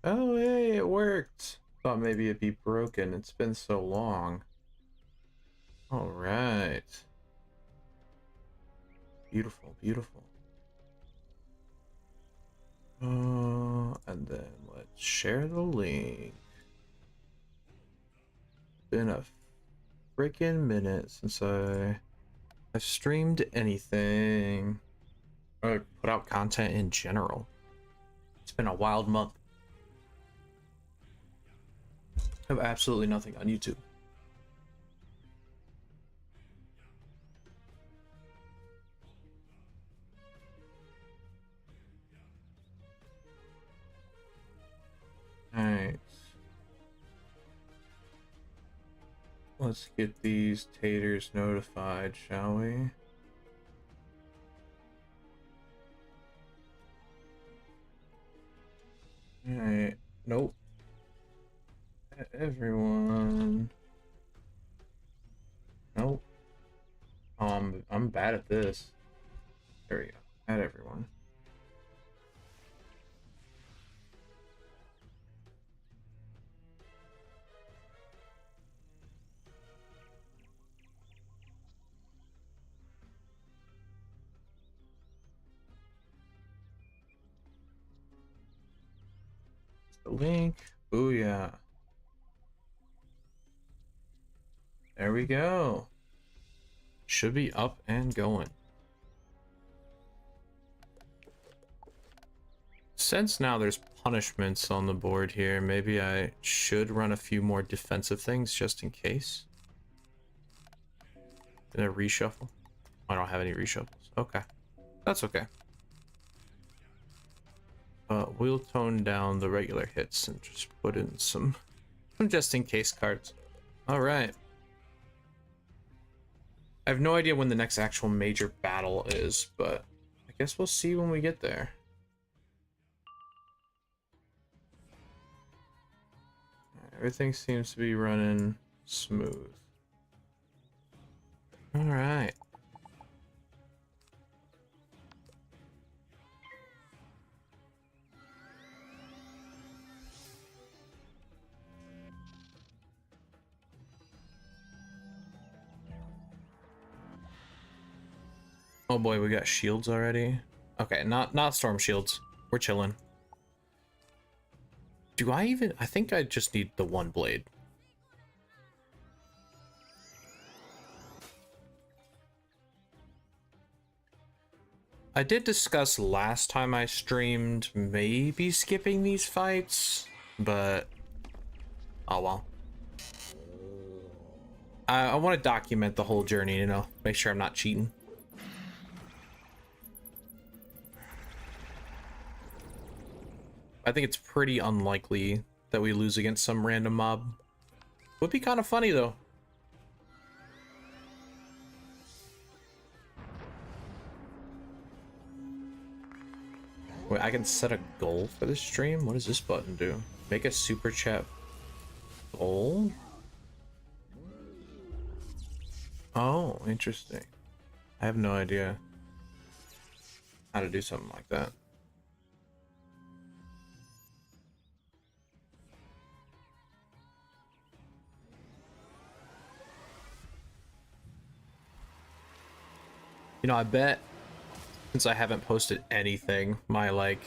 Oh, hey, it worked. Thought maybe it'd be broken. It's been so long. All right. Beautiful, beautiful. And then let's share the link. Been a freaking minute since I've streamed anything or put out content in general. It's been a wild month. I have absolutely nothing on YouTube. Alright. Let's get these taters notified, shall we? Alright. Nope. Everyone. Nope. I'm bad at this. There we go. Add everyone. The link. Booyah. There we go. Should be up and going. Since now there's punishments on the board here, maybe I should run a few more defensive things just in case. Gonna reshuffle. I don't have any reshuffles. Okay. That's okay. We'll tone down the regular hits and just put in some just in case cards. All right. I have no idea when the next actual major battle is, but I guess we'll see when we get there. Everything seems to be running smooth. All right. Oh boy, we got shields already. Okay, not storm shields. We're chilling. Do I even? I think I just need the one blade. I did discuss last time I streamed maybe skipping these fights, but oh well. I want to document the whole journey, you know, make sure I'm not cheating. I think it's pretty unlikely that we lose against some random mob. Would be kind of funny though. Wait, I can set a goal for this stream? What does this button do? Make a super chat goal? Oh, interesting. I have no idea how to do something like that. You know, I bet since I haven't posted anything, my like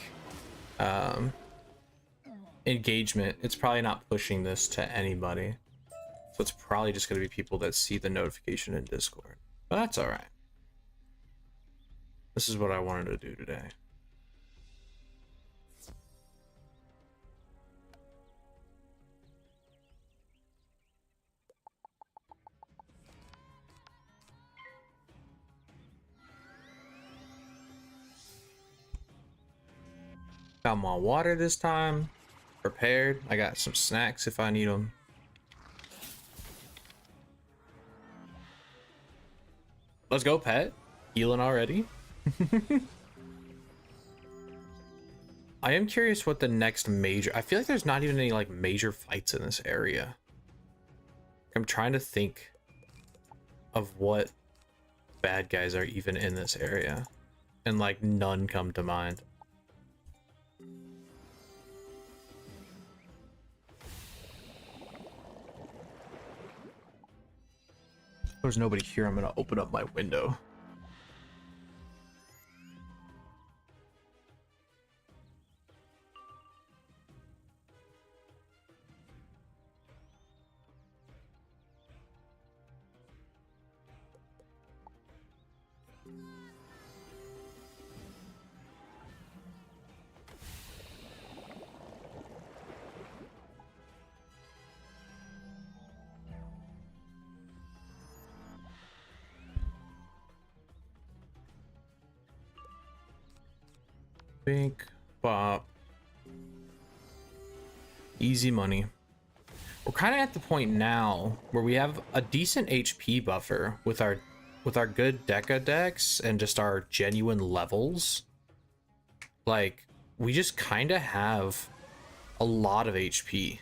engagement, it's probably not pushing this to anybody. So it's probably just going to be people that see the notification in Discord. But that's all right. This is what I wanted to do today. Got my water this time. Prepared. I got some snacks if I need them. Let's go, pet. Healing already. I am curious what the next major... I feel like there's not even any like major fights in this area. I'm trying to think of what bad guys are even in this area. And like none come to mind. There's nobody here. I'm gonna open up my window. Bink, bop. Easy money. We're kind of at the point now where we have a decent HP buffer with our good Deca decks and just our genuine levels. Like, we just kind of have a lot of HP.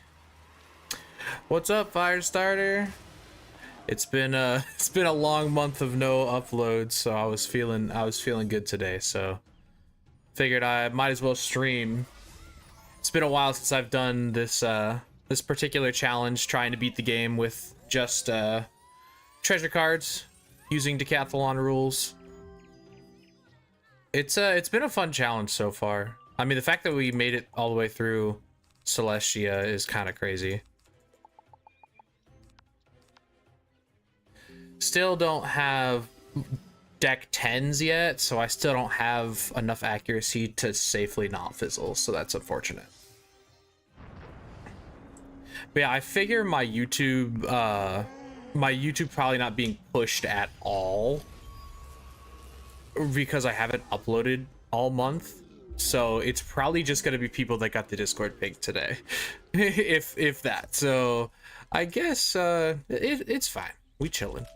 What's up, Firestarter? It's been a long month of no uploads, so I was feeling good today, so figured I might as well stream. It's been a while since I've done this this particular challenge, trying to beat the game with just treasure cards using Decathalon rules. It's been a fun challenge so far. I mean, the fact that we made it all the way through Celestia is kind of crazy. Still don't have deck 10s yet, so I still don't have enough accuracy to safely not fizzle, so that's unfortunate. But yeah, I figure my YouTube probably not being pushed at all because I haven't uploaded all month, so it's probably just gonna be people that got the Discord ping today, if that. So I guess it's fine. We chillin'.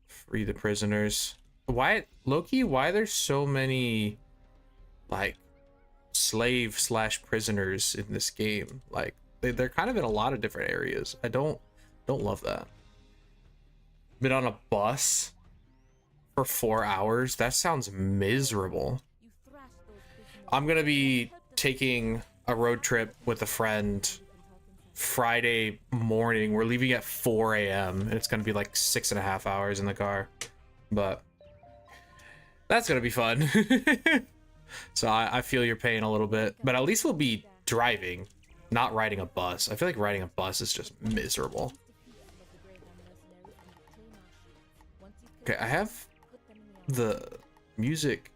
Free the prisoners. Why, Loki, why there's so many like slave slash prisoners in this game? Like they're kind of in a lot of different areas. I don't love that. Been on a bus for 4 hours. That sounds miserable. I'm gonna be taking a road trip with a friend Friday morning. We're leaving at 4 a.m. and it's gonna be like 6.5 hours in the car, but that's gonna be fun. So I feel your pain a little bit, but at least we'll be driving, not riding a bus. I feel like riding a bus is just miserable. Okay, I have the music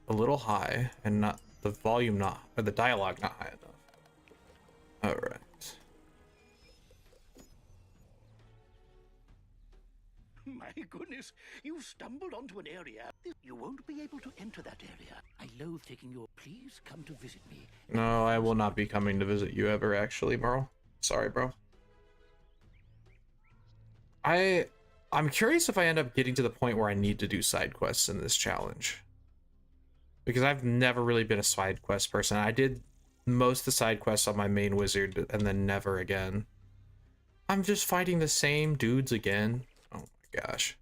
a little high and not the volume, not, or the dialogue not high enough. All right. My goodness, you've stumbled onto an area. You won't be able to enter that area. I loathe taking your... Please come to visit me. No, I will not be coming to visit you ever, actually, Merle. Sorry, bro. I'm curious if I end up getting to the point where I need to do side quests in this challenge. Because I've never really been a side quest person. I did most of the side quests on my main wizard and then never again. I'm just fighting the same dudes again. Oh my gosh.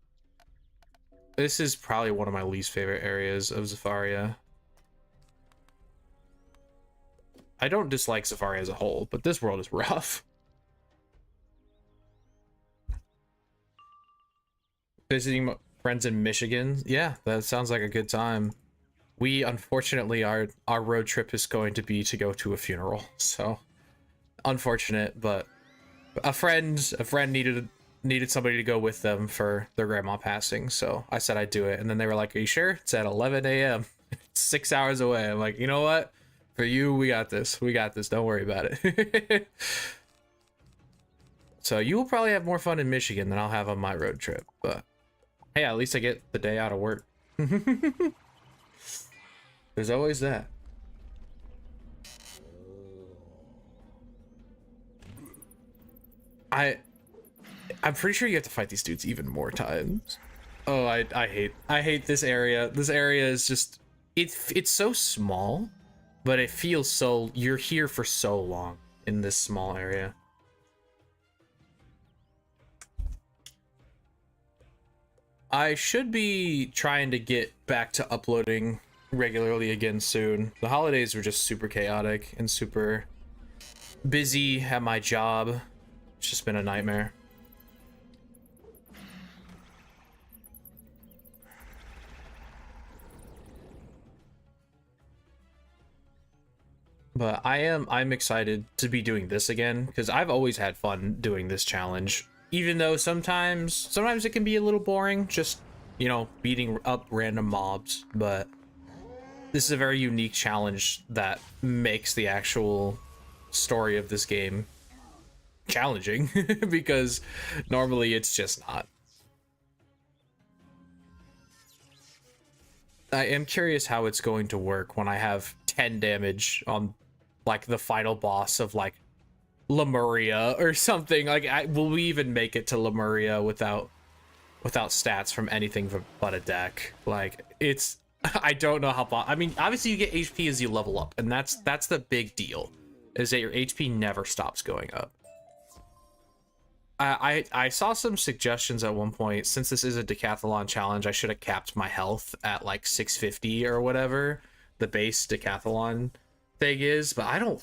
This is probably one of my least favorite areas of Zafaria. I don't dislike Zafaria as a whole, but this world is rough. Visiting friends in Michigan. Yeah, that sounds like a good time. We, unfortunately, our road trip is going to be to go to a funeral. So, unfortunate, but a friend needed somebody to go with them for their grandma passing, so I said I'd do it. And then they were like, are you sure? It's at 11 a.m. It's 6 hours away. I'm like, you know what? For you, we got this. We got this. Don't worry about it. So you will probably have more fun in Michigan than I'll have on my road trip. But hey, at least I get the day out of work. There's always that. I'm pretty sure you have to fight these dudes even more times. Oh, I hate this area. This area is just it's so small, but it feels so you're here for so long in this small area. I should be trying to get back to uploading regularly again soon. The holidays were just super chaotic and super busy at my job. It's just been a nightmare. But I'm excited to be doing this again because I've always had fun doing this challenge. Even though sometimes it can be a little boring, just, you know, beating up random mobs, but this is a very unique challenge that makes the actual story of this game challenging because normally it's just not. I am curious how it's going to work when I have 10 damage on like the final boss of like Lemuria or something. Like, will we even make it to Lemuria without stats from anything but a deck? Like, it's I don't know how. I mean, obviously you get HP as you level up, and that's the big deal, is that your HP never stops going up. I saw some suggestions at one point, since this is a decathlon challenge, I should have capped my health at like 650 or whatever the base decathlon thing is, but I don't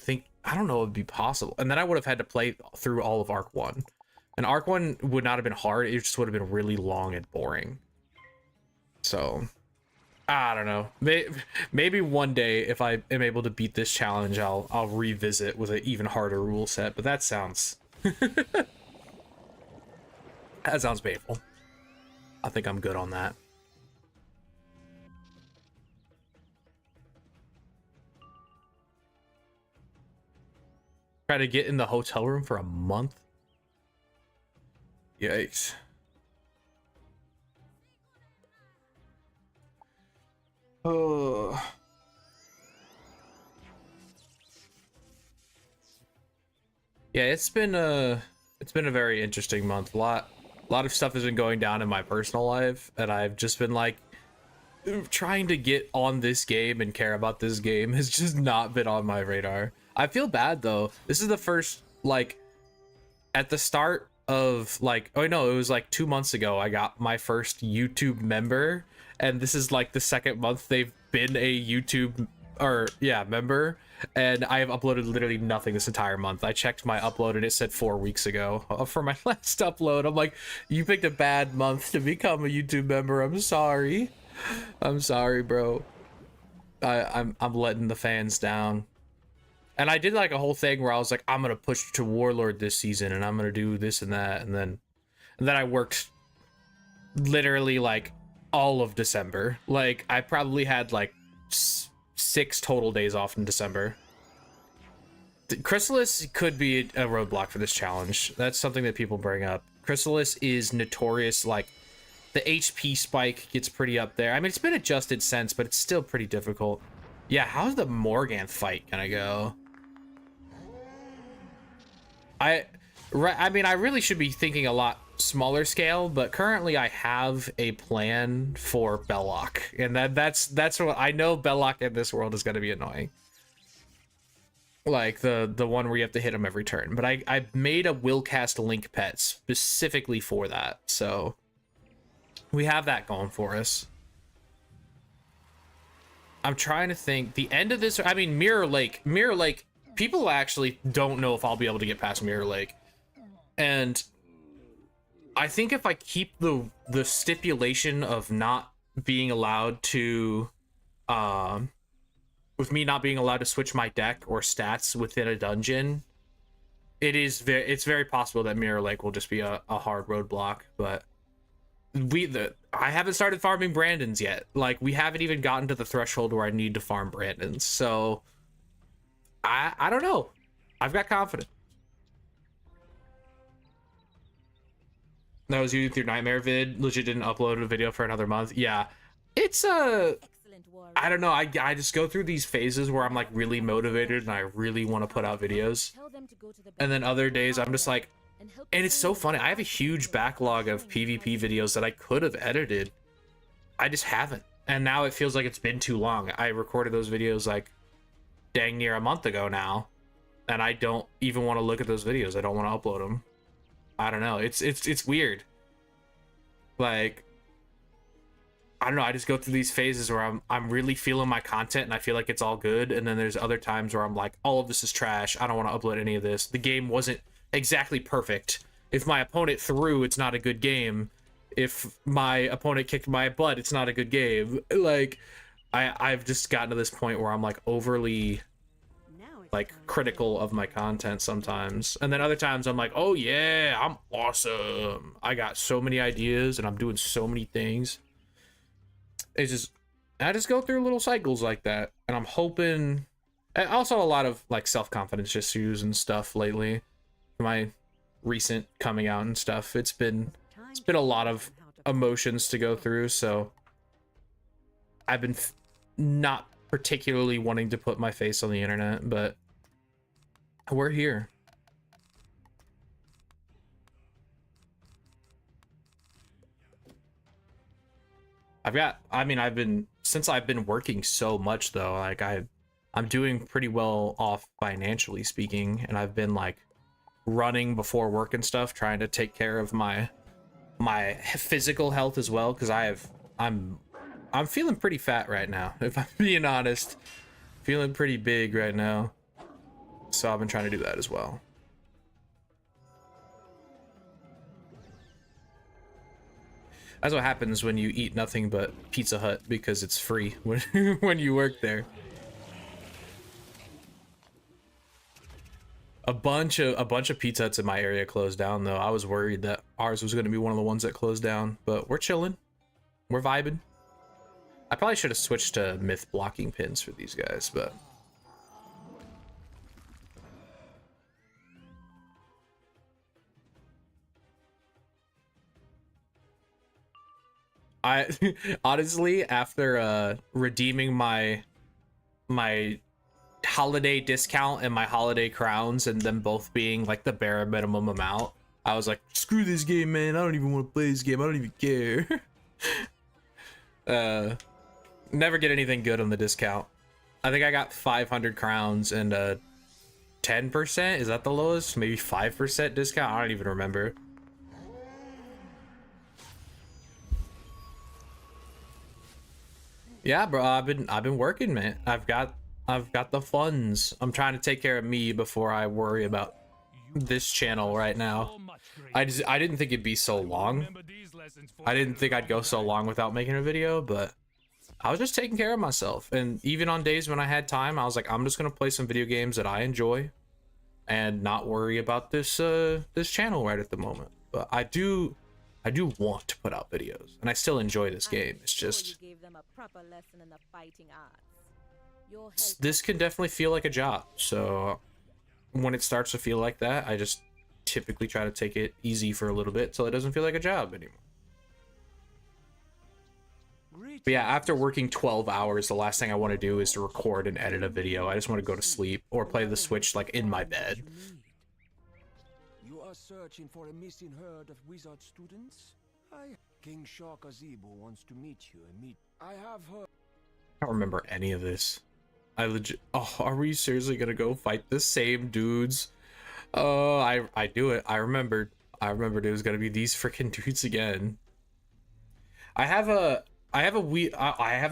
know it would be possible. And then I would have had to play through all of Arc 1. And Arc 1 would not have been hard, it just would have been really long and boring. So, I don't know. Maybe one day, if I am able to beat this challenge, I'll revisit with an even harder rule set, but that sounds... that sounds painful. I think I'm good on that. Try to get in the hotel room for a month? Yikes. Oh. Yeah, it's been a very interesting month. A lot of stuff has been going down in my personal life, and I've just been like trying to get on this game and care about this game has just not been on my radar. I feel bad though. This is the first, like, at the start of like, oh no, it was like 2 months ago I got my first YouTube member, and this is like the second month they've been a YouTube member, and I have uploaded literally nothing this entire month. I checked my upload and it said 4 weeks ago for my last upload. I'm like, you picked a bad month to become a YouTube member. I'm sorry, bro. I'm letting the fans down. And I did like a whole thing where I was like, I'm gonna push to Warlord this season, and I'm gonna do this and that, and then I worked literally like all of December. Like, I probably had like 6 total days off in December. Chrysalis could be a roadblock for this challenge. That's something that people bring up. Chrysalis is notorious, like, the HP spike gets pretty up there. I mean, it's been adjusted since, but it's still pretty difficult. Yeah, how's the Morganth fight gonna go? I mean, I really should be thinking a lot smaller scale, but currently I have a plan for Belloc, and that's what I know. Belloc in this world is going to be annoying, like the one where you have to hit him every turn. But I made a will cast link pet specifically for that, so we have that going for us. I'm trying to think the end of this. I mean, Mirror Lake, people actually don't know if I'll be able to get past Mirror Lake, and I think if I keep the stipulation of not being allowed to, with me not being allowed to switch my deck or stats within a dungeon, it's very possible that Mirror Lake will just be a hard roadblock. But I haven't started farming Brandons yet. Like, we haven't even gotten to the threshold where I need to farm Brandons. So I don't know. I've got confidence. That was you with your nightmare vid. Legit didn't upload a video for another month. Yeah, it's I don't know. I just go through these phases where I'm like really motivated and I really want to put out videos, and then other days I'm just like, and it's so funny. I have a huge backlog of PvP videos that I could have edited. I just haven't, and now it feels like it's been too long. I recorded those videos like dang near a month ago now, and I don't even want to look at those videos. I don't want to upload them. I don't know. It's weird. Like, I don't know. I just go through these phases where I'm really feeling my content and I feel like it's all good, and then there's other times where I'm like, all of this is trash. I don't want to upload any of this. The game wasn't exactly perfect. If my opponent threw, it's not a good game. If my opponent kicked my butt, it's not a good game. Like, I've just gotten to this point where I'm like overly like critical of my content sometimes, and then other times I'm like, oh yeah, I'm awesome, I got so many ideas and I'm doing so many things. It's just, I just go through little cycles like that, and I'm hoping, and also a lot of like self-confidence issues and stuff lately. My recent coming out and stuff, it's been a lot of emotions to go through, so I've been not particularly wanting to put my face on the internet, but we're here. Since I've been working so much though, like I'm doing pretty well off financially speaking, and I've been like running before work and stuff, trying to take care of my physical health as well, because I'm feeling pretty fat right now, if I'm being honest. Feeling pretty big right now, so I've been trying to do that as well. That's what happens when you eat nothing but Pizza Hut because it's free when when you work there. A bunch of Pizza Huts in my area closed down though. I was worried that ours was going to be one of the ones that closed down, but we're chilling. We're vibing. I probably should have switched to myth blocking pins for these guys, but I honestly, after redeeming my holiday discount and my holiday crowns, and them both being like the bare minimum amount, I was like, screw this game, man. I don't even want to play this game. I don't even care. Never get anything good on the discount. I think I got 500 crowns and 10%, is that the lowest? Maybe 5% discount. I don't even remember. Yeah, bro, I've been working, man. I've got the funds. I'm trying to take care of me before I worry about this channel right now. I didn't think it'd be so long. I didn't think I'd go so long without making a video, but I was just taking care of myself. And even on days when I had time, I was like, I'm just gonna play some video games that I enjoy and not worry about this this channel right at the moment. But I do want to put out videos, and I still enjoy this game. It's just this can definitely feel like a job. So when it starts to feel like that, I just typically try to take it easy for a little bit till it doesn't feel like a job anymore. But yeah, after working 12 hours, the last thing I want to do is to record and edit a video. I just want to go to sleep or play the Switch like in my bed. You are searching for a missing herd of wizard students? King Shark Gazebo wants to meet you and meet. I have heard. I don't remember any of this. I legit. Oh, are we seriously gonna go fight the same dudes? Oh, I do it. I remembered it was gonna be these freaking dudes again. I haven't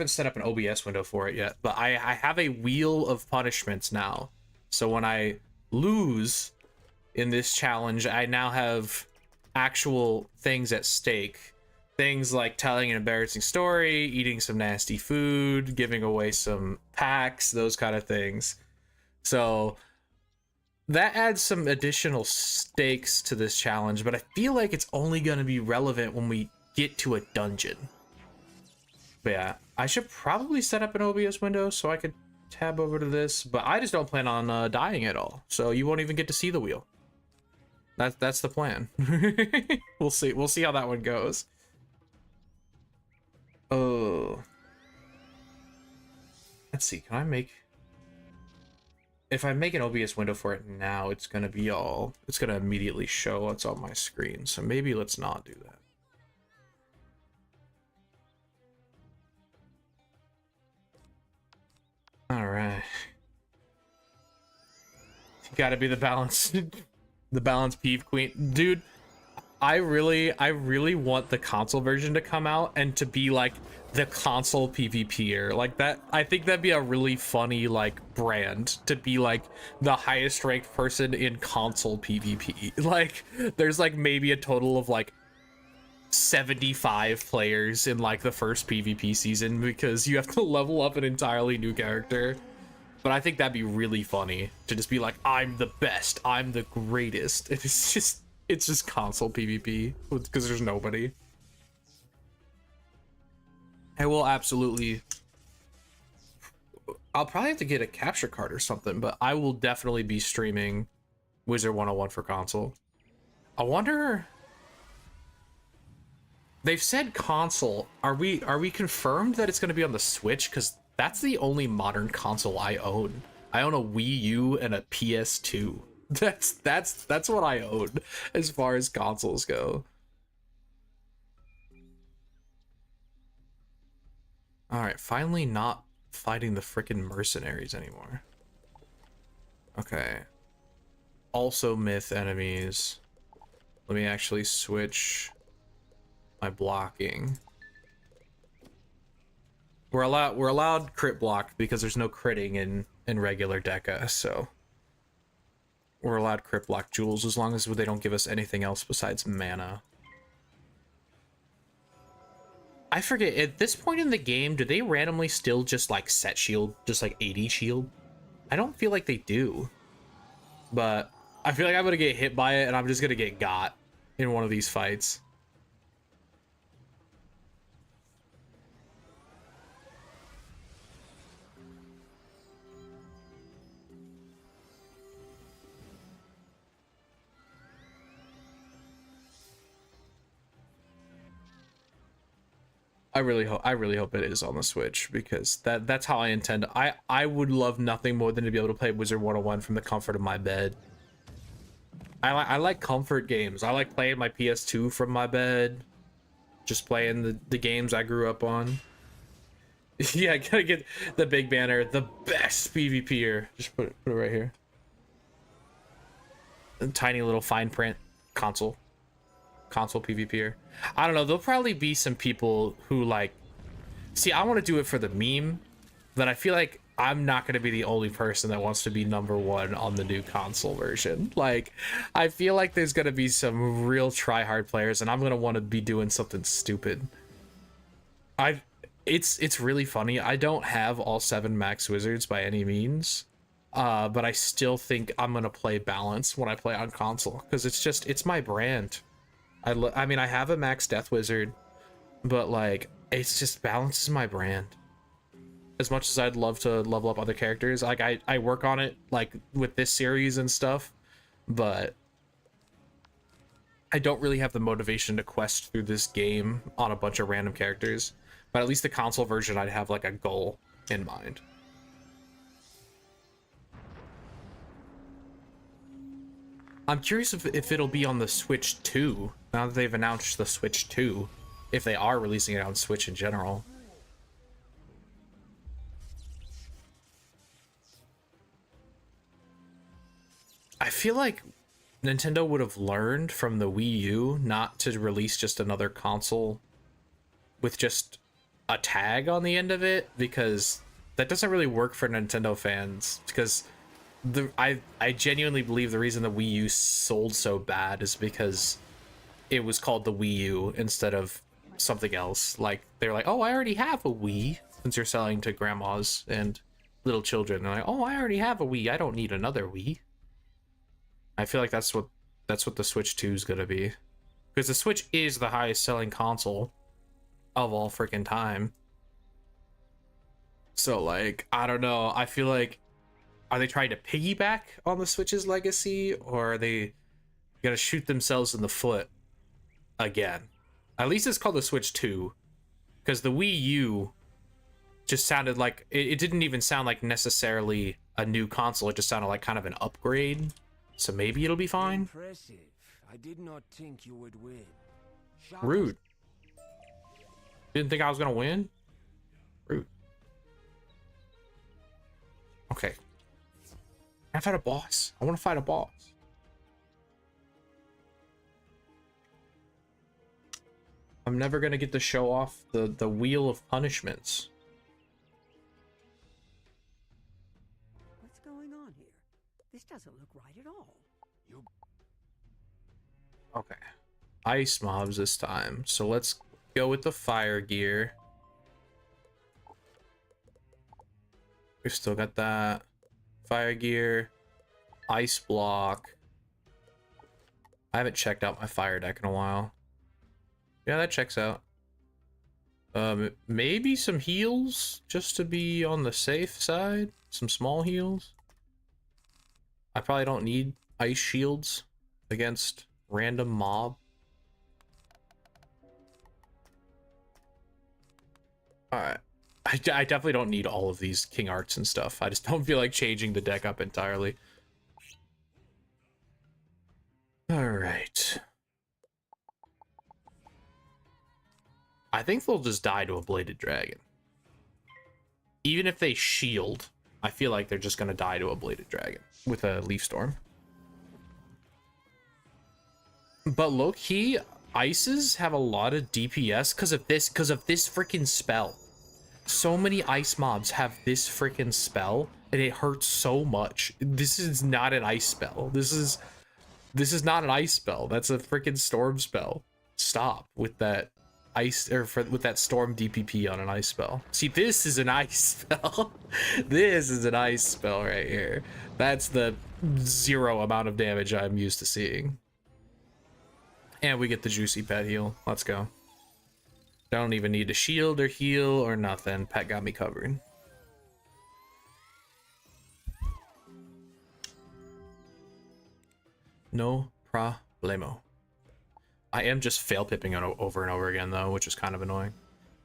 set up an OBS window for it yet, but I have a wheel of punishments now. So when I lose in this challenge, I now have actual things at stake. Things like telling an embarrassing story, eating some nasty food, giving away some packs, those kind of things. So that adds some additional stakes to this challenge, but I feel like it's only going to be relevant when we get to a dungeon. But yeah, I should probably set up an OBS window so I could tab over to this, but I just don't plan on dying at all, so you won't even get to see the wheel. That's the plan. We'll see how that one goes. Oh, let's see, can I make, if I make an OBS window for it now, it's gonna immediately show what's on my screen, so maybe let's not do that. All right. You gotta be the balance, the balance peeve queen, dude. I really want the console version to come out and to be like the console PvPer like that. I think that'd be a really funny like brand to be like the highest ranked person in console PvP. Like there's like maybe a total of like 75 players in like the first PvP season because you have to level up an entirely new character. But I think that'd be really funny to just be like, I'm the best, I'm the greatest. And it's just console PvP because there's nobody. I will absolutely. I'll probably have to get a capture card or something, but I will definitely be streaming Wizard 101 for console. I wonder. They've said console. Are we confirmed that it's going to be on the Switch? Because that's the only modern console I own. I own a Wii U and a PS2. That's what I own as far as consoles go. All right, finally not fighting the frickin' mercenaries anymore. Okay. Also myth enemies. Let me actually switch my blocking. We're allowed crit block because there's no critting in regular Deca, so we're allowed crit block jewels as long as they don't give us anything else besides mana. I forget, at this point in the game, do they randomly still just like set shield, just like 80 shield? I don't feel like they do, but I feel like I'm gonna get hit by it and I'm just gonna get got in one of these fights. I really hope it is on the Switch, because that's how I intend. I would love nothing more than to be able to play Wizard 101 from the comfort of my bed. I like comfort games. I like playing my PS2 from my bed, just playing the games I grew up on. Yeah, I gotta get the big banner, the best PvPer. Just put it right here. A tiny little fine print console PvPer. I don't know, there'll probably be some people who like, see, I want to do it for the meme, but I feel like I'm not going to be the only person that wants to be #1 on the new console version. Like, I feel like there's going to be some real try-hard players, and I'm going to want to be doing something stupid. It's really funny. I don't have all 7 max wizards by any means, but I still think I'm going to play balance when I play on console, because it's my brand. I mean, I have a max death wizard, but like, it's just balance is my brand. As much as I'd love to level up other characters, like I work on it like with this series and stuff, but I don't really have the motivation to quest through this game on a bunch of random characters. But at least the console version, I'd have like a goal in mind. I'm curious if it'll be on the Switch 2, now that they've announced the Switch 2, if they are releasing it on Switch in general. I feel like Nintendo would have learned from the Wii U not to release just another console with just a tag on the end of it, because that doesn't really work for Nintendo fans, because I genuinely believe the reason the Wii U sold so bad is because it was called the Wii U instead of something else. Like, they're like, oh, I already have a Wii, since you're selling to grandmas and little children. They're like, oh, I already have a Wii, I don't need another Wii. I feel like that's what the Switch 2 is gonna be, because the Switch is the highest selling console of all freaking time. So like, I don't know, I feel like, are they trying to piggyback on the Switch's legacy, or are they gonna shoot themselves in the foot again? At least it's called the Switch 2, because the Wii U just sounded like, it didn't even sound like necessarily a new console, it just sounded like kind of an upgrade. So maybe it'll be fine. Impressive. I did not think you would win. Rude. Didn't think I was gonna win? Rude. Okay. I've had a boss. I want to fight a boss. I'm never gonna get to show off the wheel of punishments. What's going on here? This doesn't look right at all. Okay. Ice mobs this time. So let's go with the fire gear. We've still got that. fire gear, ice block. I haven't checked out my fire deck in a while. Yeah, that checks out. Maybe some heals just to be on the safe side. Some small heals. I probably don't need ice shields against random mob. Alright. I definitely don't need all of these king arts and stuff. I just don't feel like changing the deck up entirely. Alright. I think they'll just die to a bladed dragon. Even if they shield, I feel like they're just gonna die to a bladed dragon with a leaf storm. But low-key, ices have a lot of DPS because of this freaking spell. So many ice mobs have this freaking spell, and it hurts so much. This is not an ice spell. This is not an ice spell. That's a freaking storm spell. Stop with that ice, or with that storm DPP on an ice spell. See, this is an ice spell. This is an ice spell right here. That's the 0 amount of damage I'm used to seeing. And we get the juicy pet heal. Let's go. Don't even need to shield or heal or nothing. Pet got me covered. No problemo. I am just fail pipping it over and over again though, which is kind of annoying.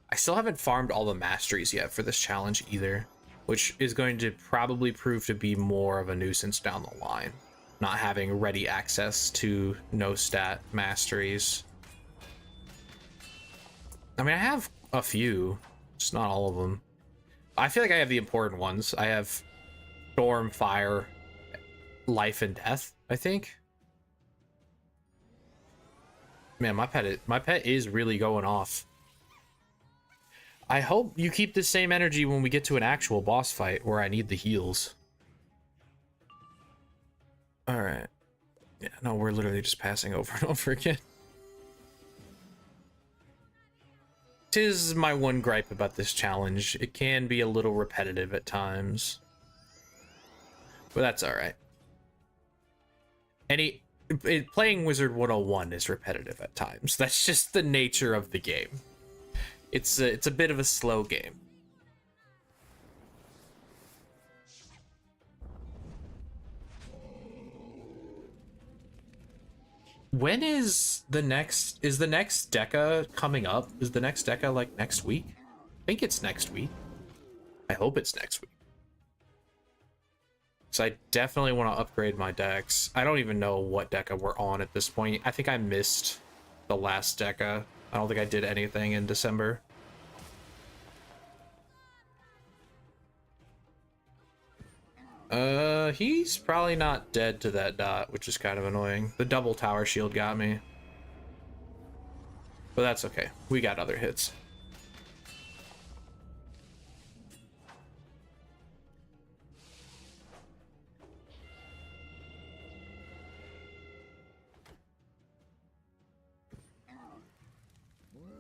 I still haven't farmed all the masteries yet for this challenge either, which is going to probably prove to be more of a nuisance down the line. Not having ready access to no stat masteries. I mean, I have a few, just not all of them. I feel like I have the important ones. I have Storm, Fire, Life, and Death, I think. Man, my pet is really going off. I hope you keep the same energy when we get to an actual boss fight where I need the heals. Alright. Yeah, no, we're literally just passing over and over again. Tis my one gripe about this challenge. It can be a little repetitive at times. But that's alright. Playing Wizard 101 is repetitive at times. That's just the nature of the game. It's a bit of a slow game. When is the next Deca coming up? Is the next Deca like next week? I think it's next week. I hope it's next week. So I definitely want to upgrade my decks. I don't even know what Deca we're on at this point. I think I missed the last Deca. I don't think I did anything in December. He's probably not dead to that dot, which is kind of annoying. The double tower shield got me. But that's okay. We got other hits.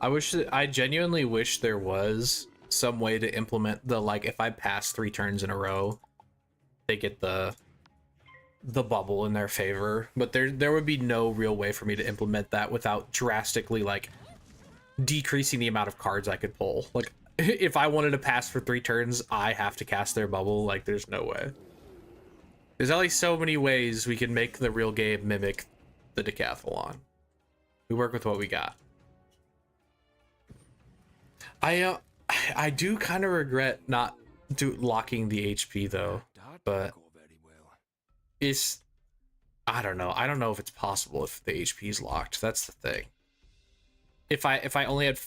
I genuinely wish there was some way to implement the, like, if I pass 3 turns in a row, they get the bubble in their favor, but there would be no real way for me to implement that without drastically, like, decreasing the amount of cards I could pull. Like, if I wanted to pass for 3 turns, I have to cast their bubble. Like, there's no way. There's only so many ways we can make the real game mimic the Decathalon. We work with what we got. I do kind of regret not locking the HP though, but I don't know. I don't know if it's possible if the HP is locked. That's the thing. If I only had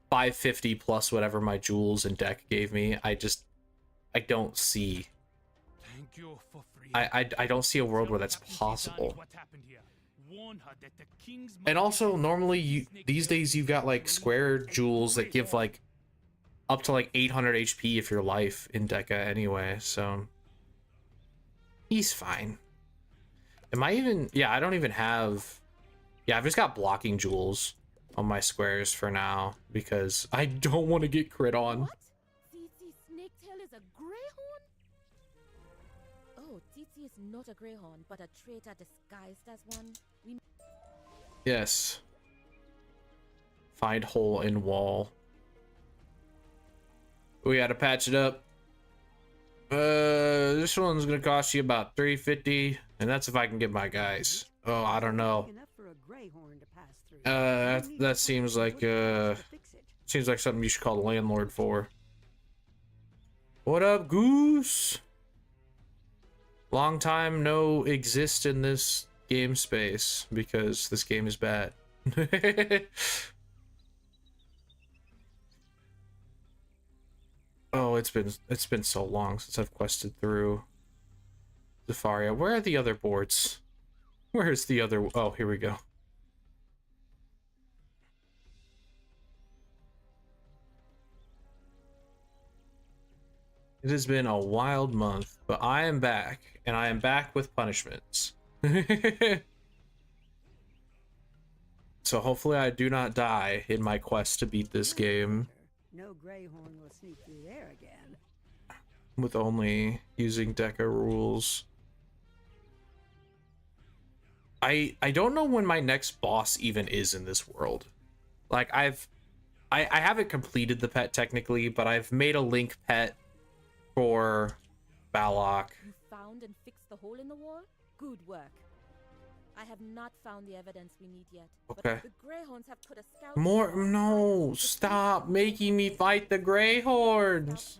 550 plus whatever my jewels and deck gave me, I don't see. I don't see a world where that's possible. And also, normally these days you've got like square jewels that give like up to like 800 HP if you're life in Deca anyway, so he's fine. Am I even... Yeah, I don't even have... Yeah, I've just got blocking jewels on my squares for now because I don't want to get crit on. What? CC Snaketail is a greyhorn? Oh, He is not a greyhound, but a traitor disguised as one. Yes. Find hole in wall. We gotta patch it up. This one's gonna cost you about $3.50, and that's if I can get my guys. Oh, I don't know. Enough for a greyhorn to pass through. That seems like something you should call the landlord for. What up, Goose? Long time no exist in this game space because this game is bad. Oh, it's been so long since I've quested through Zafaria. Where are the other boards? Where's the other? Oh, here we go. It has been a wild month, but I am back, and I am back with punishments. So hopefully I do not die in my quest to beat this game. No greyhorn will sneak through there again. With only using Deca rules. I don't know when my next boss even is in this world. Like I haven't completed the pet technically, but I've made a link pet for Balok. You found and fixed the hole in the wall? Good work. I have not found the evidence we need yet. Okay. But the greyhounds have put a scout. More, no, stop making me fight the greyhorns.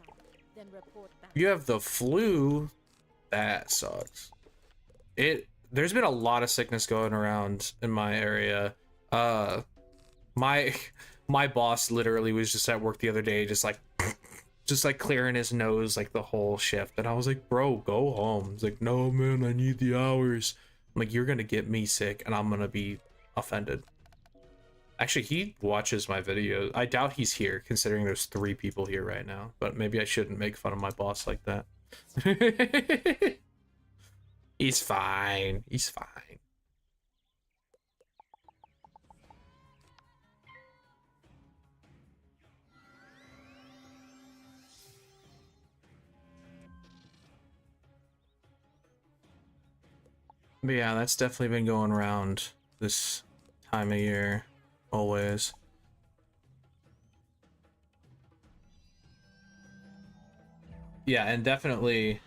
Then report back. You have the flu. That sucks. There's been a lot of sickness going around in my area. My boss literally was just at work the other day, just like clearing his nose like the whole shift, and I was like, bro, go home. He's like, no man, I need the hours. I'm like, you're gonna get me sick and I'm gonna be offended. Actually, he watches my videos. I doubt he's here considering there's 3 people here right now, but maybe I shouldn't make fun of my boss like that. He's fine. He's fine. But yeah, that's definitely been going around this time of year, always. Yeah, and definitely...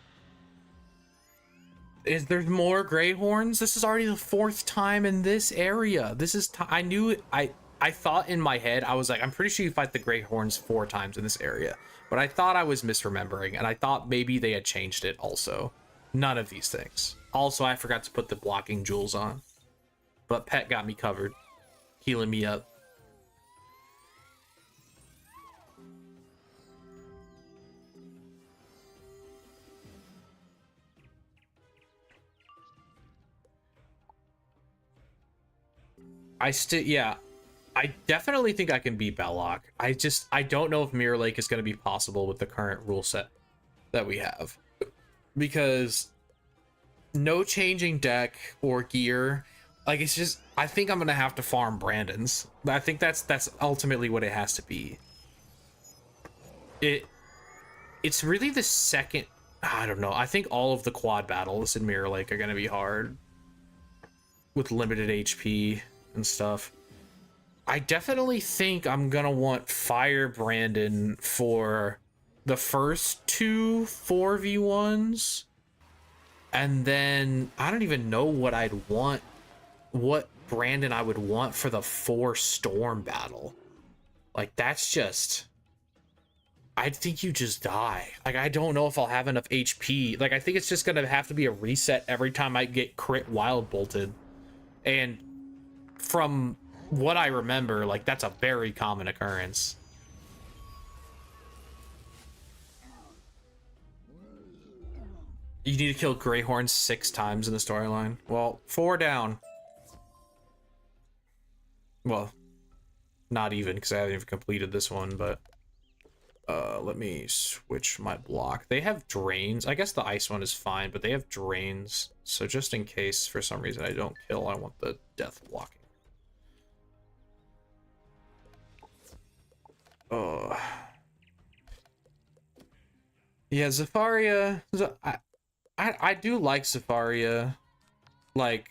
Is there more greyhorns? This is already the 4th time in this area. This is... I thought in my head, I was like, I'm pretty sure you fight the greyhorns 4 times in this area. But I thought I was misremembering, and I thought maybe they had changed it also. None of these things. Also, I forgot to put the blocking jewels on. But Pet got me covered. Healing me up. Yeah. I definitely think I can beat Balok. I don't know if Mirror Lake is going to be possible with the current rule set that we have. Because no changing deck or gear, like, it's just, I think I'm gonna have to farm Brandon's. I think that's ultimately what it has to be. It's really the second, I don't know, I think all of the quad battles in Mirror Lake are gonna be hard with limited HP and stuff. I definitely think I'm gonna want Fire Brandon for the first 2 4v1s, and then I don't even know what I'd want, what Brandon I would want for the 4 Storm battle. Like, that's just, I think you just die. Like, I don't know if I'll have enough HP. Like, I think it's just gonna have to be a reset every time I get crit wild bolted. And from what I remember, like, that's a very common occurrence. You need to kill Greyhorn 6 times in the storyline. Well, 4 down. Well, not even, because I haven't even completed this one, but let me switch my block. They have drains. I guess the ice one is fine, but they have drains. So just in case for some reason I don't kill, I want the death blocking. Oh. Yeah, Zafaria... I do like Safaria. Like,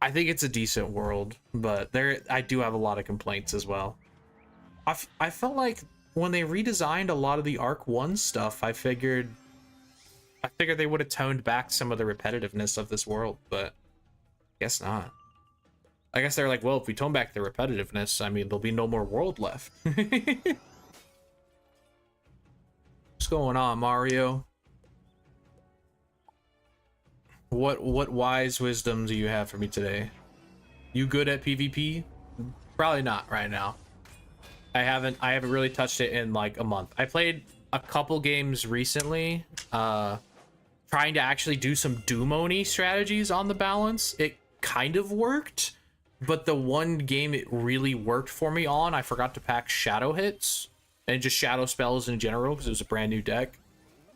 I think it's a decent world, but I do have a lot of complaints as well. I felt like when they redesigned a lot of the Arc 1 stuff, I figured they would have toned back some of the repetitiveness of this world, but guess not. I guess they're like, well, if we tone back the repetitiveness, I mean, there'll be no more world left. What's going on, Mario? What wise wisdom do you have for me today? You good at PvP? Probably not right now. I haven't really touched it in like a month. I played a couple games recently, trying to actually do some Doom-Oni strategies on the balance. It kind of worked, but the one game it really worked for me on, I forgot to pack shadow hits and just shadow spells in general because it was a brand new deck,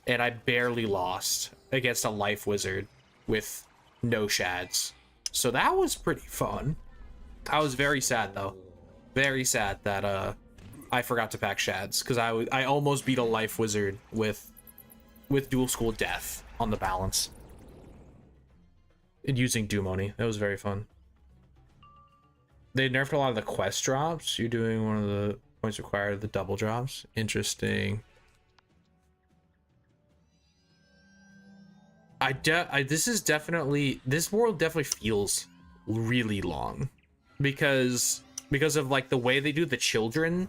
and I barely lost against a life wizard with no shads. So that was pretty fun. I was very sad though. Very sad that I forgot to pack shads because I almost beat a life wizard with dual school death on the balance and using Doom-Oni. That was very fun. They nerfed a lot of the quest drops. You're doing one of the points required of the double drops. Interesting. This world definitely feels really long because of like the way they do the children.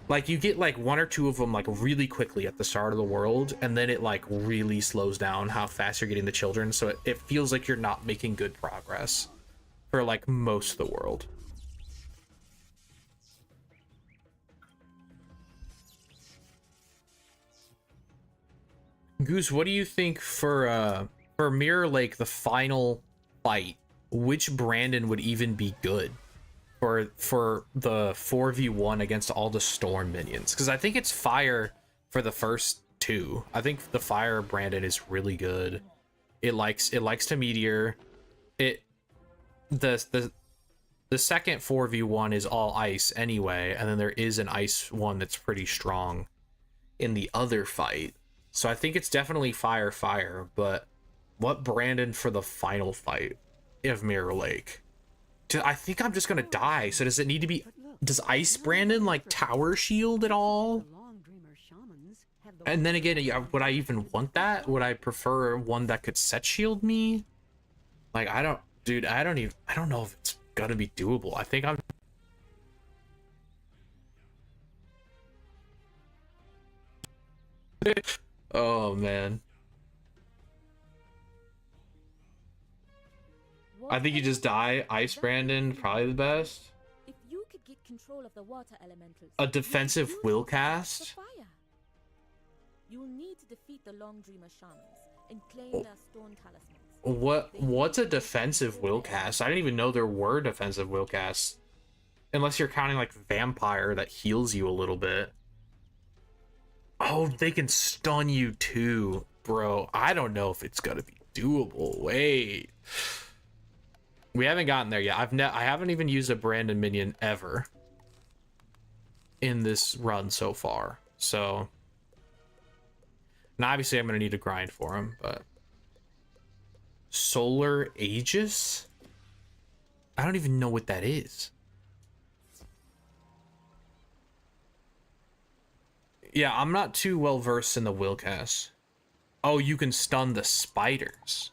Like you get like one or two of them like really quickly at the start of the world, and then it like really slows down how fast you're getting the children, so it feels like you're not making good progress for like most of the world. Goose, what do you think for Mirror Lake, the final fight? Which Brandon would even be good for the 4v1 against all the storm minions? Because I think it's fire for the first two. I think the fire Brandon is really good. It likes to meteor. The second 4v1 is all ice anyway, and then there is an ice one that's pretty strong in the other fight. So I think it's definitely fire, but what Brandon for the final fight of Mirror Lake? I think I'm just gonna die. So does it need to be? Does Ice Brandon like tower shield at all? And then again, would I even want that? Would I prefer one that could set shield me? Like I don't know if it's gonna be doable. I think I'm. Oh man. I think you just die. Ice Brandon, probably the best. If you could get control of the water elementals, A defensive will cast. You'll need to defeat the Long Dreamer shamans and claim their stone talismans. What's a defensive will cast? I didn't even know there were defensive will casts. Unless you're counting like vampire that heals you a little bit. Oh, they can stun you too, bro. I don't know if it's gonna be doable. Wait. We haven't gotten there yet. I haven't even used a Brandon minion ever in this run so far. So now obviously I'm gonna need to grind for him, but Solar Aegis? I don't even know what that is. Yeah, I'm not too well versed in the will cast. Oh, you can stun the spiders.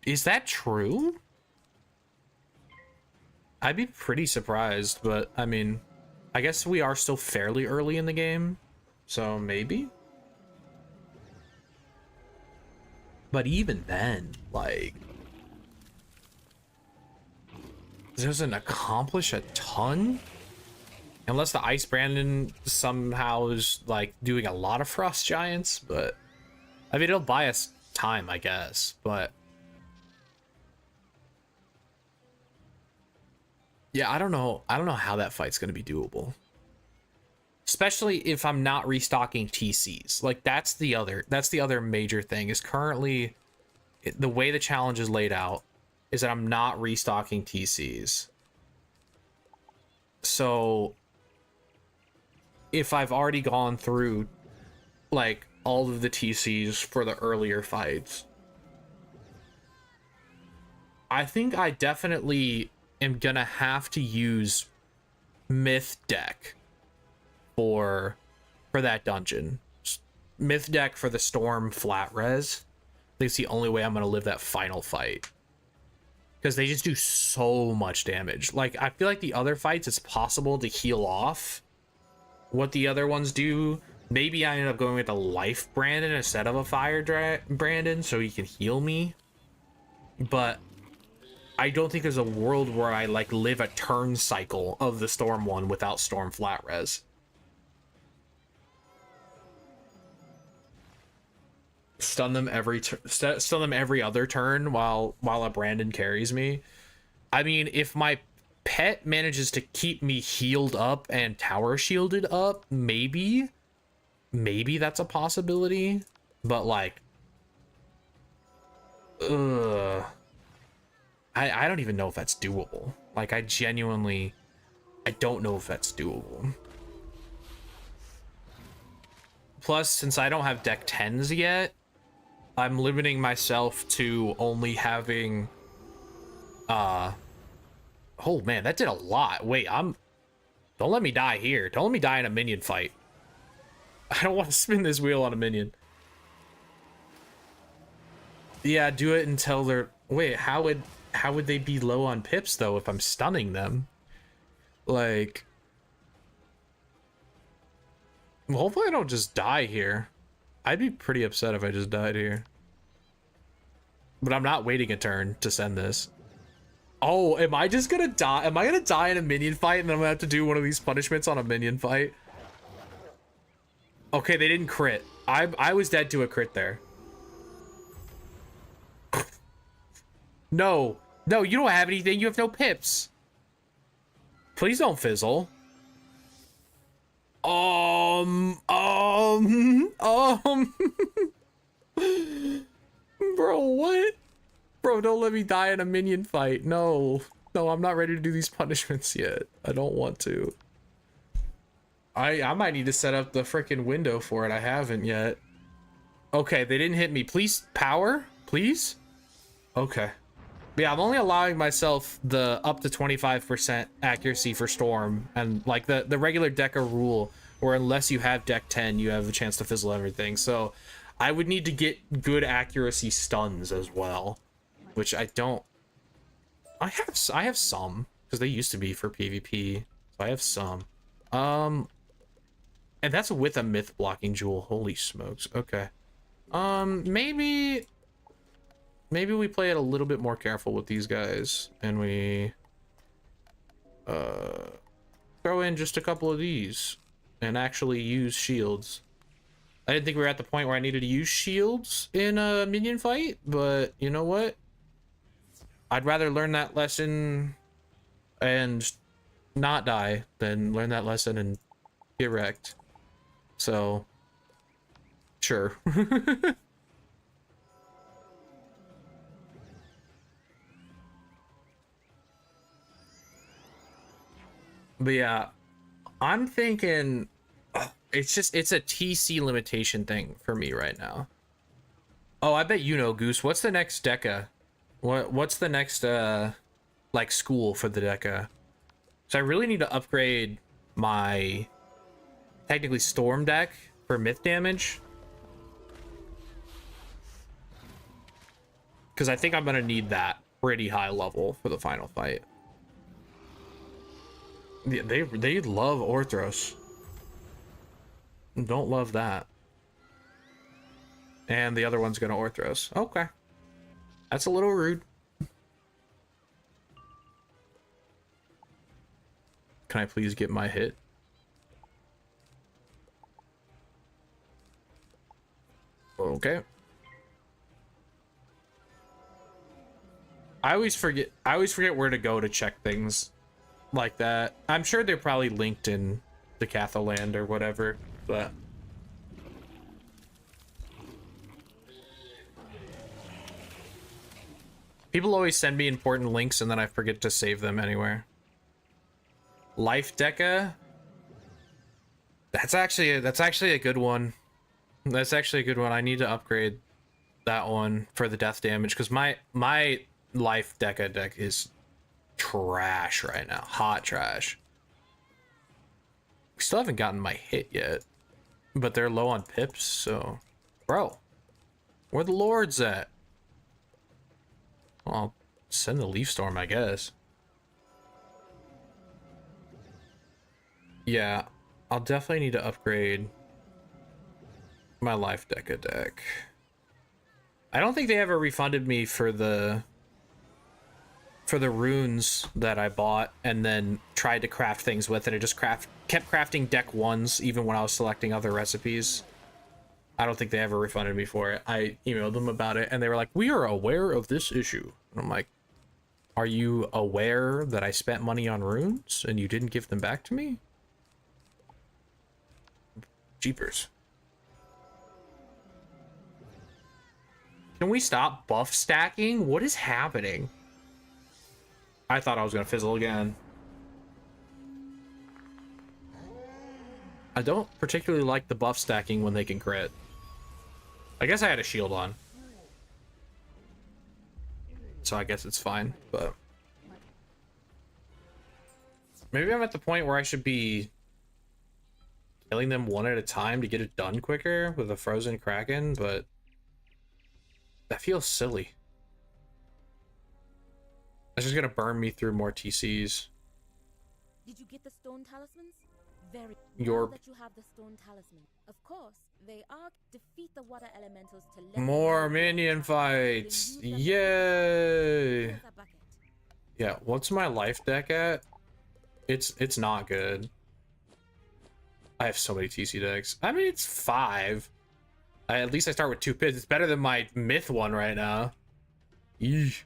Is that true? I'd be pretty surprised, but I mean, I guess we are still fairly early in the game, so maybe. But even then, like, doesn't accomplish a ton? Unless the Ice Brandon somehow is like doing a lot of Frost Giants, but I mean, it'll buy us time, I guess, but yeah, I don't know how that fight's going to be doable. Especially if I'm not restocking TCs. Like that's the other major thing is currently the way the challenge is laid out is that I'm not restocking TCs. So if I've already gone through like all of the TCs for the earlier fights. I think I definitely am gonna have to use Myth deck for that dungeon. Myth deck for the Storm flat res. I think it's the only way I'm gonna live that final fight. Because they just do so much damage. Like, I feel like the other fights, it's possible to heal off what the other ones do. Maybe I end up going with a life Brandon instead of a fire Brandon so he can heal me. But I don't think there's a world where I like live a turn cycle of the Storm one without Storm flat res. Stun them every other turn while a Brandon carries me. I mean, if my pet manages to keep me healed up and tower shielded up, maybe that's a possibility. But like, I don't even know if that's doable. Like, I don't know if that's doable. Plus, since I don't have deck 10s yet, I'm limiting myself to only having oh man, that did a lot. Wait, don't let me die here. Don't let me die in a minion fight. I don't want to spin this wheel on a minion. Yeah, do it until they're... Wait, how would they be low on pips though if I'm stunning them? Like, well, hopefully I don't just die here. I'd be pretty upset if I just died here. But I'm not waiting a turn to send this. Oh, am I just gonna die? Am I gonna die in a minion fight and then I'm gonna have to do one of these punishments on a minion fight? Okay, they didn't crit. I was dead to a crit there. No, you don't have anything. You have no pips. Please don't fizzle. Bro, what? Bro, don't let me die in a minion fight. No, I'm not ready to do these punishments yet. I don't want to. I might need to set up the freaking window for it. I haven't yet. Okay, they didn't hit me. Please, power? Please? Okay. But yeah, I'm only allowing myself the up to 25% accuracy for Storm, and like the regular Deca rule, where unless you have deck 10, you have a chance to fizzle everything. So I would need to get good accuracy stuns as well, which I don't. I have some, because they used to be for PvP. So I have some. And that's with a myth blocking jewel. Holy smokes. Okay. Maybe we play it a little bit more careful with these guys, and we throw in just a couple of these and actually use shields. I didn't think we were at the point where I needed to use shields in a minion fight, but you know what? I'd rather learn that lesson and not die than learn that lesson and get wrecked. So, sure. But yeah, I'm thinking it's a TC limitation thing for me right now. Oh, I bet you know, Goose. What's the next Deca? What's the next like school for the Deca? So I really need to upgrade my technically Storm deck for myth damage, because I think I'm gonna need that pretty high level for the final fight. Yeah, they love Orthros. Don't love that. And the other one's gonna Orthros. Okay. That's a little rude. Can I please get my hit? Okay. I always forget where to go to check things like that. I'm sure they're probably linked in Decathalon or whatever, but people always send me important links and then I forget to save them anywhere. Life Deca. That's actually a good one. That's actually a good one. I need to upgrade that one for the death damage because my life deck is trash right now. Hot trash. We still haven't gotten my hit yet, but they're low on pips, so... Bro, where the lords at? Well, I'll send the Leaf Storm, I guess. Yeah, I'll definitely need to upgrade my life deck. I don't think they ever refunded me for the runes that I bought and then tried to craft things with, and it just kept crafting deck ones even when I was selecting other recipes. I don't think they ever refunded me for it. I emailed them about it and they were like, we are aware of this issue. And I'm like, are you aware that I spent money on runes and you didn't give them back to me? Jeepers. Can we stop buff stacking? What is happening? I thought I was gonna fizzle again. I don't particularly like the buff stacking when they can crit. I guess I had a shield on, so I guess it's fine, but maybe I'm at the point where I should be killing them one at a time to get it done quicker with a frozen kraken, but that feels silly. That's just gonna burn me through more TCs. Did you get the stone talismans? Very. Your Now that you have the stone talisman, of course, they are defeat the water elementals to let more them know minion they fights. use them. Yay! Here's a bucket. Yeah, what's my life deck at? It's not good. I have so many TC decks. I mean, it's 5. At least I start with 2 pits. It's better than my myth one right now. Eesh.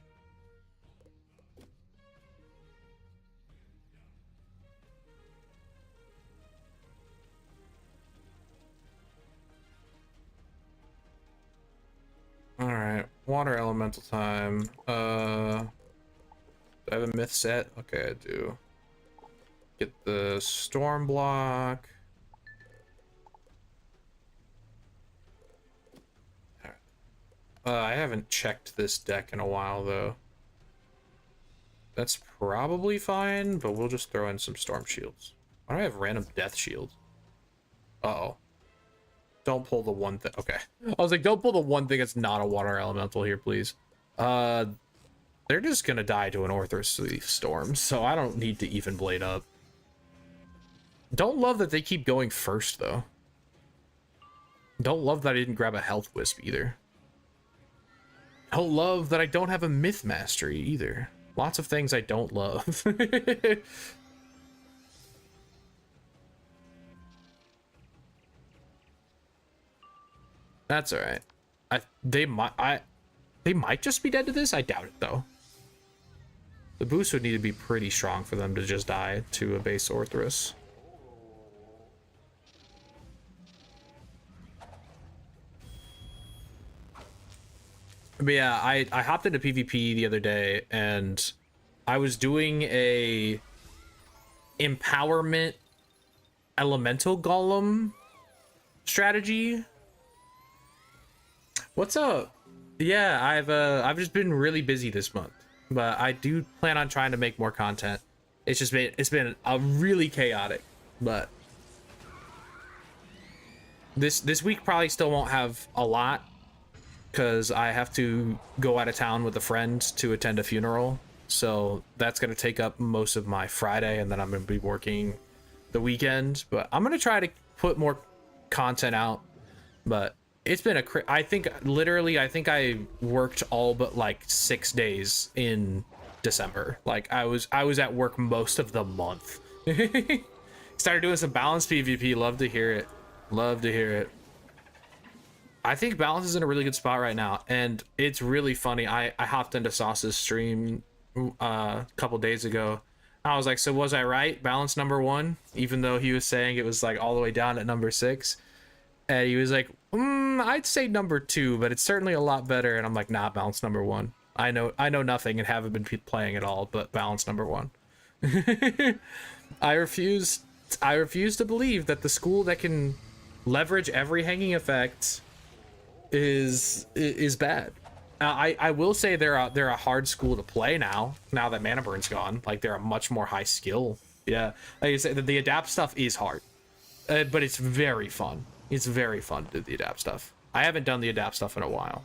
Alright, water elemental time. Do I have a myth set? Okay, I do. Get the storm block. I haven't checked this deck in a while, though. That's probably fine, but we'll just throw in some storm shields. Why do I have random death shield? Uh-oh. Don't pull the one thing. Okay. I was like, don't pull the one thing that's not a water elemental here, please. They're just gonna die to an Orthrus Leaf Storm, so I don't need to even blade up. Don't love that they keep going first, though. Don't love that I didn't grab a health wisp, either. Don't love that I don't have a myth mastery either. Lots of things I don't love. That's all right. They might just be dead to this. I doubt it though. The boost would need to be pretty strong for them to just die to a base Orthrus. But yeah, I hopped into PvP the other day and I was doing a empowerment elemental golem strategy. What's up? Yeah, I've just been really busy this month, but I do plan on trying to make more content. It's been a really chaotic, but this week probably still won't have a lot because I have to go out of town with a friend to attend a funeral. So that's going to take up most of my Friday, and then I'm going to be working the weekend. But I'm going to try to put more content out. But it's been I think I worked all but like 6 days in December. Like I was at work most of the month. Started doing some balanced PvP. Love to hear it. Love to hear it. I think balance is in a really good spot right now, and it's really funny. I hopped into Sauce's stream a couple days ago. I was like, so was I right? Balance #1, even though he was saying it was like all the way down at number 6. And he was like, I'd say #2, but it's certainly a lot better. And I'm like, nah, balance #1. I know nothing and haven't been playing at all, but balance #1. I refuse to believe that the school that can leverage every hanging effect is bad. I will say they're a hard school to play now that mana burn's gone. Like, they're a much more high skill. Yeah, like I said, the adapt stuff is hard, but it's very fun. It's very fun to do the adapt stuff. I haven't done the adapt stuff in a while.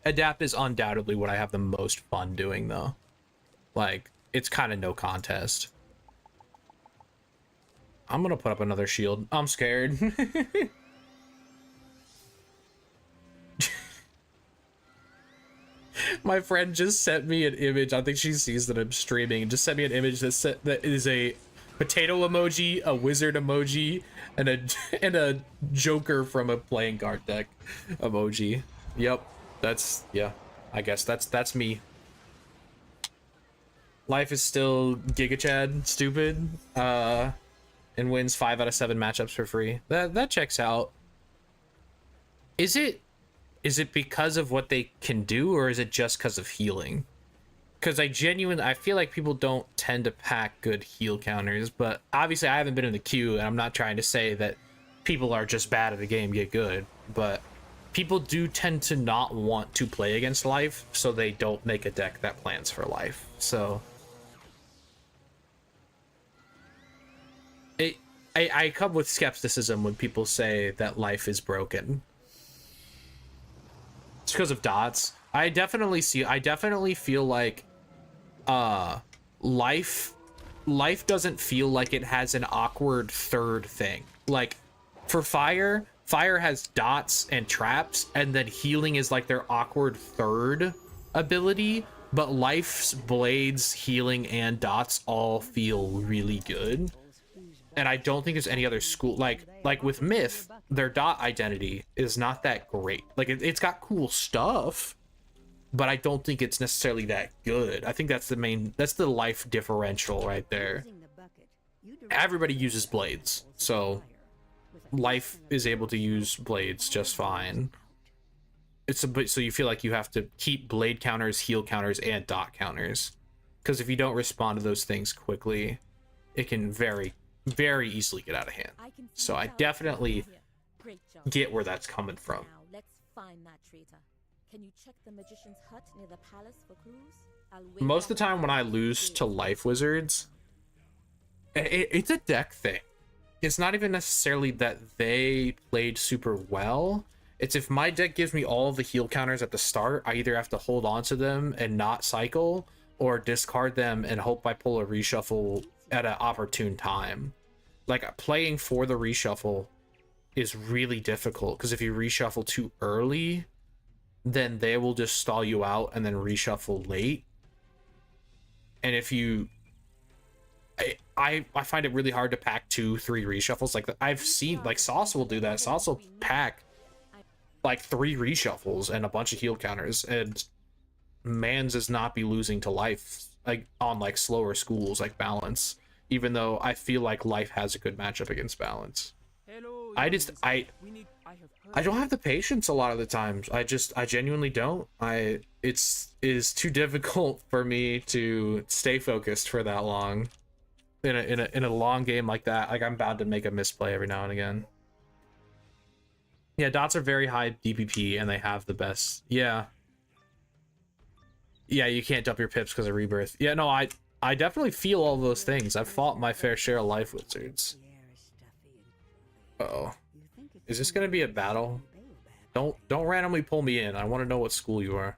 Adapt is undoubtedly what I have the most fun doing, though. Like, it's kind of no contest. I'm gonna put up another shield. I'm scared. My friend just sent me an image. I think she sees that I'm streaming, and just sent me an image that is a potato emoji, a wizard emoji, and a Joker from a playing card deck emoji. Yep, yeah. I guess that's me. Life is still Giga Chad stupid, and wins 5 out of 7 matchups for free. That checks out. Is it because of what they can do, or is it just because of healing? Because I feel like people don't tend to pack good heal counters, but obviously I haven't been in the queue, and I'm not trying to say that people are just bad at the game get good, but people do tend to not want to play against life, so they don't make a deck that plans for life. So I come with skepticism when people say that life is broken. It's because of dots. I definitely feel like life doesn't feel like it has an awkward third thing. Like, for fire has dots and traps, and then healing is like their awkward third ability, but life's blades, healing, and dots all feel really good. And I don't think there's any other school like with Myth, their dot identity is not that great. Like, it's got cool stuff, but I don't think it's necessarily that good. I think that's the life differential right there. Everybody uses blades, so life is able to use blades just fine. So you feel like you have to keep blade counters, heal counters, and dot counters, because if you don't respond to those things quickly, it can very easily get out of hand. So I definitely get where that's coming from. Now let's find that traitor. Can you check the magician's hut near the palace for clues? Most of the time when I lose to life wizards, it's a deck thing. It's not even necessarily that they played super well. It's if my deck gives me all of the heal counters at the start, I either have to hold on to them and not cycle, or discard them and hope I pull a reshuffle at an opportune time. Like, playing for the reshuffle is really difficult, because if you reshuffle too early, then they will just stall you out and then reshuffle late. And if you I find it really hard to pack 2-3 reshuffles. Like, I've seen, like, Sauce will do that. Sauce will pack like 3 reshuffles and a bunch of heal counters, and Mans does not be losing to life, like, on like slower schools like Balance, even though I feel like life has a good matchup against Balance. I don't have the patience a lot of the times. I genuinely don't. It is too difficult for me to stay focused for that long in a long game like that. Like, I'm bound to make a misplay every now and again. Yeah, dots are very high DPP, and they have the best. Yeah, you can't dump your pips because of rebirth. Yeah, no, I definitely feel all those things. I've fought my fair share of life wizards. Uh-oh. Is this gonna be a battle? Don't randomly pull me in. I want to know what school you are.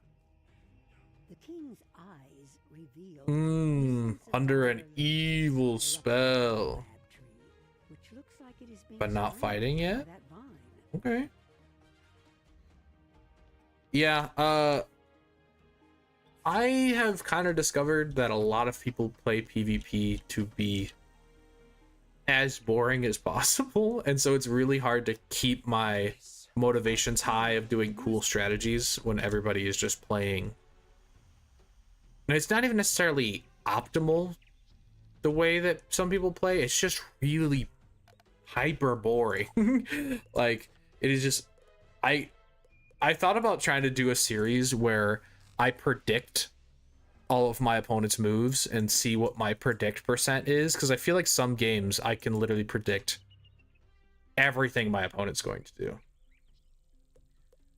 The king's eyes reveal Under an evil spell. But not fighting yet? Okay. Yeah, I have kind of discovered that a lot of people play PvP to be as boring as possible, and so it's really hard to keep my motivations high of doing cool strategies when everybody is just playing. And it's not even necessarily optimal the way that some people play, it's just really hyper boring. Like, it is just, I thought about trying to do a series where I predict all of my opponent's moves and see what my predict percent is, because I feel like some games I can literally predict everything my opponent's going to do.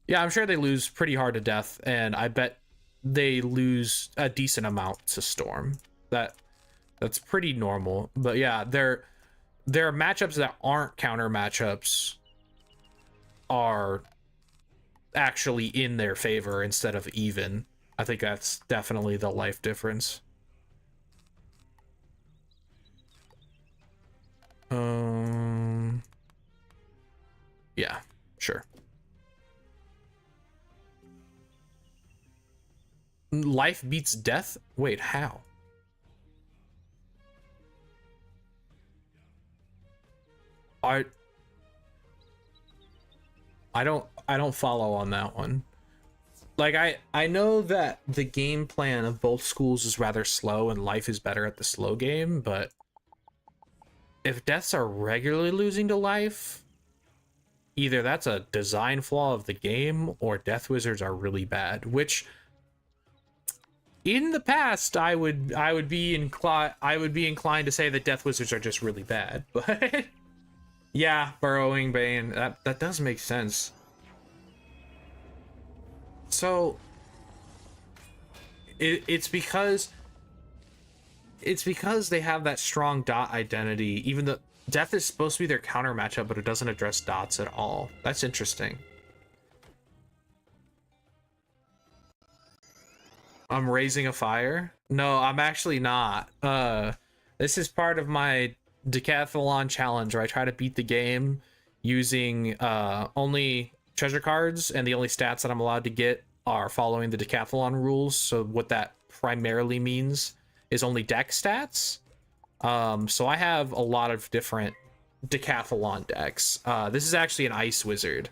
Yeah, I'm sure they lose pretty hard to death, and I bet they lose a decent amount to storm. That's pretty normal. But yeah, there are matchups that aren't counter matchups are actually in their favor instead of even. I think that's definitely the life difference. Yeah, sure. Life beats death? Wait, how? I don't follow on that one. Like, I know that the game plan of both schools is rather slow and life is better at the slow game, but if deaths are regularly losing to life, either that's a design flaw of the game or death wizards are really bad, which in the past I would be inclined to say that death wizards are just really bad. But yeah, burrowing bane, that does make sense. So it's because they have that strong dot identity. Even though death is supposed to be their counter matchup, but it doesn't address dots at all. That's interesting. I'm raising a fire? No, I'm actually not. This is part of my Decathalon challenge where I try to beat the game using only treasure cards, and the only stats that I'm allowed to get are following the Decathalon rules. So what that primarily means is only deck stats. So I have a lot of different Decathalon decks. This is actually an ice wizard.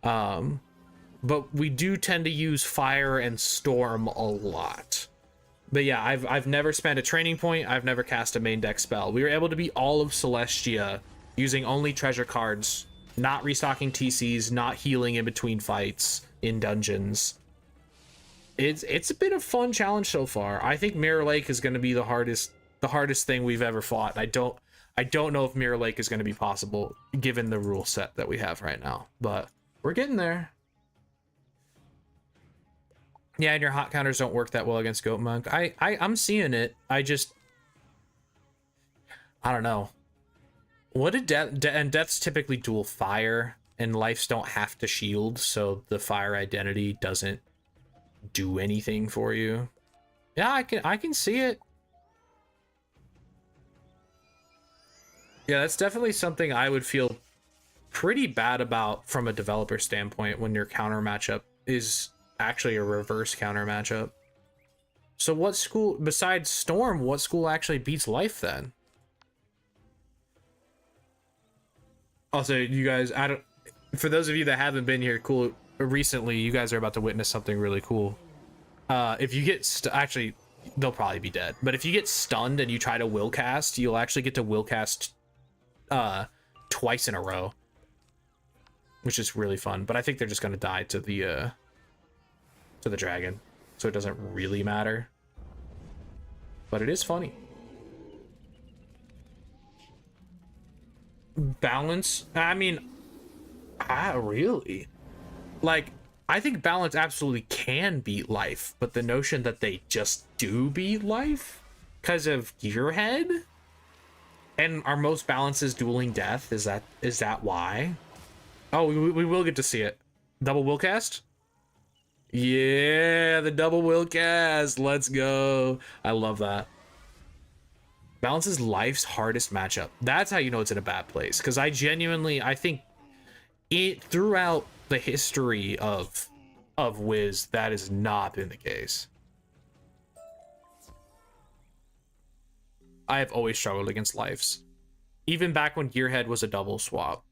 But we do tend to use fire and storm a lot. But yeah, I've never spent a training point. I've never cast a main deck spell. We were able to beat all of Celestia using only treasure cards, not restocking TCs, not healing in between fights in dungeons. It's been a fun challenge so far. I think Mirror Lake is going to be the hardest thing we've ever fought. I don't know if Mirror Lake is going to be possible given the rule set that we have right now, but we're getting there. Yeah, and your hot counters don't work that well against Goat Monk. I'm seeing it. I don't know. What did and deaths typically dual fire, and lives don't have to shield, so the fire identity doesn't do anything for you. Yeah, I can see it. Yeah, that's definitely something I would feel pretty bad about from a developer standpoint when your counter matchup is actually a reverse counter matchup. So what school besides Storm, what school actually beats life then? Also, you guys, for those of you that haven't been here recently, you guys are about to witness something really cool. If you get actually, they'll probably be dead, but if you get stunned and you try to will cast, you'll actually get to will cast twice in a row, which is really fun. But I think they're just gonna die to the dragon, so it doesn't really matter, but it is funny. Balance, I mean, really, like, I think balance absolutely can beat life, but the notion that they just do beat life because of Gearhead, and are most balances dueling death, is that why? Oh, we will get to see it. Double will cast. Yeah, the double will cast. Let's go. I love that. Balance is life's hardest matchup. That's how you know it's in a bad place. Because I think it throughout the history of Wiz, that has not been the case. I have always struggled against lives, even back when Gearhead was a double swap.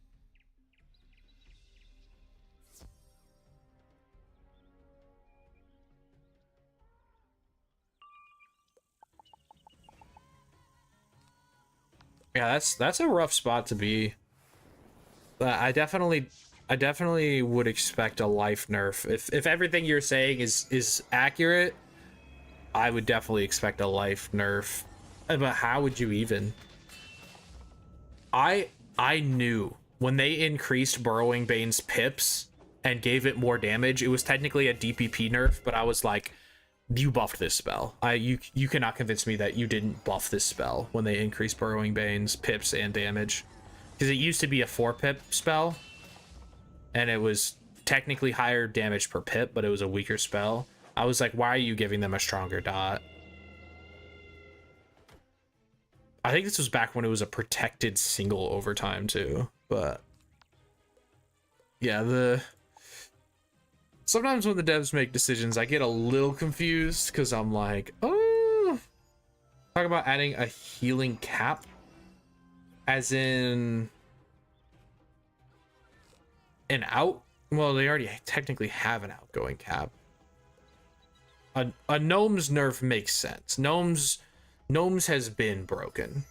Yeah, that's a rough spot to be. I definitely would expect a life nerf if everything you're saying is accurate. I would definitely expect a life nerf. But how would you even? I knew when they increased Burrowing Bane's pips and gave it more damage, it was technically a DPP nerf, but I was like, you buffed this spell. You cannot convince me that you didn't buff this spell when they increased Burrowing Bane's pips and damage. Because it used to be a 4-pip spell, and it was technically higher damage per pip, but it was a weaker spell. I was like, why are you giving them a stronger dot? I think this was back when it was a protected single overtime too, but yeah, sometimes when the devs make decisions, I get a little confused because I'm like, oh, talk about adding a healing cap, as in an out. Well, they already technically have an outgoing cap. A gnome's nerf makes sense. Gnomes has been broken.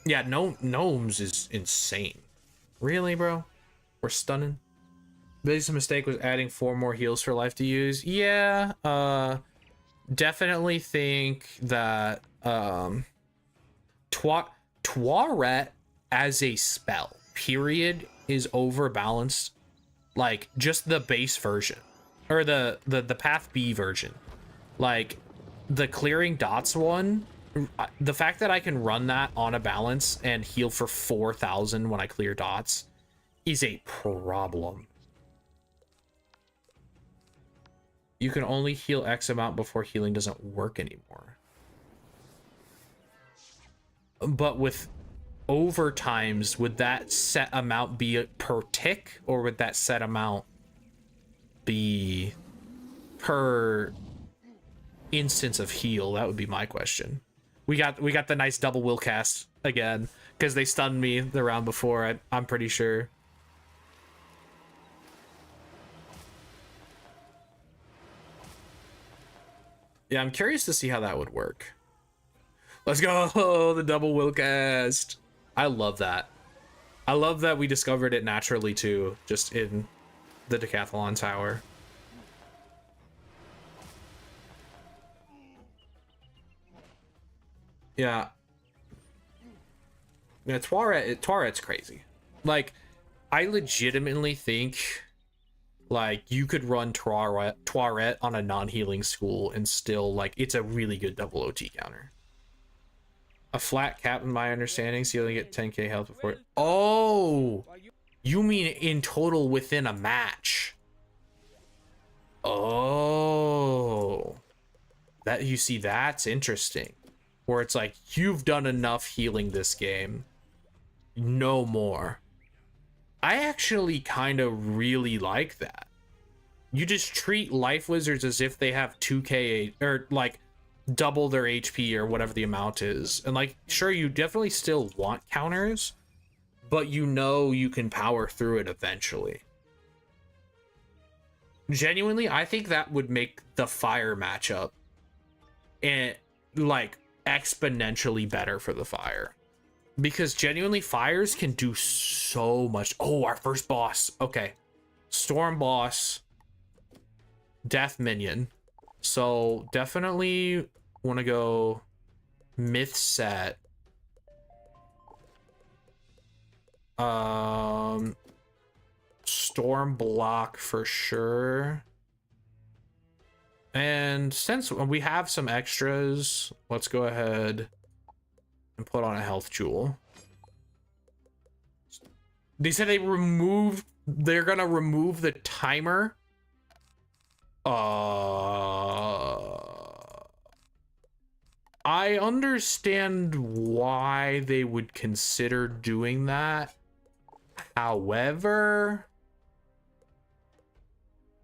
Yeah, gnomes is insane. Really, bro? We're stunning. Biggest mistake was adding 4 more heals for life to use. Yeah, definitely think that Toilet as a spell, period, is overbalanced. Like, just the base version. Or the Path B version. Like, the clearing dots one, the fact that I can run that on a balance and heal for 4,000 when I clear dots is a problem. You can only heal X amount before healing doesn't work anymore. But with overtimes, would that set amount be per tick, or would that set amount be per instance of heal? That would be my question. We got the nice double will cast again because they stunned me the round before. I'm pretty sure. Yeah, I'm curious to see how that would work. Let's go, the double will cast. I love that. I love that we discovered it naturally too, just in the Decathalon tower. Yeah. Yeah, Toiret's crazy. Like, I legitimately think, like, you could run Toiret on a non-healing school and still, like, it's a really good double OT counter. A flat cap, in my understanding, so you only get 10k health before. Oh, you mean in total within a match? Oh, that, you see, that's interesting. Where it's like, you've done enough healing this game, no more. I actually kind of really like that. You just treat life wizards as if they have 2k or like double their HP or whatever the amount is, and like, sure, you definitely still want counters, but you know you can power through it eventually. Genuinely, I think that would make the fire matchup and like exponentially better for the fire, because genuinely fires can do so much. Oh, our first boss. Okay, storm boss, death minion. So definitely want to go myth set. Storm block for sure. And since we have some extras, let's go ahead and put on a health jewel. They said they're gonna remove the timer. I understand why they would consider doing that. However,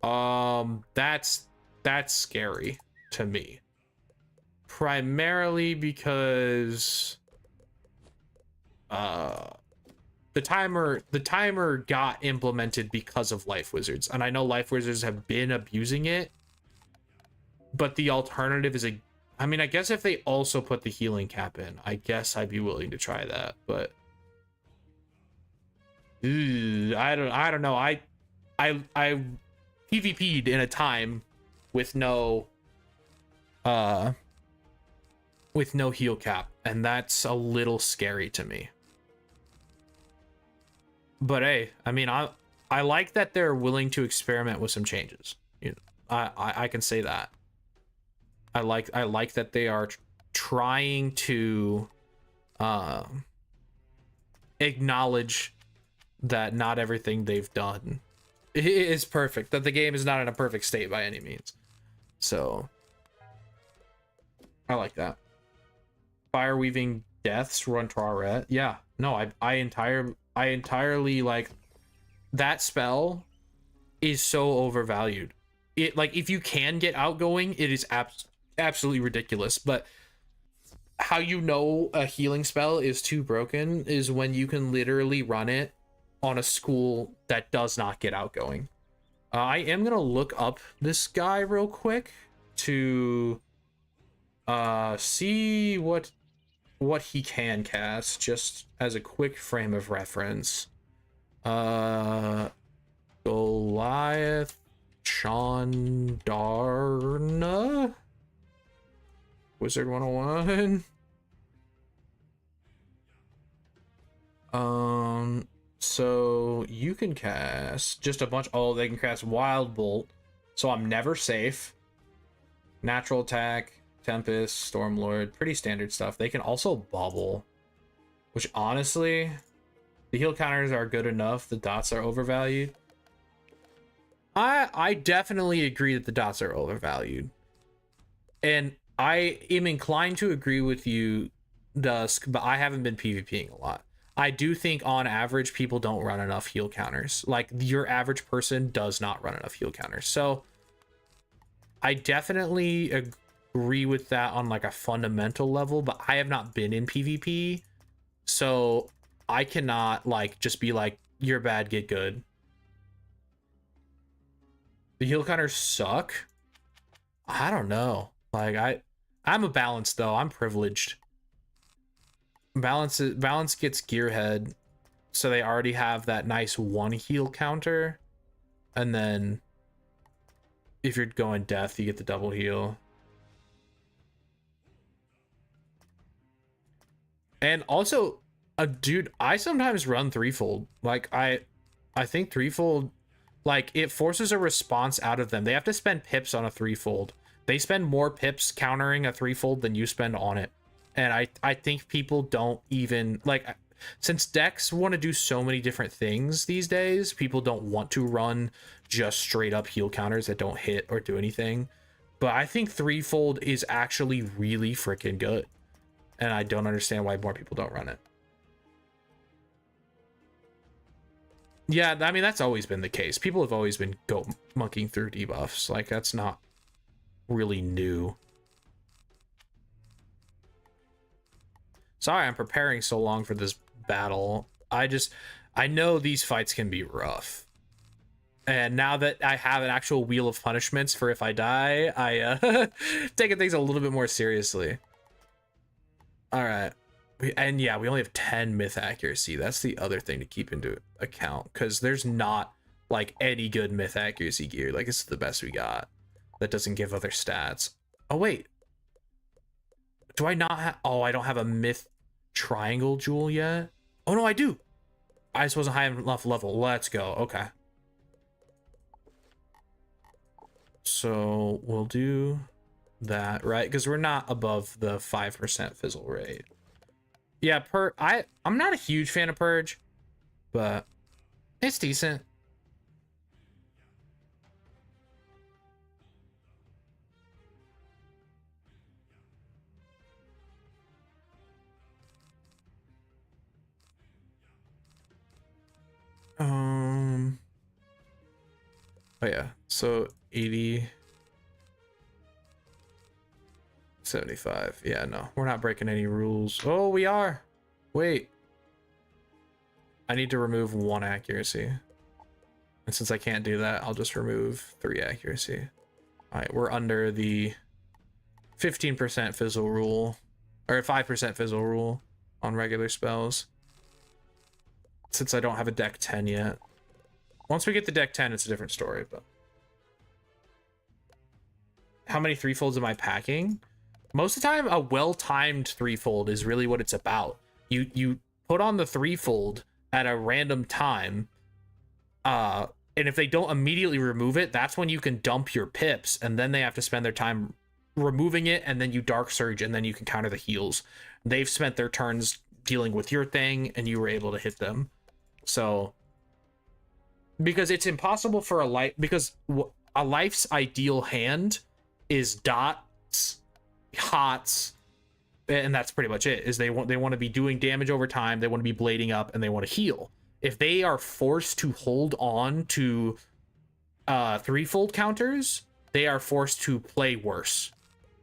that's scary to me. Primarily because the timer got implemented because of life wizards, and I know life wizards have been abusing it, but the alternative is I mean, I guess if they also put the healing cap in, I guess I'd be willing to try that, but I don't know. I PvP'd in a time with no heal cap, and that's a little scary to me. But hey, I mean, I like that they're willing to experiment with some changes. You know, I can say that. I like that they are trying to acknowledge that not everything they've done is perfect, that the game is not in a perfect state by any means. So I like that. Fire weaving deaths run Taret. Yeah, no, I entirely like that spell. Is so overvalued. It, like, if you can get outgoing, it is absolutely ridiculous. But how you know a healing spell is too broken is when you can literally run it on a school that does not get outgoing. I am gonna look up this guy real quick to see what he can cast, just as a quick frame of reference. Goliath Chandarna Wizard 101. So you can cast just a bunch. Oh, they can cast Wild Bolt, so I'm never safe. Natural Attack, Tempest, Stormlord, pretty standard stuff. They can also bubble, which honestly, the heal counters are good enough. The dots are overvalued. I definitely agree that the dots are overvalued, and I am inclined to agree with you, Dusk, but I haven't been PvPing a lot. I do think on average people don't run enough heal counters. Like, your average person does not run enough heal counters. So I definitely agree with that on like a fundamental level, but I have not been in PvP, so I cannot like just be like, you're bad, get good. The heal counters suck. I don't know. Like, I'm a balance though. I'm privileged. Balance gets gearhead, so they already have that nice one heal counter, and then if you're going death, you get the double heal. And also, dude, I sometimes run threefold. Like, I think threefold, like, it forces a response out of them. They have to spend pips on a threefold. They spend more pips countering a threefold than you spend on it. And I think people don't even, like, since decks want to do so many different things these days, people don't want to run just straight up heal counters that don't hit or do anything. But I think threefold is actually really freaking good, and I don't understand why more people don't run it. Yeah, I mean, that's always been the case. People have always been monkeying through debuffs. Like, that's not really new. Sorry I'm preparing so long for this battle. I know these fights can be rough. And now that I have an actual wheel of punishments for if I die, I taking things a little bit more seriously. All right. And yeah, we only have 10 myth accuracy. That's the other thing to keep into account, because there's not like any good myth accuracy gear. Like, this is the best we got that doesn't give other stats. Oh wait, do I not have, oh, I don't have a myth triangle jewel yet. Oh no, I do. I just wasn't high enough level. Let's go. Okay, so we'll do that, right? Because we're not above the 5% fizzle rate. Yeah, I'm not a huge fan of Purge, but it's decent. Oh yeah, so 80, 75. Yeah, no, we're not breaking any rules. Oh, we are. Wait, I need to remove 1 accuracy, and since I can't do that, I'll just remove 3 accuracy. All right, we're under the 15% fizzle rule, or 5% fizzle rule on regular spells, since I don't have a deck 10 yet. Once we get the deck 10, it's a different story, but how many threefolds am I packing? Most of the time, a well-timed threefold is really what it's about. You put on the threefold at a random time, and if they don't immediately remove it, that's when you can dump your pips, and then they have to spend their time removing it, and then you dark surge, and then you can counter the heals. They've spent their turns dealing with your thing, and you were able to hit them. So, because it's impossible for a life, because a life's ideal hand is dots, hots, and that's pretty much it. Is they want to be doing damage over time, they want to be blading up, and they want to heal. If they are forced to hold on to threefold counters, they are forced to play worse,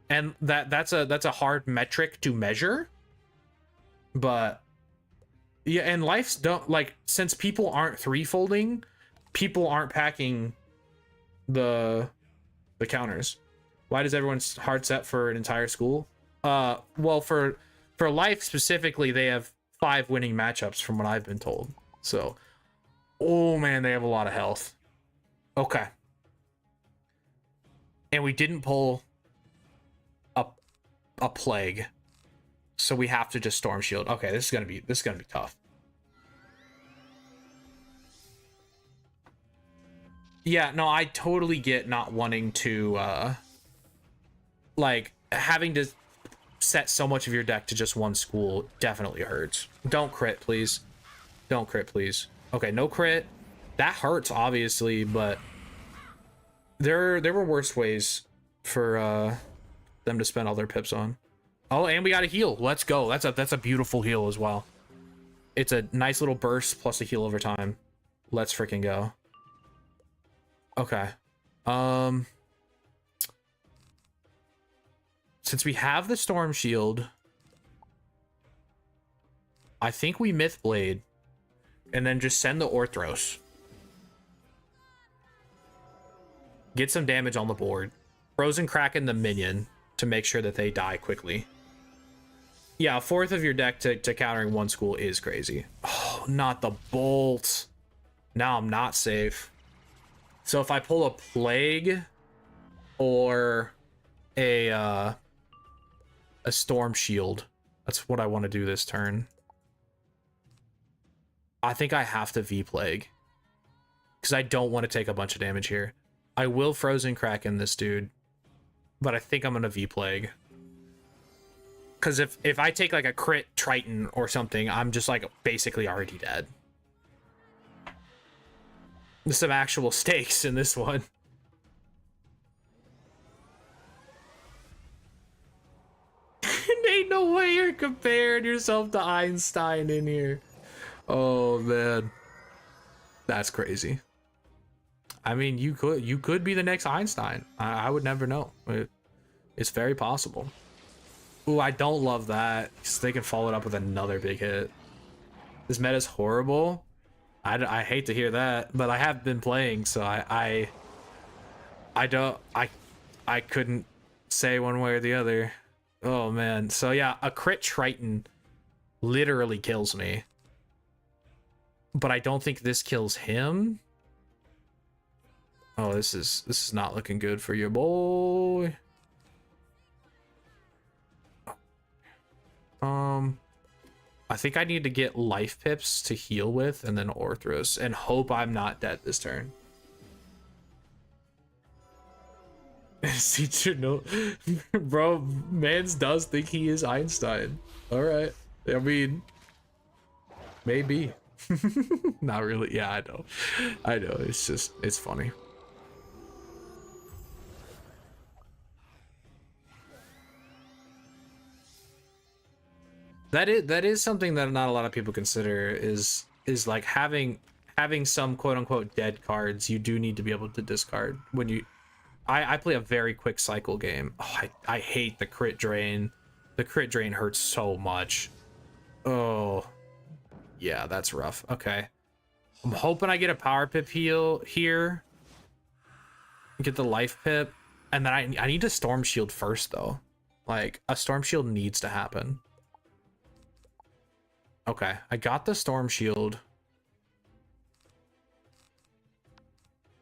and that's a hard metric to measure. But yeah, and lives don't, like, since people aren't threefolding, people aren't packing the counters. Why does everyone's hard set for an entire school? Well, for life specifically, they have 5 winning matchups from what I've been told. So, oh man, they have a lot of health. Okay. And we didn't pull a plague. So we have to just storm shield. Okay, this is gonna be tough. Yeah, no, I totally get not wanting to like having to set so much of your deck to just one school definitely hurts. Don't crit, please. Don't crit, please. Okay, no crit. That hurts, obviously, but there were worse ways for them to spend all their pips on. Oh, and we got a heal. Let's go. That's a beautiful heal as well. It's a nice little burst plus a heal over time. Let's freaking go. Okay. Since we have the storm shield, I think we myth blade and then just send the Orthros. Get some damage on the board. Frozen Kraken the minion to make sure that they die quickly. Yeah, a fourth of your deck to countering one school is crazy. Oh, not the bolt. Now I'm not safe. So if I pull a plague or a storm shield, that's what I want to do this turn. I think I have to V-plague because I don't want to take a bunch of damage here. I will Frozen Kraken this dude, but I think I'm gonna V-plague. Because if I take like a crit Triton or something, I'm just like basically already dead. There's some actual stakes in this one. Ain't no way you're comparing yourself to Einstein in here. Oh man, that's crazy. I mean, you could be the next Einstein. I would never know. It's very possible. Ooh, I don't love that. They can follow it up with another big hit. This meta's horrible. I hate to hear that, but I have been playing, so I couldn't say one way or the other. Oh man. So yeah, a crit Triton literally kills me. But I don't think this kills him. Oh, this is not looking good for your boy. I think I need to get life pips to heal with and then Orthros and hope I'm not dead this turn. No, bro, Mans does think he is Einstein. All right. I mean, maybe. Not really. Yeah, I know. I know. It's funny. That is something that not a lot of people consider is like having some quote unquote dead cards. You do need to be able to discard when you. I play a very quick cycle game. Oh, I hate the crit drain. The crit drain hurts so much. Oh, yeah, that's rough. Okay, I'm hoping I get a power pip heal here. Get the life pip, and then I need a storm shield first though. Like a storm shield needs to happen. Okay, I got the storm shield.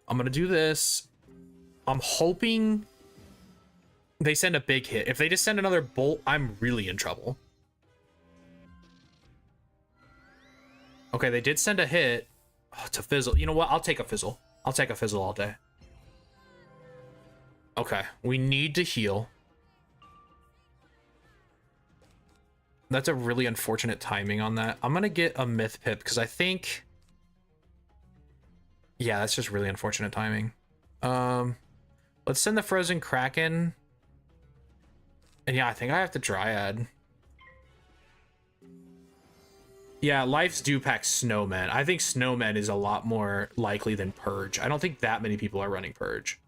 I'm gonna do this. I'm hoping they send a big hit. If they just send another bolt, I'm really in trouble. Okay, they did send a hit. Oh, it's a fizzle. You know what? I'll take a fizzle. I'll take a fizzle all day. Okay, we need to heal. That's a really unfortunate timing on that. I'm gonna get a myth pip because I think... Yeah, that's just really unfortunate timing. Let's send the frozen kraken. And yeah, I think I have to dryad. Yeah, lives do pack snowmen. I think snowmen is a lot more likely than purge. I don't think that many people are running purge.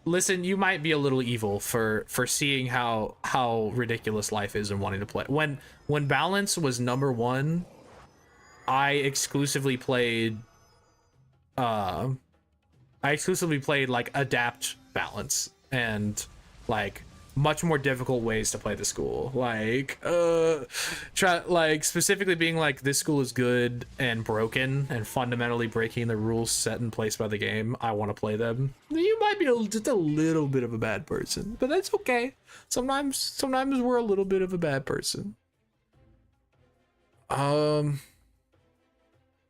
Listen, you might be a little evil for seeing how ridiculous life is and wanting to play. When balance was #1, I exclusively played like adapt balance and like much more difficult ways to play the school, like specifically being like, this school is good and broken and fundamentally breaking the rules set in place by the game. I want to play them. You might be just a little bit of a bad person, but that's okay. Sometimes we're a little bit of a bad person.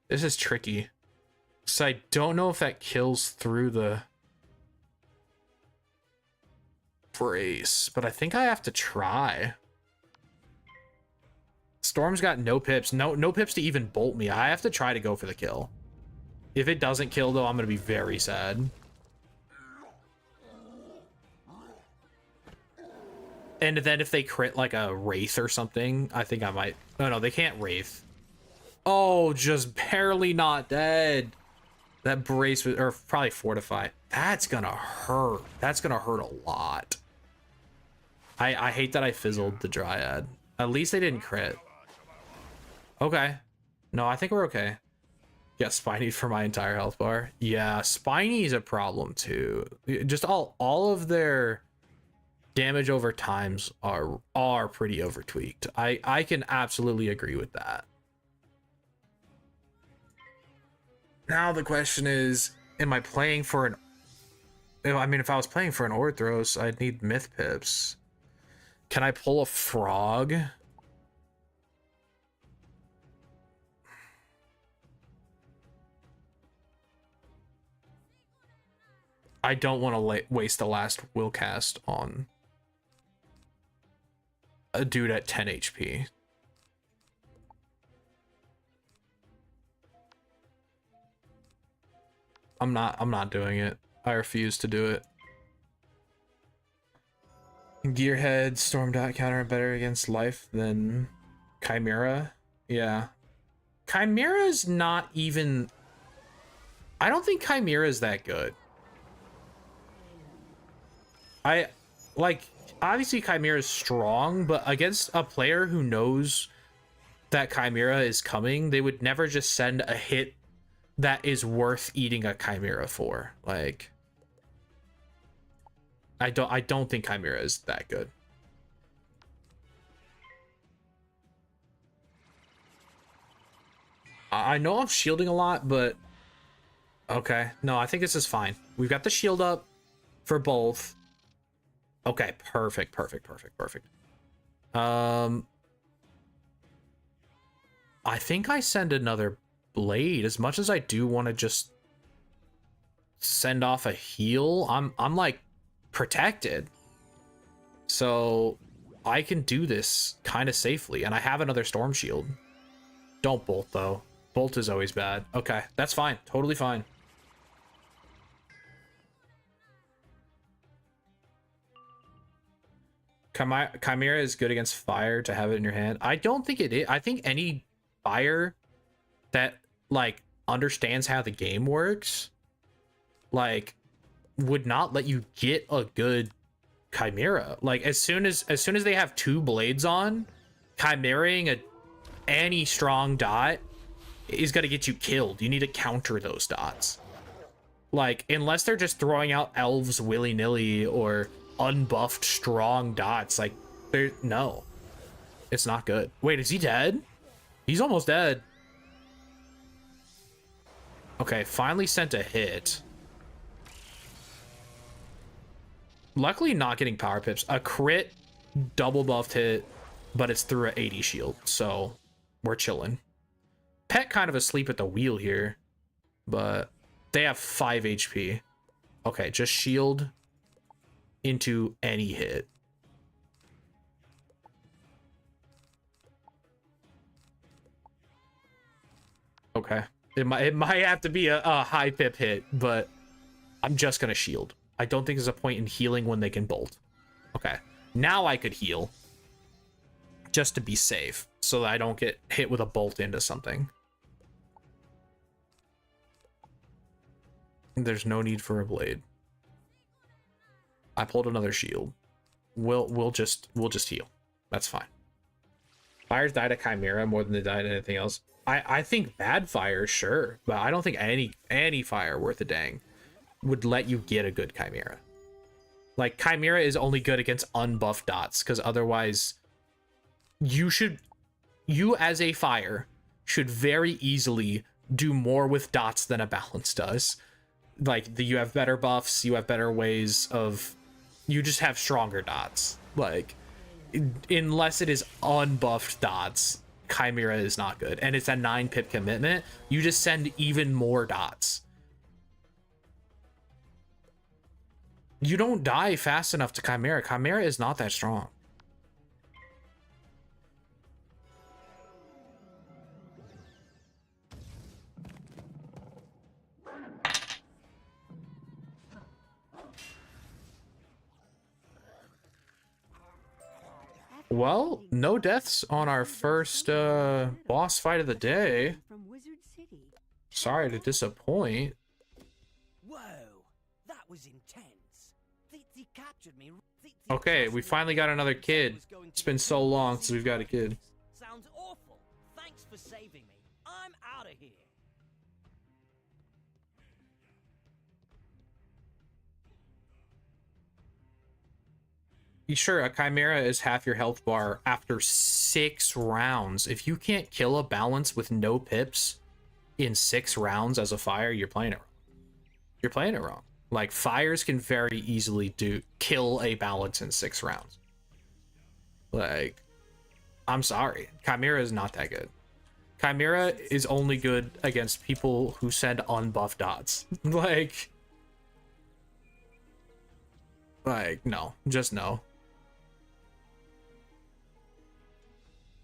This is tricky, so I don't know if that kills through the brace, but I think I have to try. Storm's got no pips, no pips to even bolt me. I have to try to go for the kill. If it doesn't kill though, I'm gonna be very sad. And then if they crit like a wraith or something, I think I might... Oh no, they can't wraith. Oh, just barely not dead. That brace was, or probably fortify. That's gonna hurt. That's gonna hurt a lot. I hate that I fizzled the dryad. At least they didn't crit. Okay. No, I think we're okay. Yeah, Spiny for my entire health bar. Yeah, Spiny's a problem too. Just all of their damage over times are pretty over tweaked. I can absolutely agree with that. Now the question is, am I playing for an... I mean, if I was playing for an Orthros, I'd need myth pips. Can I pull a frog? I don't want to waste the last will cast on a dude at 10 HP. I'm not doing it. I refuse to do it. Gearhead, Storm Dot counter are better against life than Chimera. Yeah. Chimera's not even... I don't think Chimera is that good. Obviously Chimera is strong, but against a player who knows that Chimera is coming, they would never just send a hit that is worth eating a Chimera for. Like, I don't think Chimera is that good. I know I'm shielding a lot, but okay. No, I think this is fine. We've got the shield up for both. Okay, perfect. I think I send another blade. As much as I do want to just send off a heal, I'm like protected, so I can do this kind of safely, and I have another storm shield. Don't bolt though. Bolt is always bad. Okay, that's fine. Totally fine. Chimera is good against fire to have it in your hand. I don't think it is. I think any fire that like understands how the game works, like, would not let you get a good Chimera. Like, as soon as they have 2 blades on, Chimeraing any strong dot is gonna get you killed. You need to counter those dots. Like, unless they're just throwing out elves willy-nilly or unbuffed strong dots, like, no, it's not good. Wait, is he dead? He's almost dead. Okay, finally sent a hit. Luckily not getting power pips. A crit double buffed hit, but it's through an 80 shield, so we're chilling. Pet kind of asleep at the wheel here, but they have 5 HP. Okay, just shield into any hit. Okay. It might have to be a high pip hit, but I'm just gonna shield. I don't think there's a point in healing when they can bolt. Okay. Now I could heal. Just to be safe, so that I don't get hit with a bolt into something. There's no need for a blade. I pulled another shield. We'll just heal. That's fine. Fires died at Chimera more than they died at anything else. I think bad fire, sure, but I don't think any fire worth a dang would let you get a good Chimera. Like, Chimera is only good against unbuffed dots, because otherwise you as a fire should very easily do more with dots than a balance does. Like, you have better buffs, you have better ways of, you just have stronger dots. Like, unless it is unbuffed dots, Chimera is not good, and it's a 9 pip commitment. You just send even more dots. You don't die fast enough to Chimera. Chimera is not that strong. Well, no deaths on our first boss fight of the day. From Wizard City. Sorry to disappoint. Whoa, that was intense. They captured me. Okay, we finally got another kid. It's been so long since we've got a kid. Sounds awful. Thanks for saving me. I'm out of here. Sure, a Chimera is half your health bar after 6 rounds. If you can't kill a balance with no pips in 6 rounds as a fire, you're playing it wrong. You're playing it wrong. Like, fires can very easily kill a balance in 6 rounds. Like, I'm sorry. Chimera is not that good. Chimera is only good against people who send unbuffed dots. Like, no. Just no.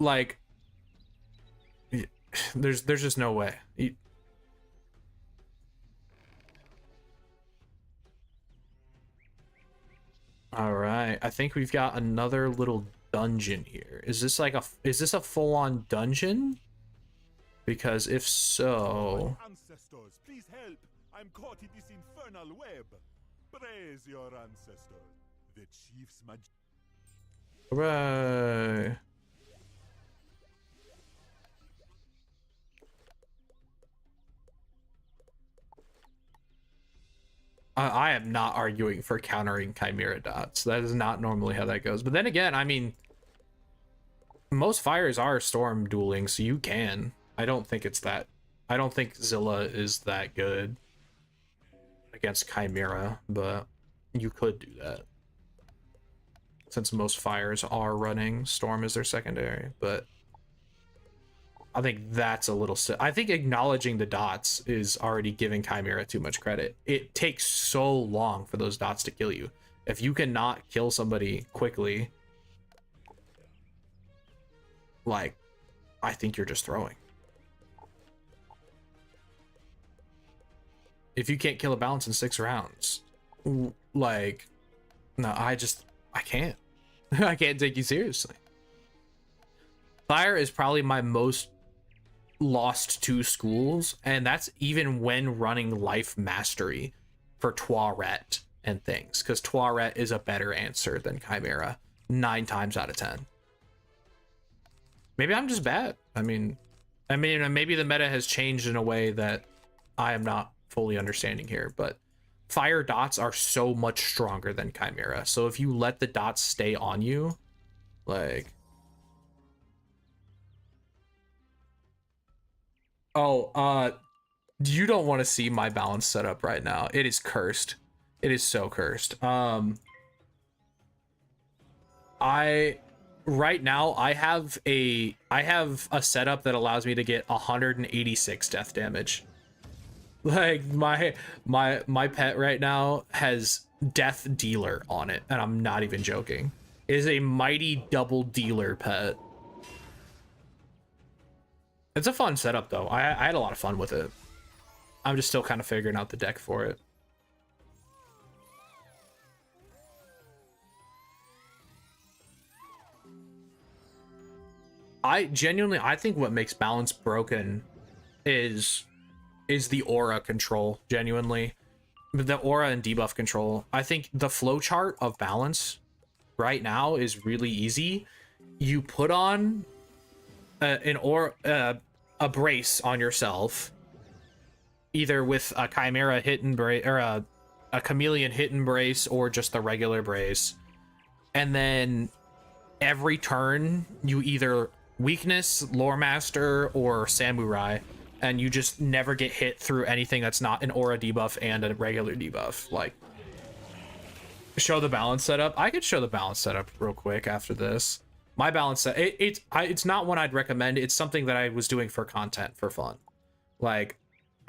Like, there's just no way. All right, I think we've got another little dungeon here. Is this like is this a full-on dungeon? Because if so, Ancestors, please help. I'm caught in this infernal web. Praise your ancestors. The chief's hooray. I am not arguing for countering Chimera dots. That is not normally how that goes. But then again, I mean, most fires are storm dueling, so you can. I don't think it's that. I don't think Zilla is that good against Chimera, but you could do that. Since most fires are running, storm is their secondary, but I think that's a little I think acknowledging the dots is already giving Chimera too much credit. It takes so long for those dots to kill you. If you cannot kill somebody quickly, like, I think you're just throwing. If you can't kill a balance in 6 rounds, like, no, I can't. I can't take you seriously. Fire is probably my most lost to schools, and that's even when running life mastery for Toiret and things, because Toiret is a better answer than Chimera 9 times out of 10. Maybe I'm just bad. I mean maybe the meta has changed in a way that I am not fully understanding here, but fire dots are so much stronger than Chimera. So if you let the dots stay on you, like, oh, you don't want to see my balance setup right now. It is cursed. It is so cursed. Right now I have a setup that allows me to get 186 death damage. Like my pet right now has death dealer on it, and I'm not even joking. It is a mighty double dealer pet. It's a fun setup though. I had a lot of fun with it. I'm just still kind of figuring out the deck for it. I think what makes balance broken is the aura control, genuinely. The aura and debuff control. I think the flowchart of balance right now is really easy. You put on a brace on yourself, either with a chimera hidden brace or a chameleon hidden brace, or just the regular brace, and then every turn you either weakness, lore master, or samurai, and you just never get hit through anything that's not an aura debuff and a regular debuff. Like, show the balance setup. I could show the balance setup real quick after this. My balance set, it's not one I'd recommend. It's something that I was doing for content, for fun. Like,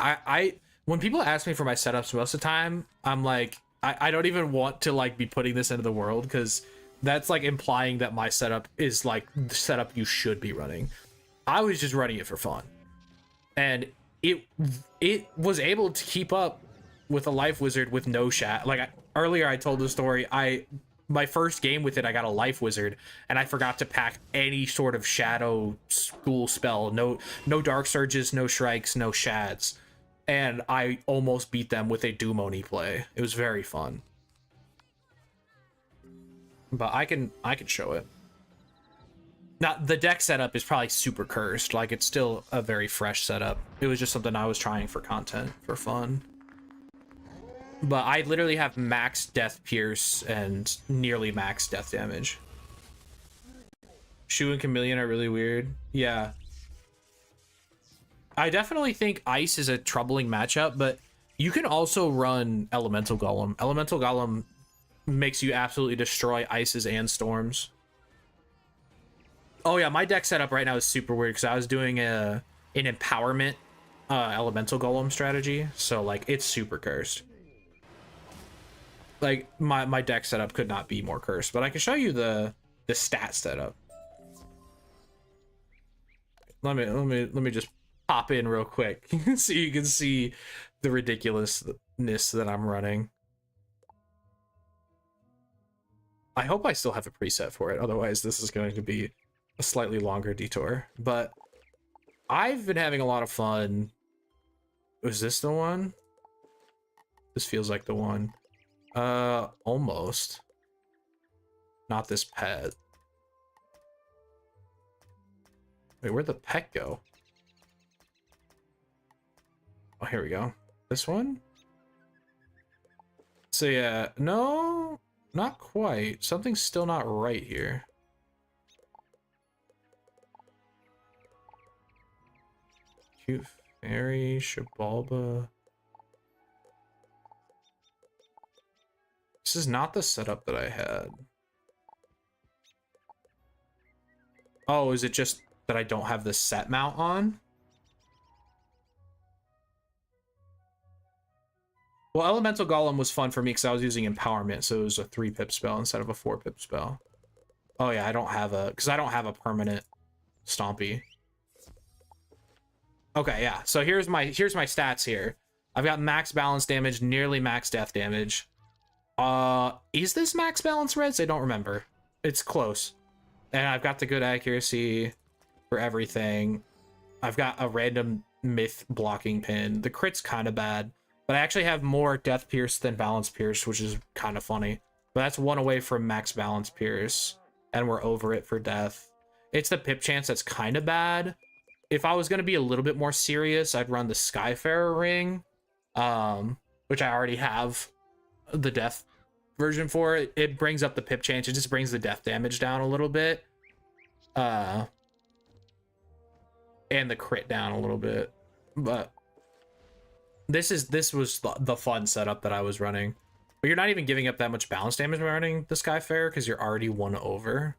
I when people ask me for my setups most of the time, I'm like, I don't even want to like be putting this into the world, because that's like implying that my setup is like the setup you should be running. I was just running it for fun, and it was able to keep up with a life wizard with no shat. Like earlier I told the story, my first game with it, I got a life wizard and I forgot to pack any sort of shadow school spell. No dark surges, no shrikes, no shads, and I almost beat them with a Doom-Oni play. It was very fun. But I can show it. Now, the deck setup is probably super cursed. Like, it's still a very fresh setup. It was just something I was trying for content, for fun. But I literally have max death pierce and nearly max death damage. Shu and Chameleon are really weird. Yeah. I definitely think Ice is a troubling matchup, but you can also run Elemental Golem. Elemental Golem makes you absolutely destroy ices and storms. Oh yeah, my deck setup right now is super weird because I was doing an empowerment Elemental Golem strategy, so like it's super cursed. Like my deck setup could not be more cursed, but I can show you the stat setup. Let me just pop in real quick so you can see the ridiculousness that I'm running. I hope I still have a preset for it, otherwise this is going to be a slightly longer detour. But I've been having a lot of fun. Was this the one? This feels like the one. Almost. Not this pet. Wait, where'd the pet go? Oh, here we go. This one? So yeah, no, not quite. Something's still not right here. Cute fairy, Shibalba. This is not the setup that I had. Oh, is it just that I don't have the set mount on? Well, Elemental Golem was fun for me because I was using Empowerment, so it was a 3-pip spell instead of a 4-pip spell. Oh yeah, I don't have a permanent Stompy. Okay, yeah. So here's my stats here. I've got max balance damage, nearly max death damage. Is this max balance reds? I don't remember. It's close. And I've got the good accuracy for everything. I've got a random myth blocking pin. The crit's kind of bad, but I actually have more death pierce than balance pierce, which is kind of funny. But that's one away from max balance pierce, and we're over it for death. It's the pip chance that's kind of bad. If I was going to be a little bit more serious, I'd run the Skyfarer ring, which I already have the death version for. It brings up the pip chance. It just brings the death damage down a little bit. And the crit down a little bit. But this was the fun setup that I was running. But you're not even giving up that much balance damage by running the Skyfarer because you're already 1 over.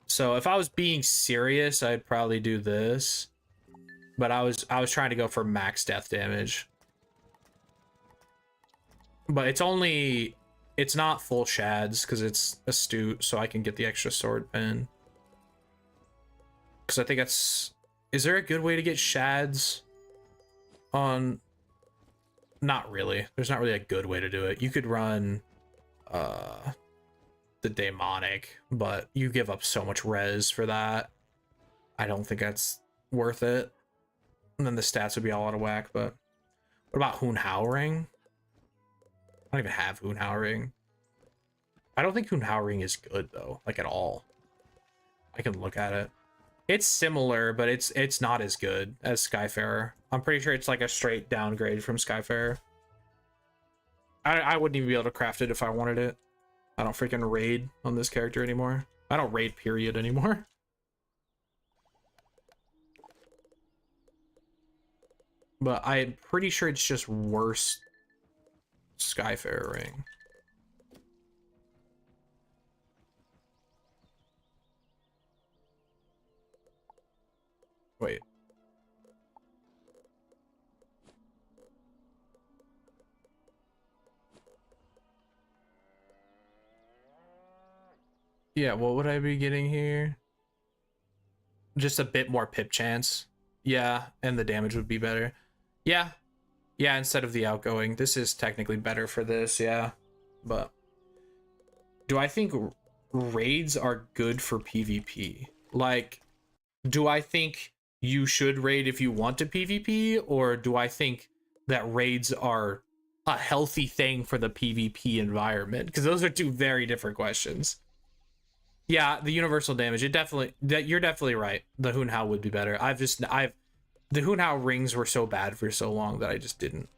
So if I was being serious, I'd probably do this. But I was trying to go for max death damage. But it's not full shads because it's astute, so I can get the extra sword pen. Because I think is there a good way to get shads on? Not really. There's not really a good way to do it. You could run the demonic, but you give up so much res for that. I don't think that's worth it. And then the stats would be all out of whack. But what about Hoon Howling? I don't even have Hoon Howling. I don't think Hoon Howling is good though, like at all. I can look at it. It's similar, but it's not as good as Skyfarer. I'm pretty sure it's like a straight downgrade from Skyfarer. I wouldn't even be able to craft it if I wanted it. I don't freaking raid on this character anymore. I don't raid period anymore. But I'm pretty sure it's just worse Skyfarer ring. Wait. Yeah, what would I be getting here? Just a bit more pip chance. Yeah, and the damage would be better. Yeah. Yeah, instead of the outgoing. This is technically better for this, yeah. But do I think raids are good for PvP? Like, do I think you should raid if you want to PvP, or do I think that raids are a healthy thing for the PvP environment? Because those are two very different questions. Yeah, the universal damage, you're definitely right. The Hoon How would be better. The Hoon How rings were so bad for so long that I just didn't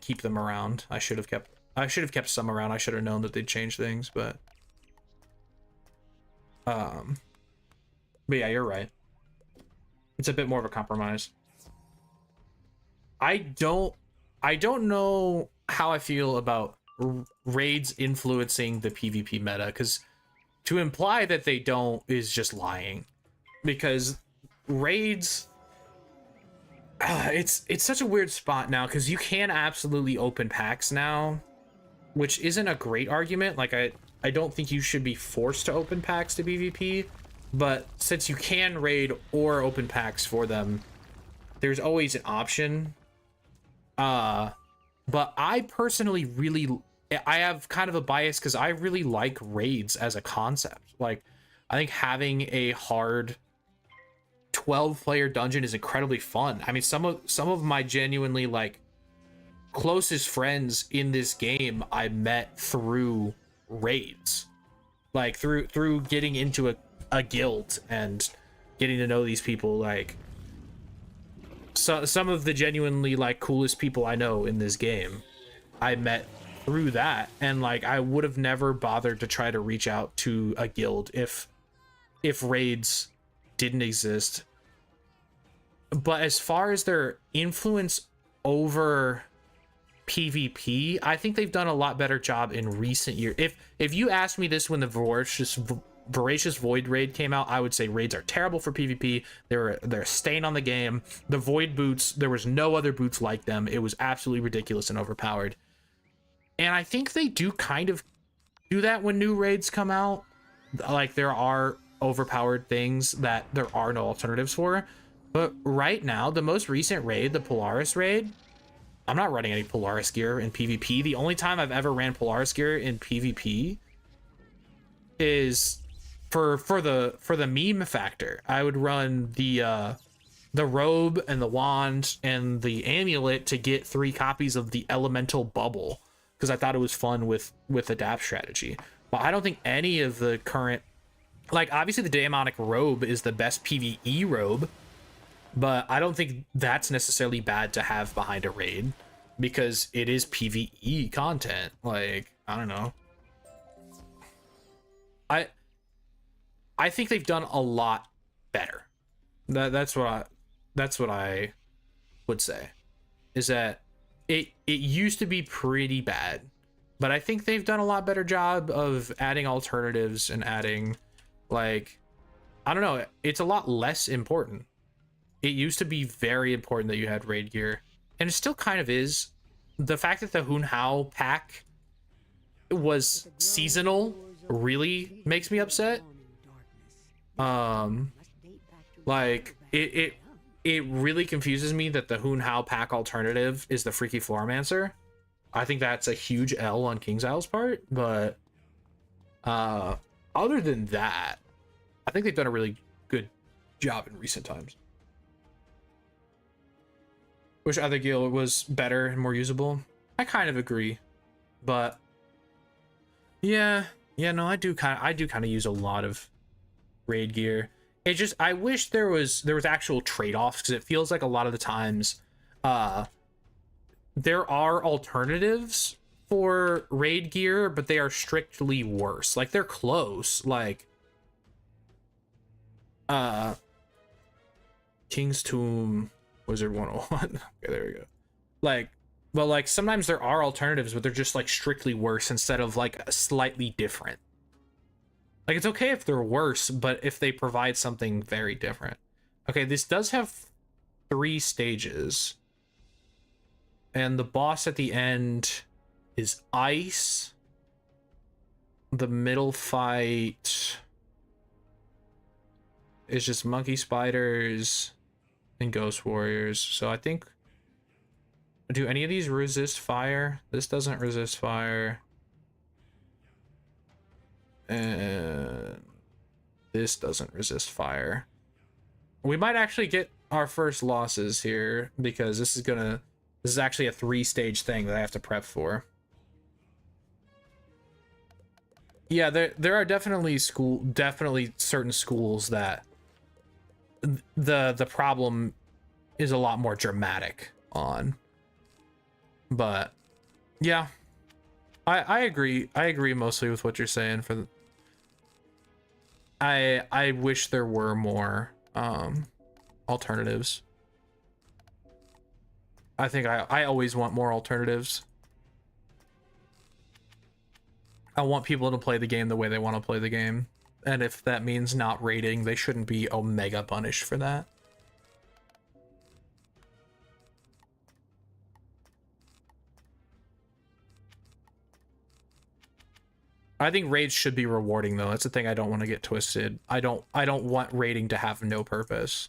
keep them around. I should have kept some around. I should have known that they'd change things, but yeah, you're right. It's a bit more of a compromise. I don't know how I feel about raids influencing the PvP meta, because to imply that they don't is just lying, because raids, it's such a weird spot now, because you can absolutely open packs now, which isn't a great argument. Like, I don't think you should be forced to open packs to PvP, but since you can raid or open packs for them, there's always an option. But I personally I have kind of a bias because I really like raids as a concept. Like, I think having a hard 12-player dungeon is incredibly fun. I mean, some of my genuinely like closest friends in this game I met through raids, like through getting into a guild and getting to know these people. Like, so some of the genuinely like coolest people I know in this game I met through that, and like I would have never bothered to try to reach out to a guild if raids didn't exist. But as far as their influence over PvP, I think they've done a lot better job in recent years. If you asked me this when the Voracious Void raid came out, I would say raids are terrible for PvP. They're a stain on the game. The Void boots, there was no other boots like them. It was absolutely ridiculous and overpowered. And I think they do kind of do that when new raids come out. Like, there are overpowered things that there are no alternatives for. But right now, the most recent raid, the Polaris raid, I'm not running any Polaris gear in PvP. The only time I've ever ran Polaris gear in PvP is for the meme factor. I would run the robe and the wand and the amulet to get 3 copies of the elemental bubble, because I thought it was fun with adapt strategy. But I don't think any of the current, like, obviously the demonic robe is the best PvE robe, but I don't think that's necessarily bad to have behind a raid, because it is PvE content. Like, I don't know. I think they've done a lot better. That's what I would say, is that it used to be pretty bad But I think they've done a lot better job of adding alternatives and adding, like, I don't know, it's a lot less important. It used to be very important that you had raid gear, and it still kind of is. The fact that the Hun Hao pack was seasonal really makes me upset. Like it really confuses me that the Hun Hao pack alternative is the Freaky Floormancer. I think that's a huge L on King's Isle's part, but other than that, I think they've done a really good job in recent times. Wish other gear was better and more usable. I kind of agree, but yeah, no, I do kind of use a lot of raid gear. It just, I wish there was actual trade-offs, because it feels like a lot of the times there are alternatives for raid gear, but they are strictly worse. Like, they're close, like King's Tomb, Wizard 101. Okay, there we go. Like, well, like, sometimes there are alternatives, but they're just like strictly worse instead of like slightly different. Like, it's okay if they're worse, but if they provide something very different. Okay, this does have 3 stages. And the boss at the end is ice. The middle fight is just monkey spiders and ghost warriors. So I think, do any of these resist fire? This doesn't resist fire. And this doesn't resist fire. We might actually get our first losses here, because this is actually a 3-stage thing that I have to prep for. Yeah, there are definitely certain schools that the problem is a lot more dramatic on. But yeah, I agree mostly with what you're saying. I wish there were more alternatives. I think I always want more alternatives. I want people to play the game the way they want to play the game, and if that means not raiding, they shouldn't be omega punished for that. I think raids should be rewarding, though. That's the thing I don't want to get twisted. I don't want raiding to have no purpose.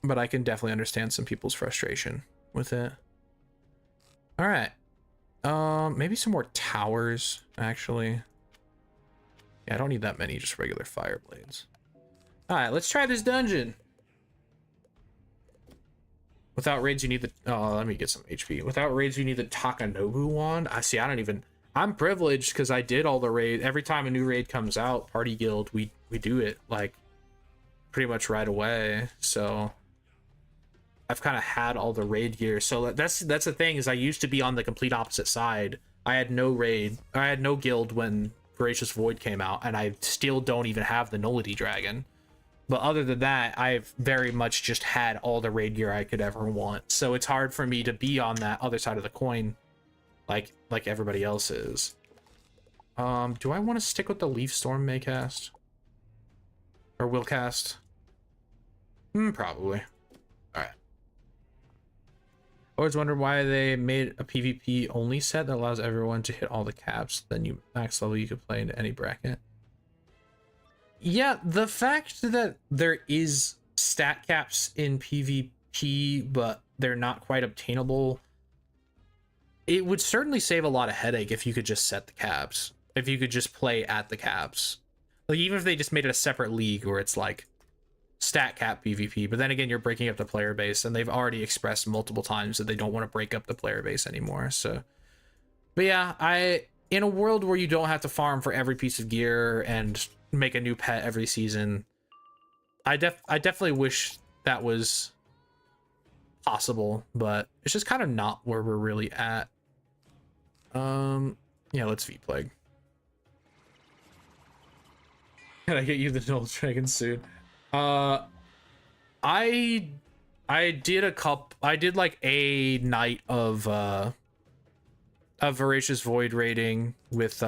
But I can definitely understand some people's frustration with it. All right. Maybe some more towers, actually. Yeah, I don't need that many, just regular fire blades. All right, let's try this dungeon. Without raids, you need the... Oh, let me get some HP. Without raids, you need the Takanobu wand. I don't even... I'm privileged because I did all the raids. Every time a new raid comes out, Party Guild, we do it, like, pretty much right away. So I've kind of had all the raid gear. So that's the thing, is I used to be on the complete opposite side. I had no raid. I had no guild when Voracious Void came out, and I still don't even have the Nullity Dragon. But other than that, I've very much just had all the raid gear I could ever want. So it's hard for me to be on that other side of the coin like everybody else is. Do I want to stick with the Leaf Storm may cast? Or will cast? Probably. Alright. Always wondered why they made a PvP only set that allows everyone to hit all the caps. Then you max level, you could play into any bracket. Yeah, the fact that there is stat caps in PvP, but they're not quite obtainable, it would certainly save a lot of headache if you could just set the caps. If you could just play at the caps. Like, even if they just made it a separate league where it's like stat cap PvP, but then again, you're breaking up the player base, and they've already expressed multiple times that they don't want to break up the player base anymore. So, but yeah, in a world where you don't have to farm for every piece of gear and make a new pet every season, I definitely wish that was possible, but it's just kind of not where we're really at. Yeah, let's V-Plague. Can I get you the Null Dragon suit? I I did like a night of a Voracious Void raiding with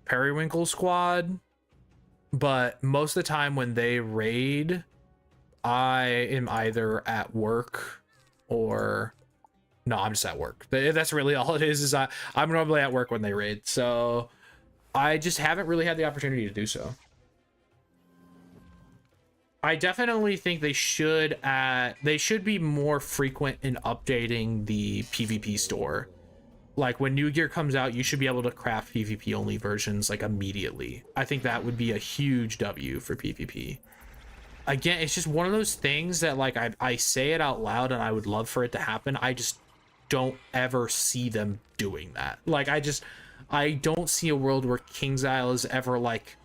Periwinkle Squad, but most of the time when they raid, I am either at work or no, I'm just at work. That's really all it is I'm normally at work when they raid, so I just haven't really had the opportunity to do so. I definitely think they should be more frequent in updating the PvP store. Like when new gear comes out, you should be able to craft PvP only versions like immediately. I think that would be a huge W for PvP. Again, it's just one of those things that like I say it out loud and I would love for it to happen. I just don't ever see them doing that. Like I don't see a world where KingsIsle is ever like,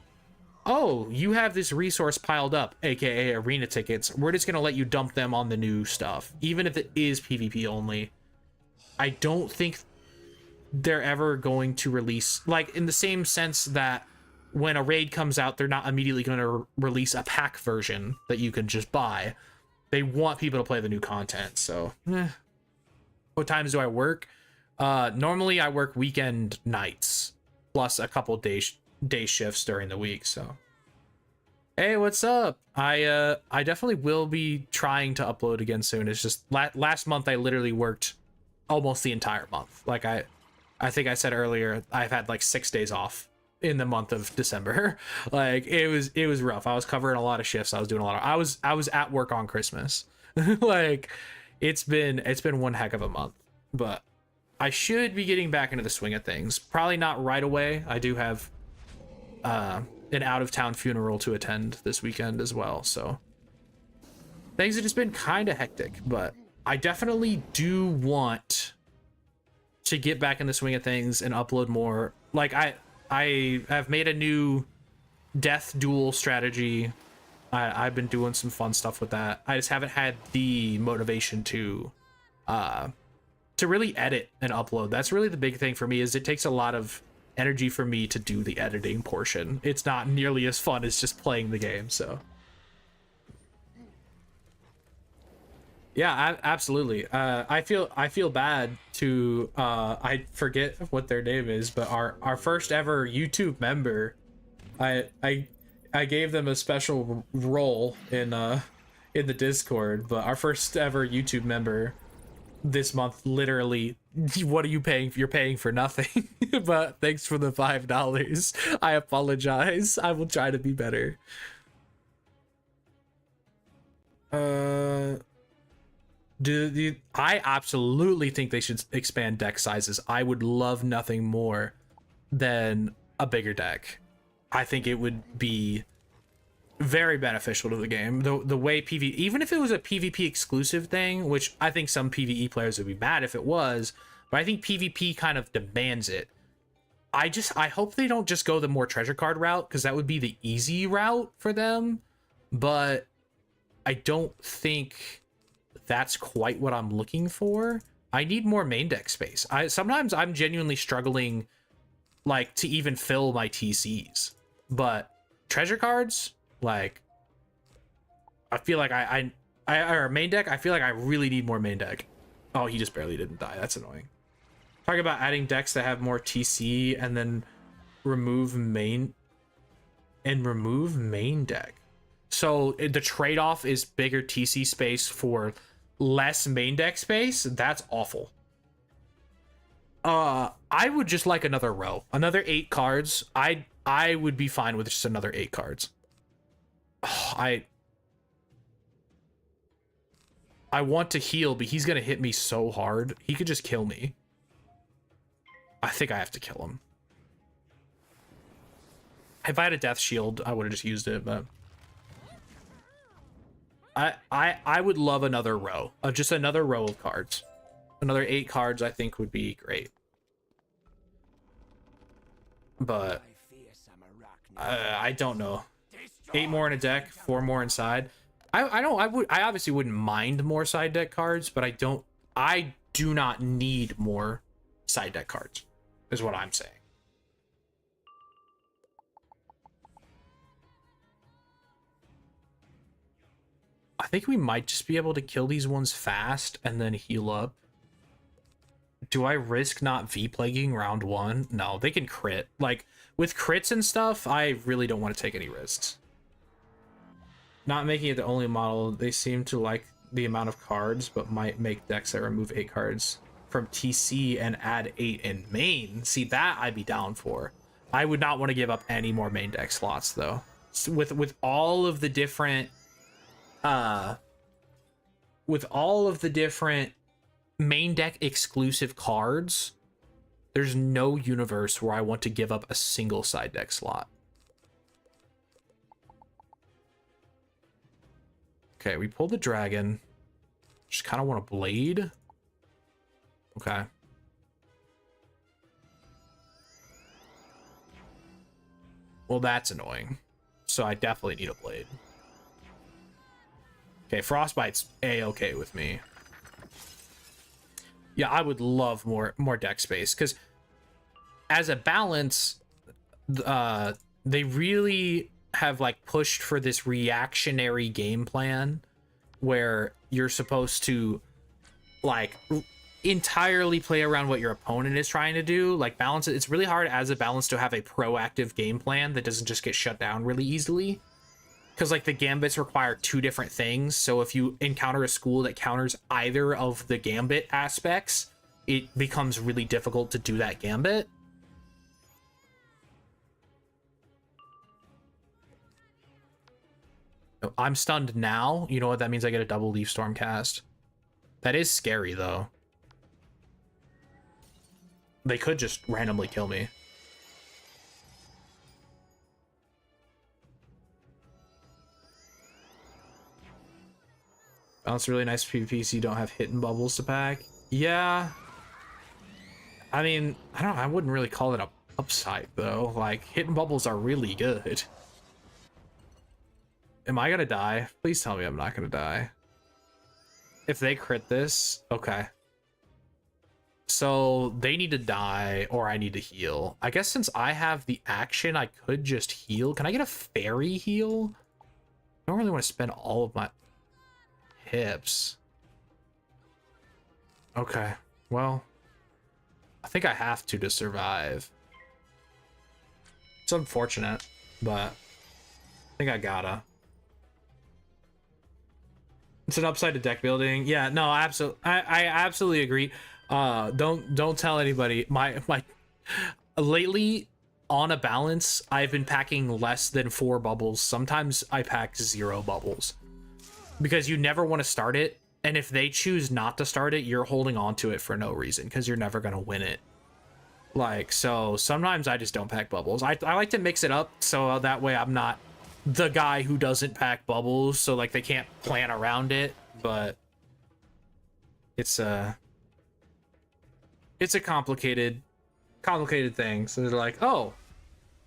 oh, you have this resource piled up, aka arena tickets, we're just gonna let you dump them on the new stuff, even if it is PvP only. I don't think they're ever going to release, like, in the same sense that when a raid comes out, they're not immediately going to release a pack version that you can just buy. They want people to play the new content. So what times do I work? Normally I work weekend nights plus a couple day shifts during the week. So hey, what's up? I definitely will be trying to upload again soon. It's just last month I literally worked almost the entire month. Like I think I said earlier, I've had like 6 days off in the month of December. Like it was rough. I was covering a lot of shifts. I was doing a lot of, I was at work on Christmas. Like it's been one heck of a month, but I should be getting back into the swing of things. Probably not right away. I do have an out of town funeral to attend this weekend as well. So things have just been kind of hectic, but I definitely do want to get back in the swing of things and upload more. Like I have made a new death duel strategy. I've been doing some fun stuff with that. I just haven't had the motivation to really edit and upload. That's really the big thing for me, is it takes a lot of energy for me to do the editing portion. It's not nearly as fun as just playing the game. So yeah, absolutely. I feel bad to I forget what their name is, but our first ever YouTube member, I gave them a special role in the Discord, but our first ever YouTube member this month, literally, what are you paying? You're paying for nothing. But thanks for the $5. I apologize. I will try to be better. I absolutely think they should expand deck sizes. I would love nothing more than a bigger deck. I think it would be very beneficial to the game. The way PvE, even if it was a PvP exclusive thing, which I think some PvE players would be mad if it was, but I think PvP kind of demands it. I hope they don't just go the more treasure card route, because that would be the easy route for them. But I don't think that's quite what I'm looking for. I need more main deck space. Sometimes I'm genuinely struggling like to even fill my TCs, but treasure cards, like I feel like or main deck, I feel like I really need more main deck. Oh, he just barely didn't die. That's annoying. Talking about adding decks that have more TC and then remove main deck. So the trade-off is bigger TC space for less main deck space. That's awful. I would just like another row, another 8 cards. I would be fine with just another 8 cards. I want to heal, but he's gonna hit me so hard. He could just kill me. I think I have to kill him. If I had a death shield, I would have just used it, but I would love another row, just another row of cards. Another 8 cards I think would be great. But I don't know. 8 more in a deck, 4 more inside. I obviously wouldn't mind more side deck cards, but I do not need more side deck cards, is what I'm saying. think we might just be able to kill these ones fast and then heal up. Do I risk not V-plaguing round 1? No, they can crit. Like, with crits and stuff, I really don't want to take any risks. Not making it the only model, they seem to like the amount of cards, but might make decks that remove 8 cards from TC and add 8 in main. See, that I'd be down for. I would not want to give up any more main deck slots, though. So with all of the different... with all of the different main deck exclusive cards, there's no universe where I want to give up a single side deck slot. Okay, we pulled the dragon. Just kind of want a blade. Okay. Well, that's annoying. So I definitely need a blade. Okay, Frostbite's A-okay with me. Yeah, I would love more deck space, because as a balance, they really have like pushed for this reactionary game plan where you're supposed to like entirely play around what your opponent is trying to do. Like balance, it's really hard as a balance to have a proactive game plan that doesn't just get shut down really easily. Because like the gambits require 2 different things. So if you encounter a school that counters either of the gambit aspects, it becomes really difficult to do that gambit. I'm stunned now. You know what that means? I get a double Leaf Storm cast. That is scary though. They could just randomly kill me. Balance really nice PvP, so you don't have hidden bubbles to pack. Yeah. I mean, I don't know, I wouldn't really call it a upside though. Like, hidden bubbles are really good. Am I gonna die? Please tell me I'm not gonna die. If they crit this, okay. So they need to die or I need to heal. I guess since I have the action, I could just heal. Can I get a fairy heal? I don't really want to spend all of my hips. Okay, well, I think I have to survive. It's unfortunate, but I think I gotta. It's an upside to deck building. Yeah, no, absolutely. I absolutely agree. Don't tell anybody. My lately on a balance, I've been packing less than 4 bubbles. Sometimes I pack 0 bubbles because you never want to start it. And if they choose not to start it, you're holding on to it for no reason because you're never going to win it. Like, so sometimes I just don't pack bubbles. I like to mix it up so that way I'm not the guy who doesn't pack bubbles, so like they can't plan around it. But it's a complicated thing. So they're like, oh,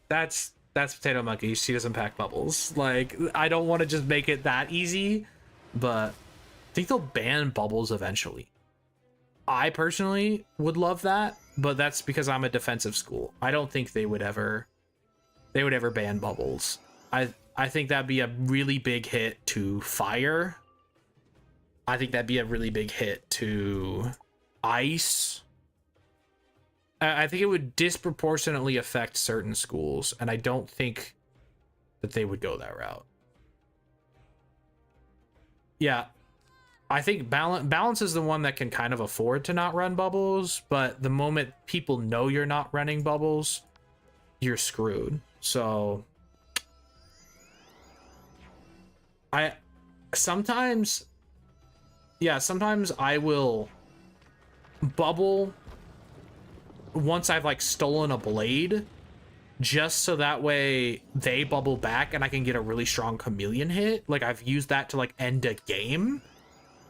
that's Potato Monkey, she doesn't pack bubbles. Like, I don't want to just make it that easy, but I think they'll ban bubbles eventually. I personally would love that, but that's because I'm a defensive school. I don't think they would ever ban bubbles. I think that'd be a really big hit to fire. I think that'd be a really big hit to ice. I think it would disproportionately affect certain schools, and I don't think that they would go that route. Yeah, I think balance is the one that can kind of afford to not run bubbles, but the moment people know you're not running bubbles, you're screwed. So sometimes I will bubble once I've like stolen a blade, just so that way they bubble back and I can get a really strong chameleon hit. Like, I've used that to like end a game,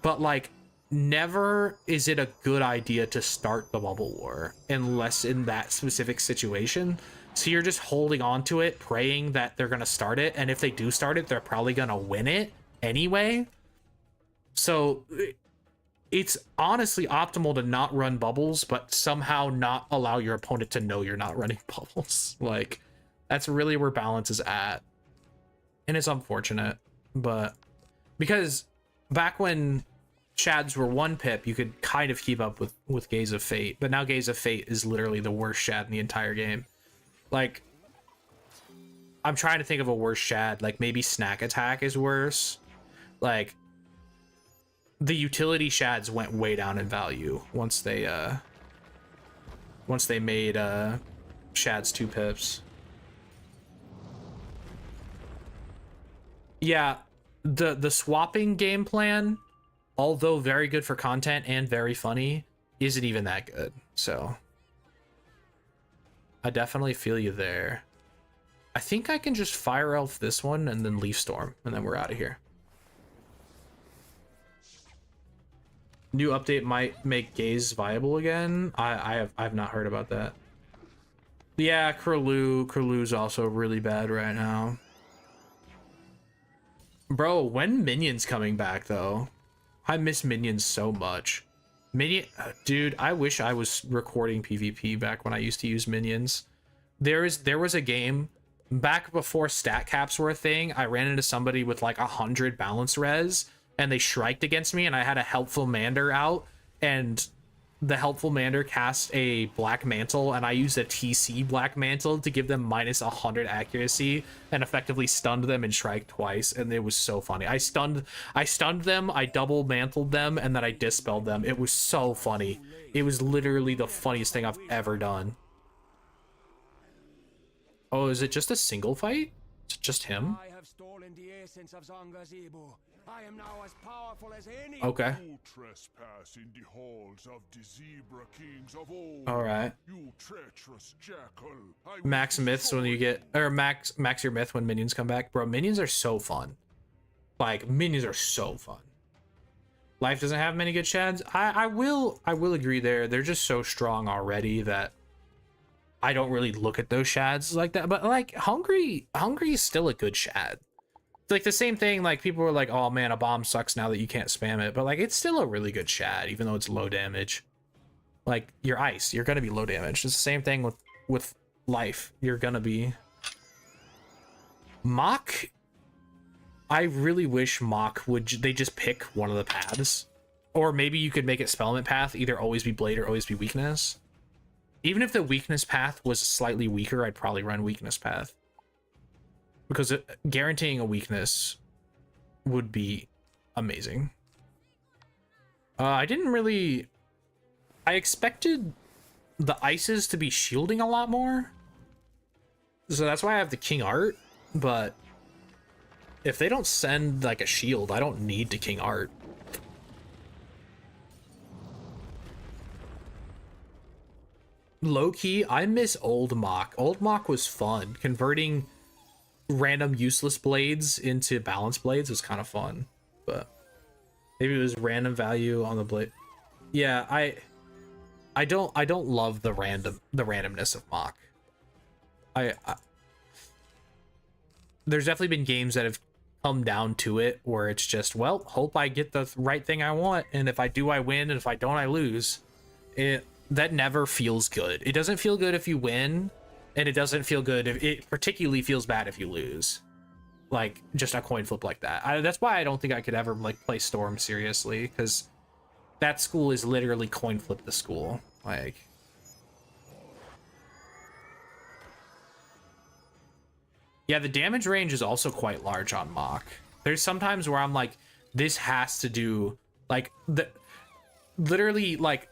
but like never is it a good idea to start the bubble war unless in that specific situation. So you're just holding on to it, praying that they're gonna start it, and if they do start it, they're probably gonna win it anyway. So it's honestly optimal to not run bubbles, but somehow not allow your opponent to know you're not running bubbles. Like, that's really where balance is at. And it's unfortunate, but because back when shads were 1 pip, you could kind of keep up with Gaze of Fate, but now Gaze of Fate is literally the worst shad in the entire game. Like, I'm trying to think of a worse shad. Like, maybe Snack Attack is worse. Like, the utility shads went way down in value once they made shads 2 pips. Yeah, the swapping game plan, although very good for content and very funny, isn't even that good. So I definitely feel you there. I think I can just Fire Elf this one and then Leaf Storm, and then we're out of here. New update might make Gaze viable again. I've not heard about that. Yeah, Curlew's also really bad right now. Bro, when Minions coming back though? I miss Minions so much. Dude, I wish I was recording PvP back when I used to use Minions. There was a game back before stat caps were a thing. I ran into somebody with like 100 balance res and they shriked against me, and I had a helpful Mander out, and the helpful Mander cast a Black Mantle, and I used a TC Black Mantle to give them -100 accuracy and effectively stunned them and shriked twice, and it was so funny. I stunned them, I double mantled them, and then I dispelled them. It was so funny. It was literally the funniest thing I've ever done. Oh, is it just a single fight? Is it just him? I have stolen the essence of Zangazibo. I am now as powerful as any. Okay. You trespass in the halls of the zebra kings of old. All right. You treacherous jackal. I will Max myths when you get, or max your myth when minions come back. Bro, minions are so fun. Like, minions are so fun. Life doesn't have many good shads. I will agree there. They're just so strong already that I don't really look at those shads like that. But like hungry is still a good shad. It's like the same thing, like people were like, oh man, a bomb sucks now that you can't spam it, but like it's still a really good shad even though it's low damage. Like your ice, you're gonna be low damage. It's the same thing with life. You're gonna be Mock. I really wish Mock would they just pick one of the paths, or maybe you could make it Spellment path, either always be blade or always be weakness. Even if the weakness path was slightly weaker, I'd probably run weakness path, because guaranteeing a weakness would be amazing. I expected the ices to be shielding a lot more, so that's why I have the King Art, but if they don't send like a shield, I don't need to King Art. Low-key, I miss old Mock. Old Mock was fun. Converting random useless blades into balanced blades was kind of fun, but maybe it was random value on the blade. Yeah, I don't love the randomness of Mock. There's definitely been games that have come down to it where it's just, well, hope I get the right thing I want, and if I do, I win, and if I don't, I lose. That never feels good. It doesn't feel good if you win, and it doesn't feel good if it particularly feels bad if you lose. Like just a coin flip like that. That's why I don't think I could ever like play Storm seriously, because that school is literally coin flip the school. Like, yeah, the damage range is also quite large on Mock. There's sometimes where I'm like, this has to do like literally like.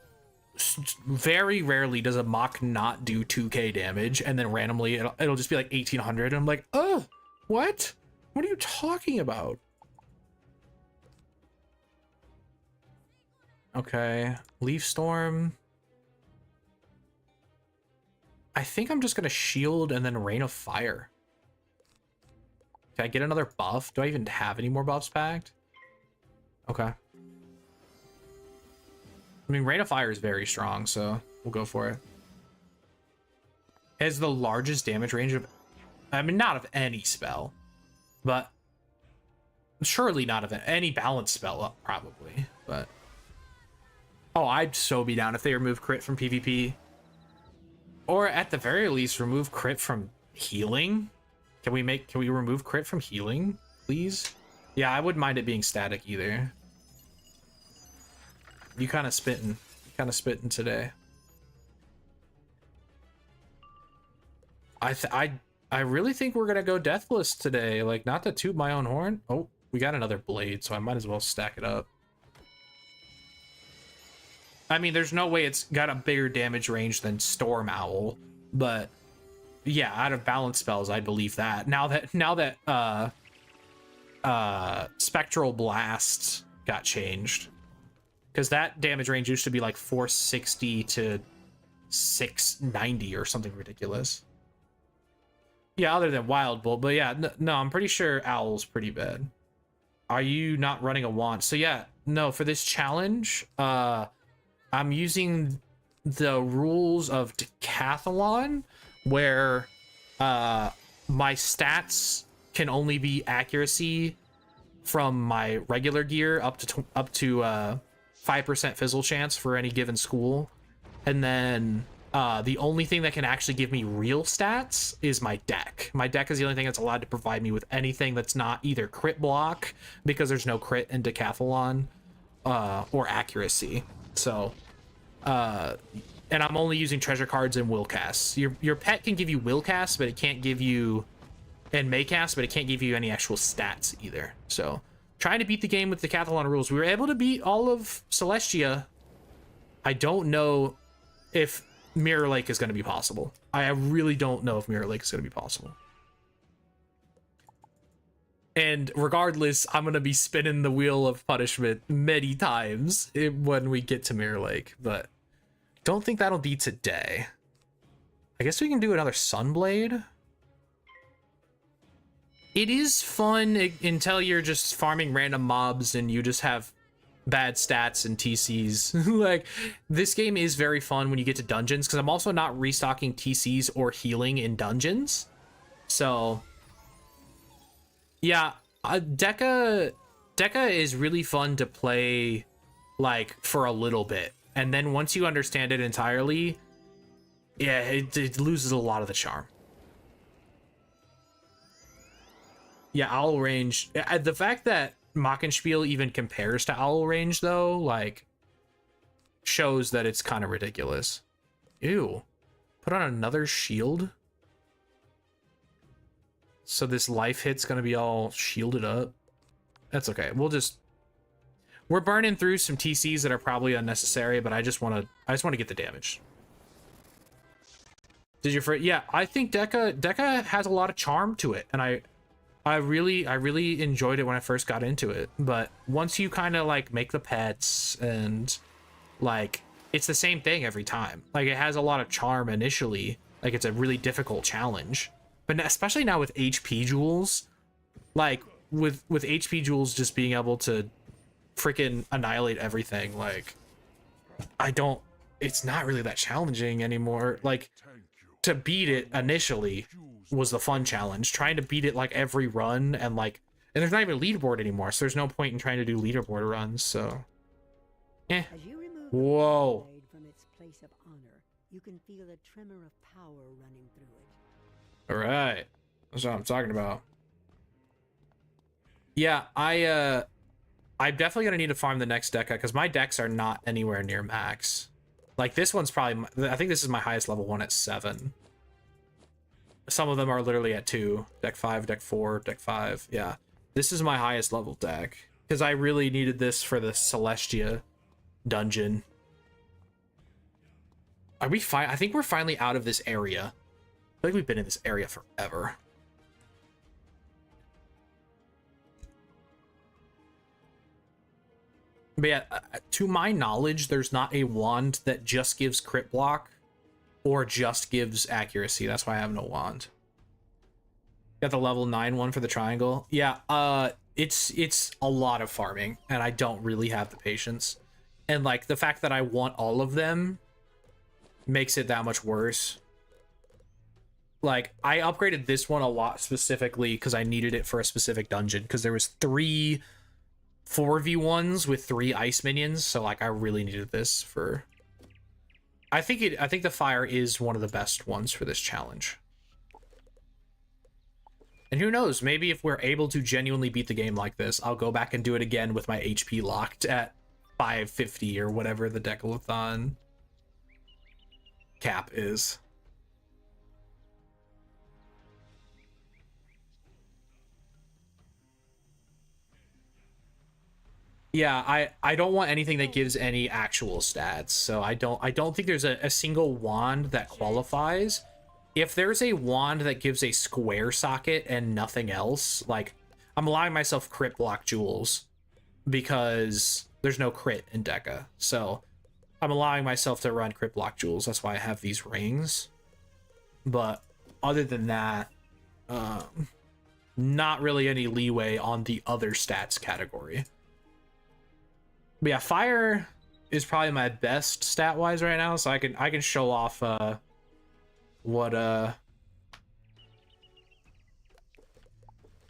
Very rarely does a Mock not do 2k damage, and then randomly it'll just be like 1800, and I'm like, oh, what are you talking about? Okay, Leaf Storm. I think I'm just gonna shield and then Rain of Fire. Can I get another buff? Do I even have any more buffs packed? Okay. I mean, Rain of Fire is very strong, so we'll go for it. It has the largest damage range of, I mean, not of any spell, but surely not of any balanced spell, probably. But oh, I'd so be down if they remove crit from PvP, or at the very least remove crit from healing. Can we remove crit from healing, please? Yeah, I wouldn't mind it being static either. You kind of spitting. You kind of spitting today. I really think we're gonna go deathless today. Like, not to toot my own horn. Oh, we got another blade, so I might as well stack it up. I mean, there's no way it's got a bigger damage range than Storm Owl, but yeah, out of balance spells, I believe that. Now that Spectral Blast got changed, because that damage range used to be like 460 to 690 or something ridiculous. Yeah, other than Wild Bolt, but yeah, no, I'm pretty sure Owl's pretty bad. Are you not running a wand? So yeah, no, for this challenge, I'm using the rules of Decathalon, where my stats can only be accuracy from my regular gear up to 5% fizzle chance for any given school, and then the only thing that can actually give me real stats is my deck. My deck is the only thing that's allowed to provide me with anything that's not either crit block, because there's no crit in Decathalon, or accuracy. So, and I'm only using treasure cards and will casts. Your pet can give you will casts, but it can't give you, and may cast, but it can't give you any actual stats either. So, trying to beat the game with Decathalon rules. We were able to beat all of Celestia. I don't know if Mirror Lake is going to be possible. I really don't know if Mirror Lake is going to be possible. And regardless, I'm going to be spinning the wheel of punishment many times when we get to Mirror Lake, but don't think that'll be today. I guess we can do another Sunblade. It is fun until you're just farming random mobs and you just have bad stats and TCs. Like, this game is very fun when you get to dungeons, because I'm also not restocking TCs or healing in dungeons. So yeah, Deca is really fun to play, like, for a little bit, and then once you understand it entirely, yeah, it loses a lot of the charm. Yeah, Owl Range, the fact that Mockenspiel even compares to Owl Range, though, like, shows that it's kind of ridiculous. Ew. Put on another shield? So this life hit's gonna be all shielded up? That's okay. We're burning through some TCs that are probably unnecessary, but I just want to get the damage. Yeah, I think Deca has a lot of charm to it, and I really enjoyed it when I first got into it, but once you kind of like make the pets and like, it's the same thing every time. Like, it has a lot of charm initially, like it's a really difficult challenge, but especially now with HP jewels, like with HP jewels just being able to freaking annihilate everything, like it's not really that challenging anymore. Like, to beat it initially was the fun challenge. Trying to beat it like every run, and there's not even a leaderboard anymore, so there's no point in trying to do leaderboard runs. So, As you remove whoa. the blade from its place of honor, you can feel a tremor of power running through it. All right, that's what I'm talking about. Yeah, I'm definitely gonna need to farm the next Deca, because my decks are not anywhere near max. Like, this one's probably, I think this is my highest level one at 7. Some of them are literally at 2. Deck 5, deck 4, deck 5. Yeah, this is my highest level deck, because I really needed this for the Celestia dungeon. Are we fine? I think we're finally out of this area. I feel like we've been in this area forever. But yeah, to my knowledge, there's not a wand that just gives crit block or just gives accuracy. That's why I have no wand. Got the level 9 one for the triangle. Yeah, it's a lot of farming, and I don't really have the patience. And like, the fact that I want all of them makes it that much worse. Like, I upgraded this one a lot specifically because I needed it for a specific dungeon, because there was 3 4v1s with 3 ice minions, so like, I really needed this for... I think the fire is one of the best ones for this challenge. And who knows, maybe if we're able to genuinely beat the game like this, I'll go back and do it again with my HP locked at 550 or whatever the Decathalon cap is. Yeah, I don't want anything that gives any actual stats. So I don't think there's a single wand that qualifies. If there's a wand that gives a square socket and nothing else, like I'm allowing myself crit block jewels because there's no crit in Deca. So I'm allowing myself to run crit block jewels. That's why I have these rings. But other than that, not really any leeway on the other stats category. But yeah, fire is probably my best stat wise right now, so I can show off what the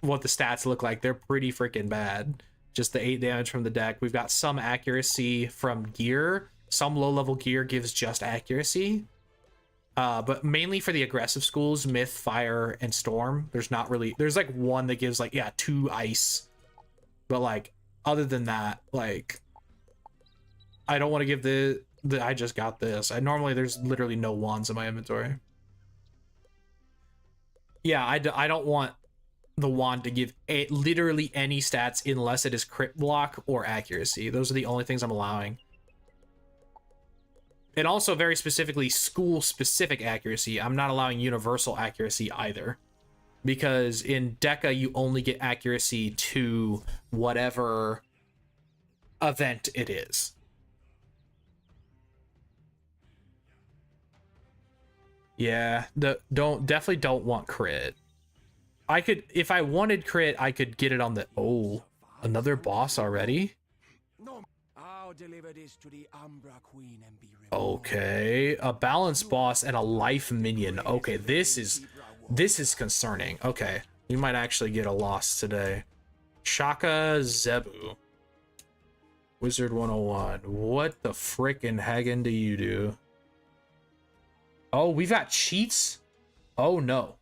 stats look like. They're pretty freaking bad. Just the 8 damage from the deck. We've got some accuracy from gear. Some low level gear gives just accuracy. But mainly for the aggressive schools, myth, fire, and storm. There's like one that gives like 2 ice. But like other than that, like I don't want to give the I just got this. Normally there's literally no wands in my inventory. Yeah, I don't want the wand to give literally any stats unless it is crit block or accuracy. Those are the only things I'm allowing. And also very specifically school specific accuracy. I'm not allowing universal accuracy either. Because in Deca you only get accuracy to whatever event it is. Yeah, definitely don't want crit. I could, if I wanted crit, I could get it on the another boss already. No, I'll deliver this to the Umbra Queen and be rewarded. Okay, a balanced boss and a life minion. Okay, this is concerning. Okay, we might actually get a loss today. Shaka Zebu. Wizard 101. What the frickin' Hagen do you do? Oh, we've got cheats? Oh no.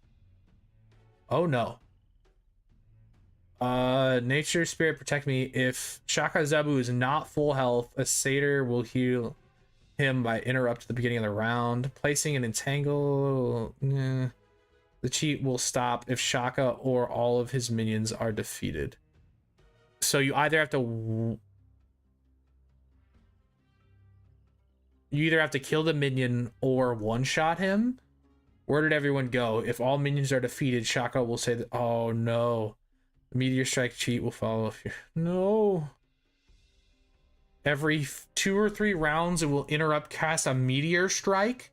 Oh no. Nature Spirit protect me. If Shaka Zebu is not full health, a satyr will heal him by interrupt the beginning of the round. Placing an entangle. The cheat will stop if Shaka or all of his minions are defeated. So you either have to kill the minion or one-shot him. Where did everyone go? If all minions are defeated, Shaka will say that. Oh no. The meteor strike cheat will follow. If you're... No. Every 2 or 3 rounds, it will interrupt cast a meteor strike.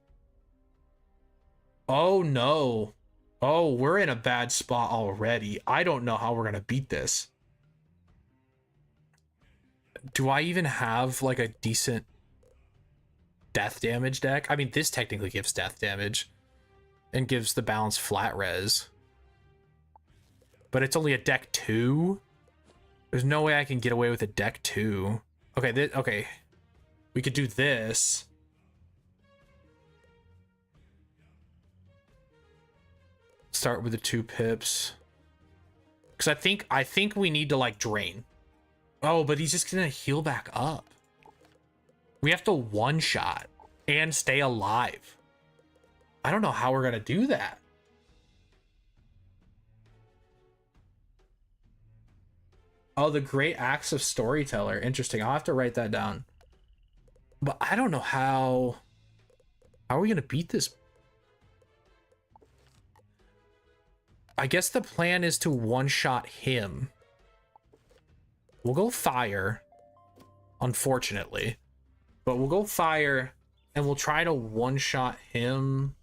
Oh no. Oh, we're in a bad spot already. I don't know how we're gonna beat this. Do I even have like a decent death damage deck? I mean, this technically gives death damage and gives the balanced flat res, but it's only a deck 2. There's no way I can get away with a deck 2. Okay, okay, we could do this. Start with the 2 pips, because I think we need to like drain. Oh, but he's just gonna heal back up. We have to one-shot and stay alive. I don't know how we're gonna do that. Oh, the great acts of storyteller. Interesting. I'll have to write that down. But I don't know how are we gonna beat this? I guess the plan is to one-shot him. We'll go fire, unfortunately. But we'll go fire, and we'll try to one-shot him.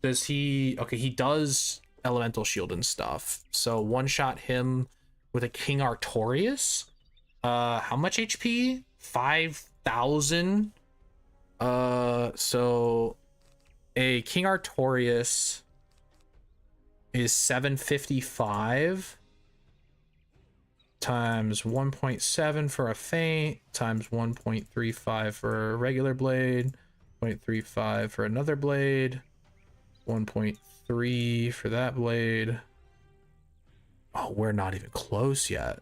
Does he... Okay, he does elemental shield and stuff. So one-shot him with a King Artorias. How much HP? 5,000. So a King Artorias is 755. Times 1.7 for a feint, times 1.35 for a regular blade, 0.35 for another blade, 1.3 for that blade. Oh, we're not even close yet.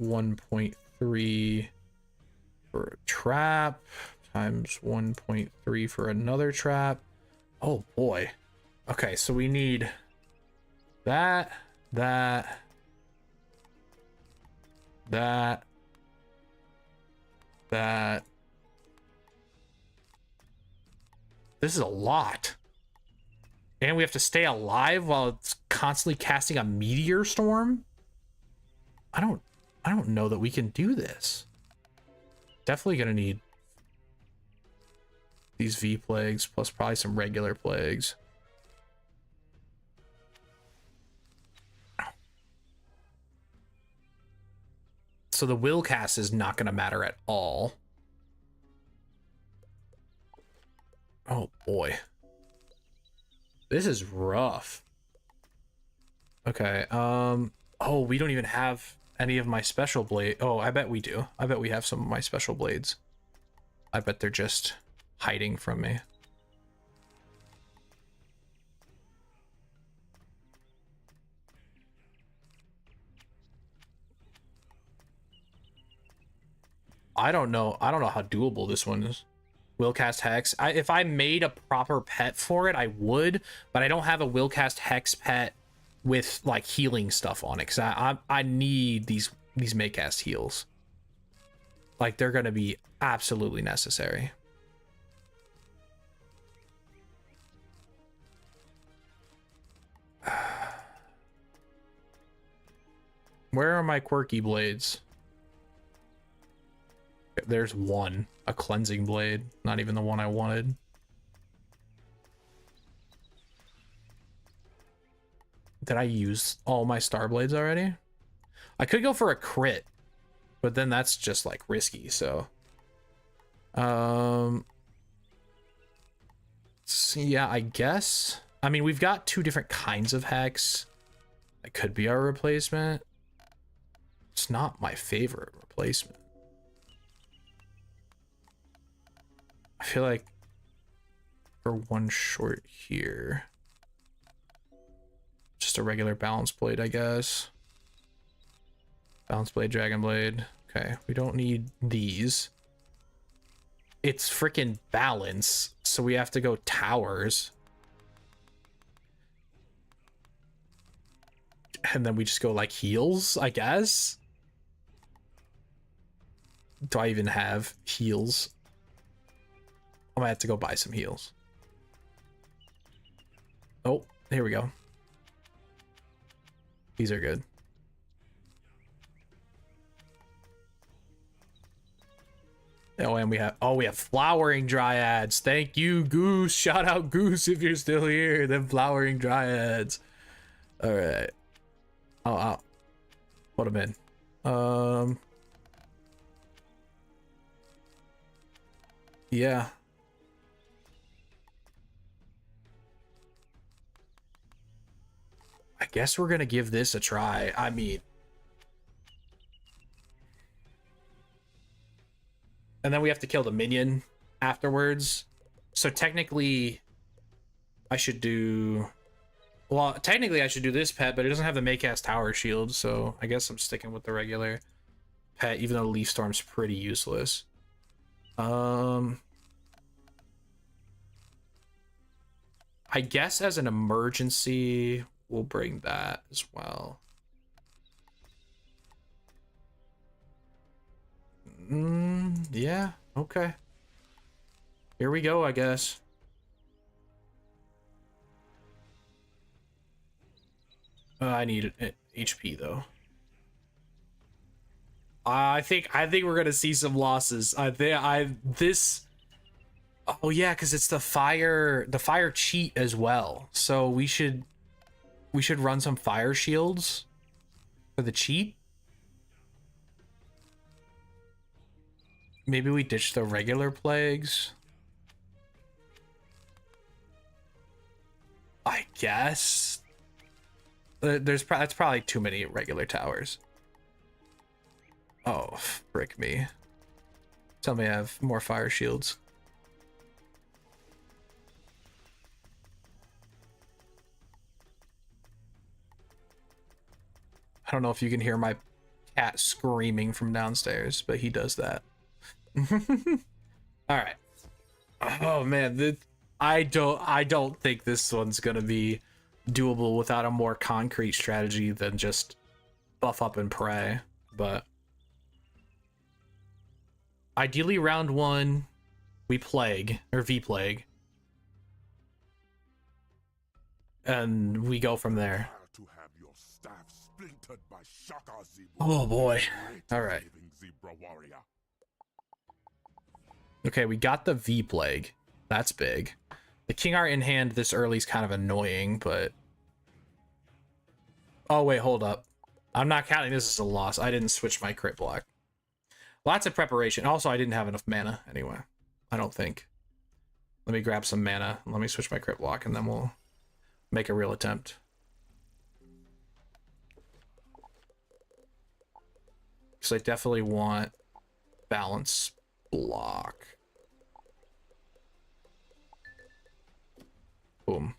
1.3 for a trap times 1.3 for another trap. Oh boy. Okay, so we need that, that, that, that. This is a lot. And we have to stay alive while it's constantly casting a meteor storm? I don't know that we can do this. Definitely gonna need these V plagues plus probably some regular plagues. So the will cast is not gonna matter at all. Oh boy. This is rough. Okay, oh, we don't even have any of my special blade. Oh, I bet we do. I bet we have some of my special blades. I bet they're just hiding from me. I don't know how doable this one is. Willcast Hex. If I made a proper pet for it, I would, but I don't have a Willcast Hex pet with like healing stuff on it, because I need these Maycast heals. Like, they're gonna be absolutely necessary. Where are my quirky blades? There's one, a cleansing blade, not even the one I wanted. Did I use all my star blades already? I could go for a crit, but then that's just like risky, so yeah, I guess. I mean, we've got two different kinds of hex. That could be our replacement. It's not my favorite replacement. I feel like for one short here, just a regular balance blade, I guess. Balance blade, dragon blade. Okay, we don't need these. It's freaking balance, so we have to go towers. And then we just go like heals, I guess. Do I even have heals? I might have to go buy some heals. Oh, here we go. These are good. Oh, and we have flowering dryads. Thank you, Goose. Shout out Goose if you're still here. Them flowering dryads. All right. I'll put them in. Yeah. I guess we're gonna give this a try. I mean, and then we have to kill the minion afterwards. So technically, I should do. Well, technically, I should do this pet, but it doesn't have the Maycast Tower Shield, so I guess I'm sticking with the regular pet, even though Leaf Storm's pretty useless. I guess as an emergency, we'll bring that as well. Yeah, okay. Here we go, I guess. I need HP though. I think we're gonna see some losses. Oh yeah, because it's the fire cheat as well. So we should run some fire shields for the cheat. Maybe we ditch the regular plagues. I guess. That's probably too many regular towers. Oh, frick me. Tell me I have more fire shields. I don't know if you can hear my cat screaming from downstairs, but he does that. All right. Oh man, I don't think this one's gonna be doable without a more concrete strategy than just buff up and pray. But ideally, round 1, we plague or V-plague, and we go from there. To have your staff splintered by Shaka Zebu, Oh boy. great All right. living zebra warrior. Okay, we got the V-plague. That's big. The King Art in hand this early is kind of annoying, but... Oh, wait, hold up. I'm not counting this as a loss. I didn't switch my crit block. Lots of preparation. Also, I didn't have enough mana anyway. I don't think. Let me grab some mana. Let me switch my crit block, and then we'll make a real attempt. So I definitely want balance block. Boom.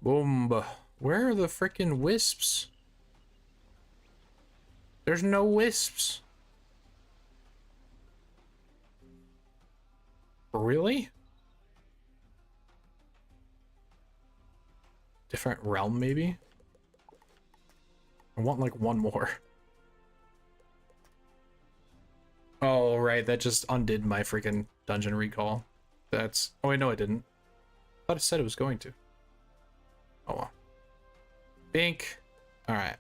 Boom. Where are the freaking wisps? There's no wisps. Really? Different realm, maybe? I want like one more. Oh, right. That just undid my freaking dungeon recall. That's... Oh, wait, no, it didn't. I thought it said it was going to. Oh, well. Bink. All right.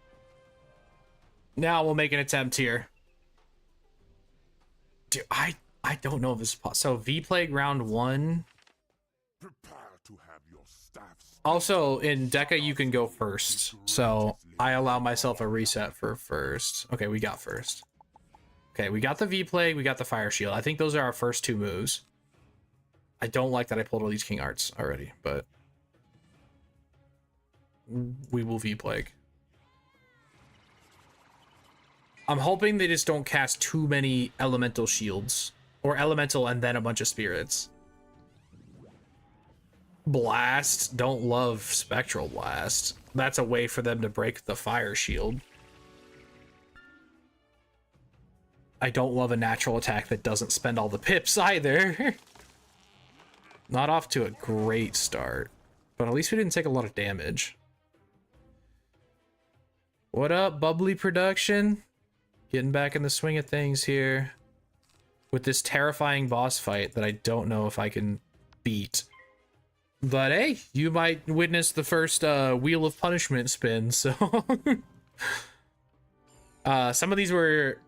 Now we'll make an attempt here. Dude, I don't know if this is possible. So, V-Plague round 1. Prepare to have your staff Also, in Deca, you can go first. So, I allow myself a reset for first. Okay, we got first. Okay, we got the V-Plague, we got the Fire Shield. I think those are our first 2 moves. I don't like that I pulled all these King Arts already, but... we will V-Plague. I'm hoping they just don't cast too many elemental shields. Or elemental and then a bunch of spirits. Blast. Don't love Spectral Blast. That's a way for them to break the Fire Shield. I don't love a natural attack that doesn't spend all the pips either. Not off to a great start. But at least we didn't take a lot of damage. What up, Bubbly Production? Getting back in the swing of things here. With this terrifying boss fight that I don't know if I can beat. But hey, you might witness the first Wheel of Punishment spin, so... some of these were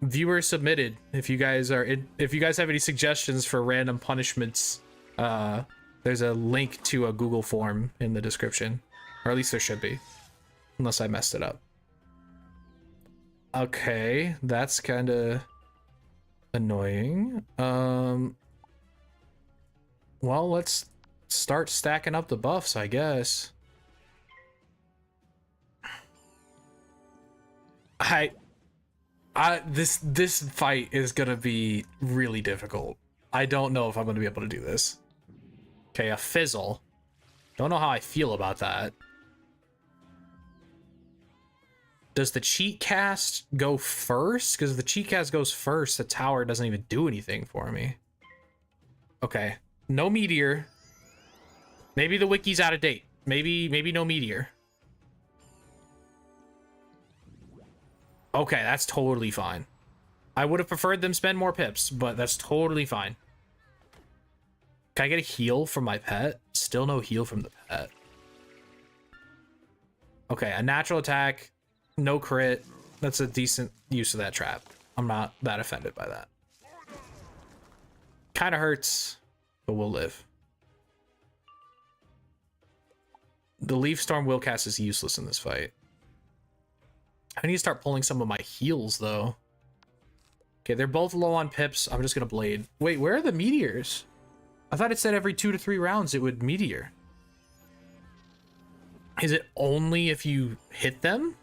viewer submitted. If you guys have any suggestions for random punishments, there's a link to a Google form in the description, or at least there should be, unless I messed it up. Okay, that's kind of annoying. Well, let's start stacking up the buffs, I guess. This fight is gonna be really difficult. I don't know if I'm gonna be able to do this. Okay, a fizzle. Don't know how I feel about that. Does the cheat cast go first? Because if the cheat cast goes first, the tower doesn't even do anything for me. Okay, no meteor. Maybe the wiki's out of date. Maybe no meteor. Okay, that's totally fine. I would have preferred them spend more pips, but that's totally fine. Can I get a heal from my pet? Still no heal from the pet. Okay, a natural attack, no crit. That's a decent use of that trap. I'm not that offended by that. Kind of hurts, but we'll live. The Leaf Storm Willcast is useless in this fight. I need to start pulling some of my heals, though. Okay, they're both low on pips. I'm just gonna blade. Wait, where are the meteors? I thought it said every 2 to 3 rounds it would meteor. Is it only if you hit them?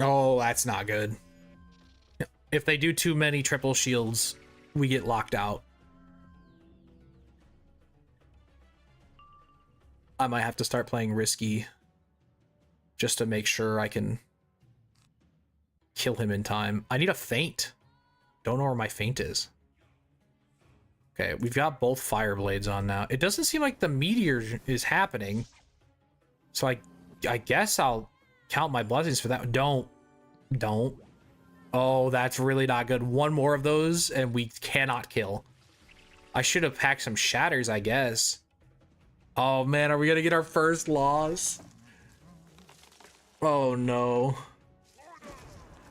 Oh, that's not good. If they do too many triple shields, we get locked out. I might have to start playing risky. just to make sure I can kill him in time. I need a feint. Don't know where my feint is. Okay, we've got both fire blades on now. It doesn't seem like the meteor is happening. So I guess I'll count my blessings for that. Don't. Oh, that's really not good. One more of those and we cannot kill. I should have packed some shatters, I guess. Oh man, are we gonna get our first loss? Oh no.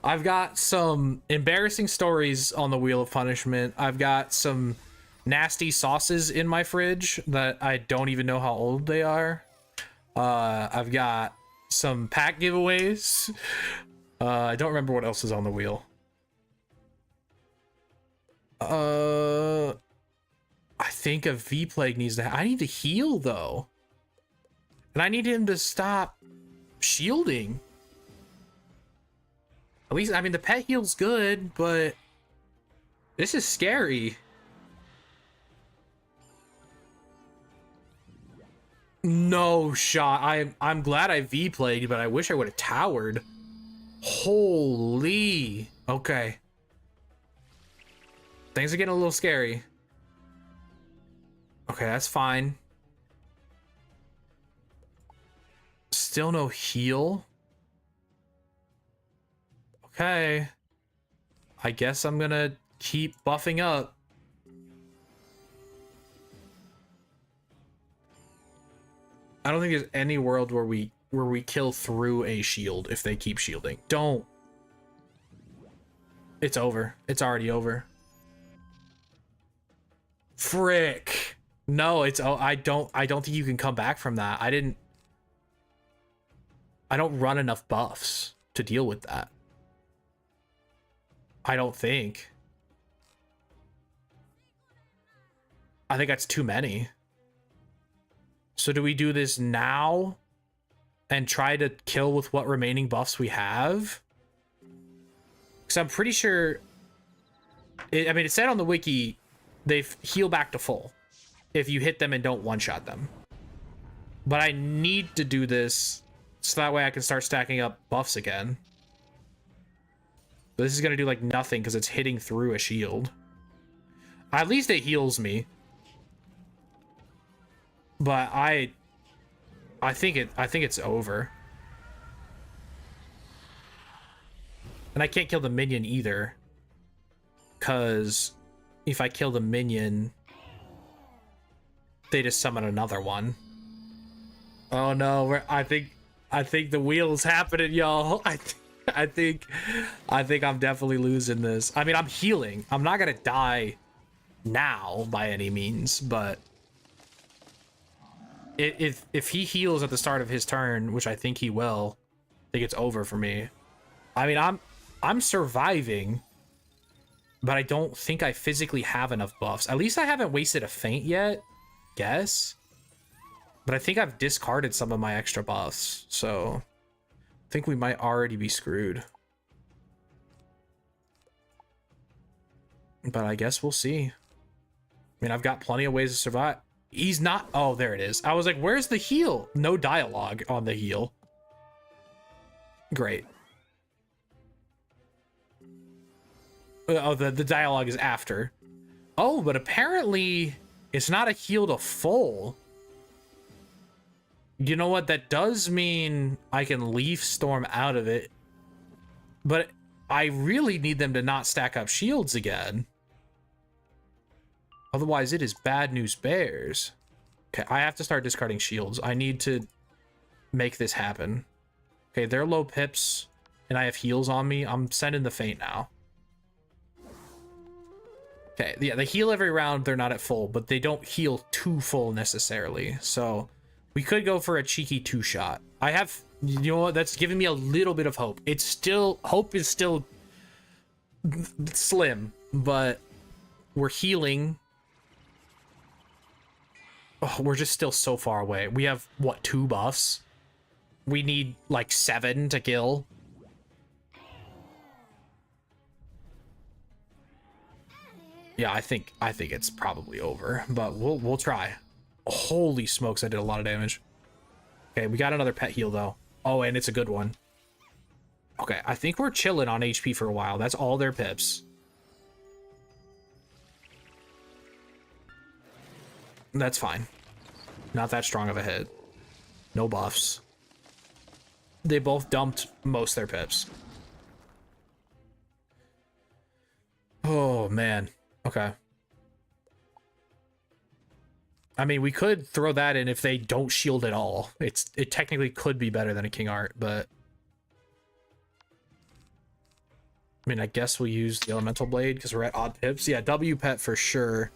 I've got some embarrassing stories on the Wheel of Punishment. I've got some nasty sauces in my fridge that I don't even know how old they are. I've got some pack giveaways. I don't remember what else is on the wheel. I think a V-Plague needs to... I need to heal, though. And I need him to stop shielding. At least, I mean, the pet heal's good, but... this is scary. No shot. I'm glad I V-Plagued, but I wish I would have towered. Holy. Okay. Things are getting a little scary. Okay, that's fine. Still no heal. Okay. I guess I'm gonna keep buffing up. I don't think there's any world where we kill through a shield if they keep shielding. Don't. It's over. It's already over. Frick. No, it's... oh, I don't think you can come back from that. I don't run enough buffs to deal with that. I don't think. I think that's too many. So do we do this now and try to kill with what remaining buffs we have? Because I'm pretty sure... I mean, it said on the wiki they heal back to full if you hit them and don't one-shot them. But I need to do this so that way I can start stacking up buffs again. But this is going to do like nothing because it's hitting through a shield. At least it heals me. But I think it's over. And I can't kill the minion either. Cause if I kill the minion, they just summon another one. Oh no, I think the wheel's happening, y'all. I think I'm definitely losing this. I mean, I'm healing. I'm not gonna die now by any means, but if he heals at the start of his turn, which I think he will, I think it's over for me. I mean, I'm surviving, but I don't think I physically have enough buffs. At least I haven't wasted a feint yet, guess. But I think I've discarded some of my extra buffs, so I think we might already be screwed. But I guess we'll see. I mean, I've got plenty of ways to survive. He's not... oh, there it is. I was like, where's the heal? No dialogue on the heal. Great. Oh, the dialogue is after. Oh, but apparently it's not a heal to full. You know what? That does mean I can Leaf Storm out of it. But I really need them to not stack up shields again. Otherwise, it is bad news bears. Okay, I have to start discarding shields. I need to make this happen. Okay, they're low pips, and I have heals on me. I'm sending the feint now. Okay, yeah, they heal every round. They're not at full, but they don't heal to full necessarily. So we could go for a cheeky 2-shot. I have, you know what? That's giving me a little bit of hope. It's still, hope is still slim, but we're healing. Oh, we're just still so far away. We have, what, 2 buffs? We need, like, 7 to kill. Yeah, I think it's probably over, but we'll try. Holy smokes, I did a lot of damage. Okay, we got another pet heal, though. Oh, and it's a good one. Okay, I think we're chilling on HP for a while. That's all their pips. That's fine. Not that strong of a hit. No buffs. They both dumped most their pips. Oh, man. Okay. I mean, we could throw that in if they don't shield at all. It technically could be better than a King Art, but... I mean, I guess we'll use the Elemental Blade because we're at odd pips. Yeah, W pet for sure.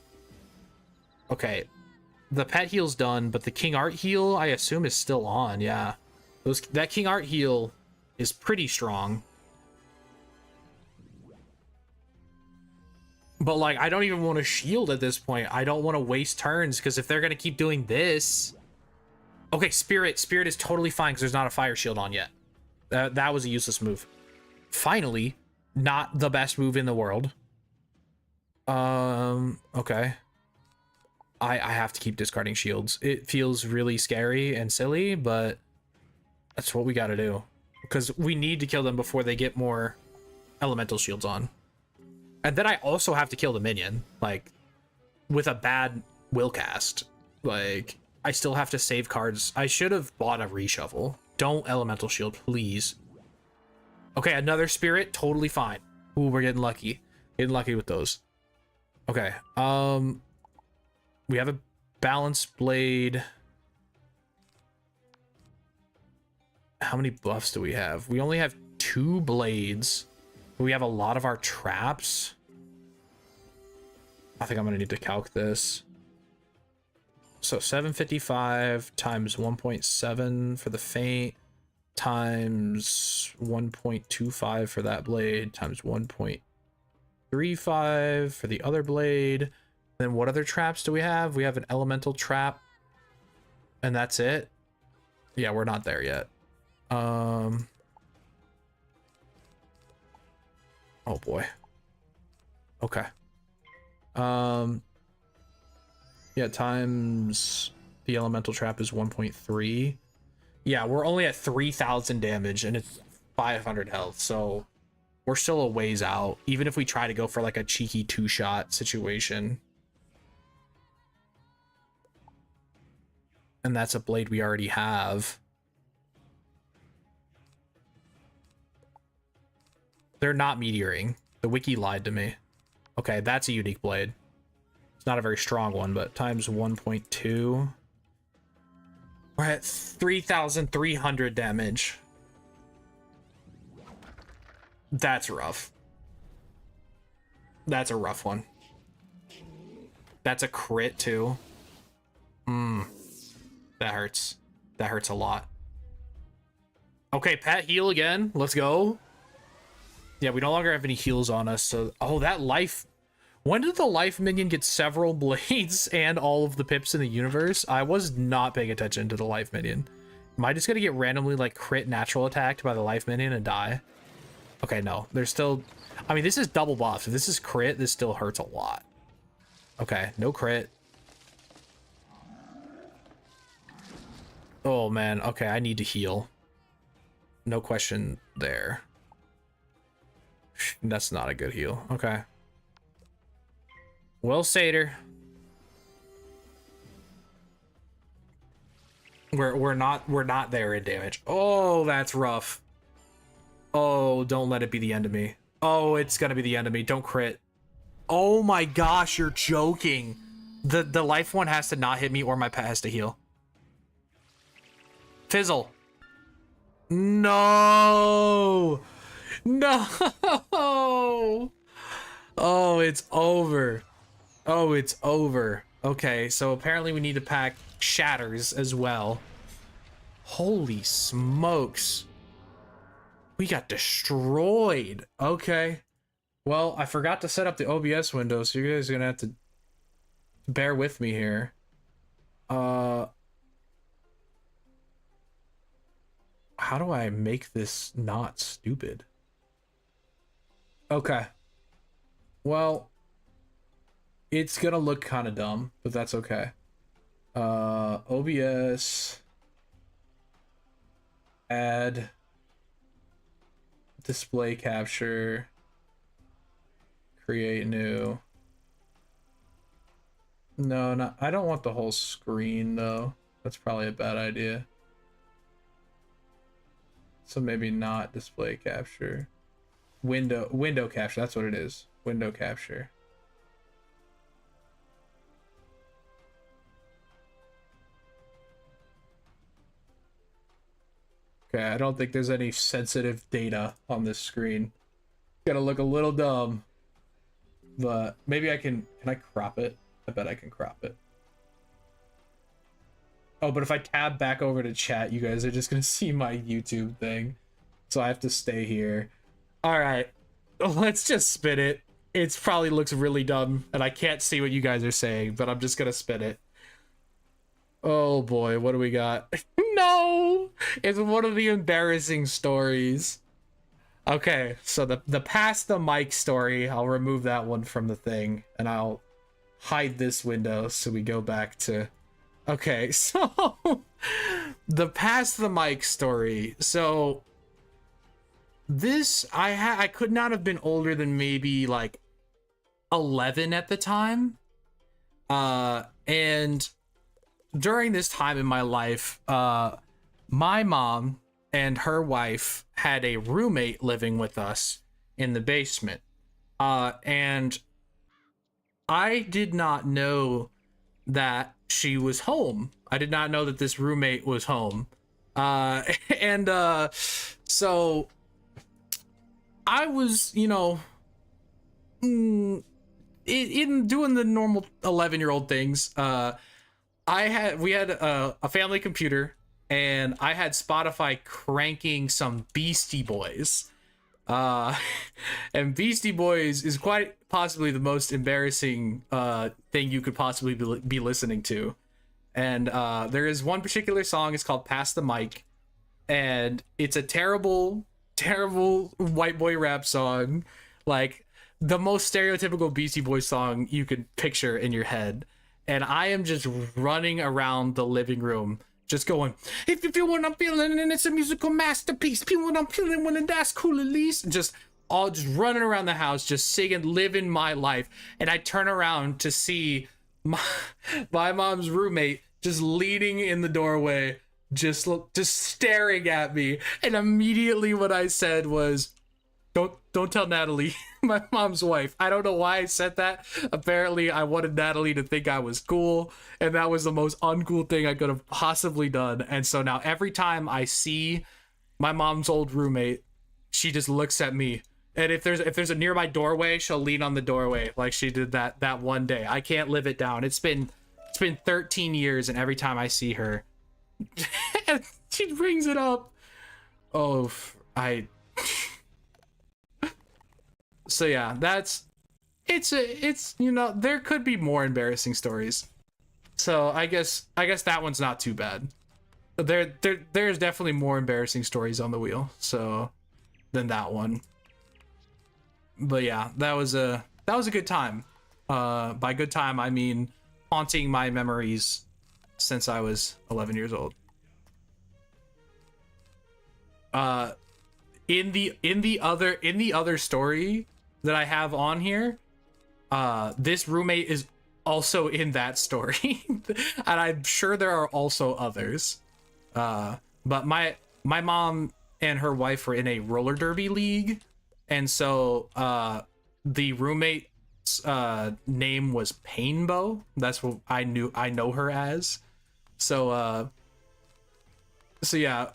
Okay. The pet heal's done, but the King Art heal, I assume, is still on. Yeah. That King Art heal is pretty strong. But, like, I don't even want to shield at this point. I don't want to waste turns, because if they're going to keep doing this... Okay, Spirit. Spirit is totally fine, because there's not a fire shield on yet. That was a useless move. Finally, not the best move in the world. Okay. I have to keep discarding shields. It feels really scary and silly, but that's what we got to do. Because we need to kill them before they get more elemental shields on. And then I also have to kill the minion, like, with a bad will cast. Like, I still have to save cards. I should have bought a reshuffle. Don't elemental shield, please. Okay, another spirit, totally fine. Ooh, we're getting lucky. Getting lucky with those. Okay, we have a balanced blade. How many buffs do we have? We only have 2 blades. We have a lot of our traps. I think I'm gonna need to calc this. So 755 times 1.7 for the feint, times 1.25 for that blade, times 1.35 for the other blade. Then what other traps do we have? We have an elemental trap, and that's it. Yeah, we're not there yet. Oh boy. Okay. Yeah, times the elemental trap is 1.3. Yeah, we're only at 3,000 damage and it's 500 health, so we're still a ways out, even if we try to go for like a cheeky 2-shot situation. And that's a blade we already have. They're not meteoring. The wiki lied to me. Okay, that's a unique blade. It's not a very strong one, but times 1.2. We're at 3,300 damage. That's rough. That's a rough one. That's a crit too. That hurts. That hurts a lot. Okay, pet heal again. Let's go. Yeah, we no longer have any heals on us, so... Oh, that life... When did the life minion get several blades and all of the pips in the universe? I was not paying attention to the life minion. Am I just gonna get randomly, like, crit natural attacked by the life minion and die? Okay, no. There's still... I mean, this is double buff. If this is crit, this still hurts a lot. Okay, no crit. Oh, man. Okay, I need to heal. No question there. That's not a good heal. Okay. Well, Satyr. We're not there in damage. Oh, that's rough. Oh, don't let it be the end of me. Oh, it's gonna be the end of me. Don't crit. Oh my gosh, you're joking. The life one has to not hit me or my pet has to heal. Fizzle. No. No. Oh, it's over. Oh, it's over. Okay, so apparently we need to pack shatters as well. Holy smokes. We got destroyed. Okay. Well, I forgot to set up the OBS window, so you guys are gonna have to bear with me here. How do I make this not stupid? Okay. Well, it's gonna look kind of dumb, but that's okay. OBS. Add display capture, create new. No, not, I don't want the whole screen though. That's probably a bad idea. So maybe not display capture. Window capture, that's what it is. Window capture. Okay, I don't think there's any sensitive data on this screen. Gonna look a little dumb. But maybe I can I crop it? I bet I can crop it. Oh, but if I tab back over to chat, you guys are just gonna see my YouTube thing. So I have to stay here. All right, let's just spin it. It probably looks really dumb and I can't see what you guys are saying, but I'm just gonna spin it. Oh boy, what do we got? No, it's one of the embarrassing stories. Okay, so the past the mic story, I'll remove that one from the thing and I'll hide this window so we go back to... Okay, so the past the mic story. So this, I could not have been older than maybe like 11 at the time. And during this time in my life, my mom and her wife had a roommate living with us in the basement. And I did not know that she was home. I did not know that this roommate was home. So I was, you know, in doing the normal 11-year-old things. We had a family computer and I had Spotify cranking some Beastie Boys. And Beastie Boys is quite possibly the most embarrassing thing you could possibly be listening to. And there is one particular song, it's called Pass the Mic, and it's a terrible white boy rap song, like the most stereotypical Beastie Boys song you could picture in your head. And I am just running around the living room just going, if you feel what I'm feeling and it's a musical masterpiece, feel what I'm feeling when that's cool at least. Just running around the house, just singing, living my life. And I turn around to see my mom's roommate just leaning in the doorway, just staring at me. And immediately what I said was, don't tell Natalie, my mom's wife. I don't know why I said that. Apparently I wanted Natalie to think I was cool, and that was the most uncool thing I could have possibly done. And so now every time I see my mom's old roommate, she just looks at me. And if there's a nearby doorway, she'll lean on the doorway like she did that one day. I can't live it down. It's been 13 years, and every time I see her, she brings it up. Oh, So yeah, it's you know, there could be more embarrassing stories. So I guess that one's not too bad. There's definitely more embarrassing stories on the wheel, so, than that one. But yeah, that was a good time. By good time I mean haunting my memories since I was 11 years old. In the other story that I have on here, this roommate is also in that story. And I'm sure there are also others. But my mom and her wife were in a roller derby league, and so the roommate's name was Painbow. That's what I know her as. So yeah,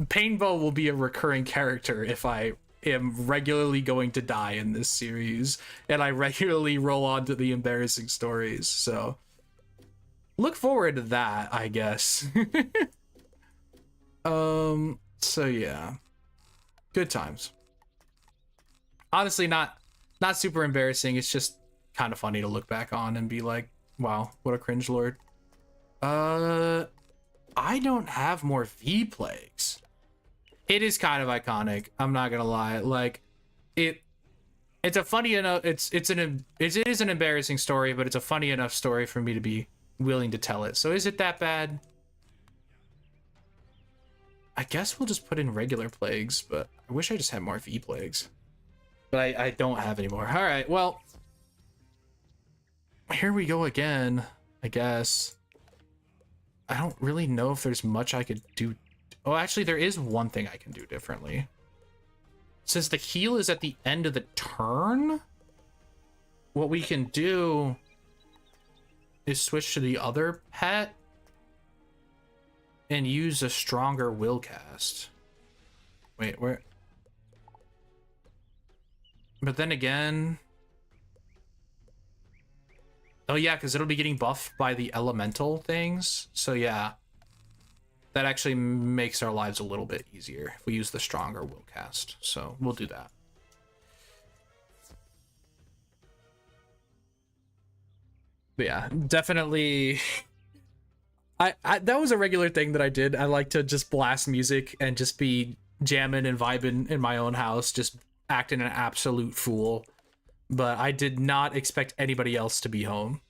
Painbow will be a recurring character if I am regularly going to die in this series, and I regularly roll on to the embarrassing stories. So look forward to that, I guess. So yeah, good times. Honestly, not super embarrassing. It's just kind of funny to look back on and be like, wow, what a cringe lord. I don't have more V plagues. It is kind of iconic, I'm not gonna lie. Like, it's a funny enough, it is an embarrassing story, but it's a funny enough story for me to be willing to tell it. So is it that bad? I guess we'll just put in regular plagues, but I wish I just had more V plagues. But I don't have any more. All right, well, here we go again, I guess. I don't really know if there's much I could do. Oh, actually, there is one thing I can do differently. Since the heal is at the end of the turn, what we can do is switch to the other pet and use a stronger will cast. Wait, where? But then again... Oh yeah, because it'll be getting buffed by the elemental things. So yeah, that actually makes our lives a little bit easier if we use the stronger will cast. So we'll do that. But yeah, definitely. That was a regular thing that I did. I like to just blast music and just be jamming and vibing in my own house, just acting an absolute fool. But I did not expect anybody else to be home.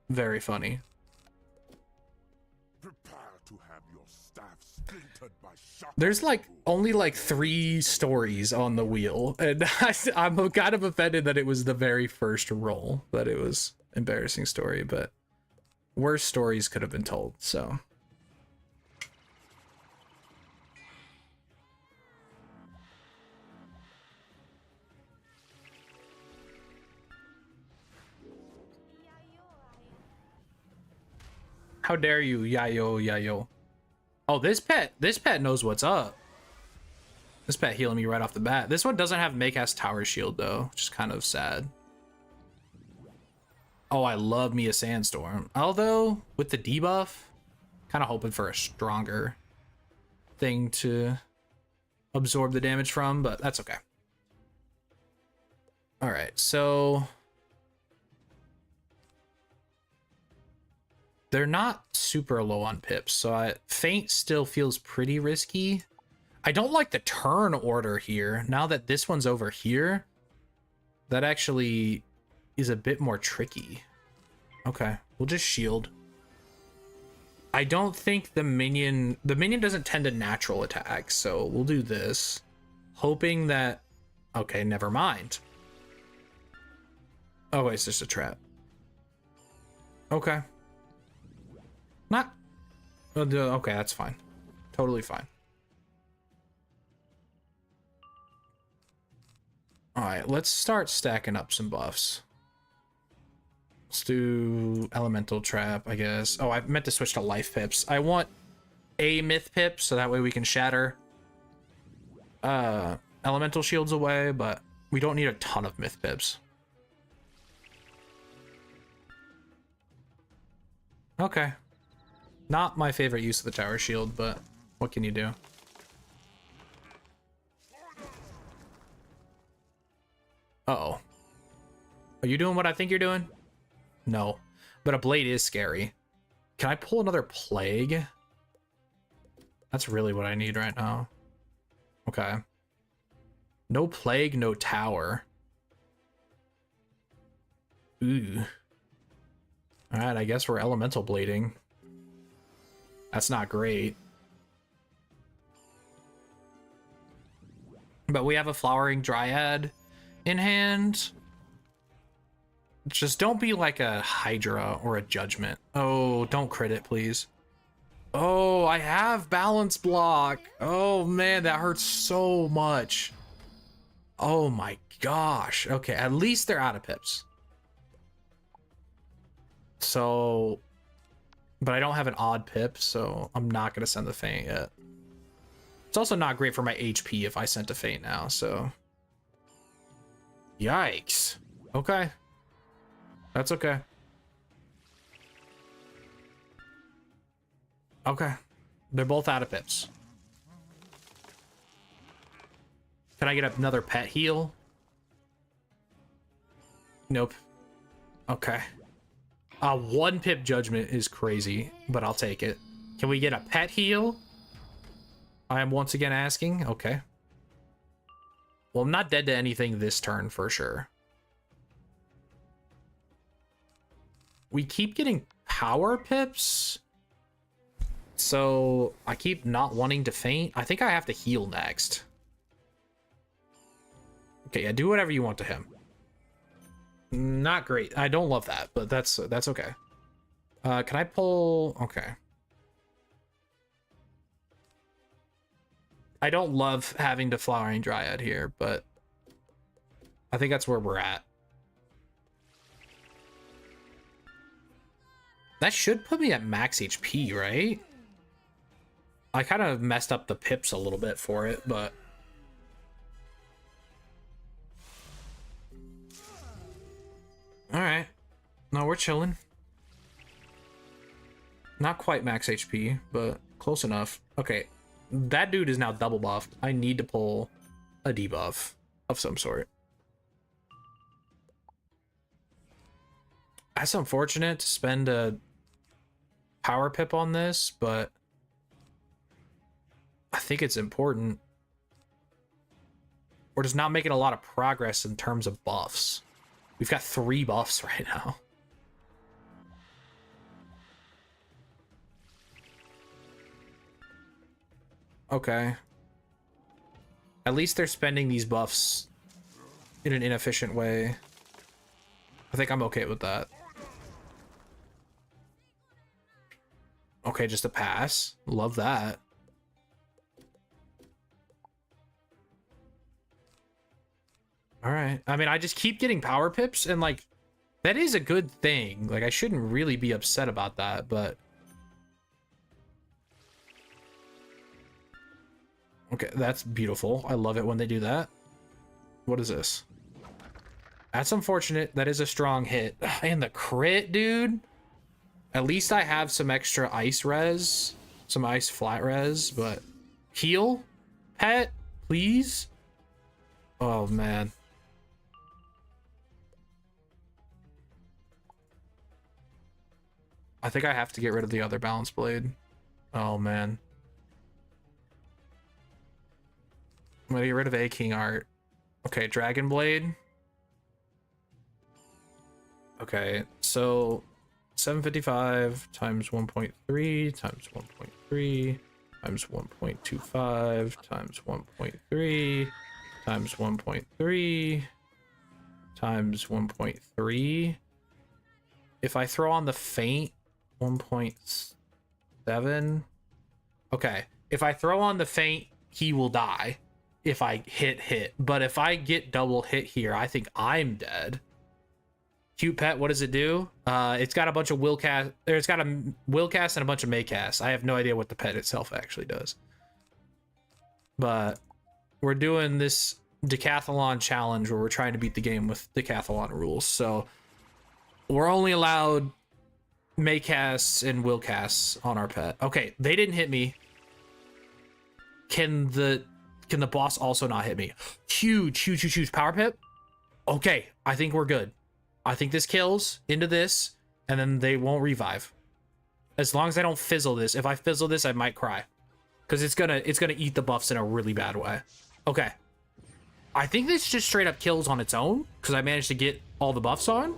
Very funny. Prepare to have your staff splintered by shock. There's like only like 3 stories on the wheel, and I'm kind of offended that it was the very first roll, that it was embarrassing story, but worse stories could have been told, so. How dare you, yayo, yayo. Oh, this pet knows what's up. This pet healing me right off the bat. This one doesn't have Make-Ass Tower Shield, though, which is kind of sad. Oh, I love me a Sandstorm. Although, with the debuff, kind of hoping for a stronger thing to absorb the damage from, but that's okay. All right, so... they're not super low on pips, so Faint still feels pretty risky. I don't like the turn order here. Now that this one's over here, that actually is a bit more tricky. Okay, we'll just shield. I don't think the minion doesn't tend to natural attack, so we'll do this, hoping that... okay, never mind. Oh, wait, it's just a trap. Okay. Not... okay, that's fine. Totally fine. Alright, let's start stacking up some buffs. Let's do Elemental Trap, I guess. Oh, I meant to switch to Life Pips. I want a Myth Pip, so that way we can shatter Elemental Shields away, but we don't need a ton of Myth Pips. Okay. Not my favorite use of the Tower Shield, but what can you do? Uh-oh. Are you doing what I think you're doing? No. But a Blade is scary. Can I pull another Plague? That's really what I need right now. Okay. No Plague, no Tower. Ooh. Alright, I guess we're Elemental Blading. That's not great. But we have a Flowering Dryad in hand. Just don't be like a Hydra or a Judgment. Oh, don't crit it, please. Oh, I have Balance Block. Oh, man, that hurts so much. Oh, my gosh. Okay, at least they're out of pips. So... but I don't have an odd pip, so I'm not going to send the Feint yet. It's also not great for my HP if I sent a Feint now, so... yikes. Okay. That's okay. Okay. They're both out of pips. Can I get another pet heal? Nope. Okay. 1 pip Judgment is crazy, but I'll take it. Can we get a pet heal? I am once again asking. Okay. Well, I'm not dead to anything this turn for sure. We keep getting power pips. So I keep not wanting to faint. I think I have to heal next. Okay, yeah, do whatever you want to him. Not great. I don't love that, but that's okay. Can I pull? Okay. I don't love having the Flowering Dryad here, but I think that's where we're at. That should put me at max HP, right? I kind of messed up the pips a little bit for it, but... Alright. No, we're chilling. Not quite max HP, but close enough. Okay, that dude is now double buffed. I need to pull a debuff of some sort. That's unfortunate to spend a power pip on this, but I think it's important. We're just not making a lot of progress in terms of buffs. We've got 3 buffs right now. Okay. At least they're spending these buffs in an inefficient way. I think I'm okay with that. Okay, just a pass. Love that. All right. I mean, I just keep getting power pips, and like, that is a good thing. Like, I shouldn't really be upset about that, but... Okay, that's beautiful. I love it when they do that. What is this? That's unfortunate. That is a strong hit. And the crit, dude. At least I have some extra ice res. Some ice flat res, but... Heal? Pet? Please? Oh, man. I think I have to get rid of the other balance blade. Oh, man. I'm gonna get rid of A King art. Okay, Dragon Blade. Okay, so 755 times 1.3 times 1.3 times 1.25 times 1.3 times 1.3 times 1.3. If I throw on the feint, 1.7. Okay, if I throw on the feint, he will die if I hit. But if I get double hit here, I think I'm dead. Cute pet, what does it do? It's got a bunch of will cast. It's got a will cast and a bunch of may cast. I have no idea what the pet itself actually does. But we're doing this Decathalon challenge where we're trying to beat the game with Decathalon rules. So we're only allowed may casts and will casts on our pet. Okay, they didn't hit me. Can the boss also not hit me? Huge power pip. Okay, I think we're good. I think this kills into this, and then they won't revive. As long as I don't fizzle this. If I fizzle this, I might cry, because it's gonna eat the buffs in a really bad way. Okay, I think this just straight up kills on its own because I managed to get all the buffs on.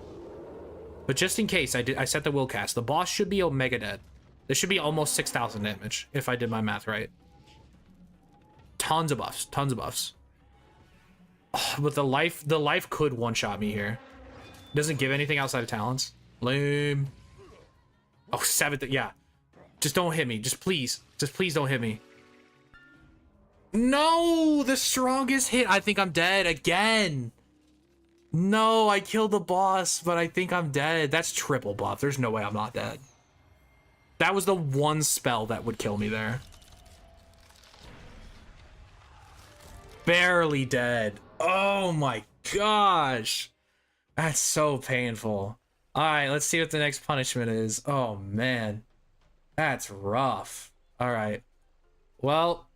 But just in case, I set the will cast. The boss should be omega dead. This should be almost 6,000 damage if I did my math right. Tons of buffs, Oh, but the life could one-shot me here. Doesn't give anything outside of talents. Lame. Oh, 7th. Yeah. Just don't hit me. Just please don't hit me. No, the strongest hit. I think I'm dead again. No, I killed the boss, but I think I'm dead. That's triple buff. There's no way I'm not dead. That was the one spell that would kill me there. Barely dead. Oh my gosh. That's so painful. All right, let's see what the next punishment is. Oh man, that's rough. All right, well,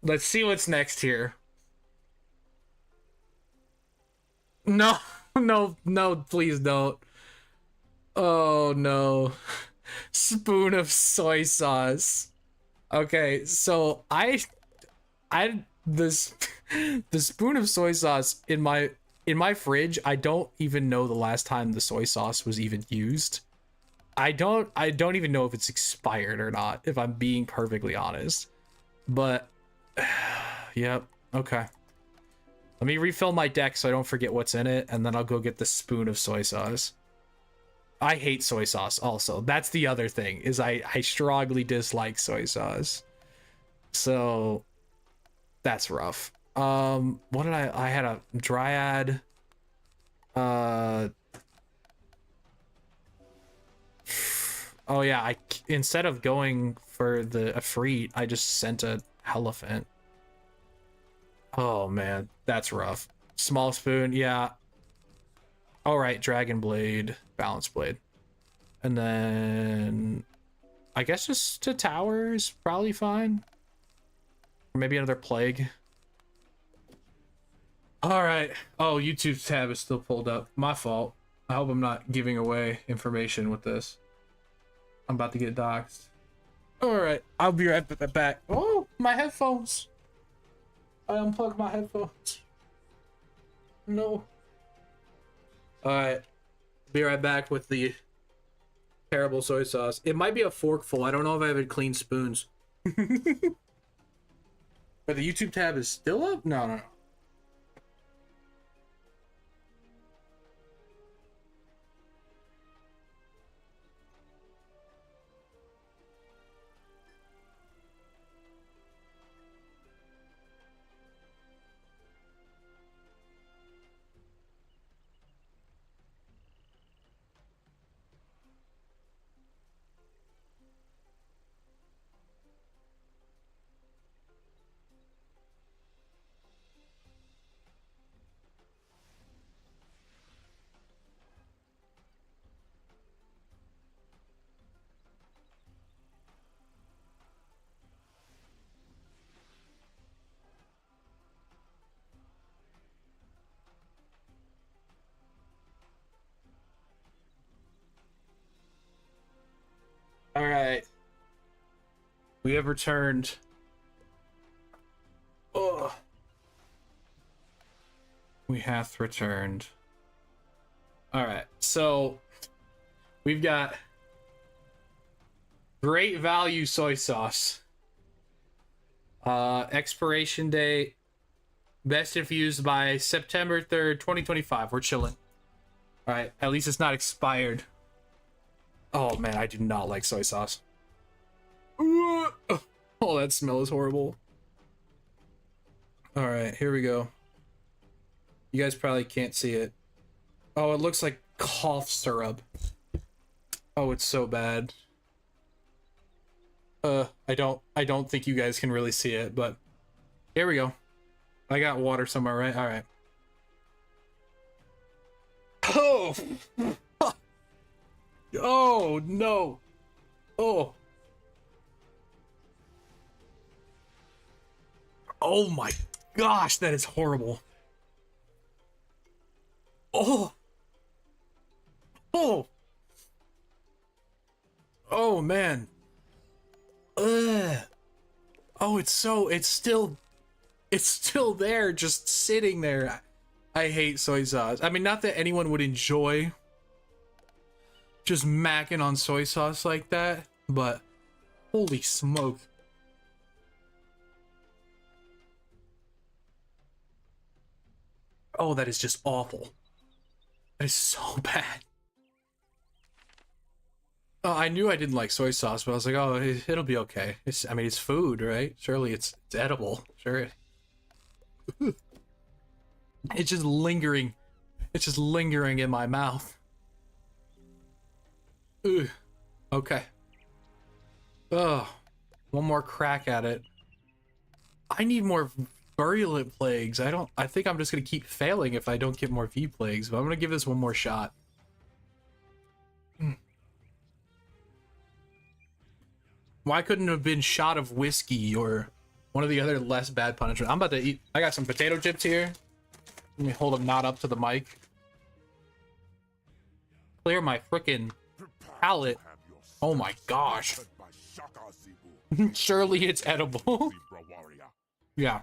let's see what's next here. No, please don't. Oh no. Spoon of soy sauce. Okay, so the spoon of soy sauce in my fridge, I don't even know the last time the soy sauce was even used. I don't even know if it's expired or not, if I'm being perfectly honest. But yep, okay. Let me refill my deck so I don't forget what's in it, and then I'll go get the spoon of soy sauce. I hate soy sauce also. That's the other thing, is I strongly dislike soy sauce. So that's rough. What did I had a dryad. Oh yeah, instead of going for the Efreet, I just sent a elephant. Oh man, that's rough. Small spoon, yeah. All right, dragon blade, balance blade, and then I guess just a tower is probably fine. Or maybe another plague. All right. Oh, YouTube's tab is still pulled up. My fault. I hope I'm not giving away information with this. I'm about to get doxxed. All right, I'll be right back. Oh, my headphones. I unplugged my headphones. No. All right, be right back with the terrible soy sauce. It might be a forkful. I don't know if I have clean spoons. But the YouTube tab is still up? No. All right. We have returned. Oh. We hath returned. All right. So we've got great value soy sauce. Expiration date best if used by September 3rd, 2025. We're chilling. All right. At least it's not expired. Oh man, I do not like soy sauce. Oh, that smell is horrible. All right, here we go. You guys probably can't see it. Oh, it looks like cough syrup. Oh, it's so bad. I don't think you guys can really see it, but here we go. I got water somewhere, right? All right. Oh. Oh no. Oh. Oh my gosh, that is horrible. Oh. Oh. Oh man. Ugh. Oh, it's still there, just sitting there. I hate soy sauce. I mean, not that anyone would enjoy just macking on soy sauce like that, but holy smoke. Oh, that is just awful. That is so bad. Oh, I knew I didn't like soy sauce, but I was like, oh, it'll be okay. I mean, it's food, right? Surely it's edible. Sure. It's just lingering. It's just lingering in my mouth. Ugh. Okay. Oh, one more crack at it. I need more virulent plagues. I think I'm just gonna keep failing if I don't get more V plagues, but I'm gonna give this one more shot. Why couldn't it have been shot of whiskey or one of the other less bad punishments? I'm about to eat. I got some potato chips here. Let me hold them not up to the mic. Clear my freaking palate. Oh my gosh. Surely it's edible. Yeah.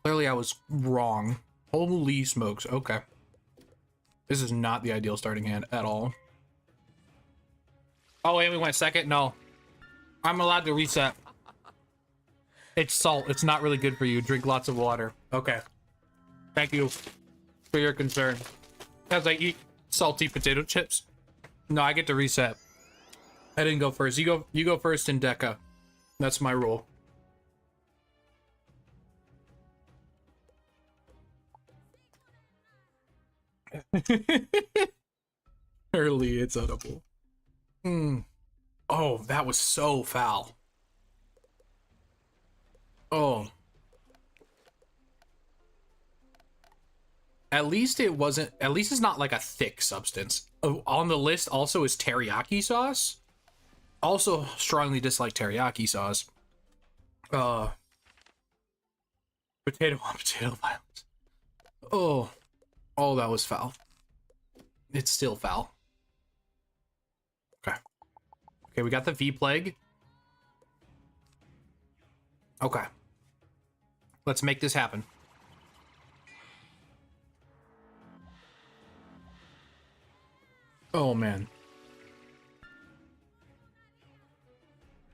Clearly I was wrong. Holy smokes. Okay. This is not the ideal starting hand at all. Oh, Amy went second? No. I'm allowed to reset. It's salt. It's not really good for you. Drink lots of water. Okay. Thank you for your concern. As I eat salty potato chips. No, I get to reset. I didn't go first. You go first in Deca. That's my rule. Early, it's edible. Oh, that was so foul. Oh. At least it wasn't, at least it's not like a thick substance. Oh, on the list also is teriyaki sauce. Also strongly dislike teriyaki sauce. Potato on potato violence. Oh. Oh, that was foul. It's still foul. Okay. Okay, we got the V plague. Okay. Let's make this happen. Oh, man.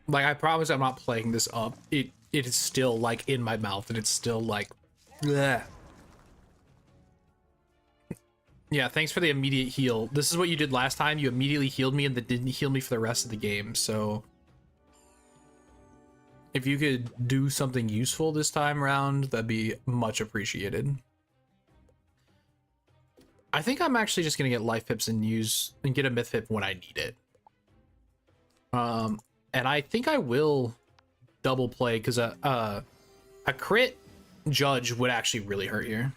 Like, I promise I'm not playing this up. It is still, like, in my mouth, and it's still, like... bleh. Yeah, thanks for the immediate heal. This is what you did last time. You immediately healed me and then didn't heal me for the rest of the game, so... if you could do something useful this time around, that'd be much appreciated. I think I'm actually just gonna get life pips and get a myth pip when I need it. And I think I will double play because a crit judge would actually really hurt here.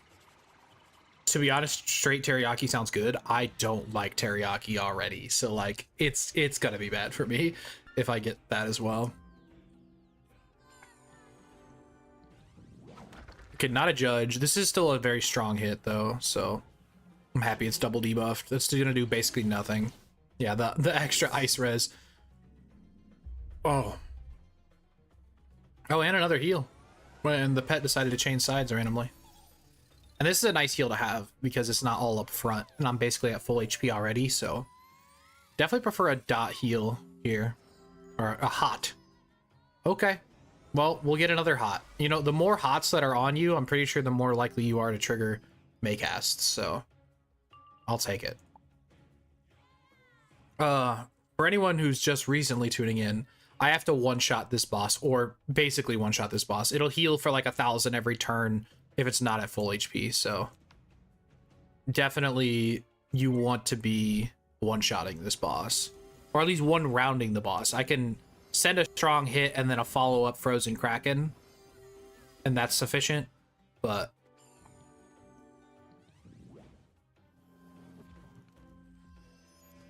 To be honest, straight teriyaki sounds good. I don't like teriyaki already, so like it's gonna be bad for me if I get that as well. Okay, not a judge. This is still a very strong hit though, so I'm happy it's double debuffed. That's gonna do basically nothing. Yeah, the extra ice res. Oh. Oh, and another heal. When the pet decided to change sides randomly. And this is a nice heal to have because it's not all up front, and I'm basically at full HP already, so definitely prefer a dot heal here, or a hot. Okay, well, we'll get another hot. You know, the more hots that are on you, I'm pretty sure the more likely you are to trigger Maycasts, so I'll take it. For anyone who's just recently tuning in, I have to one-shot this boss, or basically one-shot this boss. It'll heal for like 1,000 every turn if it's not at full HP, so definitely you want to be one-shotting this boss, or at least one-rounding the boss. I can send a strong hit and then a follow-up Frozen Kraken, and that's sufficient, but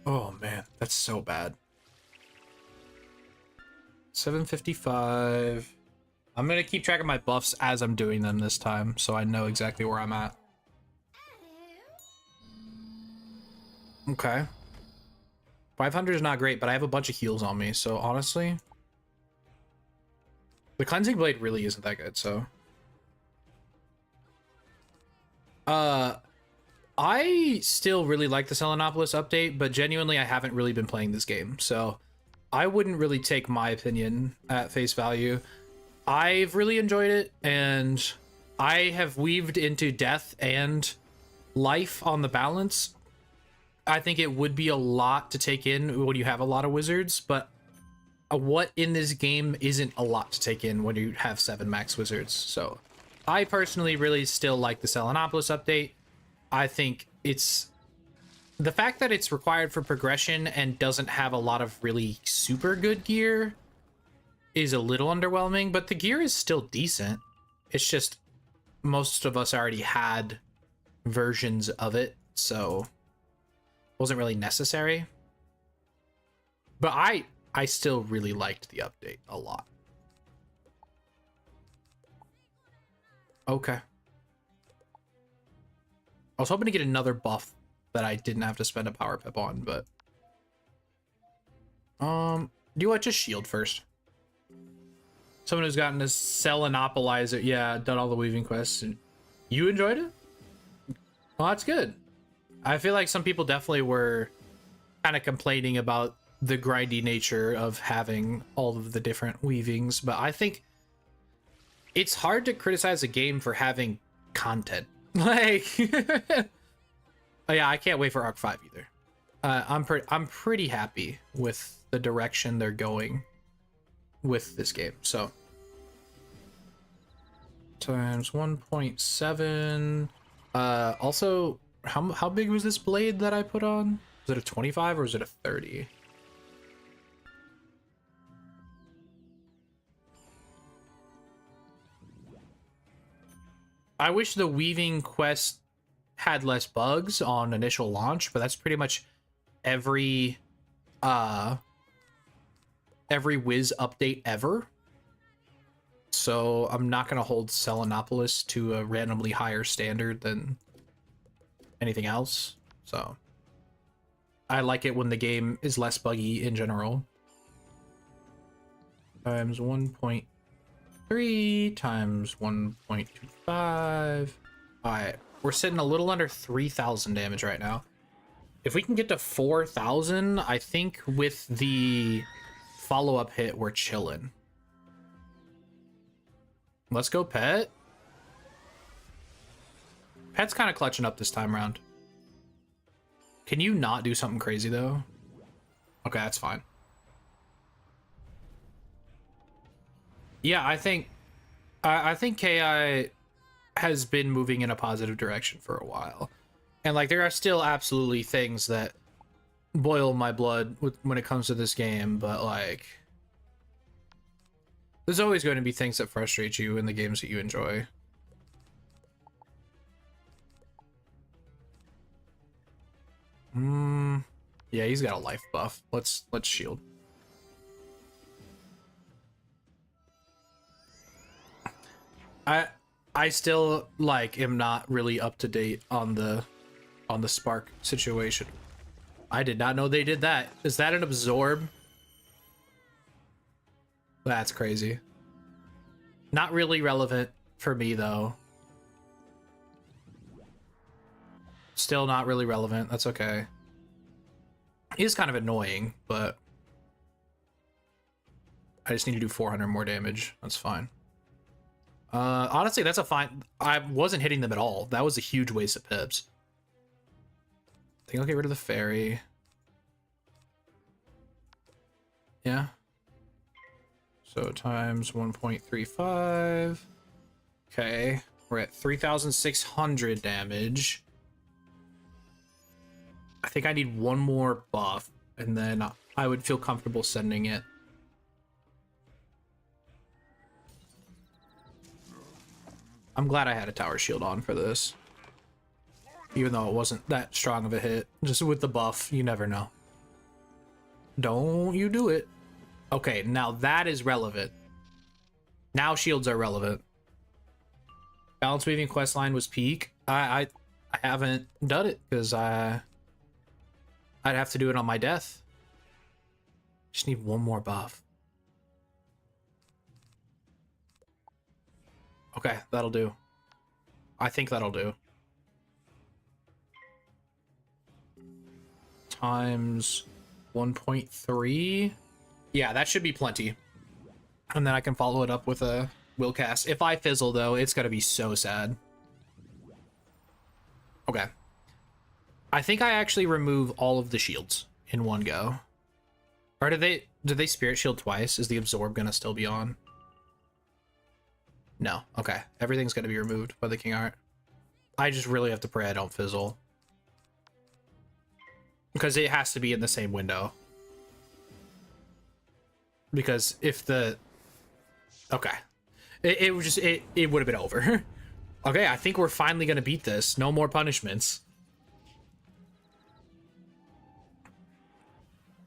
oh man, that's so bad. 755. I'm gonna keep track of my buffs as I'm doing them this time, so I know exactly where I'm at. Okay. 500 is not great, but I have a bunch of heals on me, so honestly... the Cleansing Blade really isn't that good, so... I still really like the Selenopolis update, but genuinely I haven't really been playing this game, so... I wouldn't really take my opinion at face value. I've really enjoyed it, and I have weaved into death and life on the balance. I think it would be a lot to take in when you have a lot of wizards, but what in this game isn't a lot to take in when you have 7 max wizards? So I personally really still like the Selenopolis update. I think it's... the fact that it's required for progression and doesn't have a lot of really super good gear is a little underwhelming, but the gear is still decent. It's just most of us already had versions of it, so it wasn't really necessary. But I still really liked the update a lot. Okay. I was hoping to get another buff that I didn't have to spend a power pip on, but do you want just shield first? Someone who's gotten to Selenopolize it, yeah, done all the weaving quests, and you enjoyed it? Well, that's good. I feel like some people definitely were kind of complaining about the grindy nature of having all of the different weavings, but I think it's hard to criticize a game for having content. Like, oh yeah, I can't wait for Arc 5 either. I'm pretty happy with the direction they're going with this game. So times 1.7. Also, how big was this blade that I put on? Was it a 25 or is it a 30? I wish the weaving quest had less bugs on initial launch, but that's pretty much every Wiz update ever. So I'm not going to hold Selenopolis to a randomly higher standard than anything else. So I like it when the game is less buggy in general. Times 1.3 times 1.25. All right, we're sitting a little under 3,000 damage right now. If we can get to 4,000, I think with the follow-up hit, we're chilling. Let's go, Pet. Pet's kind of clutching up this time around. Can you not do something crazy, though? Okay, that's fine. Yeah, I think KI has been moving in a positive direction for a while. And, like, there are still absolutely things that boil my blood when it comes to this game, but, like, there's always going to be things that frustrate you in the games that you enjoy. Yeah, he's got a life buff. Let's shield. I still, like, am not really up to date on the spark situation. I did not know they did that. Is that an absorb? That's crazy. Not really relevant for me, though. Still not really relevant. That's okay. It is kind of annoying, but I just need to do 400 more damage. That's fine. Honestly, that's a fine... I wasn't hitting them at all. That was a huge waste of pips. I think I'll get rid of the fairy. Yeah. So times 1.35. Okay. We're at 3,600 damage. I think I need one more buff, and then I would feel comfortable sending it. I'm glad I had a tower shield on for this. Even though it wasn't that strong of a hit. Just with the buff, you never know. Don't you do it. Okay, now that is relevant. Now shields are relevant. Balance weaving questline was peak. I haven't done it because I'd have to do it on my death. Just need one more buff. Okay, that'll do. I think that'll do. Times 1.3. Yeah, that should be plenty. And then I can follow it up with a will cast. If I fizzle, though, it's going to be so sad. Okay. I think I actually remove all of the shields in one go. Or did they spirit shield twice? Is the absorb going to still be on? No. Okay. Everything's going to be removed by the King Art. I just really have to pray I don't fizzle. Because it has to be in the same window. Because if the... Okay. It would have been over. Okay, I think we're finally going to beat this. No more punishments.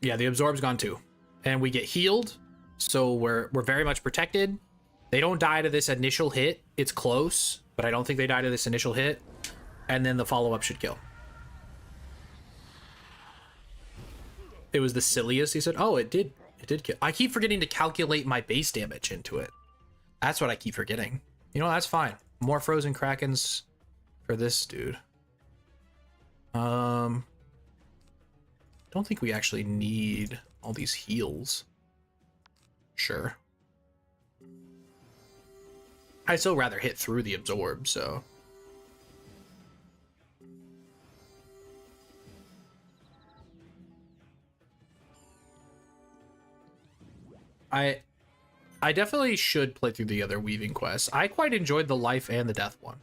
Yeah, the absorb's gone too. And we get healed. So we're very much protected. They don't die to this initial hit. It's close, but I don't think they die to this initial hit. And then the follow-up should kill. It was the silliest, he said. Oh, it did kill. I keep forgetting to calculate my base damage into it. That's what I keep forgetting. You know, that's fine. More frozen krakens for this dude. Don't think we actually need All these heals. Sure. I'd still rather hit through the absorb, so. I definitely should play through the other weaving quests. I quite enjoyed the life and the death one.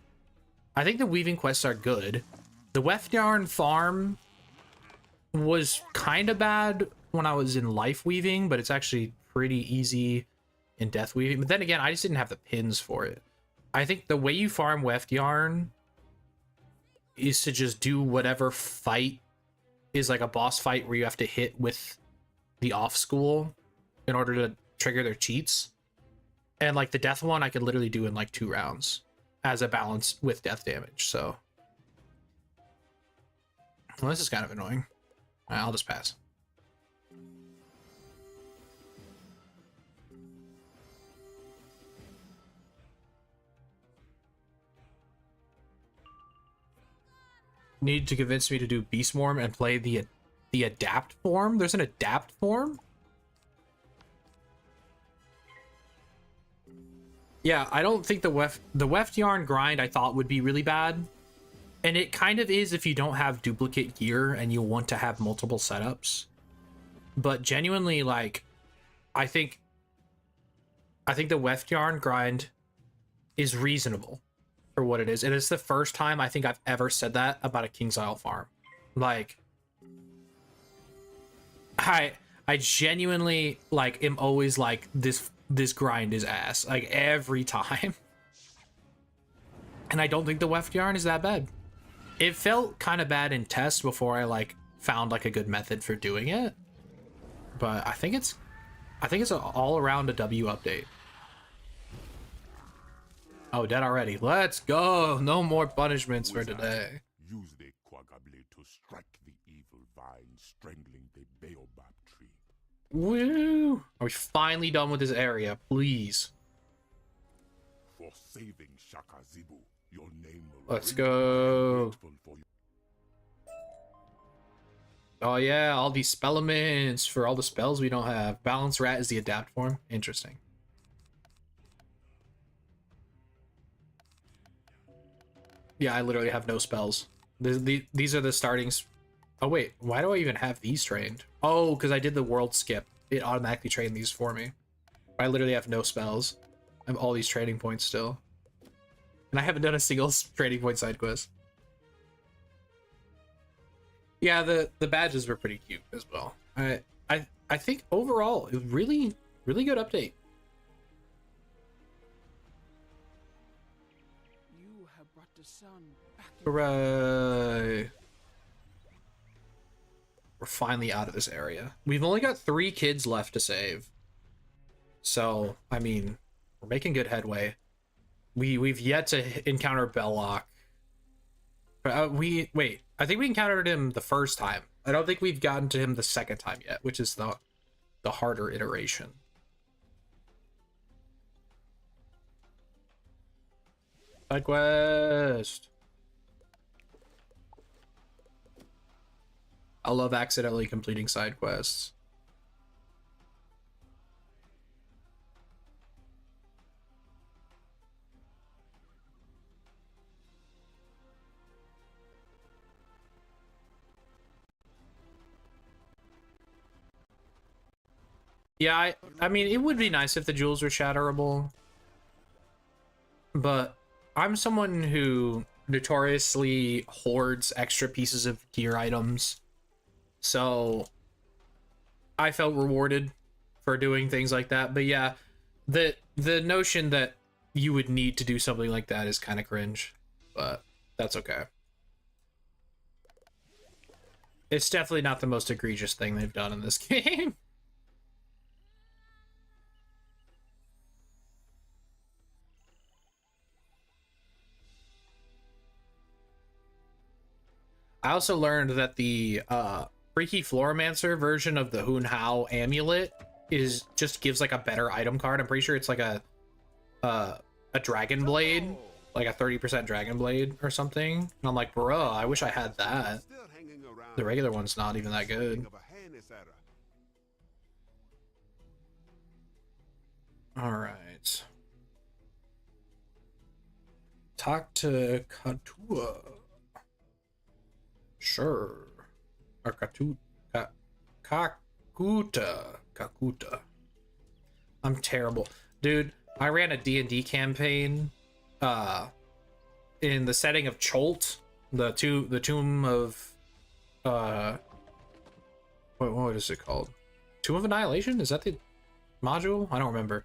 I think the weaving quests are good. The weft yarn farm was kind of bad when I was in life weaving, but it's actually pretty easy in death weaving. But then again, I just didn't have the pins for it. I think the way you farm weft yarn is to just do whatever fight is like a boss fight where you have to hit with the off school in order to trigger their cheats. And like the death one I could literally do in like 2 rounds as a balance with death damage. So well, this is kind of annoying. I'll just pass. Need to convince me to do beast form and play the adapt form. There's an adapt form. Yeah, I don't think the weft yarn grind I thought would be really bad. And it kind of is if you don't have duplicate gear and you want to have multiple setups. But genuinely, like, I think the weft yarn grind is reasonable for what it is. And it's the first time I think I've ever said that about a King's Isle farm. Like, I genuinely, like, am always like, this grind is ass, like, every time. And I don't think the weft yarn is that bad. It felt kind of bad in test before I like found like a good method for doing it, but I think it's all around a W update. Oh, dead already. Let's go. No more punishments for today. Use the quagga blade to strike the evil vine strangling the baobab tree. Woo! Are we finally done with this area? Please. For saving Shaka Zibu, your name will Let's go. Oh yeah, all these spell elements for all the spells we don't have. Balance rat is the adapt form. Interesting. Yeah, I literally have no spells. These are the startings. Oh wait, why do I even have these trained? Oh, because I did the world skip. It automatically trained these for me. I literally have no spells. I have all these training points still. And I haven't done a single training point side quest. Yeah, the badges were pretty cute as well. I think overall, it was really good update. You have brought the sun back. Hooray! We're finally out of this area. We've only got 3 kids left to save. So, I mean, we're making good headway. We've yet to encounter Belloc. Wait, I think we encountered him the first time. I don't think we've gotten to him the second time yet, which is the harder iteration. Side quest. I love accidentally completing side quests. Yeah, I mean, it would be nice if the jewels were shatterable. But I'm someone who notoriously hoards extra pieces of gear items. So I felt rewarded for doing things like that. But yeah, the notion that you would need to do something like that is kind of cringe. But that's okay. It's definitely not the most egregious thing they've done in this game. I also learned that the Freaky Floromancer version of the Hun Hao amulet just gives like a better item card. I'm pretty sure it's like a dragon blade, like a 30% dragon blade or something. And I'm like, bro, I wish I had that. The regular one's not even that good. All right. Talk to Katua. Sure. Or Kakuta. I'm terrible. Dude, I ran a D&D campaign in the setting of Cholt, the Tomb of what is it called? Tomb of Annihilation? Is that the module? I don't remember.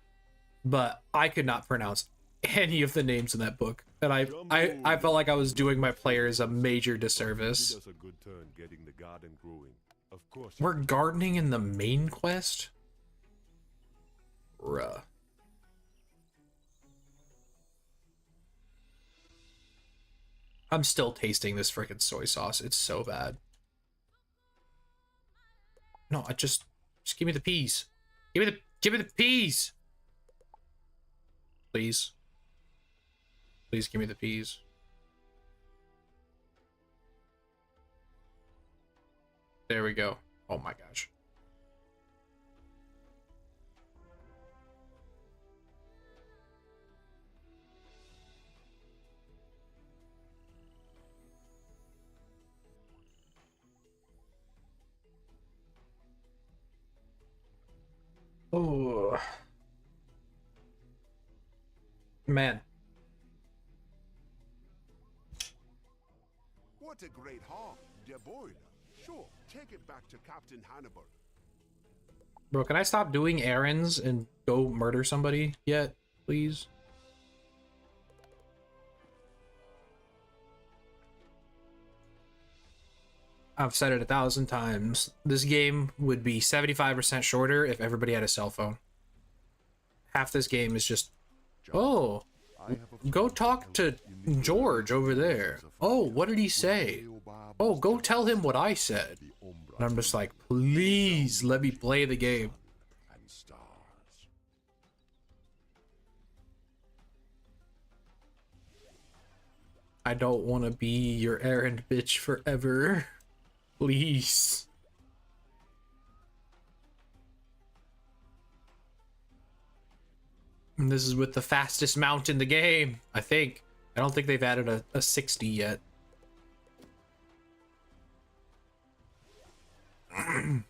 But I could not pronounce any of the names in that book. And I felt like I was doing my players a major disservice. Did us a good turn getting the garden growing. Of course. We're gardening in the main quest? Bruh. I'm still tasting this freaking soy sauce. It's so bad. No, just give me the peas. Give me the peas. Please. Please give me the peas. There we go. Oh my gosh. Oh. Man. What a great haul, dear boy. Sure, take it back to Captain Hannibal. Bro, can I stop doing errands and go murder somebody yet, please? I've said it 1,000 times. This game would be 75% shorter if everybody had a cell phone. Half this game is just, oh, go talk to George over there. Oh, what did he say? Oh, go tell him what I said. And I'm just like, please let me play the game. I don't want to be your errand bitch forever. Please. And this is with the fastest mount in the game, I think. I don't think they've added a 60 yet. All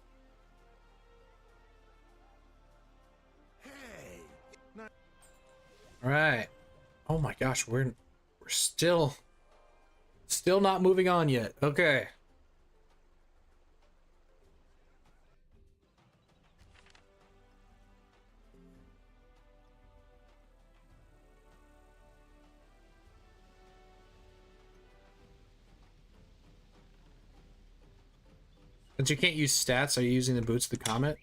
right. Oh my gosh, we're still not moving on yet. Okay. Since you can't use stats, are you using the boots of the comet?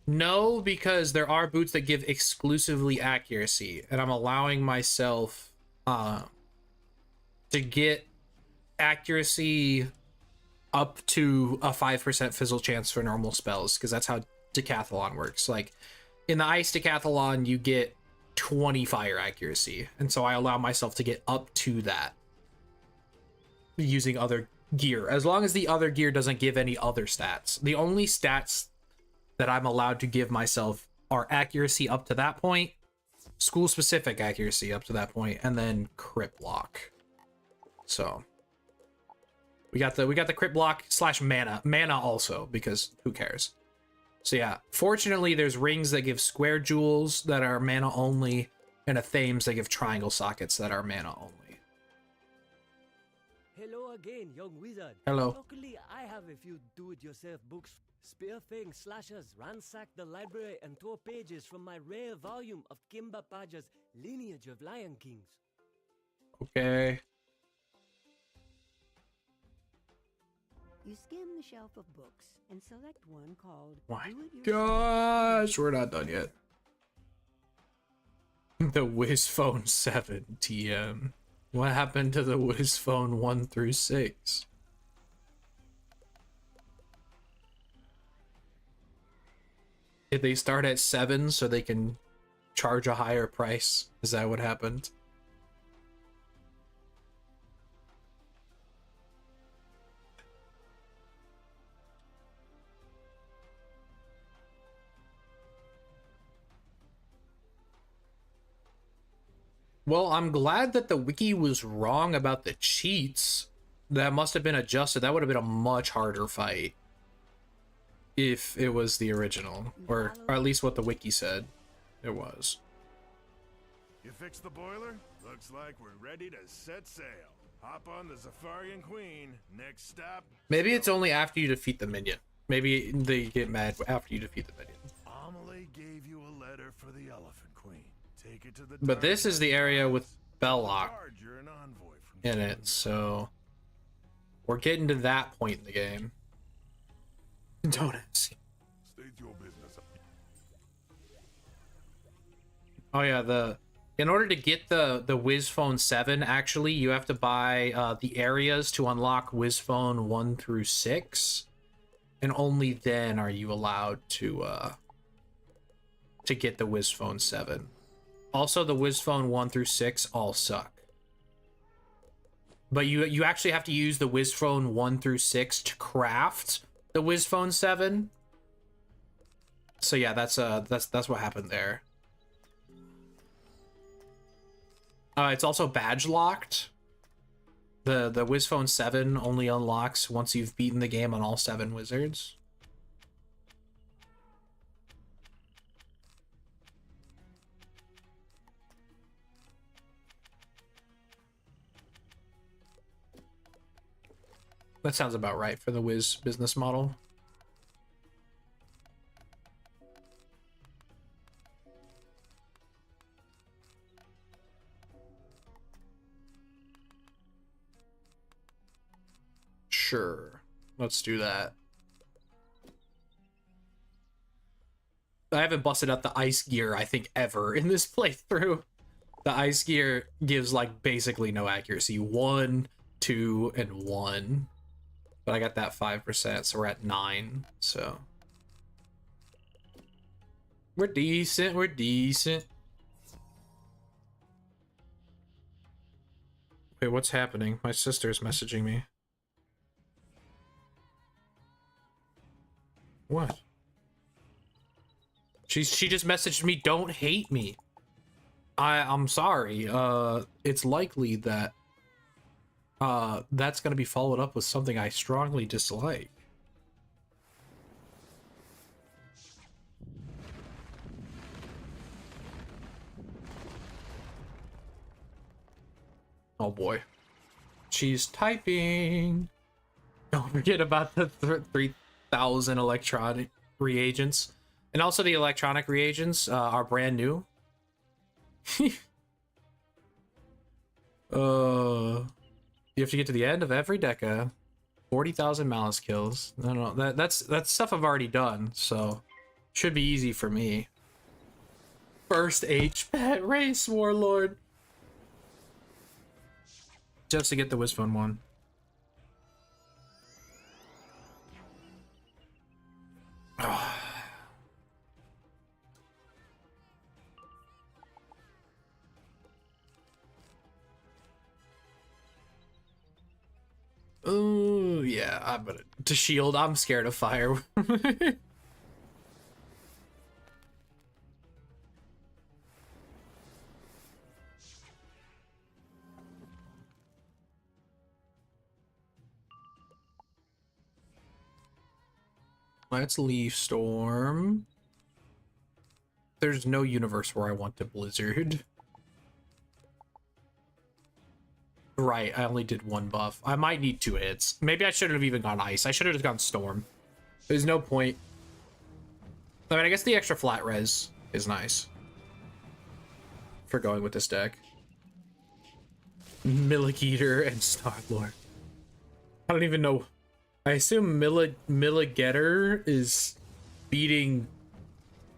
No, because there are boots that give exclusively accuracy, and I'm allowing myself to get accuracy up to a 5% fizzle chance for normal spells, because that's how Decathalon works. Like, in the Ice Decathalon, you get 20 fire accuracy, and so I allow myself to get up to that using other gear, as long as the other gear doesn't give any other stats. The only stats that I'm allowed to give myself are accuracy up to that point, school specific accuracy up to that point, and then crit block. So we got the crit block / mana also, because who cares. So yeah, fortunately there's rings that give square jewels that are mana only, and athames that give triangle sockets that are mana only. Hello again, young wizard. Hello. Luckily, I have a few do-it-yourself books. Spear Fang slashers ransacked the library and tore pages from my rare volume of Kimba Paja's Lineage of Lion Kings. Okay. You skim the shelf of books and select one called My Do It gosh, we're not done yet. The Wiz Phone 7 TM. What happened to the Wiz Phone 1 through 6? Did they start at 7 so they can charge a higher price? Is that what happened? Well, I'm glad that the wiki was wrong about the cheats. That must have been adjusted. That would have been a much harder fight if it was the original, or at least what the wiki said it was. You fixed the boiler? Looks like we're ready to set sail. Hop on the Zafarian Queen. Next stop. Maybe it's only after you defeat the minion. Maybe they get mad after you defeat the minion. Amelie gave you a letter for the Elephant Queen. Take it to the. But this is the area with Belloc You're an envoy from in it, so we're getting to that point in the game. Don't ask. State your business. Oh yeah, in order to get the Wiz Phone 7, actually, you have to buy the areas to unlock Wiz Phone 1 through 6, and only then are you allowed to get the Wiz Phone 7. Also, the Wiz Phone 1 through 6 all suck. But you actually have to use the Wiz Phone 1 through 6 to craft the Wiz Phone 7. So yeah, that's what happened there. It's also badge locked. The Wiz Phone 7 only unlocks once you've beaten the game on all 7 wizards. That sounds about right for the Wiz business model. Sure, let's do that. I haven't busted out the ice gear, I think, ever in this playthrough. The ice gear gives, like, basically no accuracy. 1, 2, and 1. But I got that 5%, so we're at 9, so. We're decent, we're decent. Wait, what's happening? My sister's messaging me. What? She just messaged me, don't hate me. I'm sorry. It's likely that that's gonna be followed up with something I strongly dislike. Oh boy. She's typing. Don't forget about the 3,000 electronic reagents. And also the electronic reagents are brand new. You have to get to the end of every deca. 40,000 malice kills. No, that's stuff I've already done, so should be easy for me. First H pet race warlord. Just to get the Wizphone 1. Oh yeah, I'm gonna to shield. I'm scared of fire. Let's leave Storm. There's no universe where I want to Blizzard. Right, I only did 1 buff. I might need 2 hits. Maybe I shouldn't have even gone Ice. I should have just gone Storm. There's no point. I mean, I guess the extra flat res is nice for going with this deck. Milligeter and Star-Lord. I don't even know. I assume Milligeter is beating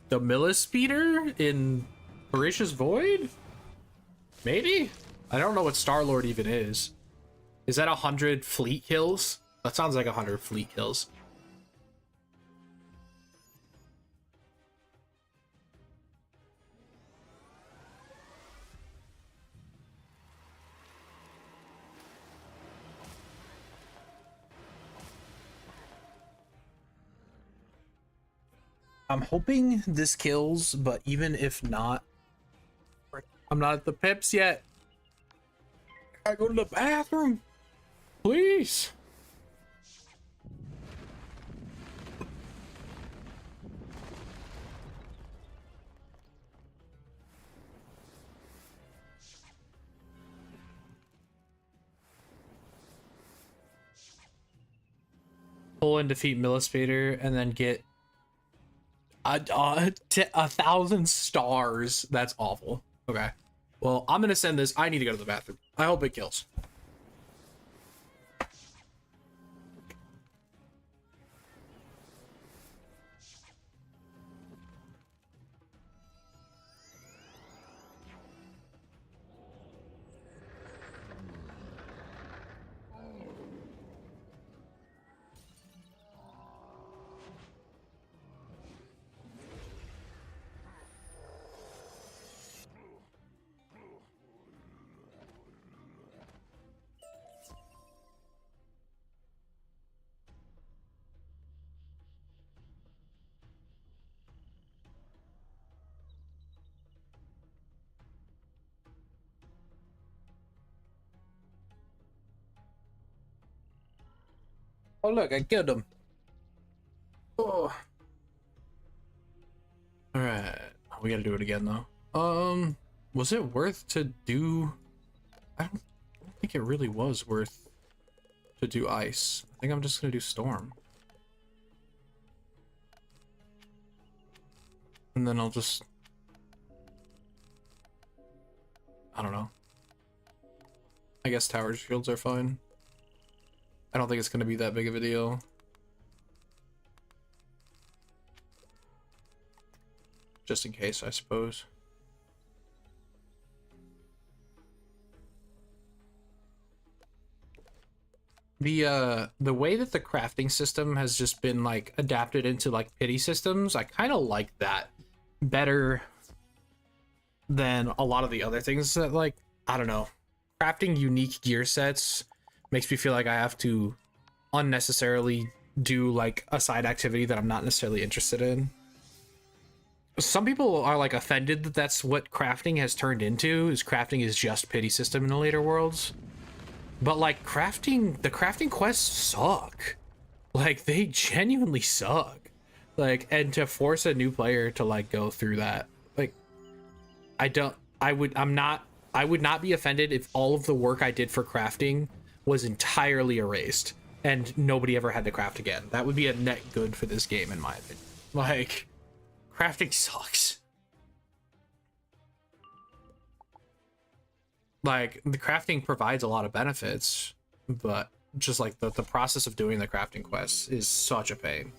the Millispeeder in Voracious Void? Maybe? I don't know what Star-Lord even is. Is that 100 fleet kills? That sounds like 100 fleet kills. I'm hoping this kills, but even if not, I'm not at the pips yet. I gotta go to the bathroom. Please. Pull and defeat Millispader and then get 1,000 stars. That's awful. Okay. Well, I'm gonna send this. I need to go to the bathroom. I hope it kills. Oh look, I killed him. Oh. Alright. We gotta do it again though. Was it worth to do? I don't think it really was worth to do ice. I think I'm just gonna do storm. And then I'll just, I don't know. I guess tower shields are fine. I don't think it's going to be that big of a deal. Just in case, I suppose. The way that the crafting system has just been like adapted into like pity systems, I kind of like that better than a lot of the other things that, like, I don't know. Crafting unique gear sets makes me feel like I have to unnecessarily do like a side activity that I'm not necessarily interested in. Some people are like offended that that's what crafting has turned into, is crafting is just pity system in the later worlds. But like the crafting quests suck. Like they genuinely suck. Like, and to force a new player to like go through that, like I would not be offended if all of the work I did for crafting was entirely erased and nobody ever had to craft again. That would be a net good for this game, in my opinion. Like, crafting sucks. Like, the crafting provides a lot of benefits, but just like the process of doing the crafting quests is such a pain.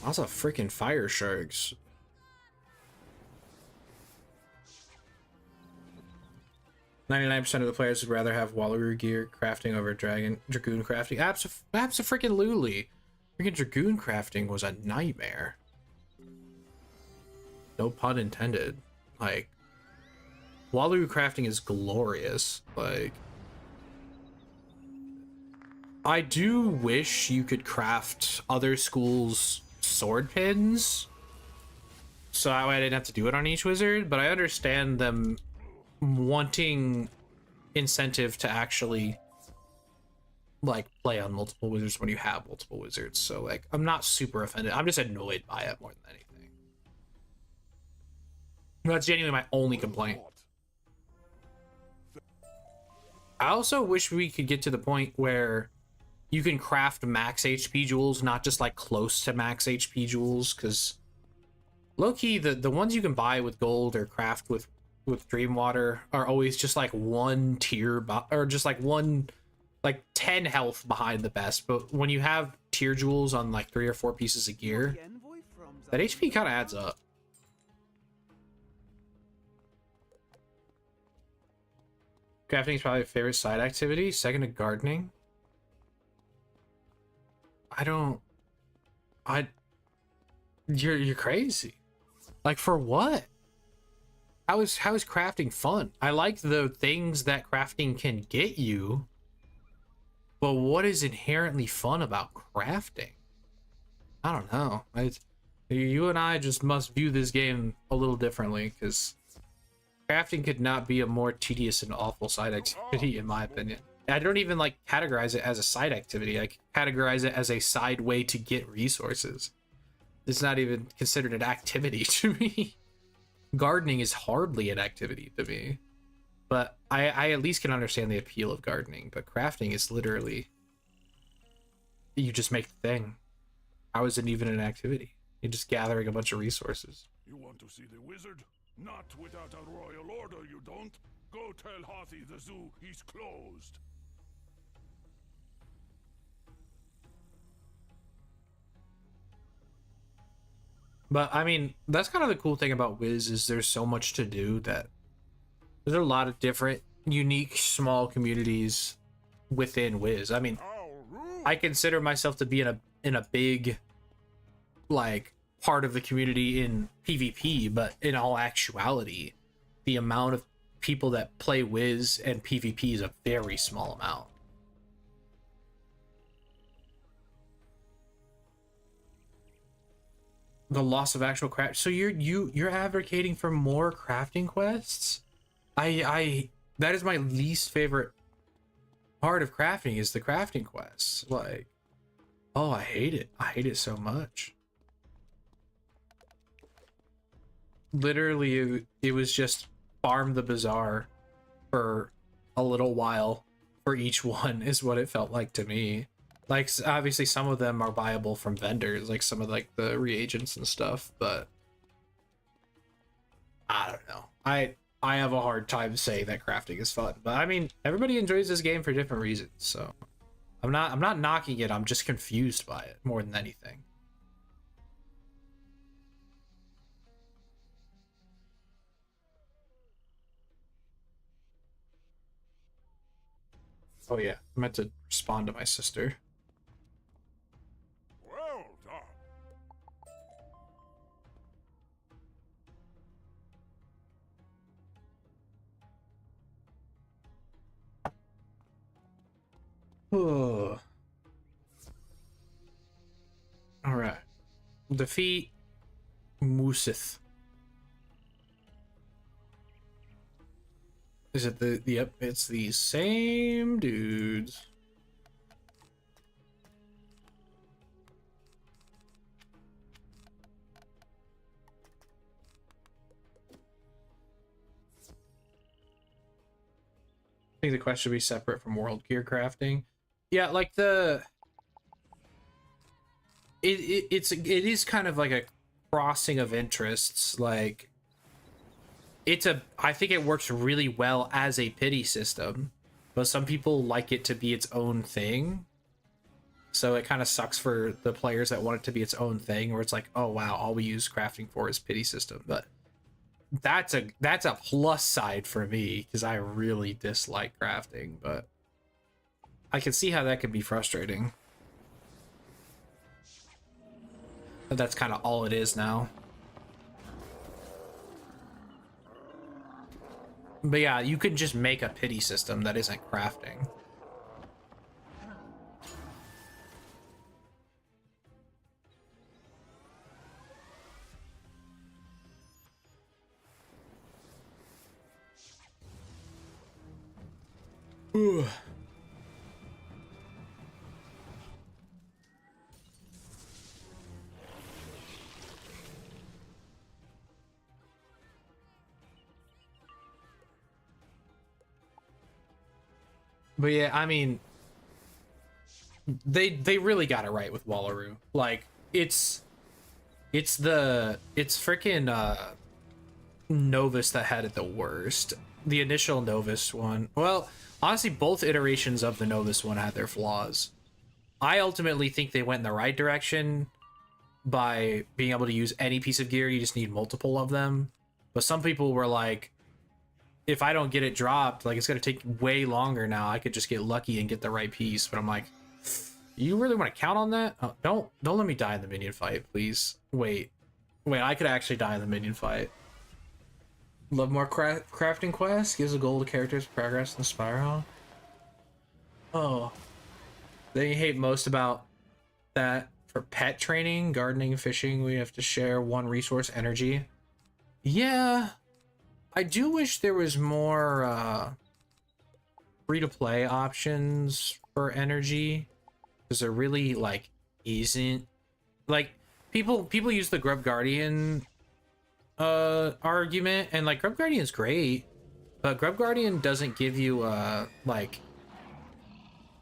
Lots of freaking fire sharks. "99% of the players would rather have Wallaroo gear crafting over Dragoon crafting." Abso-freaking-lutely. Freaking Dragoon crafting was a nightmare. No pun intended. Like, Wallaroo crafting is glorious. Like, I do wish you could craft other schools' sword pins, so that way I didn't have to do it on each wizard, but I understand them wanting incentive to actually like play on multiple wizards when you have multiple wizards. So like, I'm not super offended. I'm just annoyed by it more than anything. That's genuinely my only complaint. I also wish we could get to the point where you can craft max HP jewels, not just like close to max HP jewels, because low-key the ones you can buy with gold or craft with Dreamwater are always just like one tier or just like one, like 10 health behind the best. But when you have tier jewels on like 3 or 4 pieces of gear, that HP kind of adds up. Crafting is probably my favorite side activity, second to gardening. You're crazy. Like, for what? How is crafting fun? I like the things that crafting can get you, But what is inherently fun about crafting? I don't know. You and I just must view this game a little differently, because crafting could not be a more tedious and awful side activity, in my opinion. I don't even like categorize it as a side activity. I categorize it as a side way to get resources. It's not even considered an activity to me. Gardening is hardly an activity to me. But I at least can understand the appeal of gardening. But crafting is literally, you just make the thing. How is it even an activity? You're just gathering a bunch of resources. You want to see the wizard? Not without a royal order, you don't. Go tell Hathi the zoo he's closed. But I mean, that's kind of the cool thing about Wiz, is there's so much to do that there's a lot of different, unique, small communities within Wiz. I mean, I consider myself to be in a big, like, part of the community in PvP, but in all actuality, the amount of people that play Wiz and PvP is a very small amount. The loss of actual craft. So you're advocating for more crafting quests? I that is my least favorite part of crafting, is the crafting quests. Like, oh, I hate it. I hate it so much. Literally, it was just farm the bazaar for a little while for each one, is what it felt like to me. Like, obviously some of them are viable from vendors, like some of like the reagents and stuff, but I don't know. I have a hard time saying that crafting is fun, but I mean, everybody enjoys this game for different reasons, so I'm not knocking it. I'm just confused by it more than anything. Oh yeah, I meant to respond to my sister. Well done. Oh. All right. Defeat Musith. Is it the yep, it's the same dudes. I think the quest should be separate from world gear crafting. Yeah, like it is kind of like a crossing of interests. Like, I think it works really well as a pity system, but some people like it to be its own thing. So it kind of sucks for the players that want it to be its own thing, where it's like, oh wow, all we use crafting for is pity system. But that's a plus side for me, because I really dislike crafting, but I can see how that could be frustrating. But that's kind of all it is now. But yeah, you can just make a pity system that isn't crafting. Ooh. But yeah, I mean, they really got it right with Wallaroo. Like, it's freaking Novus that had it the worst. The initial Novus one. Well, honestly, both iterations of the Novus one had their flaws. I ultimately think they went in the right direction by being able to use any piece of gear. You just need multiple of them. But some people were like, if I don't get it dropped, like, it's gonna take way longer now. I could just get lucky and get the right piece. But I'm like, you really want to count on that? Oh, don't let me die in the minion fight, please. Wait, I could actually die in the minion fight. Love more crafting quests. Gives a goal to characters progress in the spiral. Oh, thing you hate most about that for pet training, gardening, fishing, we have to share one resource, energy. Yeah, I do wish there was more free-to-play options for energy, because there really like isn't. Like people use the Grub Guardian argument, and like Grub Guardian's great, but Grub Guardian doesn't give you like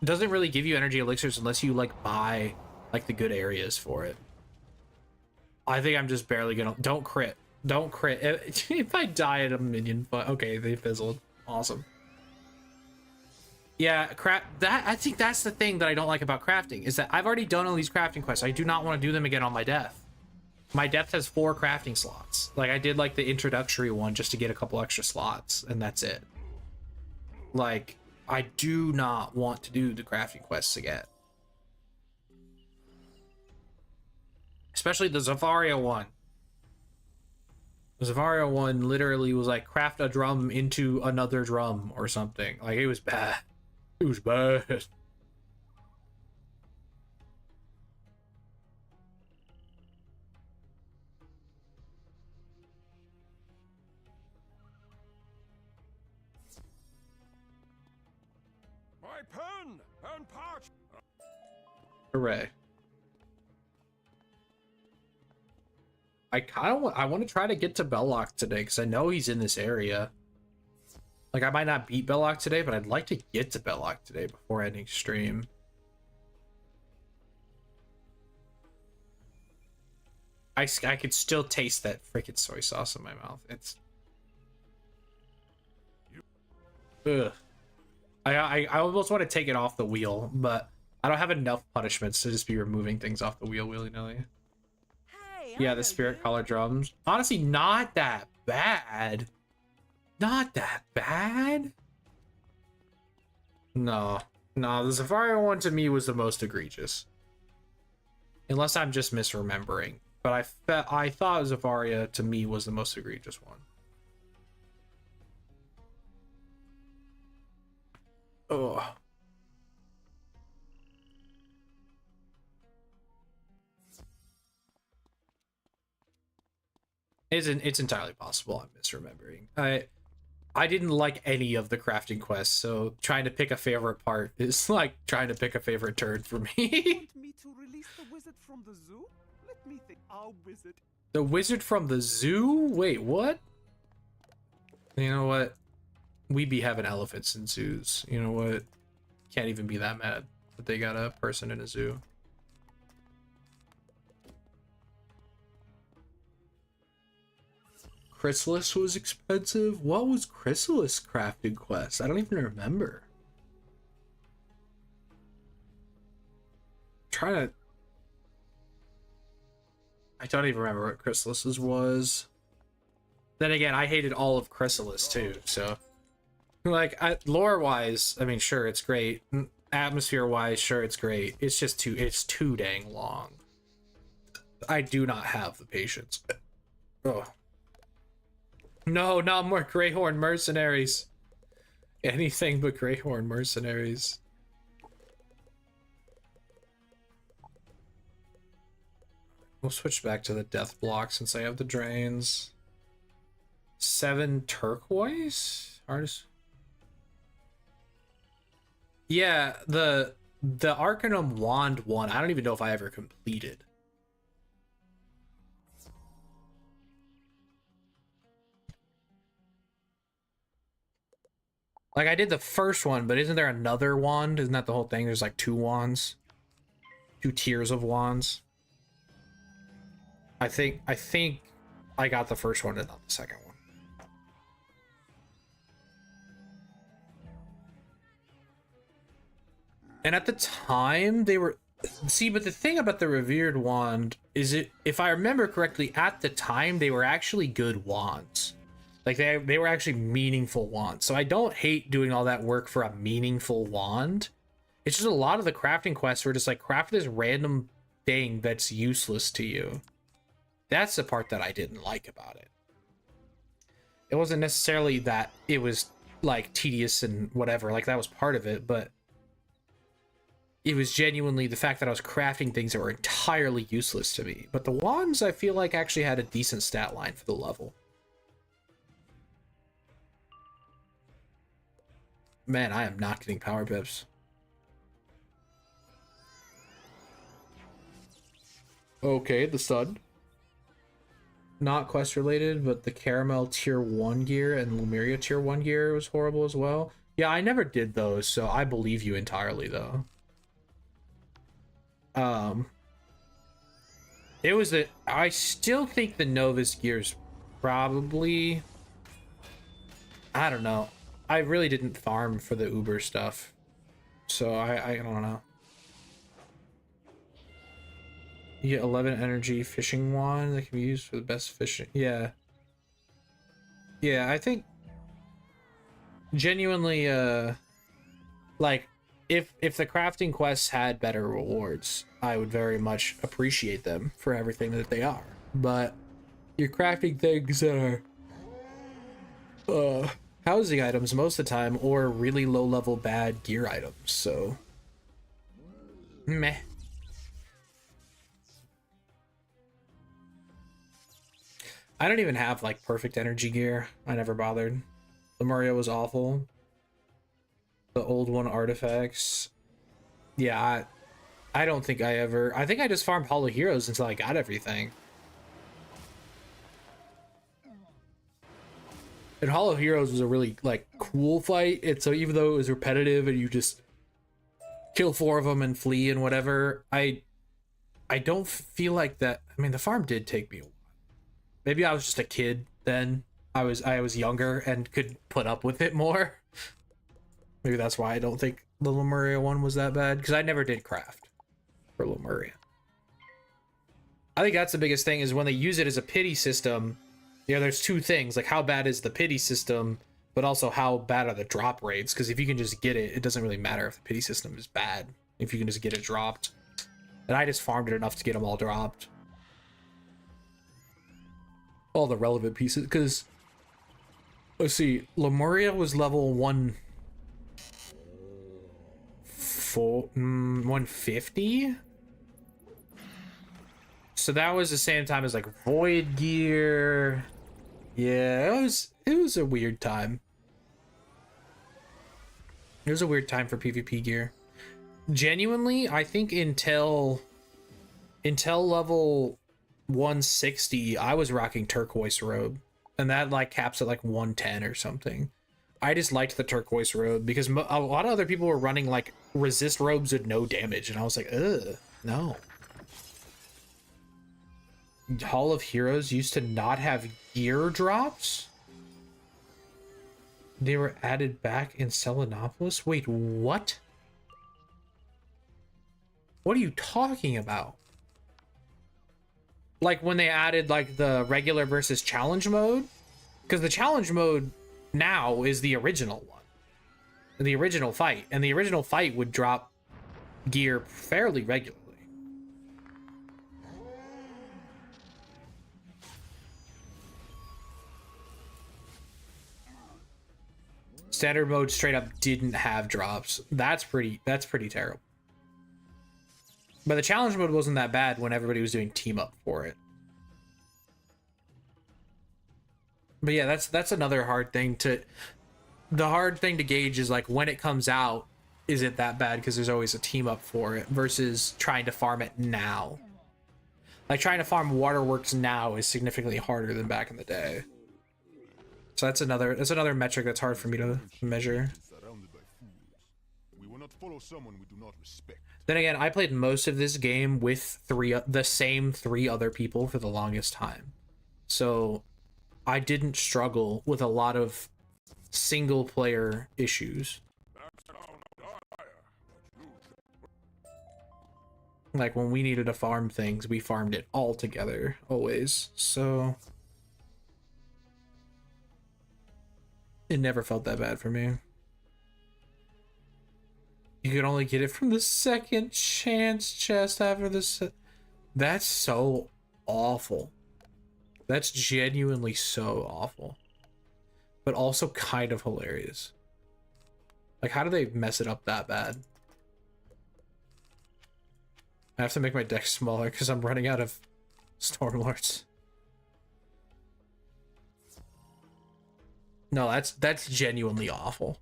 doesn't really give you energy elixirs unless you like buy like the good areas for it. I think I'm just barely gonna don't crit. If I die at a minion, but okay, they fizzled. Awesome. Yeah, I think that's the thing that I don't like about crafting, is that I've already done all these crafting quests. I do not want to do them again on my death. My death has 4 crafting slots. Like, I did like the introductory one just to get a couple extra slots, and that's it. Like, I do not want to do the crafting quests again. Especially the Zafaria one. The Zafaria one literally was like craft a drum into another drum or something. Like, it was bad. It was bad. My pen and parch. Hooray. I want to try to get to Belloc today, because I know he's in this area. Like, I might not beat Belloc today, but I'd like to get to Belloc today before ending stream. I could still taste that freaking soy sauce in my mouth. It's... Ugh. I almost want to take it off the wheel, but I don't have enough punishments to just be removing things off the wheel willy-nilly. Hey, Yeah, the spirit collar drums. Honestly, not that bad. Not that bad. No, the Zafaria one to me was the most egregious. Unless I'm just misremembering. But I thought Zafaria to me was the most egregious one. Oh. It's entirely possible I'm misremembering. I didn't like any of the crafting quests, so trying to pick a favorite part is like trying to pick a favorite turd for me. Me to release the wizard from the zoo? Let me think. Our wizard. The wizard from the zoo? Wait, what? You know what? We be having elephants in zoos. You know what? Can't even be that mad that they got a person in a zoo. Chrysalis was expensive. What was Chrysalis crafting quest? I don't even remember. I don't even remember what Chrysalis's was. Then again, I hated all of Chrysalis too, so like lore wise, I mean, sure, it's great. Atmosphere wise, sure, it's great. It's just it's too dang long. I do not have the patience. Oh. No, not more Greyhorn mercenaries. Anything but Greyhorn mercenaries. We'll switch back to the death block since I have the drains. 7 turquoise? Artist. Yeah, the Arcanum Wand one, I don't even know if I ever completed. Like, I did the first one, but isn't there another wand? Isn't that the whole thing? There's like 2 wands. 2 tiers of wands. I think I got the first one and not the second one. And at the time, they were... See, but the thing about the Revered Wand is if I remember correctly, at the time, they were actually good wands. Like, they were actually meaningful wands. So I don't hate doing all that work for a meaningful wand. It's just a lot of the crafting quests were just like, craft this random thing that's useless to you. That's the part that I didn't like about it. It wasn't necessarily that it was, like, tedious and whatever. Like, that was part of it, but... it was genuinely the fact that I was crafting things that were entirely useless to me. But the wands, I feel like, actually had a decent stat line for the level. Man, I am not getting power pips. Okay, the sun. Not quest related, but the Caramel tier 1 gear and Lemuria tier 1 gear was horrible as well. Yeah, I never did those, so I believe you entirely though. It was the I still think the Novus gear's probably, I don't know. I really didn't farm for the Uber stuff. So I don't know. You get 11 energy fishing wand that can be used for the best fishing. Yeah. Yeah, I think genuinely like if the crafting quests had better rewards, I would very much appreciate them for everything that they are. But you're crafting things that are housing items most of the time, or really low level bad gear items, so meh. I don't even have like perfect energy gear. I never bothered. Lemuria was awful. The old one artifacts. Yeah, I don't think I think I just farmed Hollow Heroes until I got everything. And Hollow Heroes was a really like cool fight. And so even though it was repetitive and you just kill 4 of them and flee and whatever, I don't feel like that. I mean, the farm did take me a while. Maybe I was just a kid then. I was younger and could put up with it more. Maybe that's why I don't think the Lemuria one was that bad, because I never did craft for Lemuria. I think that's the biggest thing, is when they use it as a pity system, you know, there's two things, like how bad is the pity system, but also how bad are the drop rates, because if you can just get it, it doesn't really matter if the pity system is bad, if you can just get it dropped. And I just farmed it enough to get them all dropped. All the relevant pieces, because let's see, Lemuria was level 150, so that was the same time as like void gear. Yeah, it was a weird time. It was a weird time for PvP gear. Genuinely, I think until level 160, I was rocking turquoise robe, and that like caps at like 110 or something. I just liked the turquoise robe because a lot of other people were running like resist robes with no damage, and I was like, ugh, no. Hall of Heroes used to not have gear drops. They were added back in Selenopolis. Wait, what? What are you talking about? Like when they added like the regular versus challenge mode? Because the challenge mode now is the original one, the original fight, and the original fight would drop gear fairly regularly. Standard mode straight up didn't have drops. That's pretty terrible. But the challenge mode wasn't that bad when everybody was doing team up for it. But yeah, that's another hard thing to... The hard thing to gauge is like when it comes out, is it that bad? Because there's always a team up for it versus trying to farm it now. Like trying to farm Waterworks now is significantly harder than back in the day. So that's another metric that's hard for me to measure. We will not follow someone we do not respect. Then again, I played most of this game with the same three other people for the longest time. So I didn't struggle with a lot of single player issues. Like when we needed to farm things, we farmed it all together always. So it never felt that bad for me. You could only get it from the second chance chest after this. That's so awful. That's genuinely so awful. But also kind of hilarious. Like, how do they mess it up that bad? I have to make my deck smaller because I'm running out of Stormlords. No, that's genuinely awful.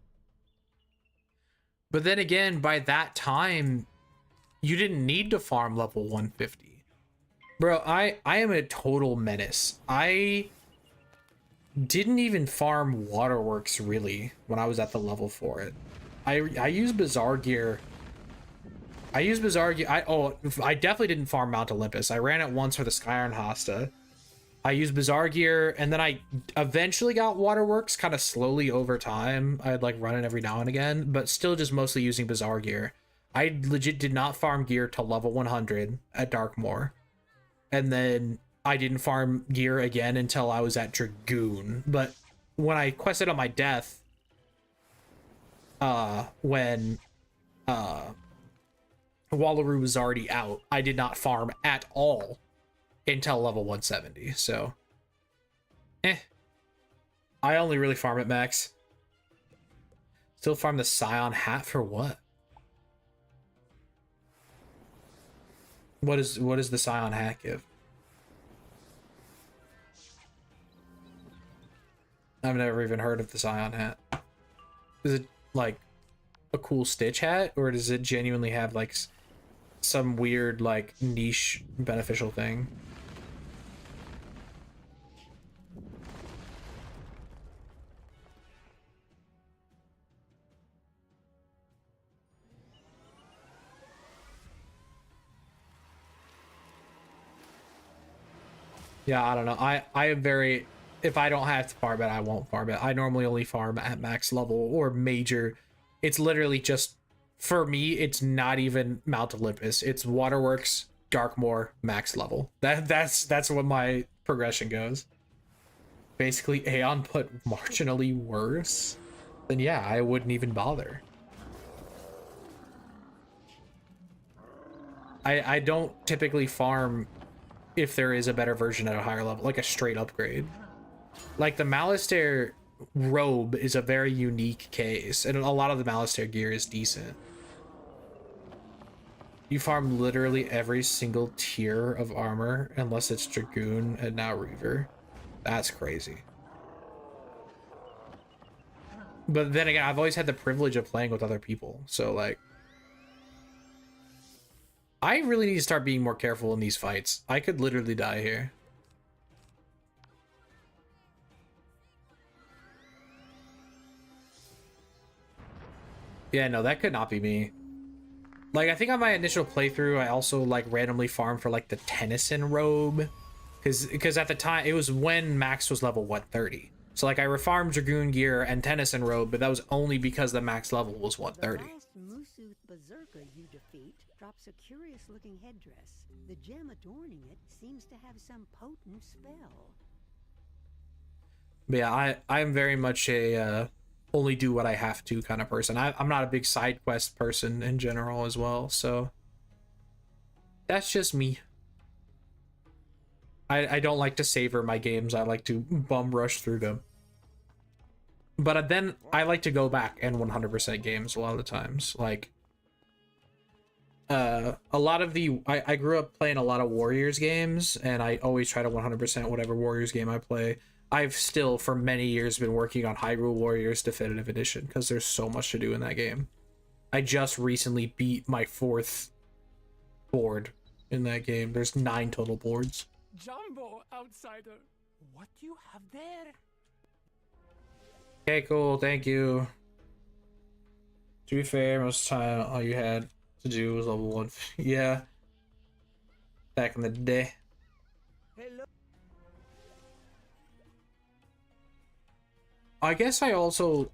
But then again, by that time, you didn't need to farm level 150. Bro, I am a total menace. I didn't even farm Waterworks really when I was at the level for it. I use Bizarre Gear. I definitely didn't farm Mount Olympus. I ran it once for the Skyrim Hosta. I used Bizarre Gear, and then I eventually got Waterworks kind of slowly over time. I'd like run it every now and again, but still just mostly using Bizarre Gear. I legit did not farm gear till level 100 at Darkmoor. And then I didn't farm gear again until I was at Dragoon. But when I quested on my death, when Wallaroo was already out, I did not farm at all until level 170. So, I only really farm at max. Still farm the Scion hat for what? What is the Scion hat give? I've never even heard of the Scion hat. Is it like a cool Stitch hat, or does it genuinely have like some weird like niche beneficial thing? Yeah, I don't know. I am very, if I don't have to farm it, I won't farm it. I normally only farm at max level or major. It's literally just, for me, it's not even Mount Olympus. It's Waterworks, Darkmoor, max level. That's what my progression goes. Basically, Aeon put marginally worse, then yeah, I wouldn't even bother. I don't typically farm if there is a better version at a higher level, like a straight upgrade. Like the Malistaire robe is a very unique case, and a lot of the Malistaire gear is decent. You farm literally every single tier of armor unless it's Dragoon and now Reaver. That's crazy. But then again, I've always had the privilege of playing with other people, so like I really need to start being more careful in these fights. I could literally die here. Yeah, no, that could not be me. Like, I think on my initial playthrough, I also like randomly farmed for like the Tennyson robe. Because at the time, it was when Max was level 130. So like I refarmed Dragoon gear and Tennyson robe, but that was only because the max level was 130. The last Musuth berserker you defeat drops a curious-looking headdress. The gem adorning it seems to have some potent spell. But yeah, I am very much a only do what I have to kind of person. I'm not a big side quest person in general as well, so that's just me. I don't like to savor my games. I like to bum rush through them. But then I like to go back and 100% games a lot of the times. Like, a lot of the... I grew up playing a lot of Warriors games, and I always try to 100% whatever Warriors game I play. I've still, for many years, been working on Hyrule Warriors Definitive Edition, because there's so much to do in that game. I just recently beat my 4th board in that game. There's 9 total boards. Jumbo, outsider. What do you have there? Okay, cool. Thank you. To be fair, most of the time, all you had to do was level 1. Yeah. Back in the day. Hello. I guess I also...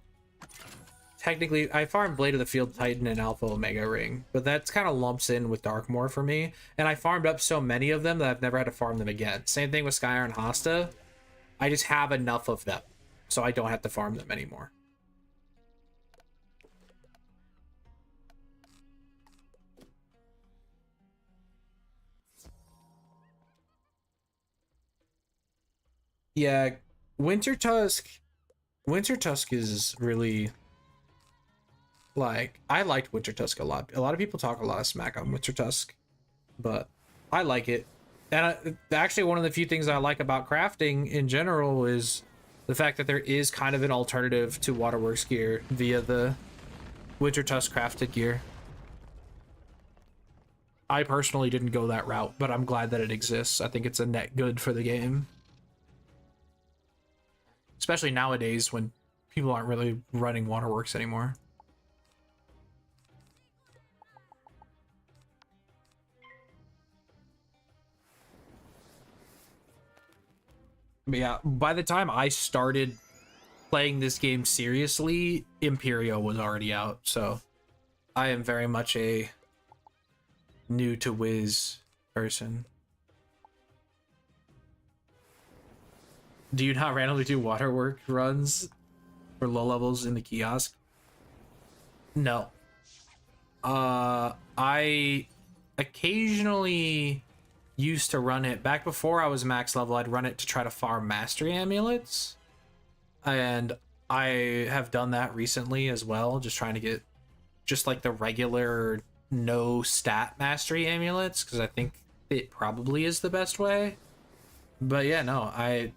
Technically, I farmed Blade of the Field Titan and Alpha Omega Ring, but that's kind of lumps in with Darkmoor for me, and I farmed up so many of them that I've never had to farm them again. Same thing with Skyr and Hosta. I just have enough of them, so I don't have to farm them anymore. Yeah, Winter Tusk is really... Like, I liked Winter Tusk a lot. A lot of people talk a lot of smack on Winter Tusk. but I like it. And actually, one of the few things I like about crafting in general is the fact that there is kind of an alternative to Waterworks gear via the Winter Tusk crafted gear. I personally didn't go that route, but I'm glad that it exists. I think it's a net good for the game. Especially nowadays when people aren't really running Waterworks anymore. But yeah, by the time I started playing this game seriously, Imperio was already out, so I am very much a new to Wiz person. Do you not randomly do Waterwork runs for low levels in the kiosk? No. I occasionally used to run it. Back before I was max level, I'd run it to try to farm mastery amulets. And I have done that recently as well, just trying to get just like the regular no stat mastery amulets, because I think it probably is the best way. But yeah, no, I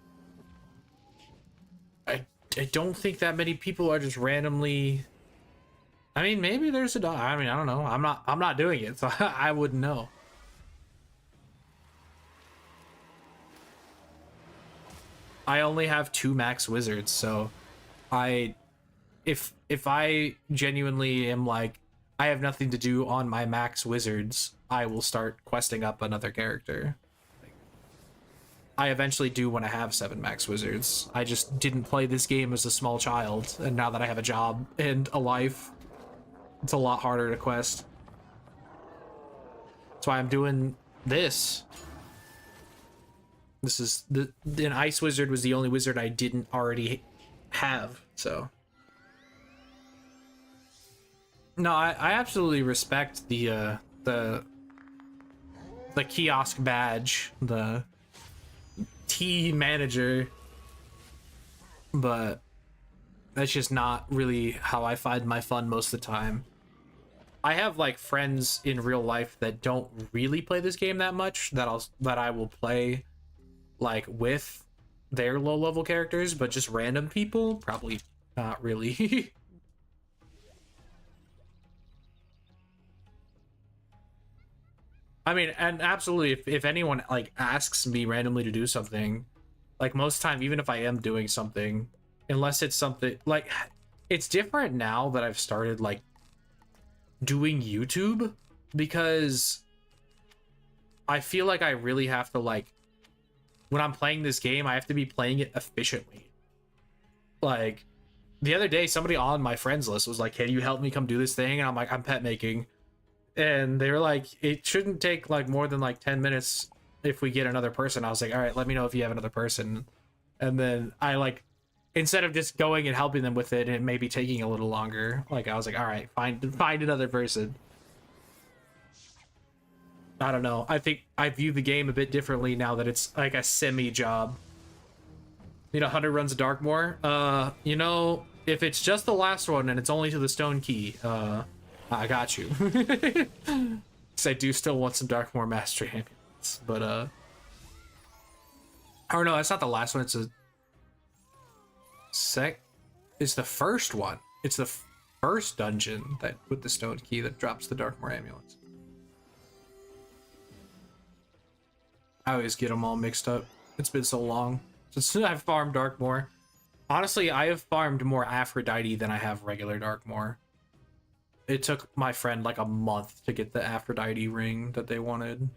don't think that many people are just randomly. I mean, maybe there's a. I mean, I don't know. I'm not doing it, so I wouldn't know. I only have 2 max wizards, so if I genuinely am like, I have nothing to do on my max wizards, I will start questing up another character. I eventually do want to have 7 max wizards. I just didn't play this game as a small child, and now that I have a job and a life, it's a lot harder to quest. That's why I'm doing this. This is an ice wizard was the only wizard I didn't already have, so. No, I absolutely respect the kiosk badge, the tea manager, but that's just not really how I find my fun most of the time. I have like friends in real life that don't really play this game that much that I will play like with their low level characters, but just random people, probably not really. I mean, and absolutely, if anyone like asks me randomly to do something, like most time, even if I am doing something, unless it's something like, it's different now that I've started like doing YouTube, because I feel like I really have to like, when I'm playing this game, I have to be playing it efficiently. Like the other day, somebody on my friends list was like, "Can you help me come do this thing?" And I'm like, "I'm pet making." And they were like, "It shouldn't take like more than like 10 minutes if we get another person." I was like, "All right, let me know if you have another person." And then I like, instead of just going and helping them with it and maybe taking a little longer, like I was like, "All right, find another person." I don't know. I think I view the game a bit differently now that it's like a semi-job. You know, Hunter runs a Darkmoor. You know, if it's just the last one and it's only to the Stone Key, I got you. Because I do still want some Darkmoor Mastery amulets, but or no, that's not the last one. It's it's the first one. It's the first dungeon that with the Stone Key that drops the Darkmoor amulets. I always get them all mixed up. It's been so long since I've farmed Darkmoor. Honestly, I have farmed more Aphrodite than I have regular Darkmoor. It took my friend like a month to get the Aphrodite ring that they wanted.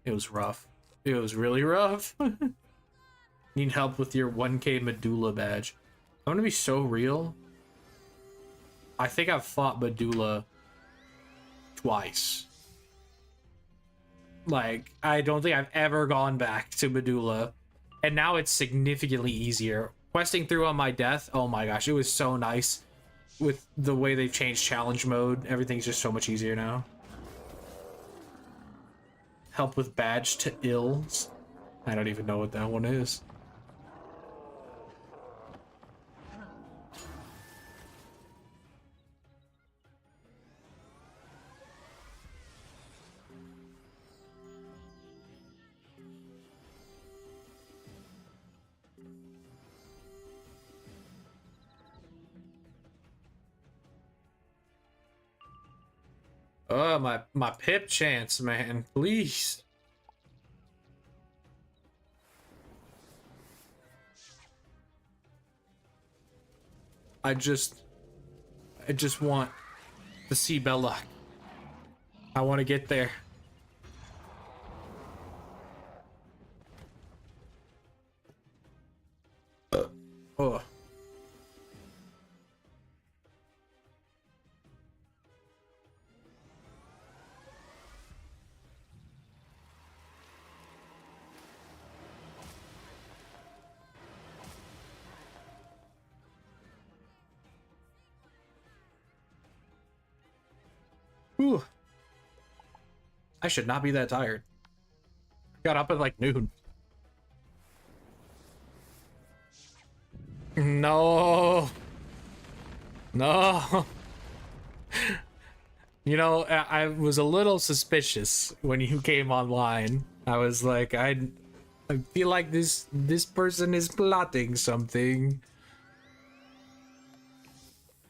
It was rough. It was really rough. Need help with your 1K Medulla badge. I'm gonna be so real. I think I've fought Medulla twice. Like, I don't think I've ever gone back to Medulla. And now it's significantly easier. Questing through on my death, oh my gosh, it was so nice. With the way they've changed challenge mode, everything's just so much easier now. Help with badge to ills. I don't even know what that one is. Oh, my pip chance, man. Please. I just want to see Bella. I want to get there. Oh. Whew. I should not be that tired. Got up at like noon. No. No. You know, I was a little suspicious when you came online. I was like, I feel like this person is plotting something.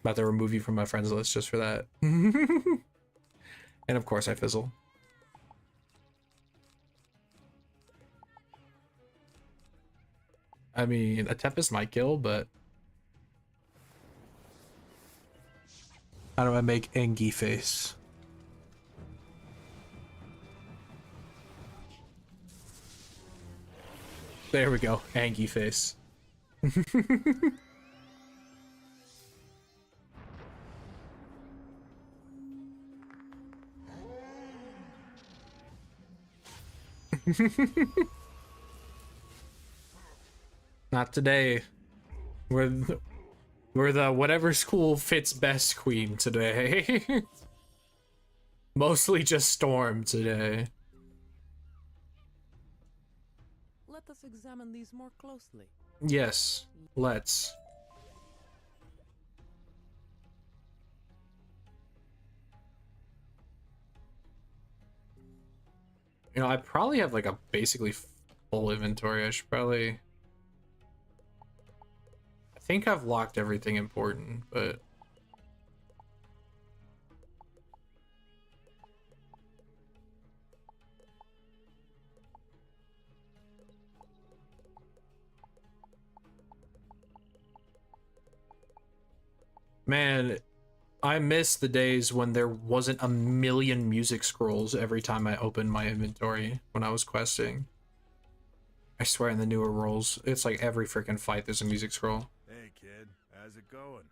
About to remove you from my friends list just for that. And of course I fizzle. I mean, a Tempest might kill, but how do I make Engie face? There we go, Engie face. Not today. We're the whatever school fits best queen today. Mostly just Storm today. Let us examine these more closely. Yes, let's. You know, I probably have like a basically full inventory. I should probably... I think I've locked everything important, but... Man, I miss the days when there wasn't a million music scrolls every time I opened my inventory when I was questing. I swear in the newer roles, it's like every freaking fight there's a music scroll. Hey kid, how's it going?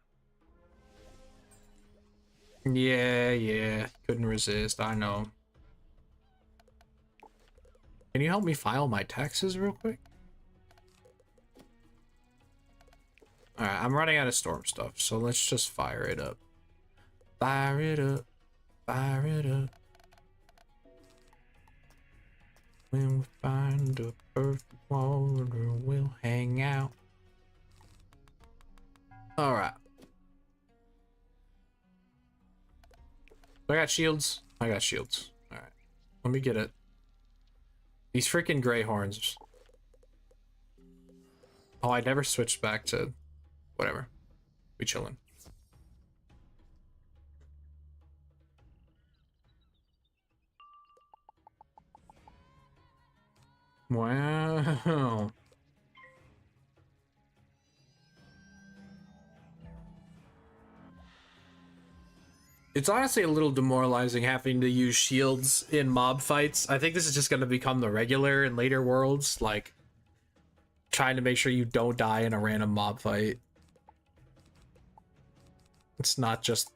Yeah, couldn't resist, I know. Can you help me file my taxes real quick? Alright, I'm running out of Storm stuff, so let's just fire it up. Fire it up. Fire it up. When we find the perfect water, we'll hang out. Alright. I got shields? I got shields. Alright. Let me get it. These freaking gray horns. Oh, I never switched back to... Whatever. We chillin'. Wow. It's honestly a little demoralizing having to use shields in mob fights. I think this is just going to become the regular in later worlds, like trying to make sure you don't die in a random mob fight. It's not just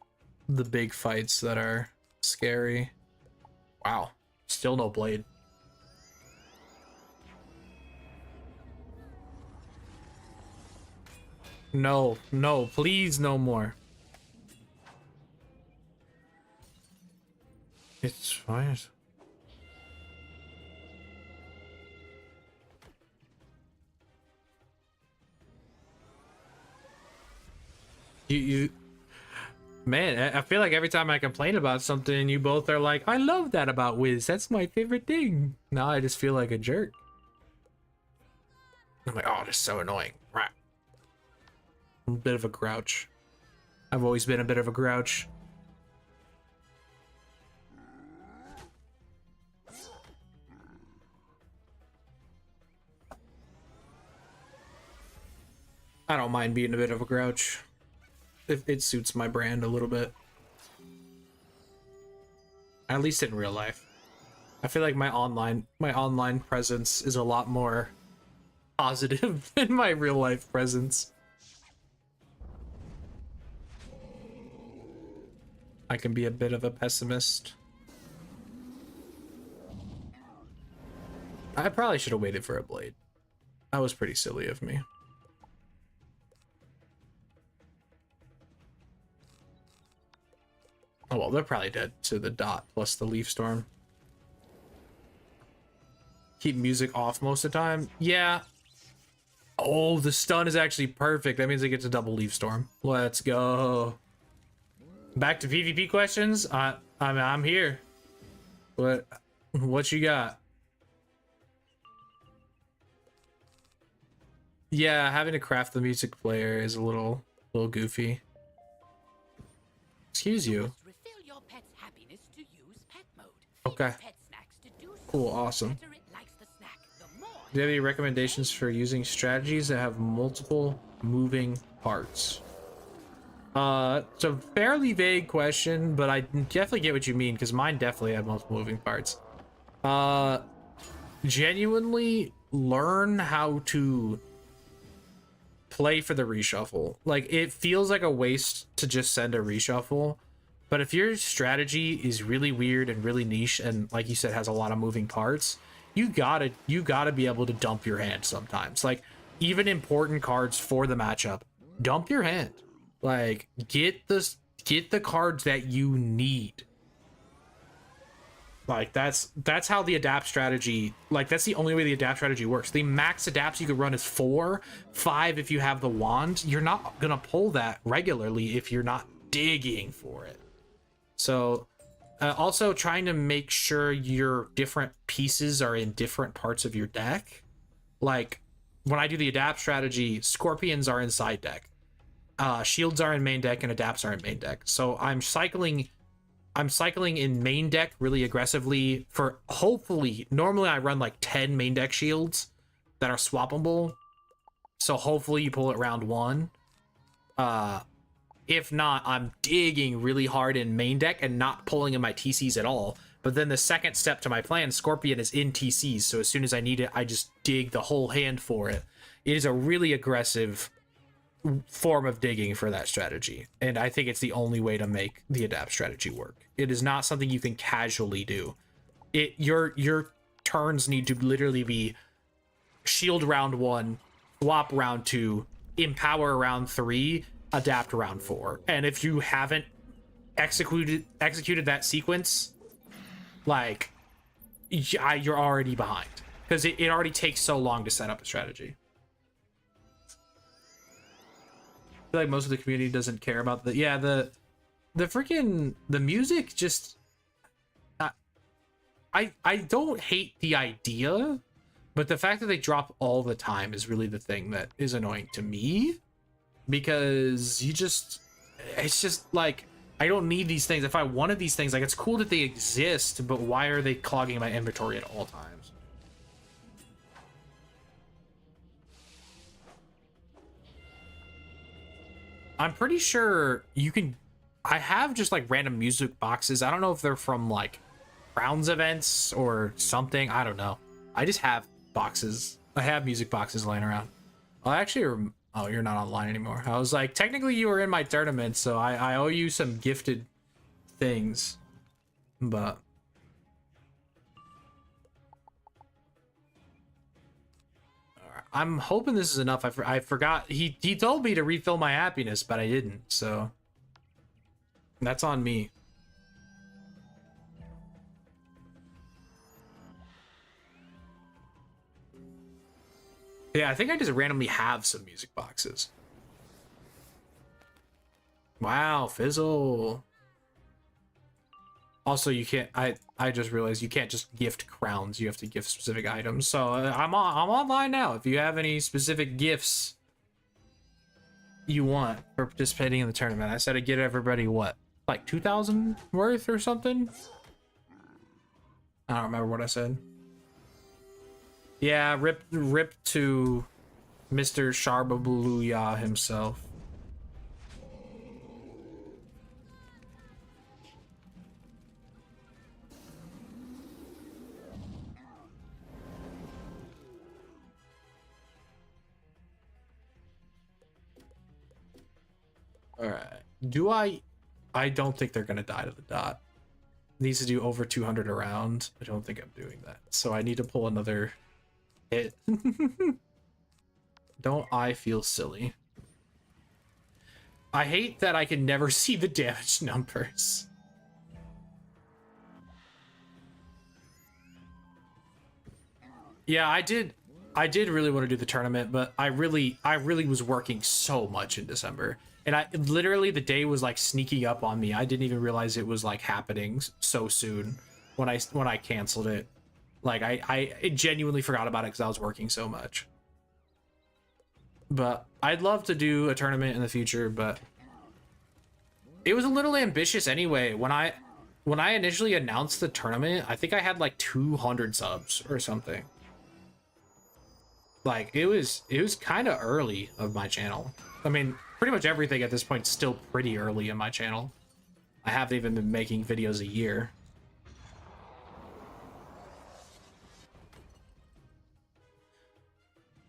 the big fights that are scary. Wow. Still no blade. No, please no more. It's fine. You Man, I feel like every time I complain about something, you both are like, I love that about Wiz. That's my favorite thing. Now I just feel like a jerk. I'm like, oh, this is so annoying. Right. I'm a bit of a grouch. I've always been a bit of a grouch. I don't mind being a bit of a grouch. It suits my brand a little bit. At least in real life. I feel like my online presence is a lot more positive than my real life presence. I can be a bit of a pessimist. I probably should have waited for a blade. That was pretty silly of me. Oh well, they're probably dead to the dot plus the leaf storm. Keep music off most of the time. Yeah. Oh, the stun is actually perfect. That means I get to double leaf storm. Let's go. Back to PvP questions. I'm here. What you got? Yeah, having to craft the music player is a little goofy. Excuse you. Refill your pet's happiness to use pet mode. Okay. Pet snacks to do so. Cool, awesome. The better it likes the snack, the more. Do you have any recommendations for using strategies that have multiple moving parts? It's a fairly vague question, but I definitely get what you mean, because mine definitely have multiple moving parts. Genuinely learn how to play for the reshuffle. Like, it feels like a waste to just send a reshuffle, but if your strategy is really weird and really niche and, like you said, has a lot of moving parts, you gotta be able to dump your hand sometimes. Like, even important cards for the matchup, dump your hand. Like, get the cards that you need. Like, that's how the adapt strategy, like, that's the only way the adapt strategy works. The max adapts you could run is 4, 5 if you have the wand. You're not gonna pull that regularly if you're not digging for it. So also trying to make sure your different pieces are in different parts of your deck. Like, when I do the adapt strategy, scorpions are in side deck, shields are in main deck, and adapts are in main deck. So I'm cycling in main deck really aggressively for, hopefully, normally I run like 10 main deck shields that are swappable. So hopefully you pull it round 1. If not, I'm digging really hard in main deck and not pulling in my TCs at all. But then the second step to my plan, Scorpion is in TCs. So as soon as I need it, I just dig the whole hand for it. It is a really aggressive form of digging for that strategy, and I think it's the only way to make the adapt strategy work. It is not something you can casually do. Your turns need to literally be shield round 1, swap round 2, empower round 3, adapt round 4. And if you haven't executed that sequence, like, you're already behind, because it already takes so long to set up a strategy. I feel like most of the community doesn't care about the freaking the music. Just I don't hate the idea, but the fact that they drop all the time is really the thing that is annoying to me, because it's just like, I don't need these things. If I wanted these things, like, it's cool that they exist, but why are they clogging my inventory at all times? I'm pretty sure you can. I have just like random music boxes. I don't know if they're from like Browns events or something. I don't know. I just have boxes. I have music boxes laying around. Well, actually, oh, you're not online anymore. I was like, technically you were in my tournament, so I owe you some gifted things. But I'm hoping this is enough. I forgot. He told me to refill my happiness, but I didn't. So that's on me. Yeah, I think I just randomly have some music boxes. Wow, fizzle. Also, you can't. I just realized you can't just gift crowns. You have to gift specific items. So I'm online now. If you have any specific gifts you want for participating in the tournament, I said I'd get everybody what, like 2,000 worth or something. I don't remember what I said. Yeah, rip to Mr. Sharbabuya himself. All right. Do I don't think they're going to die to the dot. Needs to do over 200 a round. I don't think I'm doing that. So I need to pull another hit. Don't I feel silly? I hate that I can never see the damage numbers. Yeah, I did really want to do the tournament, but I really was working so much in December. And I literally, the day was like sneaking up on me. I didn't even realize it was like happening so soon when I canceled it. Like I genuinely forgot about it because I was working so much. But I'd love to do a tournament in the future, but it was a little ambitious anyway. When I initially announced the tournament, I think I had like 200 subs or something. Like it was kind of early of my channel. I mean, pretty much everything at this point is still pretty early in my channel. I haven't even been making videos a year.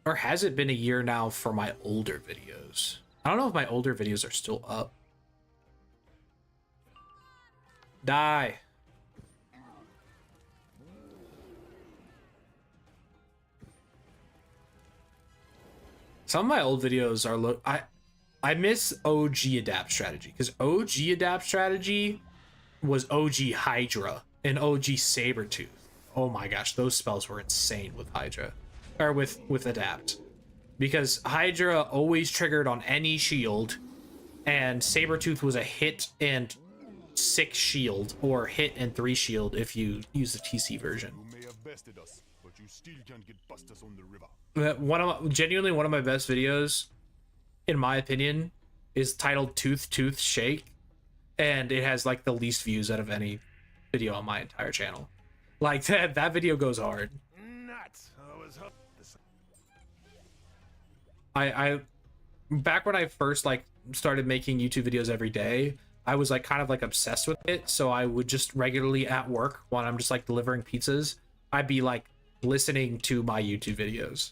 Or has it been a year now for my older videos? I don't know if my older videos are still up. Die. Some of my old videos are I miss OG adapt strategy, because OG adapt strategy was OG Hydra and OG Sabretooth. Oh my gosh, those spells were insane with Hydra. Or with adapt. Because Hydra always triggered on any shield, and Sabretooth was a hit and 6 shield, or hit and 3 shield if you use the TC version. You may have bested us, but you still can't get past us on the river. Genuinely one of my best videos, in my opinion, is titled Tooth Shake, and it has like the least views out of any video on my entire channel. Like that video goes hard. I back when I first like started making YouTube videos every day, I was like kind of like obsessed with it. So I would just regularly at work when I'm just like delivering pizzas, I'd be like listening to my YouTube videos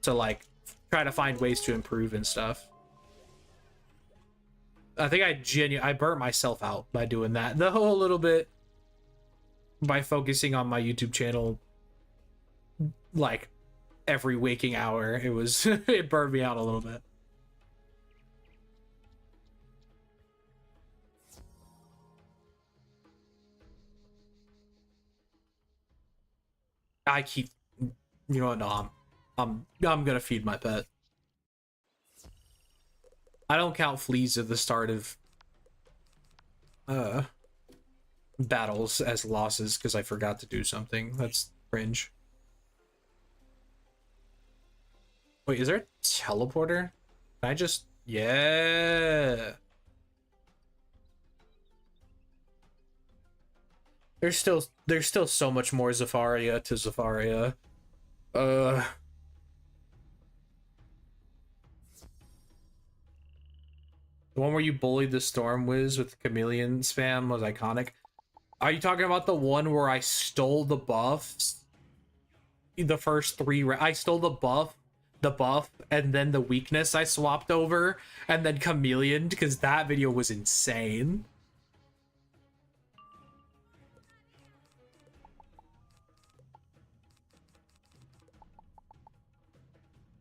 to like try to find ways to improve and stuff. I think I burnt myself out by doing that though a little bit, by focusing on my YouTube channel like every waking hour. It was it burned me out a little bit. I keep, you know what, no, I'm gonna feed my pet. I don't count fleas at the start of battles as losses because I forgot to do something. That's cringe. Wait, is there a teleporter? Can I just... Yeah. There's still so much more Zafaria to Zafaria. The one where you bullied the Storm Wiz with the chameleon spam was iconic. Are you talking about the one where I stole the buffs? The first 3 I stole the buff, and then the weakness I swapped over, and then chameleon, because that video was insane.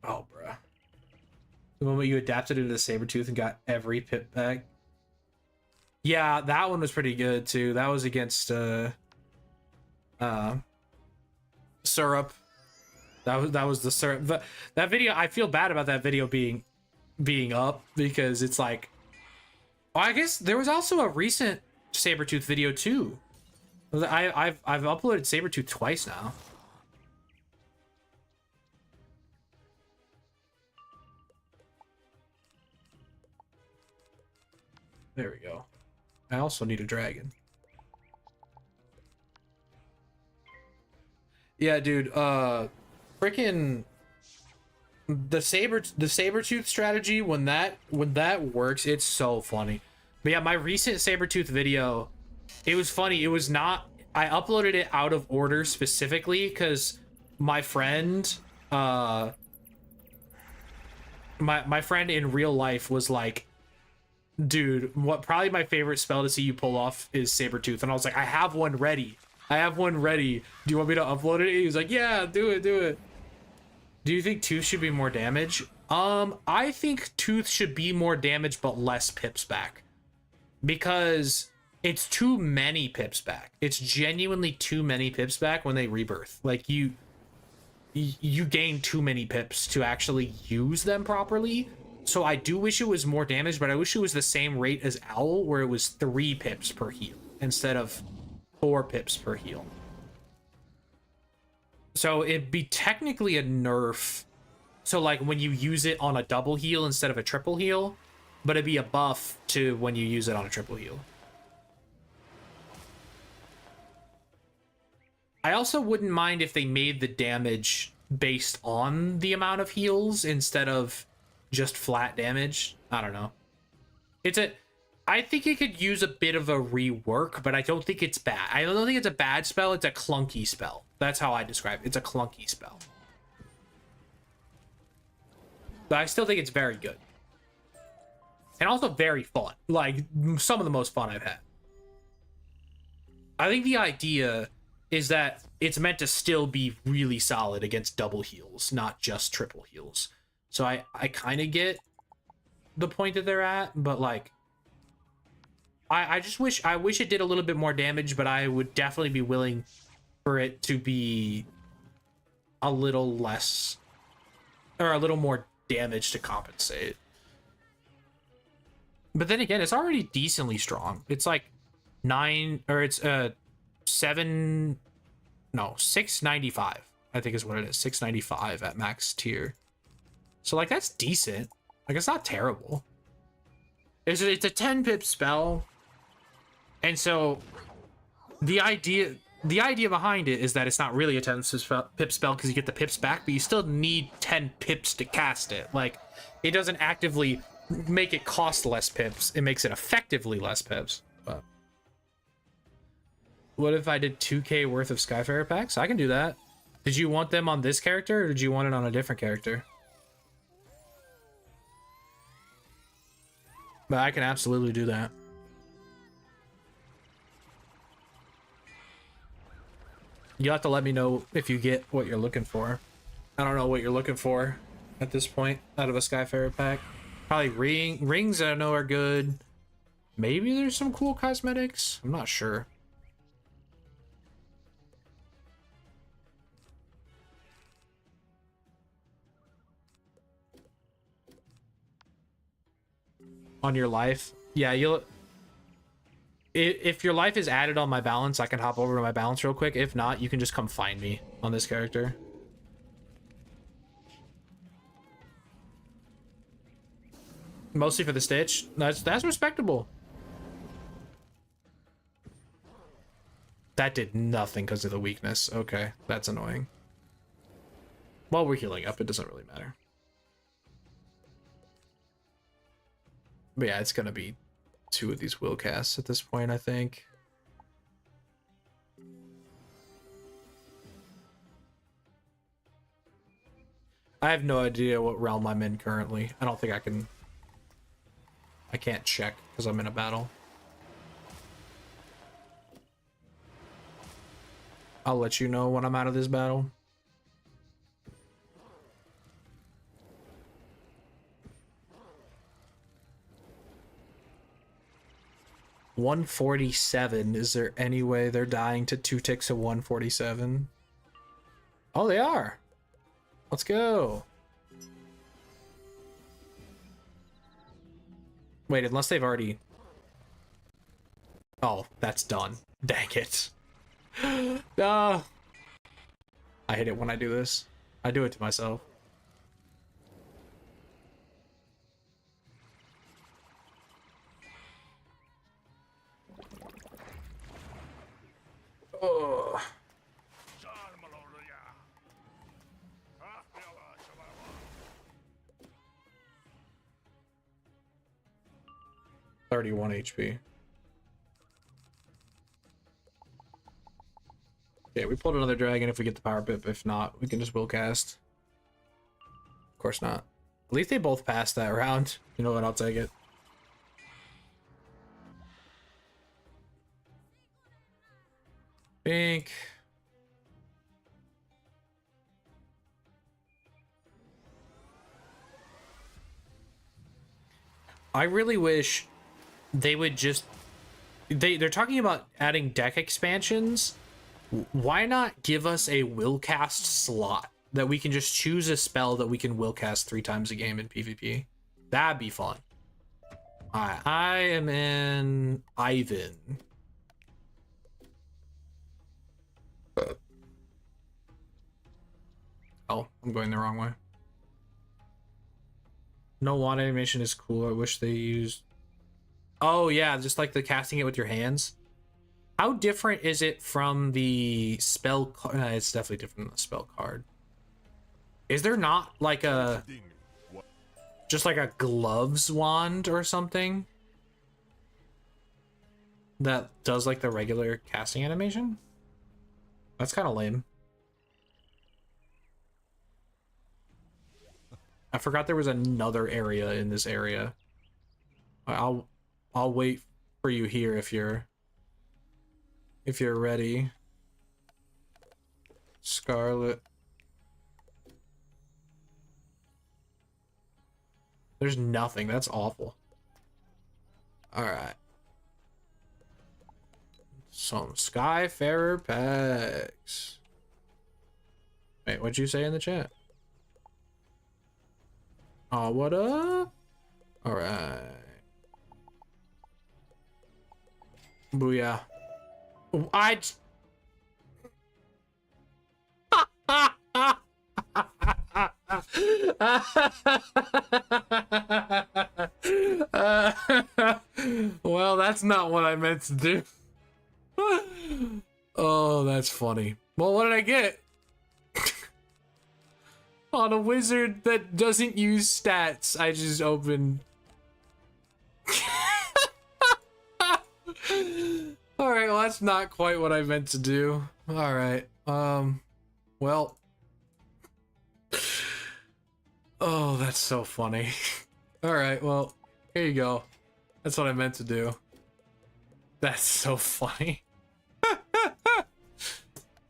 Oh, bruh. The moment you adapted into the Sabretooth and got every pip back. Yeah, that one was pretty good too. That was against Syrup. That was the Syrup. That video, I feel bad about that video being up, because it's like, oh, I guess there was also a recent Sabretooth video too. I've uploaded Sabretooth twice now. There we go. I also need a dragon. Yeah, dude, freaking the saber-tooth strategy, when that works, it's so funny. But yeah, my recent Sabretooth video, it was funny. It was not, I uploaded it out of order specifically because my friend, my friend in real life was like, dude, what probably my favorite spell to see you pull off is Sabretooth. And I was like, I have one ready. Do you want me to upload it? He was like, yeah, do it. Do you think Tooth should be more damage? I think Tooth should be more damage, but less pips back. Because it's too many pips back. It's genuinely too many pips back when they rebirth. Like, you gain too many pips to actually use them properly. So I do wish it was more damage, but I wish it was the same rate as Owl, where it was 3 pips per heal instead of 4 pips per heal. So it'd be technically a nerf. So like when you use it on a double heal instead of a triple heal, but it'd be a buff to when you use it on a triple heal. I also wouldn't mind if they made the damage based on the amount of heals instead of just flat damage. I don't know. I think it could use a bit of a rework, but I don't think it's bad. I don't think it's a bad spell. It's a clunky spell. That's how I describe it. It's a clunky spell. But I still think it's very good. And also very fun. Like, some of the most fun I've had. I think the idea is that it's meant to still be really solid against double heals, not just triple heals. So I kind of get the point that they're at, but like, I wish it did a little bit more damage, but I would definitely be willing for it to be a little less, or a little more damage to compensate. But then again, it's already decently strong. It's like 695, I think is what it is. 695 at max tier. So like, that's decent. Like, it's not terrible. It's a 10 pip spell. And so the idea behind it is that it's not really a 10 pip spell because you get the pips back, but you still need 10 pips to cast it. Like, it doesn't actively make it cost less pips. It makes it effectively less pips. But what if I did 2k worth of Skyfarer packs? I can do that. Did you want them on this character, or did you want it on a different character? But I can absolutely do that. You'll have to let me know if you get what you're looking for. I don't know what you're looking for at this point out of a Skyfarer pack. Probably rings that I know are good. Maybe there's some cool cosmetics. I'm not sure. On your life, yeah, if your life is added on my balance, I can hop over to my balance real quick. If not, you can just come find me on this character. Mostly for the Stitch. That's respectable. That did nothing because of the weakness. Okay, that's annoying. While we're healing up, it doesn't really matter. But yeah, it's gonna be 2 of these will casts at this point, I think. I have no idea what realm I'm in currently. I don't think I can... I can't check because I'm in a battle. I'll let you know when I'm out of this battle. $147. Is there any way they're dying to 2 ticks of 147? Oh, they are. Let's go. Wait, unless they've already... Oh, that's done. Dang it. I hate it when I do this. I do it to myself. Oh. 31 HP. Okay, we pulled another dragon if we get the power pip. If not, we can just will cast. Of course not. At least they both passed that round. You know what? I'll take it. Pink. I really wish they would just... They're talking about adding deck expansions. Why not give us a will cast slot that we can just choose a spell that we can will cast 3 times a game in PvP? That'd be fun. Alright, I am in Ivan. Oh, I'm going the wrong way. No wand animation is cool. I wish they used... Oh yeah, just like the casting it with your hands. How different is it from the spell card? It's definitely different than the spell card. Is there not like a... just like a gloves wand or something? That does like the regular casting animation? That's kind of lame. I forgot there was another area in this area. I'll wait for you here if you're ready. Scarlet. There's nothing. That's awful. All right. Some Skyfarer packs. Wait, what'd you say in the chat? Oh, what up? All right. Booyah. Well, that's not what I meant to do. Oh, that's funny. Well, what did I get? On a wizard that doesn't use stats, I just opened. Alright, well, that's not quite what I meant to do. Alright, well. Oh, that's so funny. Alright, well, here you go. That's what I meant to do. That's so funny.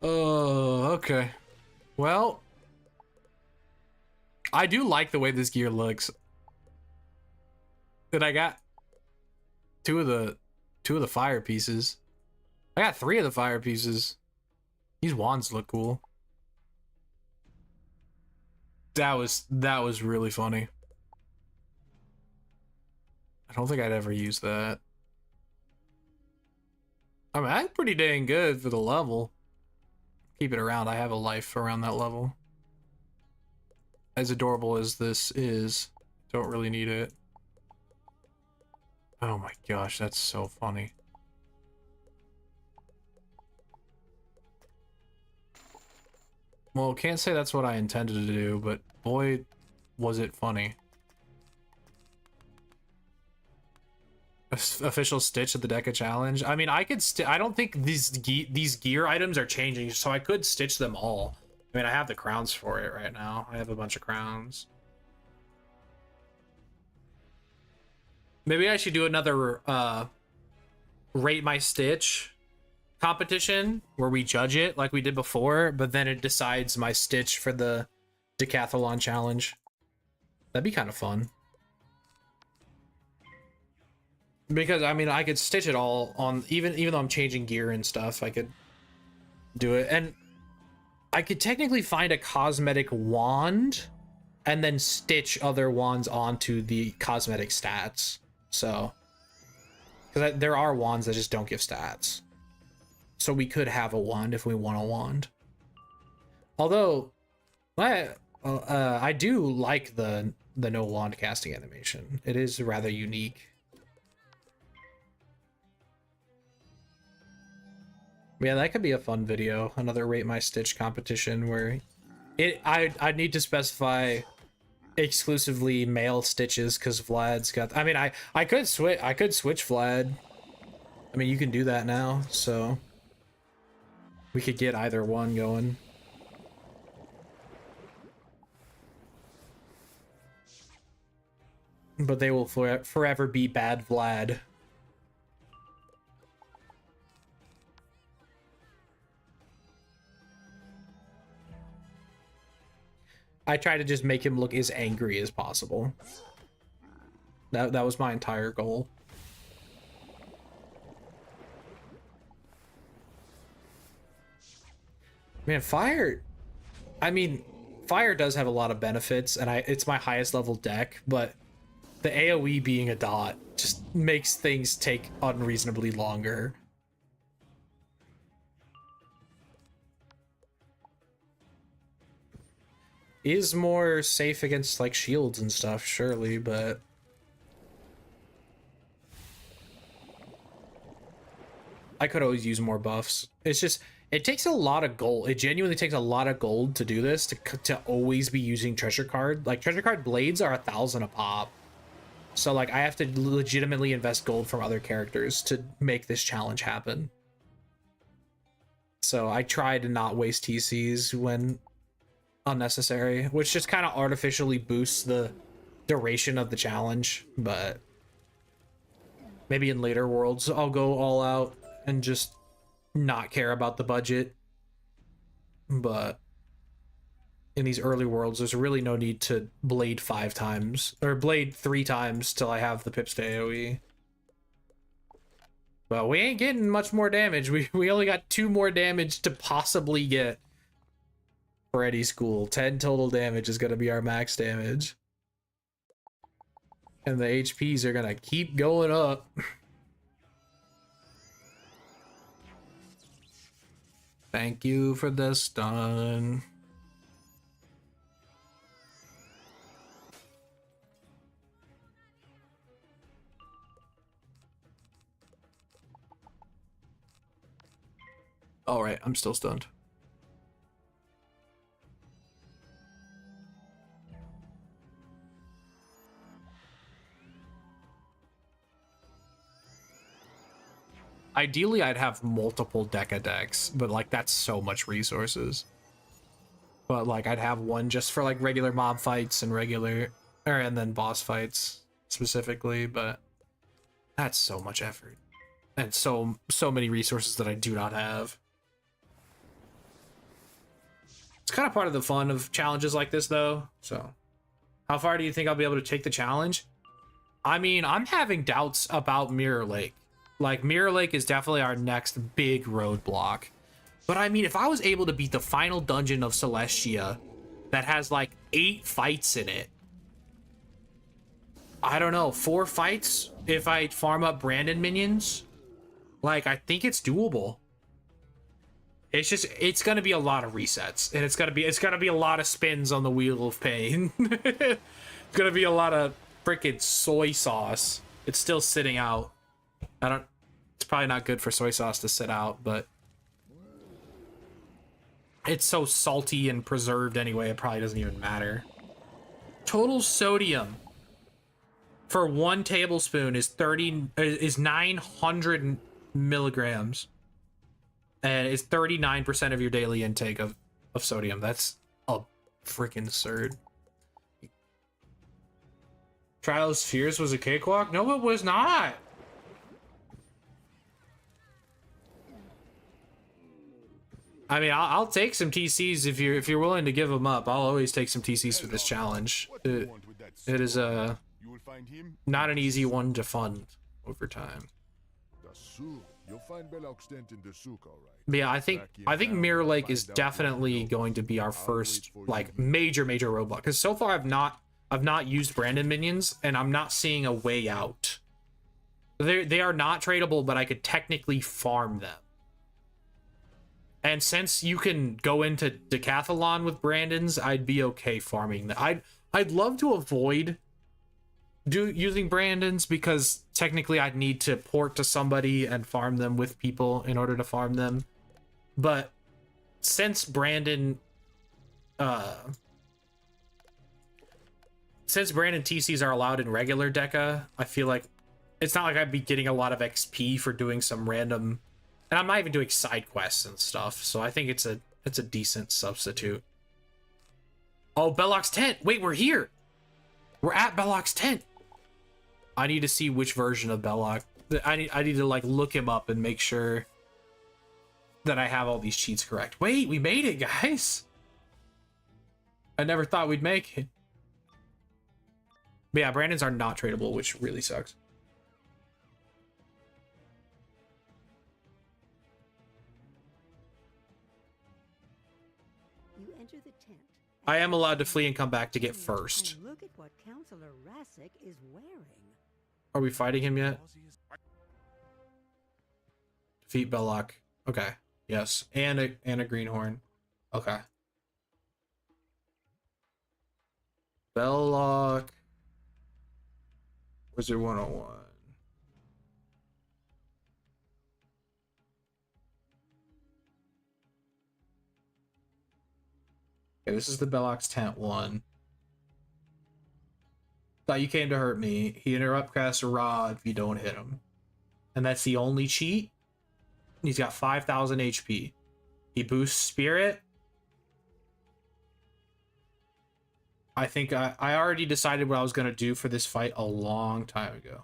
Oh, okay. Well, I do like the way this gear looks. That I got two of the fire pieces. I got 3 of the fire pieces. These wands look cool. That was really funny. I don't think I'd ever use that. I mean, that's pretty dang good for the level. Keep it around. I have a life around that level. As adorable as this is, don't really need it. Oh my gosh, that's so funny. Well, can't say that's what I intended to do, but boy, was it funny. Official Stitch at the Deca Challenge. I mean, I could I don't think these gear items are changing, so I could stitch them all. I mean, I have the crowns for it right now. I have a bunch of crowns. Maybe I should do another rate my stitch competition where we judge it like we did before, but then it decides my stitch for the Decathalon challenge. That'd be kind of fun. Because I mean, I could stitch it all on, even though I'm changing gear and stuff, I could do it. And I could technically find a cosmetic wand and then stitch other wands onto the cosmetic stats. So, because there are wands that just don't give stats. So we could have a wand if we want a wand. Although, I do like the no wand casting animation. It is rather unique. Yeah, that could be a fun video. Another rate my stitch competition where I'd need to specify exclusively male stitches because Vlad's got. I mean, I could switch. I could switch Vlad. I mean, you can do that now, so we could get either one going. But they will forever be bad Vlad. I try to just make him look as angry as possible. That was my entire goal. Man, fire. I mean, fire does have a lot of benefits, and it's my highest level deck, but the AoE being a dot just makes things take unreasonably longer. Is more safe against like shields and stuff, surely, but I could always use more buffs. It's just, it takes a lot of gold. It genuinely takes a lot of gold to do this, to always be using treasure card. Like, treasure card blades are 1,000 a pop. So like, I have to legitimately invest gold from other characters to make this challenge happen. So I try to not waste TCs when unnecessary, which just kind of artificially boosts the duration of the challenge. But maybe in later worlds I'll go all out and just not care about the budget. But in these early worlds, there's really no need to blade 5 times or blade 3 times till I have the pips to AoE. Well, we ain't getting much more damage. We only got 2 more damage to possibly get for Eddie School. 10 total damage is gonna be our max damage, and the HPs are gonna keep going up. Thank you for the stun. All right, I'm still stunned. Ideally, I'd have multiple Deca decks, but like that's so much resources. But like I'd have one just for like regular mob fights and and then boss fights specifically, but that's so much effort and so many resources that I do not have. It's kind of part of the fun of challenges like this though. So how far do you think I'll be able to take the challenge? I mean, I'm having doubts about Mirror Lake. Like, Mirror Lake is definitely our next big roadblock. But I mean, if I was able to beat the final dungeon of Celestia that has like 8 fights in it, I don't know, 4 fights if I farm up Brandon minions, like, I think it's doable. It's just, it's gonna be a lot of resets, and it's gonna be a lot of spins on the wheel of pain. It's gonna be a lot of freaking soy sauce. It's still sitting out. It's probably not good for soy sauce to sit out, but it's so salty and preserved anyway, it probably doesn't even matter. Total sodium for 1 tablespoon is 900 milligrams, and it's 39% of your daily intake of sodium. That's a freaking absurd. Trials Fears was a cakewalk? No, it was not. I mean, I'll take some TCs if you're willing to give them up. I'll always take some TCs for this challenge. It is not an easy one to fund over time. But yeah, I think Mirror Lake is definitely going to be our first like major roadblock, because so far I've not used Brandon minions and I'm not seeing a way out. They are not tradable, but I could technically farm them. And since you can go into Decathalon with Brandons, I'd be okay farming them. I'd love to avoid using Brandons, because technically I'd need to port to somebody and farm them with people in order to farm them. But since Brandon since Brandon TCs are allowed in regular Deca, I feel like it's not like I'd be getting a lot of XP for doing some random, and I'm not even doing side quests and stuff. So I think it's a decent substitute. Oh, Belloc's tent. Wait, we're here. We're at Belloc's tent. I need to see which version of Belloc. I need to like look him up and make sure that I have all these cheats correct. Wait, we made it, guys. I never thought we'd make it. But yeah, Brandons are not tradable, which really sucks. You enter the tent. I am allowed to flee and come back to get first. And look at what Counselor Rassick is wearing. Are we fighting him yet? Defeat Belloc. Okay. Yes. And a greenhorn. Okay. Belloc. Wizard 101. Okay, this is the Belloc's tent one. Thought you came to hurt me. He interrupt casts a rod if you don't hit him. And that's the only cheat. He's got 5,000 HP. He boosts spirit. I think I already decided what I was going to do for this fight a long time ago.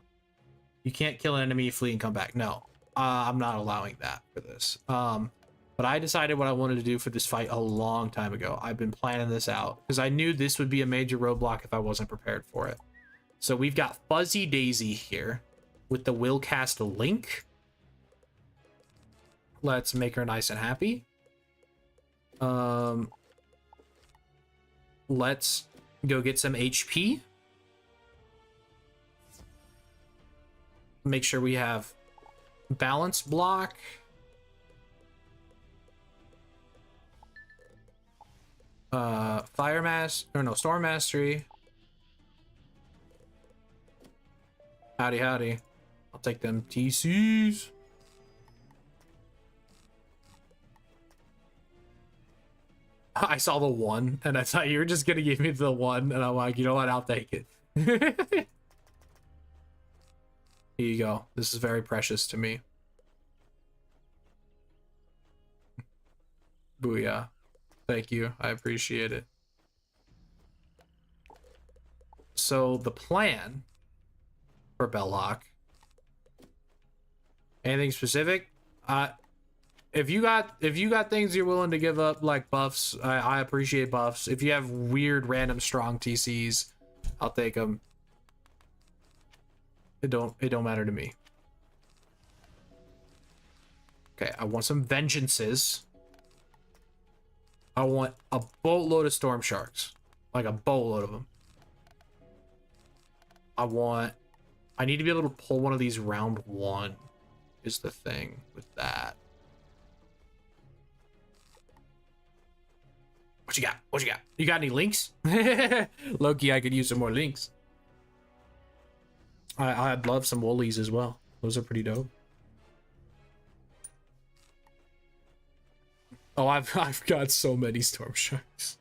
You can't kill an enemy, flee, and come back. No, I'm not allowing that for this. But I decided what I wanted to do for this fight a long time ago. I've been planning this out because I knew this would be a major roadblock if I wasn't prepared for it. So we've got Fuzzy Daisy here with the will cast Link. Let's make her nice and happy. Let's go get some HP. Make sure we have balance block. Storm Mastery. Howdy, howdy. I'll take them TCs. I saw the 1, and I thought you were just gonna give me the 1, and I'm like, you know what? I'll take it. Here you go. This is very precious to me. Booyah. Thank you. I appreciate it. So the plan for Belloc. Anything specific? If you got things you're willing to give up, like buffs, I appreciate buffs. If you have weird random strong TCs, I'll take them. It don't matter to me. Okay, I want some vengeances. I want a boatload of storm sharks, like a boatload of them. I need to be able to pull one of these round 1 is the thing with that. What you got? What you got? You got any links? Loki, I could use some more links. I'd love some woolies as well. Those are pretty dope. Oh, I've got so many storm sharks.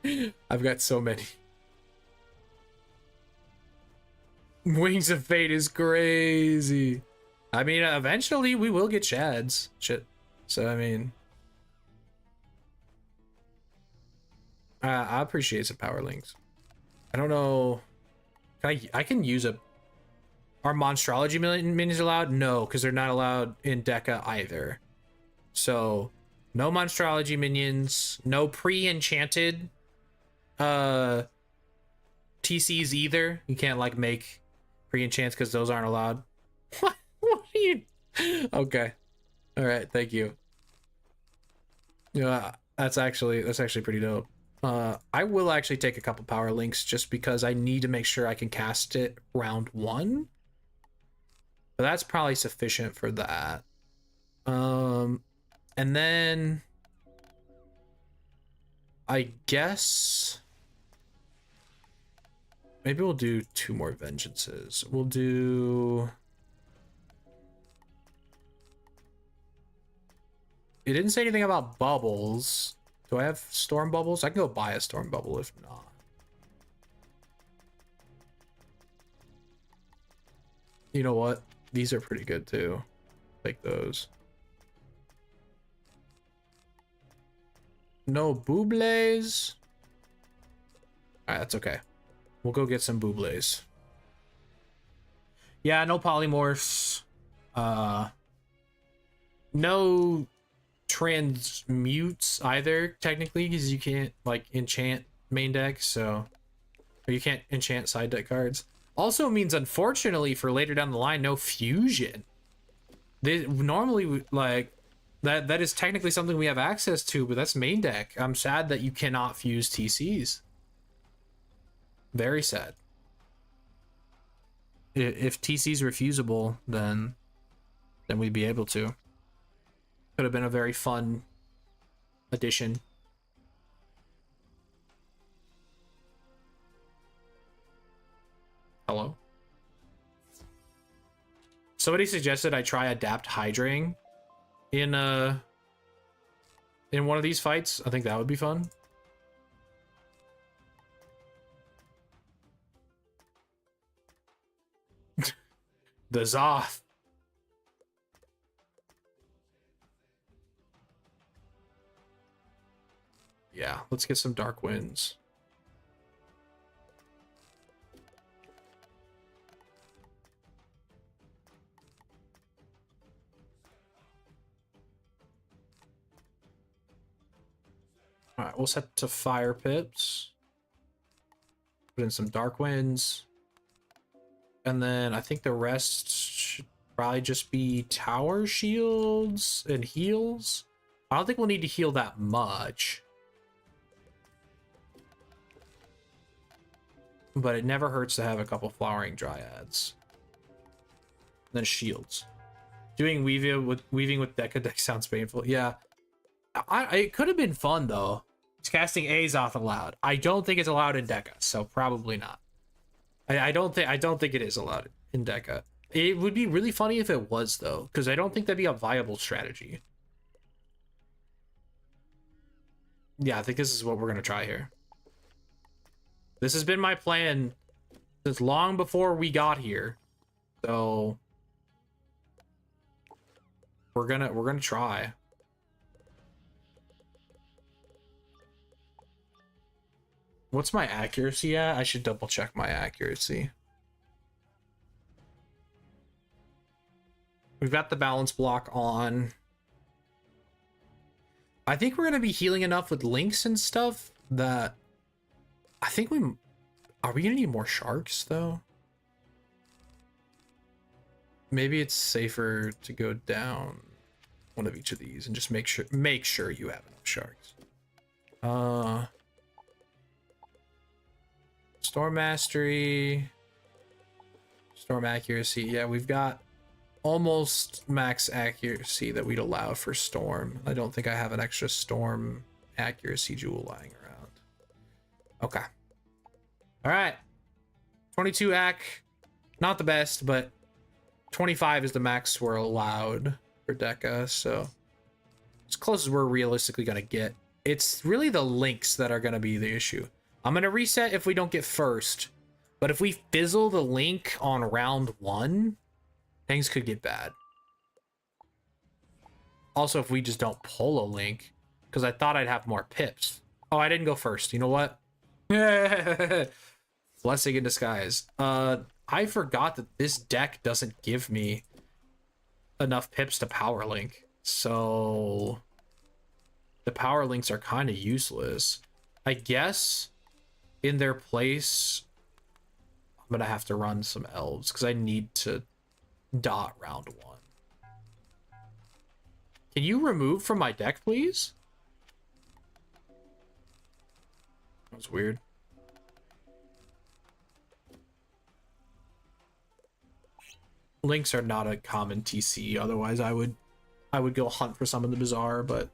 I've got so many. Wings of Fate is crazy. I mean, eventually we will get shads. Shit. So I mean, I appreciate some power links. I don't know. I can use a. Are monstrology minions allowed? No, because they're not allowed in Deca either. So no monstrology minions. No pre-enchanted TCs either. You can't like make pre-enchants because those aren't allowed. What are you? Okay. All right. Thank you. Yeah, that's actually pretty dope. I will actually take a couple power links just because I need to make sure I can cast it round 1. But that's probably sufficient for that. And then I guess maybe we'll do 2 more vengeances. We'll do. It didn't say anything about bubbles. Do I have storm bubbles? I can go buy a storm bubble if not. You know what? These are pretty good too. Take those. No boobles. Alright, that's okay. We'll go get some boobles. Yeah, no polymorphs. No transmutes either, technically, because you can't like enchant main deck, so or you can't enchant side deck cards. Also means, unfortunately, for later down the line, no fusion. They normally like that is technically something we have access to, but that's main deck. I'm sad that you cannot fuse TCs. Very sad. If TC's refusable, then we'd be able to. Could have been a very fun addition. Hello? Somebody suggested I try adapt hydrang in one of these fights. I think that would be fun. The Zoth. Yeah, let's get some Dark Winds. All right, we'll set to Fire Pips. Put in some Dark Winds. And then I think the rest should probably just be tower shields and heals. I don't think we'll need to heal that much. But it never hurts to have a couple Flowering Dryads. Then shields. Doing weaving with Deca deck sounds painful. Yeah. It could have been fun though. It's casting Azoth allowed. I don't think it's allowed in Deca, so probably not. I don't think it is allowed in Deca. It would be really funny if it was though, because I don't think that'd be a viable strategy. Yeah, I think this is what we're gonna try here. This has been my plan since long before we got here. So we're gonna try. What's my accuracy at? I should double check my accuracy. We've got the balance block on. I think we're gonna be healing enough with links and stuff that I think are we gonna need more sharks though? Maybe it's safer to go down one of each of these and just make sure you have enough sharks. Storm Mastery, Storm Accuracy. Yeah, we've got almost max accuracy that we'd allow for Storm. I don't think I have an extra Storm Accuracy jewel lying around. Okay. All right. 22 AC. Not the best, but 25 is the max we're allowed for Deca, so as close as we're realistically going to get. It's really the links that are going to be the issue. I'm going to reset if we don't get first, but if we fizzle the link on round 1, things could get bad. Also, if we just don't pull a link, because I thought I'd have more pips. Oh, I didn't go first. You know what? Blessing in disguise. I forgot that this deck doesn't give me enough pips to power link, so the power links are kind of useless. I guess in their place, I'm gonna have to run some elves because I need to dot round 1. Can you remove from my deck, please? That was weird. Links are not a common TC, otherwise I would go hunt for some in the bazaar, but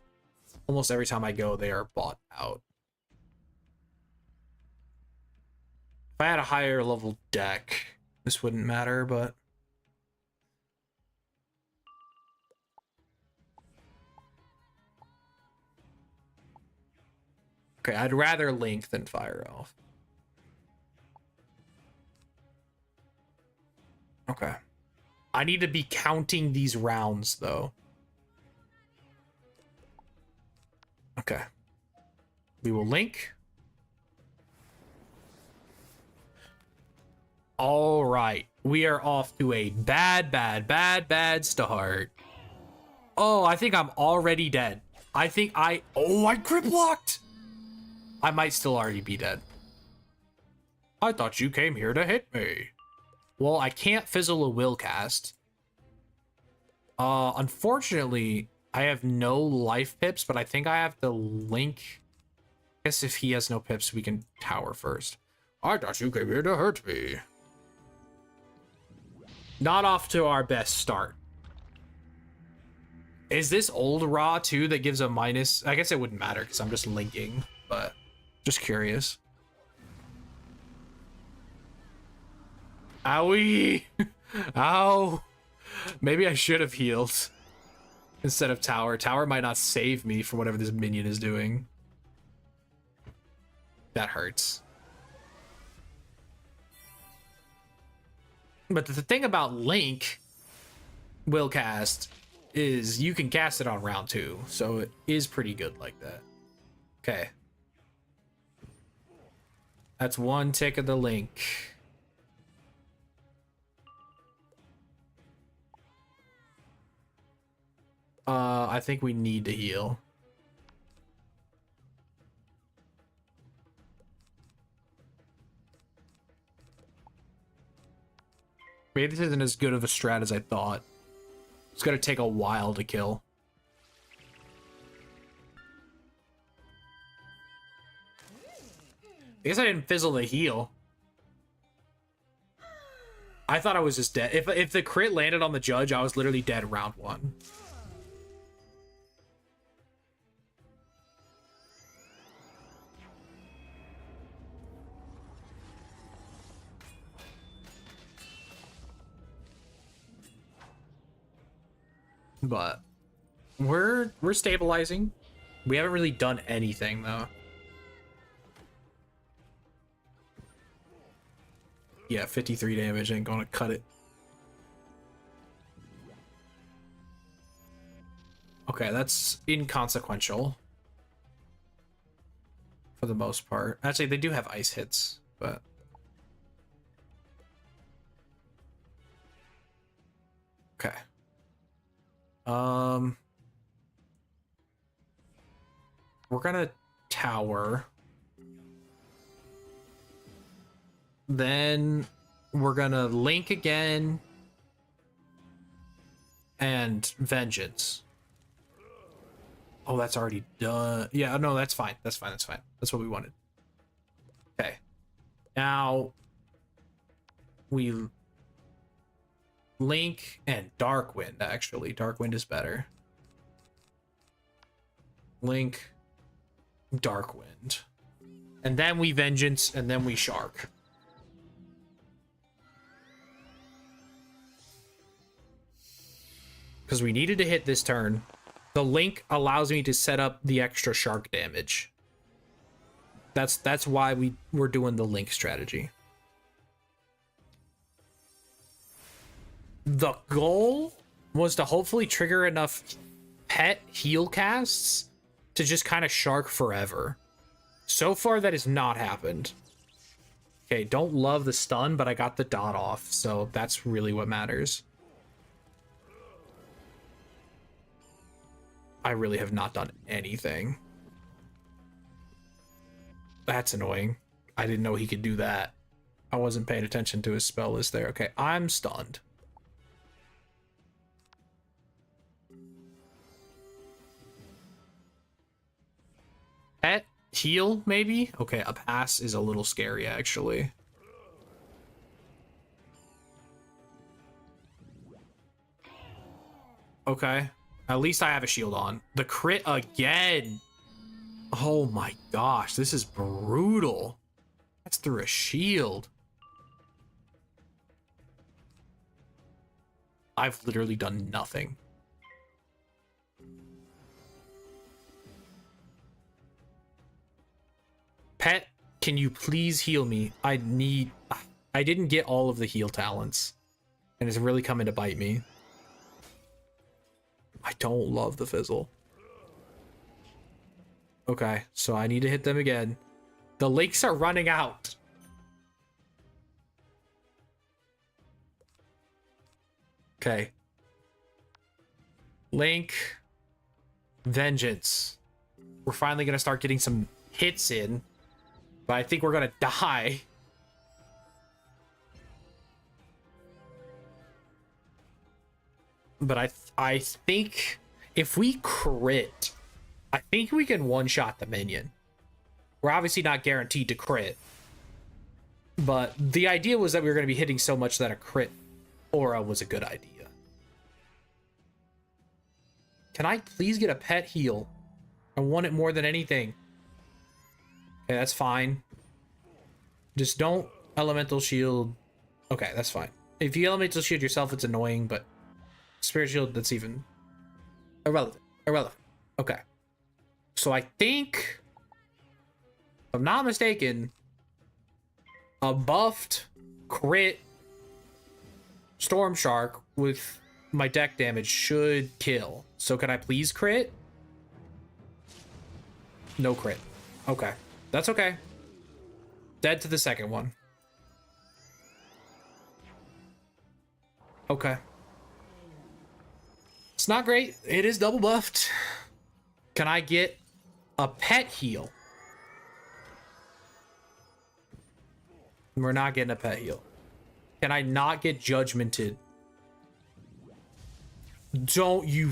almost every time I go, they are bought out. If I had a higher level deck, this wouldn't matter, but okay, I'd rather Link than Fire Elf. Okay. I need to be counting these rounds, though. Okay. We will link. All right. We are off to a bad start. Oh, I think I'm already dead. I grip locked. I might still already be dead. I thought you came here to hit me. Well, I can't fizzle a will cast. Unfortunately, I have no life pips, but I think I have to link. I guess if he has no pips, we can tower first. I thought you came here to hurt me. Not off to our best start. Is this old Ra too that gives a minus? I guess it wouldn't matter because I'm just linking, but just curious. Owie! Ow! Maybe I should have healed instead of tower. Tower might not save me for whatever this minion is doing. That hurts. But the thing about Link will cast is you can cast it on round 2, so it is pretty good like that. Okay. That's one tick of the Link. I think we need to heal. Maybe this isn't as good of a strat as I thought. It's gonna take a while to kill. I guess I didn't fizzle the heal. I thought I was just dead. If the crit landed on the judge, I was literally dead round 1. But we're stabilizing. We haven't really done anything though. Yeah, 53 damage ain't gonna cut it. Okay, that's inconsequential for the most part. Actually, they do have ice hits, but okay. We're gonna tower. Then we're gonna link again and vengeance. Oh, that's already done. Yeah, no, that's fine. That's fine. That's fine. That's what we wanted. Okay. Now we link and dark wind. Actually, dark wind is better. Link, dark wind, and then we vengeance, and then we shark. Because we needed to hit this turn. The link allows me to set up the extra shark damage. That's why we're doing the link strategy. The goal was to hopefully trigger enough pet heal casts to just kind of shark forever. So far, that has not happened. Okay, don't love the stun, but I got the dot off, so that's really what matters. I really have not done anything. That's annoying. I didn't know he could do that. I wasn't paying attention to his spell list there. Okay, I'm stunned. Pet heal, maybe? Okay, a pass is a little scary, actually. Okay. At least I have a shield on. The crit again. Oh my gosh, this is brutal. That's through a shield. I've literally done nothing. Pet, can you please heal me? I didn't get all of the heal talents. And it's really coming to bite me. I don't love the fizzle. Okay, so I need to hit them again. The links are running out. Okay. Link. Vengeance. We're finally gonna start getting some hits in. But I think we're gonna die. But I think if we crit, I think we can one-shot the minion. We're obviously not guaranteed to crit. But the idea was that we were going to be hitting so much that a crit aura was a good idea. Can I please get a pet heal? I want it more than anything. Okay, that's fine. Just don't elemental shield. Okay, that's fine. If you elemental shield yourself, it's annoying, but spirit shield, that's even irrelevant. Irrelevant. Okay. So I think, if I'm not mistaken, a buffed crit Storm Shark with my deck damage should kill. So can I please crit? No crit. Okay. That's okay. Dead to the second one. Okay. It's not great. It is double buffed. Can I get a pet heal? We're not getting a pet heal. Can I not get judgmented? Don't you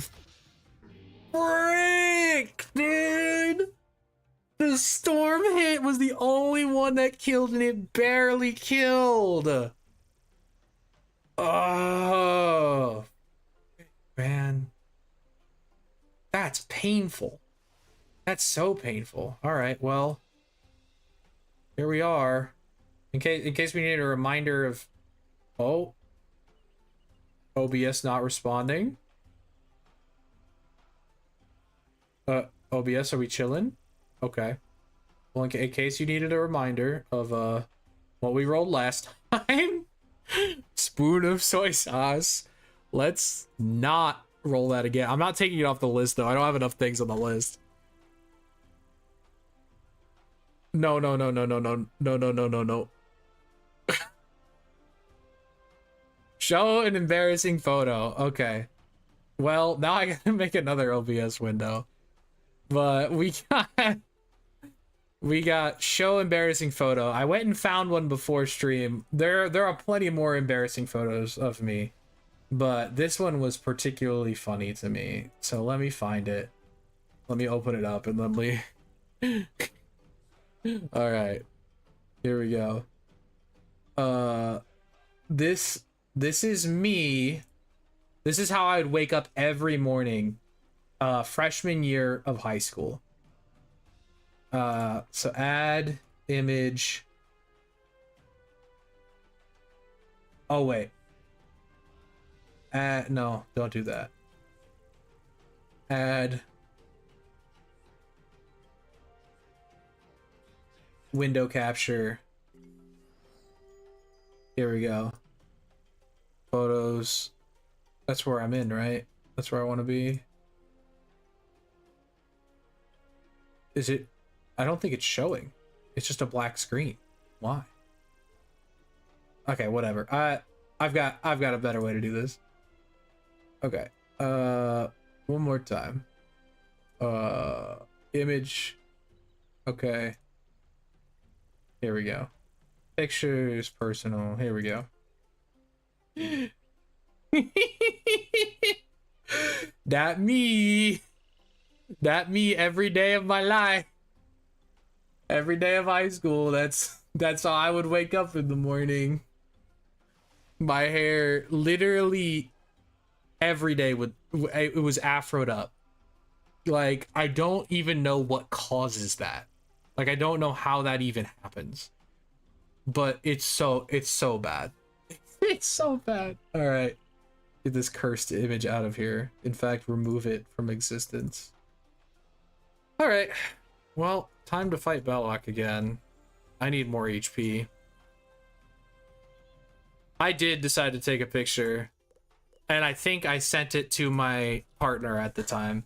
frick, dude! The storm hit was the only one that killed and it barely killed. Oh, man. That's painful. That's so painful. All right, well, here we are. In case we need a reminder of, oh, OBS not responding. OBS, are we chilling? Okay. Well, in case you needed a reminder of what we rolled last time, spoon of soy sauce. Let's not roll that again. I'm not taking it off the list though. I don't have enough things on the list. No. Show an embarrassing photo. Okay. Well, now I gotta make another OBS window. But we got show embarrassing photo. I went and found one before stream. There are plenty more embarrassing photos of me, but this one was particularly funny to me. So let me find it. Let me open it up and let me. All right, here we go. This is me. This is how I would wake up every morning, freshman year of high school. So add image. Oh wait. No, don't do that. Add window capture. Here we go. Photos. That's where I'm in, right? That's where I want to be. Is it? I don't think it's showing. It's just a black screen. Why? Okay, whatever. I've got a better way to do this. Okay. One more time. Image. Okay. Here we go. Pictures, personal. Here we go. That me every day of my life. Every day of high school, that's how I would wake up in the morning. My hair literally every day it was afroed up. Like, I don't even know what causes that. Like, I don't know how that even happens. But it's so bad. It's so bad. All right. Get this cursed image out of here. In fact, remove it from existence. All right. Well, time to fight Belloc again. I need more HP. I did decide to take a picture, and I think I sent it to my partner at the time.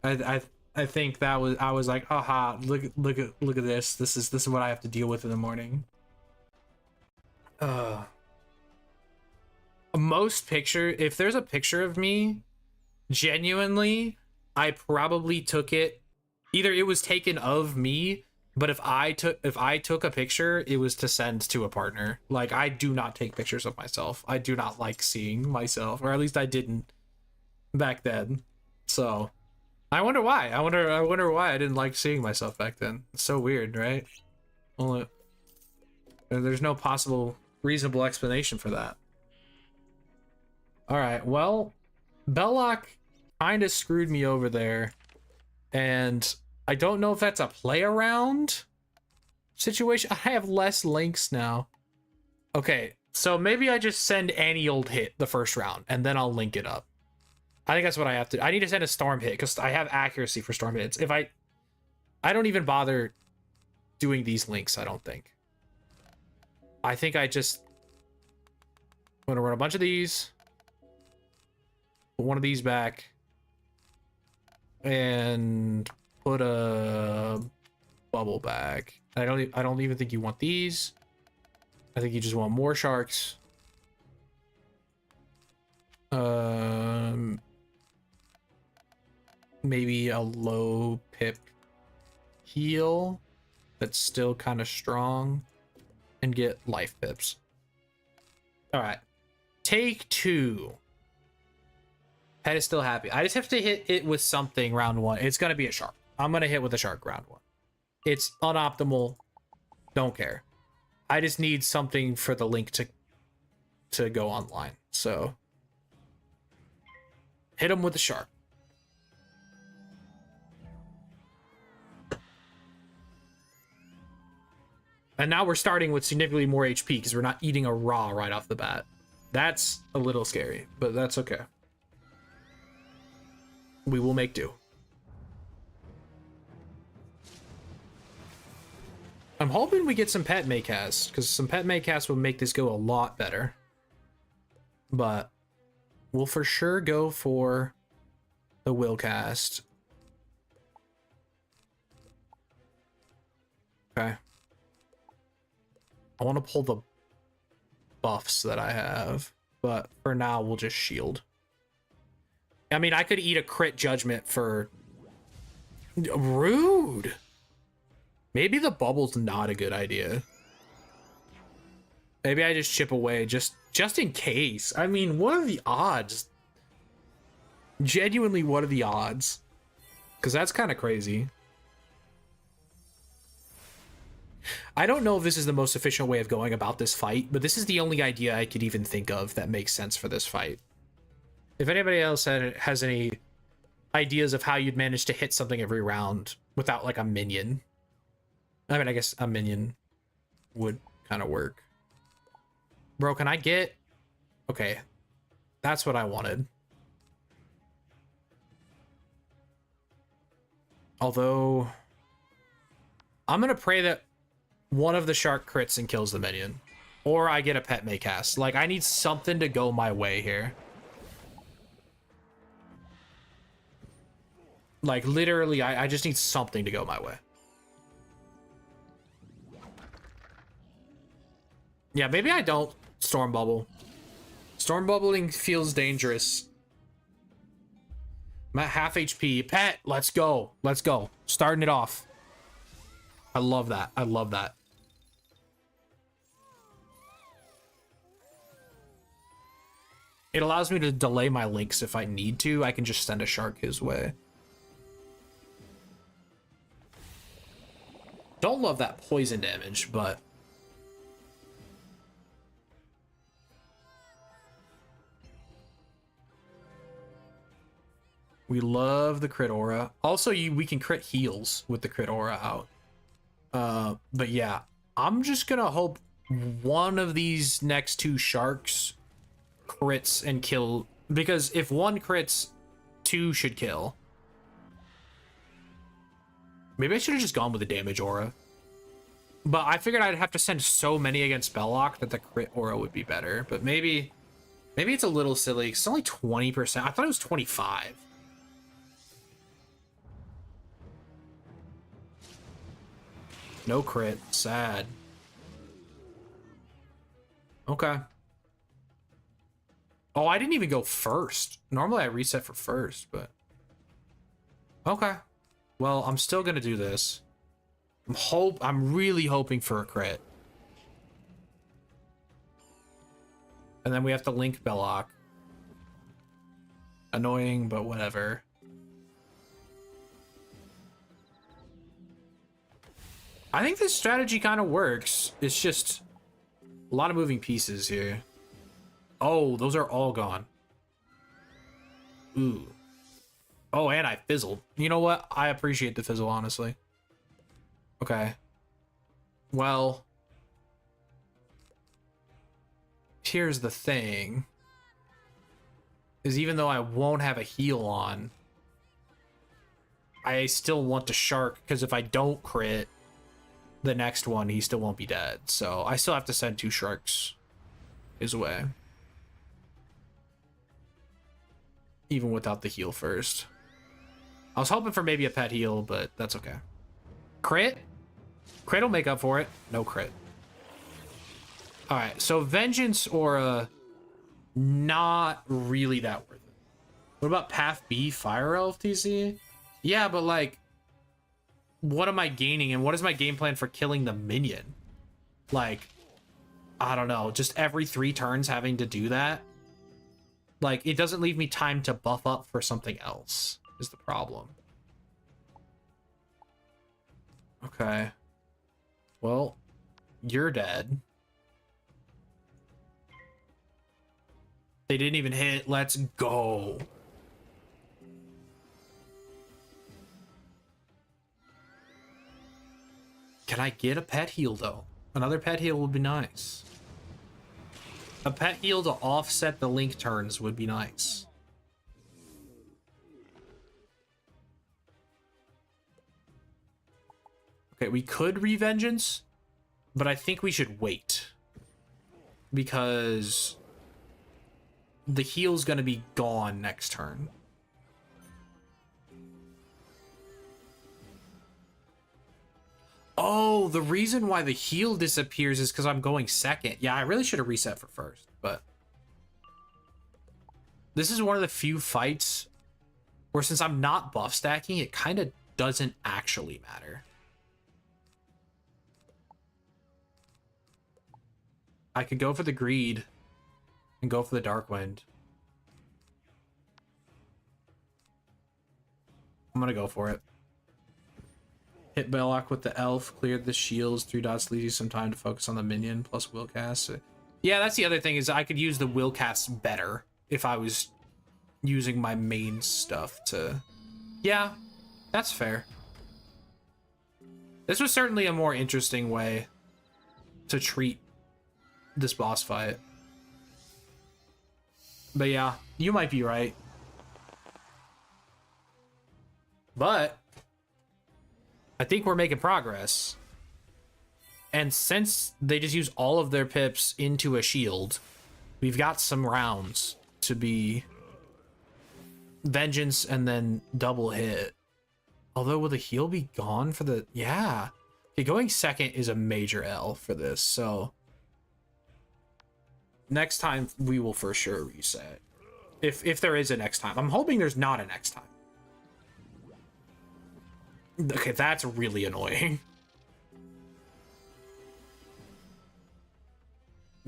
I think that was, I was like, haha, look at this. This is what I have to deal with in the morning. Most picture, if there's a picture of me, genuinely, I probably took it, either it was taken of me, but if I took a picture, it was to send to a partner. Like, I do not take pictures of myself. I do not like seeing myself, or at least I didn't back then. So I wonder why. I wonder why I didn't like seeing myself back then. It's so weird, right? Well, there's no possible reasonable explanation for that. All right, well, Belloc kind of screwed me over there, and I don't know if that's a play around situation. I have less links now. Okay, so maybe I just send any old hit the first round, and then I'll link it up. I think that's what I have to. I need to send a storm hit because I have accuracy for storm hits. If I don't even bother doing these links, I don't think. I think I just, I'm gonna run a bunch of these, put one of these back, and put a bubble back. I don't even think you want these. I think you just want more sharks. Maybe a low pip heal that's still kind of strong, and get life pips. All right, take 2. Pet is still happy. I just have to hit it with something round 1. It's gonna be a shark. I'm gonna hit with a shark round 1. It's unoptimal. Don't care. I just need something for the link to go online. So hit him with a shark. And now we're starting with significantly more HP because we're not eating a raw right off the bat. That's a little scary, but that's okay. We will make do. I'm hoping we get some pet Maycast, because some pet Maycast will make this go a lot better. But we'll for sure go for the Willcast. Okay. I want to pull the buffs that I have, but for now we'll just shield. I mean, I could eat a crit judgment for... Rude! Maybe the bubble's not a good idea. Maybe I just chip away just in case. I mean, what are the odds? Genuinely, what are the odds? Because that's kind of crazy. I don't know if this is the most efficient way of going about this fight, but this is the only idea I could even think of that makes sense for this fight. If anybody else has any ideas of how you'd manage to hit something every round without like a minion. I mean, I guess a minion would kind of work. Bro, can I get... Okay. That's what I wanted. Although... I'm going to pray that one of the shark crits and kills the minion. Or I get a pet Maycast. Like, I need something to go my way here. Like, literally, I just need something to go my way. Yeah, maybe I don't Storm Bubble. Storm Bubbling feels dangerous. I'm at half HP. Pet, let's go. Let's go. Starting it off. I love that. I love that. It allows me to delay my links if I need to. I can just send a shark his way. Don't love that poison damage, but... we love the crit aura. Also, we can crit heals with the crit aura out. But yeah, I'm just gonna hope one of these next 2 sharks crits and kill, because if one crits, 2 should kill. Maybe I should have just gone with the damage aura. But I figured I'd have to send so many against Belloc that the crit aura would be better. But maybe it's a little silly. It's only 20%. I thought it was 25. No crit. Sad. Okay. Oh, I didn't even go first. Normally I reset for first, but... Okay. Well, I'm still gonna do this. I'm really hoping for a crit. And then we have to link Belloc. Annoying, but whatever. I think this strategy kind of works. It's just a lot of moving pieces here. Oh, those are all gone. Ooh. Oh, and I fizzled. You know what? I appreciate the fizzle, honestly. Okay. Well, here's the thing. Is even though I won't have a heal on, I still want to shark, because if I don't crit the next one, he still won't be dead. So I still have to send 2 sharks his way. Even without the heal first. I was hoping for maybe a pet heal, but that's okay. Crit? Crit will make up for it. No crit. Alright, so Vengeance Aura, not really that worth it. What about Path B, Fire Elf TC? Yeah, but like, what am I gaining, and what is my game plan for killing the minion? Like, I don't know, just every 3 turns having to do that? Like, it doesn't leave me time to buff up for something else, is the problem. Okay. Well, you're dead. They didn't even hit. Let's go. Can I get a pet heal, though? Another pet heal would be nice. A pet heal to offset the link turns would be nice. Okay, we could revengeance, but I think we should wait. Because the heal's gonna be gone next turn. Oh, the reason why the heal disappears is because I'm going second. Yeah, I really should have reset for first, but this is one of the few fights where, since I'm not buff stacking, it kind of doesn't actually matter. I could go for the greed and go for the dark wind. I'm gonna go for it. Hit Belloc with the elf, cleared the shields, 3 dots leaves you some time to focus on the minion, plus will cast. Yeah, that's the other thing, is I could use the will cast better if I was using my main stuff to... Yeah, that's fair. This was certainly a more interesting way to treat this boss fight. But yeah, you might be right. But I think we're making progress. And since they just use all of their pips into a shield, we've got some rounds to be vengeance and then double hit. Although, will the heal be gone for the... Yeah. Okay, going second is a major L for this, so... Next time, we will for sure reset. If there is a next time. I'm hoping there's not a next time. Okay, that's really annoying.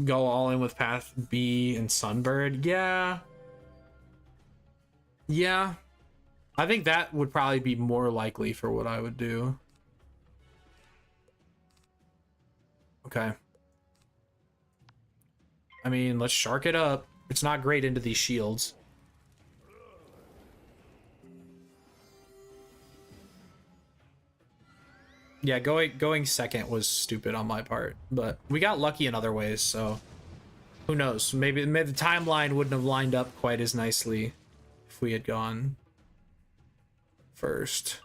Go all in with Path B and Sunbird. Yeah. Yeah. I think that would probably be more likely for what I would do. Okay. I mean, let's shark it up. It's not great into these shields. Yeah, going second was stupid on my part, but we got lucky in other ways, so who knows? Maybe the timeline wouldn't have lined up quite as nicely if we had gone first.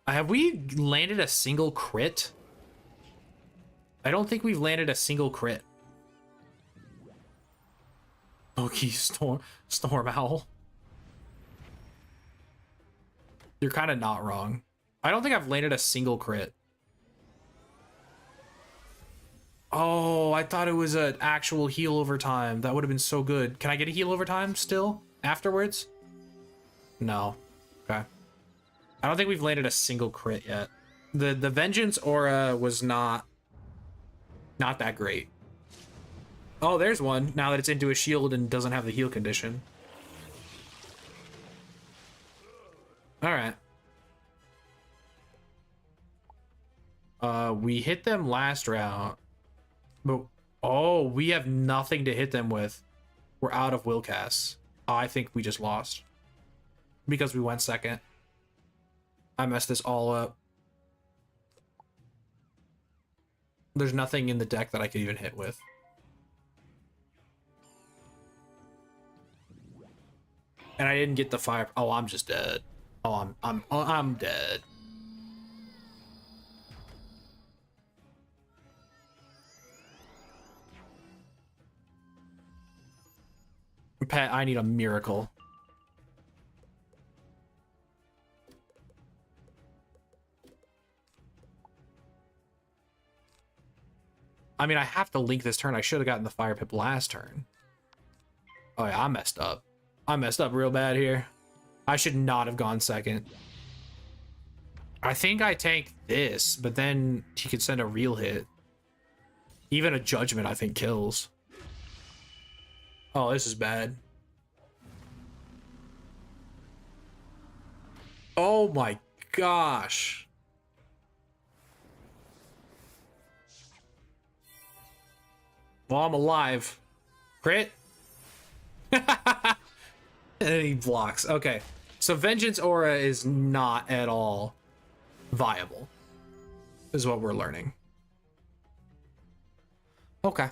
Have we landed a single crit? I don't think we've landed a single crit. Okay, Storm Owl. You're kind of not wrong. I don't think I've landed a single crit. Oh, I thought it was an actual heal over time. That would have been so good. Can I get a heal over time still afterwards? No. Okay. I don't think we've landed a single crit yet. The Vengeance aura was not that great. Oh, there's one. Now that it's into a shield and doesn't have the heal condition. All right. We hit them last round. But oh, we have nothing to hit them with. We're out of will casts. Oh, I think we just lost. Because we went second. I messed this all up. There's nothing in the deck that I could even hit with. And I didn't get the fire. Oh, I'm just dead. Oh, I'm dead. Pat, I need a miracle. I mean, I have to link this turn. I should have gotten the fire pip last turn. Oh yeah, I messed up. I messed up real bad here. I should not have gone second. I think I tanked this, but then he could send a real hit. Even a judgment, I think, kills. Oh, this is bad. Oh my gosh. Well, I'm alive. Crit. And he blocks. Okay. So Vengeance Aura is not at all viable, is what we're learning. Okay.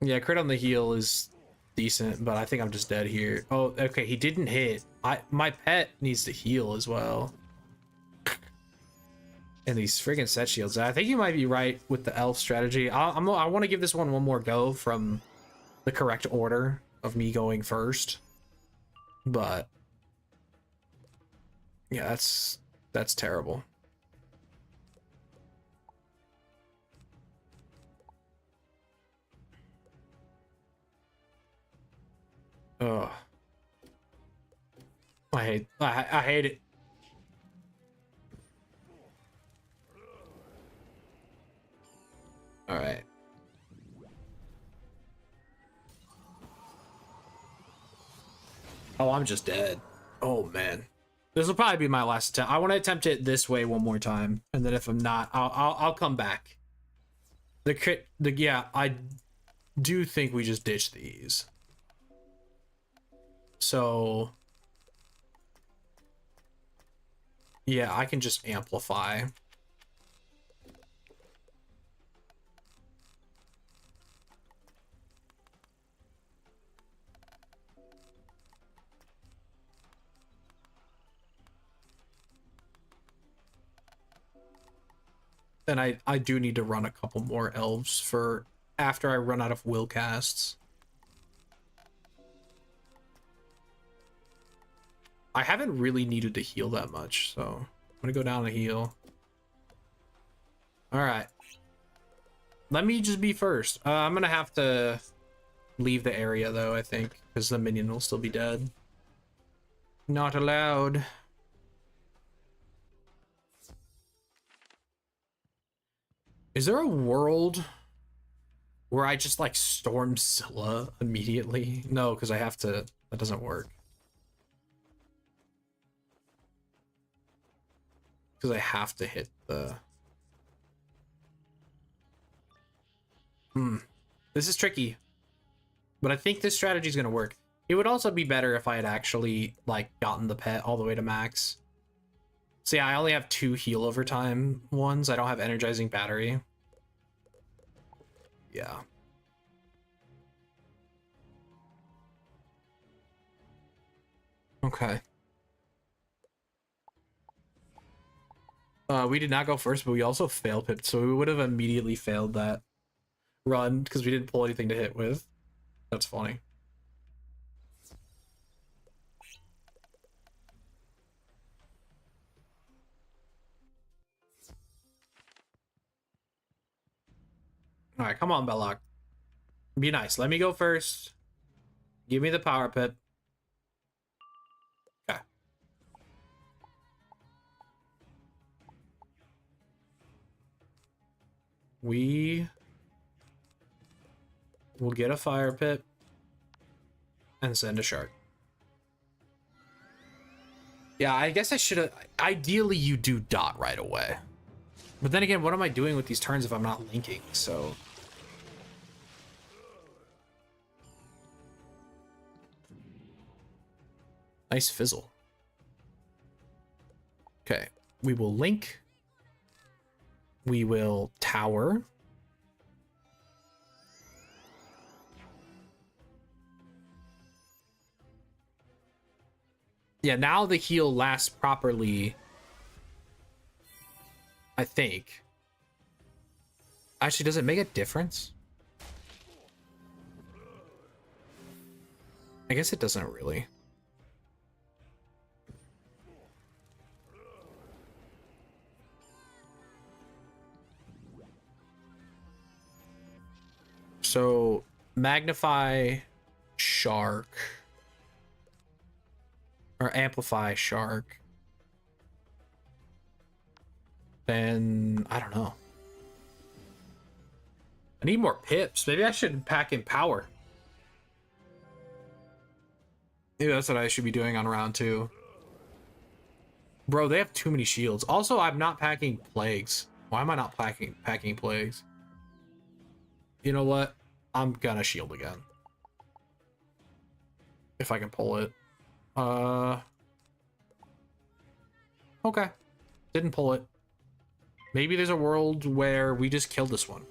Yeah, crit on the heal is decent, but I think I'm just dead here. Oh, okay, he didn't hit. My pet needs to heal as well. And these friggin' set shields. I think you might be right with the elf strategy. I want to give this one more go from the correct order of me going first. But yeah, that's terrible. Ugh. I hate it. All right. Oh, I'm just dead. Oh man, this will probably be my last attempt. I want to attempt it this way one more time, and then if I'm not, I'll come back. Yeah, I do think we just ditch these. So yeah, I can just amplify. And I do need to run a couple more elves for after I run out of will casts. I haven't really needed to heal that much, so I'm gonna go down and heal. All right, let me just be first. I'm gonna have to leave the area though, I think, because the minion will still be dead. Not allowed. Is there a world where I just like storm Scylla immediately? No, because I have to. That doesn't work. Because I have to hit the... This is tricky. But I think this strategy is going to work. It would also be better if I had actually, like, gotten the pet all the way to max. So yeah, I only have 2 heal over time ones. I don't have energizing battery. Yeah. Okay. We did not go first, but we also fail pipped, so we would have immediately failed that run because we didn't pull anything to hit with. That's funny. All right, come on, Belloc. Be nice. Let me go first. Give me the power pip. Okay. We will get a fire pit and send a shark. Yeah, I guess I should have. Ideally, you do dot right away. But then again, what am I doing with these turns if I'm not linking? So. Nice fizzle. Okay, we will link. We will tower. Yeah, now the heal lasts properly, I think. Actually, does it make a difference? I guess it doesn't really. So, magnify shark. Or amplify shark. Then, I don't know. I need more pips. Maybe I should pack in power. Maybe that's what I should be doing on round 2. Bro, they have too many shields. Also, I'm not packing plagues. Why am I not packing plagues? You know what? I'm gonna shield again. If I can pull it. Okay. Didn't pull it. Maybe there's a world where we just killed this one.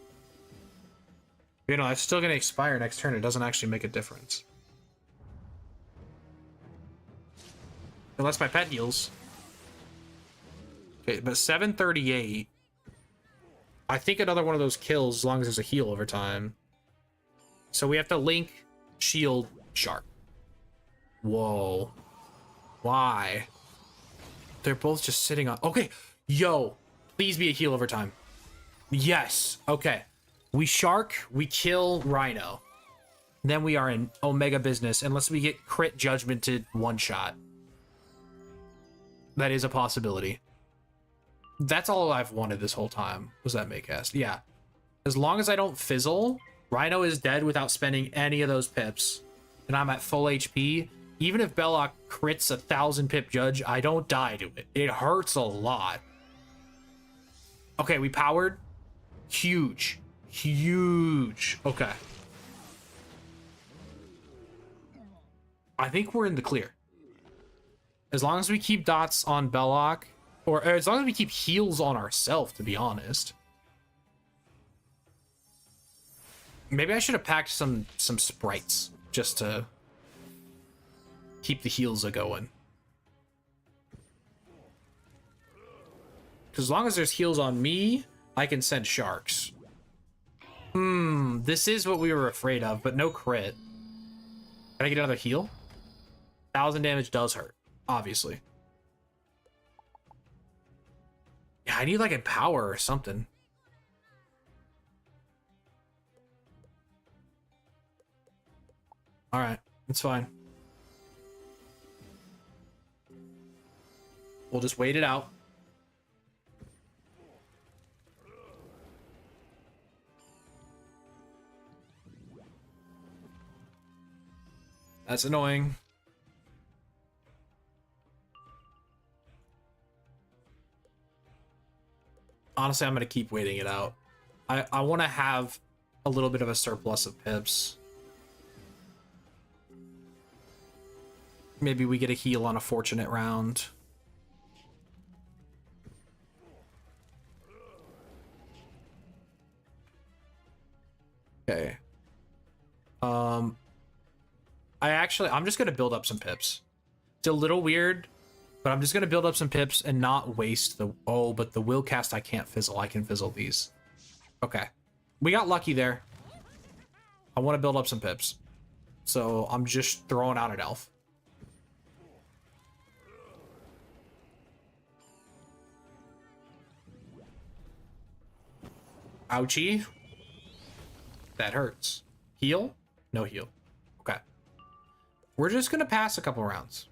You know, it's still gonna expire next turn. It doesn't actually make a difference. Unless my pet heals. Okay, but 738. I think another one of those kills as long as there's a heal over time. So we have to link, shield, shark. Whoa. Why? They're both just sitting on... Okay. Yo. Please be a heal over time. Yes. Okay. We shark. We kill Rhino. Then we are in Omega business unless we get crit judgmented one shot. That is a possibility. That's all I've wanted this whole time. Was that Maycast? Yeah. As long as I don't fizzle, Rhino is dead without spending any of those pips. And I'm at full HP. Even if Belloc crits 1,000 pip judge, I don't die to it. It hurts a lot. Okay, we powered. Huge. Huge. Okay. I think we're in the clear. As long as we keep dots on Belloc, or as long as we keep heals on ourselves, to be honest. Maybe I should have packed some sprites just to keep the heals a-going. Because as long as there's heals on me, I can send sharks. This is what we were afraid of, but no crit. Can I get another heal? 1,000 damage does hurt, obviously. Yeah, I need like Empower or something. Alright, it's fine. We'll just wait it out. That's annoying. Honestly, I'm going to keep waiting it out. I want to have a little bit of a surplus of pips. Maybe we get a heal on a fortunate round. Okay. I'm just gonna build up some pips. It's a little weird, but I'm just gonna build up some pips and not waste the... Oh, but the will cast I can't fizzle. I can fizzle these. Okay. We got lucky there. I want to build up some pips. So I'm just throwing out an elf. Ouchie. That hurts. Heal? No heal. Okay. We're just going to pass a couple rounds.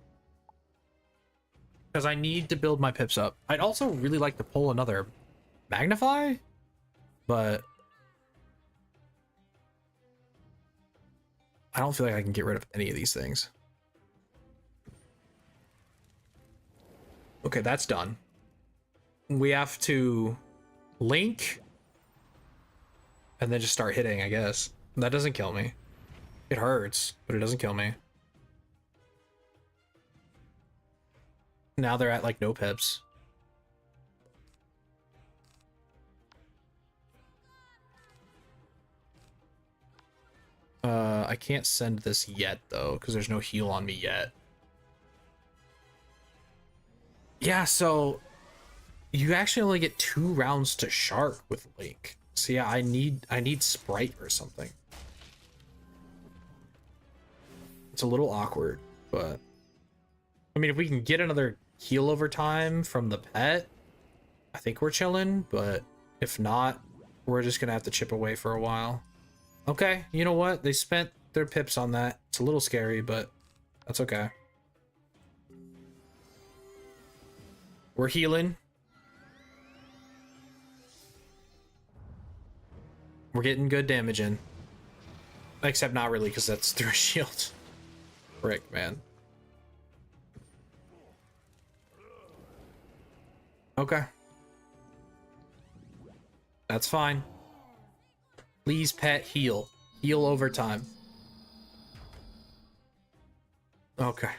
Because I need to build my pips up. I'd also really like to pull another magnify. But I don't feel like I can get rid of any of these things. Okay, that's done. We have to link and then just start hitting, I guess. That doesn't kill me. It hurts, but it doesn't kill me. Now they're at like no pips. I can't send this yet though, because there's no heal on me yet. Yeah, so you actually only get 2 rounds to shark with Link. So yeah, I need Sprite or something. It's a little awkward, but I mean, if we can get another heal over time from the pet, I think we're chilling, but if not, we're just gonna have to chip away for a while. Okay, you know what? They spent their pips on that. It's a little scary, but that's okay. We're healing. We're getting good damage in. Except not really, because that's through a shield. Frick, man. Okay. That's fine. Please, pet, heal. Heal over time. Okay.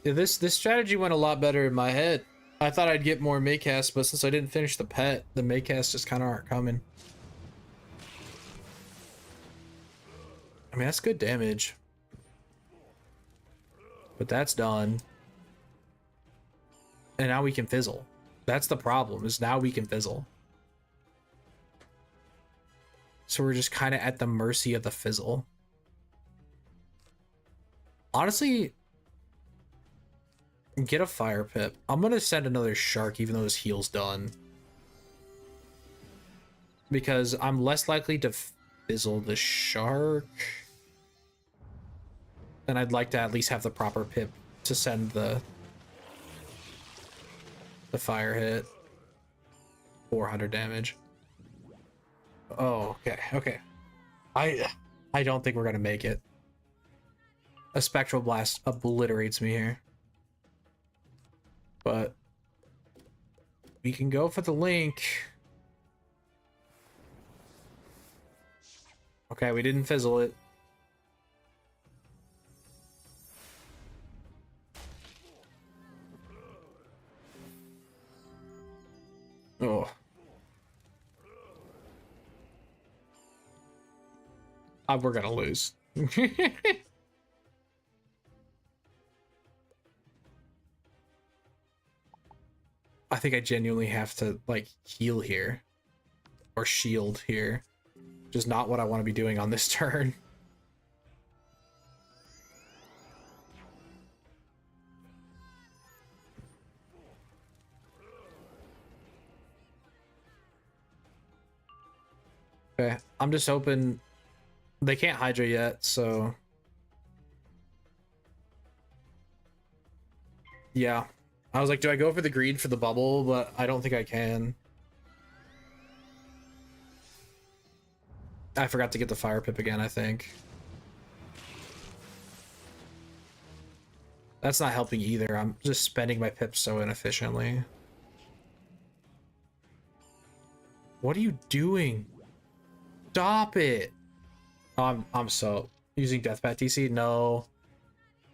Yeah, this strategy went a lot better in my head. I thought I'd get more Maycasts, but since I didn't finish the pet, the Maycasts just kind of aren't coming. I mean, that's good damage. But that's done. And now we can fizzle. That's the problem, is now we can fizzle. So we're just kind of at the mercy of the fizzle. Honestly, get a fire pip. I'm going to send another shark even though his heal's done. Because I'm less likely to fizzle the shark. And I'd like to at least have the proper pip to send the fire hit. 400 damage. Oh, okay. I don't think we're gonna make it. A spectral blast obliterates me here. But we can go for the link. Okay, we didn't fizzle it. Oh. We're gonna lose. I think I genuinely have to, like, heal here. Or shield here. Which is not what I want to be doing on this turn. Okay, I'm just hoping they can't Hydra yet, so yeah. I was like, do I go for the greed for the bubble? But I don't think I can. I forgot to get the fire pip again, I think. That's not helping either. I'm just spending my pips so inefficiently. What are you doing? Stop it. I'm so using Deathbat TC. No,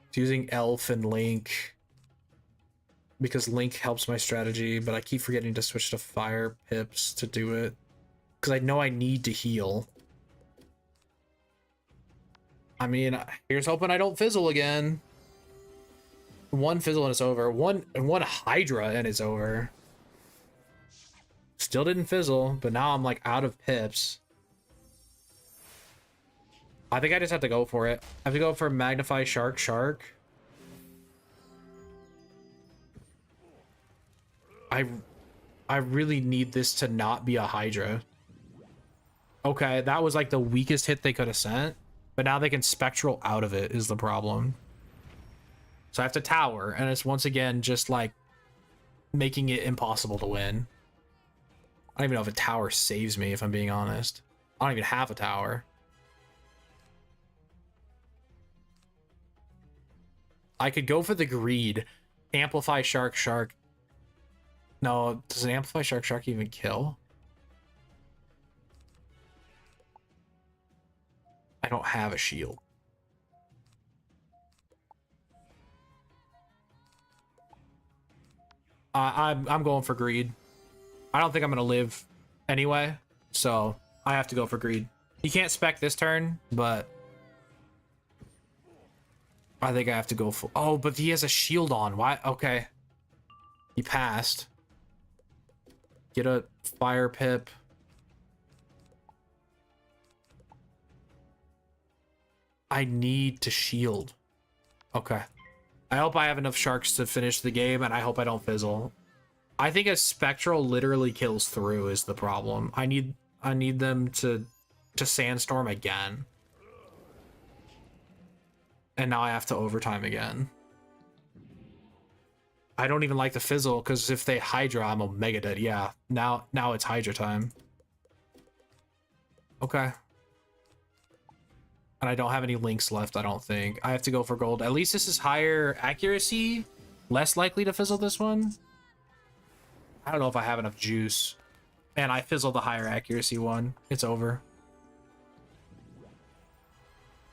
it's using Elf and Link. because Link helps my strategy, but I keep forgetting to switch to fire pips to do it. Because I know I need to heal. I mean, here's hoping I don't fizzle again. One fizzle and it's over. One Hydra and it's over. Still didn't fizzle, but now I'm like out of pips. I think I just have to go for it. I have to go for Magnify Shark. I really need this to not be a Hydra. Okay, that was like the weakest hit they could have sent, but now they can Spectral out of it is the problem. So I have to tower, and it's once again just like making it impossible to win. I don't even know if a tower saves me, if I'm being honest. I don't even have a tower. I could go for the greed. Amplify Shark. No, does an Amplify Shark even kill? I don't have a shield. I'm going for greed. I don't think I'm gonna live anyway, so I have to go for greed. He can't spec this turn, but I think I have to go for... Oh, but he has a shield on. Why? Okay. He passed. Get a fire pip. I need to shield. Okay. I hope I have enough sharks to finish the game, and I hope I don't fizzle. I think a Spectral literally kills through is the problem. I need them to Sandstorm again. And now I have to overtime again. I don't even like the fizzle, because if they Hydra, I'm Omega dead. Yeah, now it's Hydra time. Okay. And I don't have any links left, I don't think. I have to go for gold. At least this is higher accuracy. Less likely to fizzle this one. I don't know if I have enough juice. And I fizzled the higher accuracy one. It's over.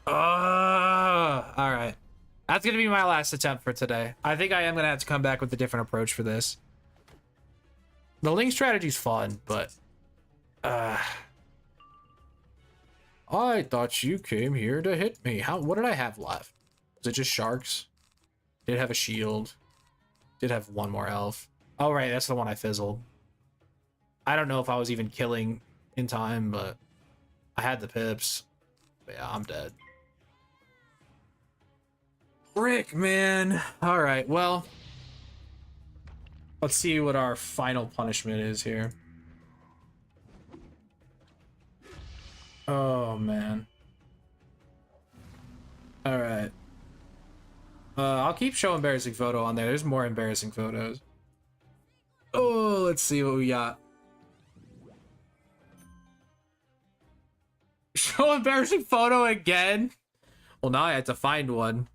Alright. That's going to be my last attempt for today. I think I am going to have to come back with a different approach for this. The link strategy's fun, but... I thought you came here to hit me. What did I have left? Was it just sharks? Did have a shield. Did have one more elf. Oh, right, that's the one I fizzled. I don't know if I was even killing in time, but I had the pips. But yeah, I'm dead. Frick, man. All right, well, let's see what our final punishment is here. Oh, man. All right. I'll keep showing embarrassing photo on there. There's more embarrassing photos. Oh, let's see what we got. Show embarrassing photo again? Well, now I had to find one.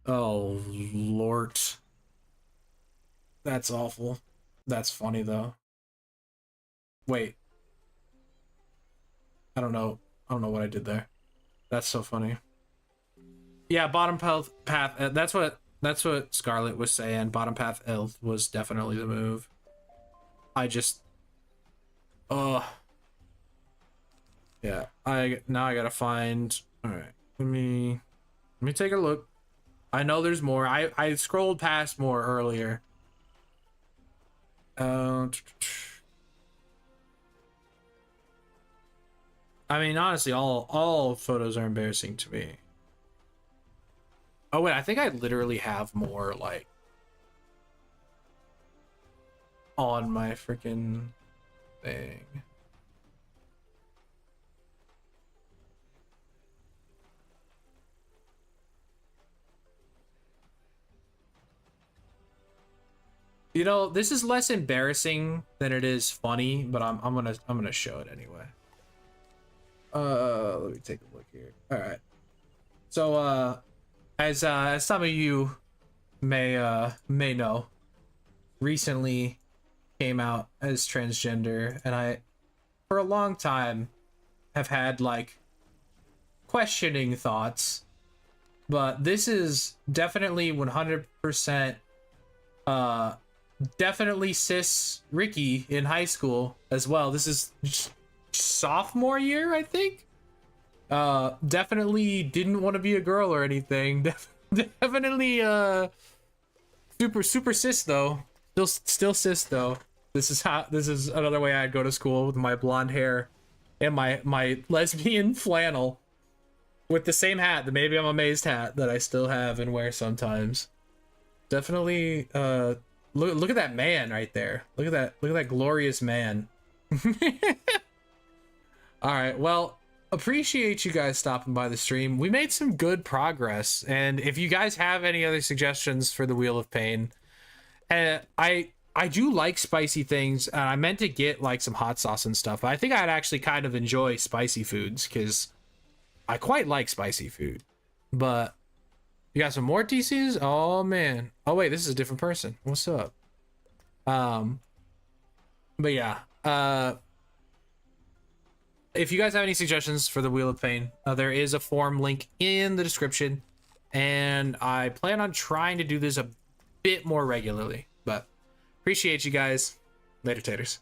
Oh, Lord. That's awful. That's funny, though. Wait. I don't know what I did there. That's so funny. Yeah, bottom path. That's what Scarlet was saying. Bottom path elf was definitely the move. I just... Yeah, now I gotta find... Alright, let me take a look. I know there's more. I scrolled past more earlier. I mean, honestly, all photos are embarrassing to me. Oh, wait, I think I literally have more, like, on my freaking thing. You know, this is less embarrassing than it is funny, but I'm gonna show it anyway. Let me take a look here. All right. So, as some of you may know, recently came out as transgender, and I, for a long time, have had like questioning thoughts, but this is definitely 100% Definitely cis Ricky in high school as well. This is sophomore year, I think. Definitely didn't want to be a girl or anything. Definitely super cis though. Still cis though. This is another way I'd go to school, with my blonde hair and my lesbian flannel with the same hat, the Maybe I'm Amazed hat that I still have and wear sometimes. Definitely look at that man right there. Look at that glorious man. All right, well, appreciate you guys stopping by the stream. We made some good progress, and if you guys have any other suggestions for the Wheel of Pain, I do like spicy things, and I meant to get like some hot sauce and stuff. I think I'd actually kind of enjoy spicy foods because I quite like spicy food. But you got some more TCs? Oh man. Oh wait, this is a different person. What's up? But yeah. If you guys have any suggestions for the Wheel of Pain, there is a form link in the description, and I plan on trying to do this a bit more regularly. But appreciate you guys. Later, taters.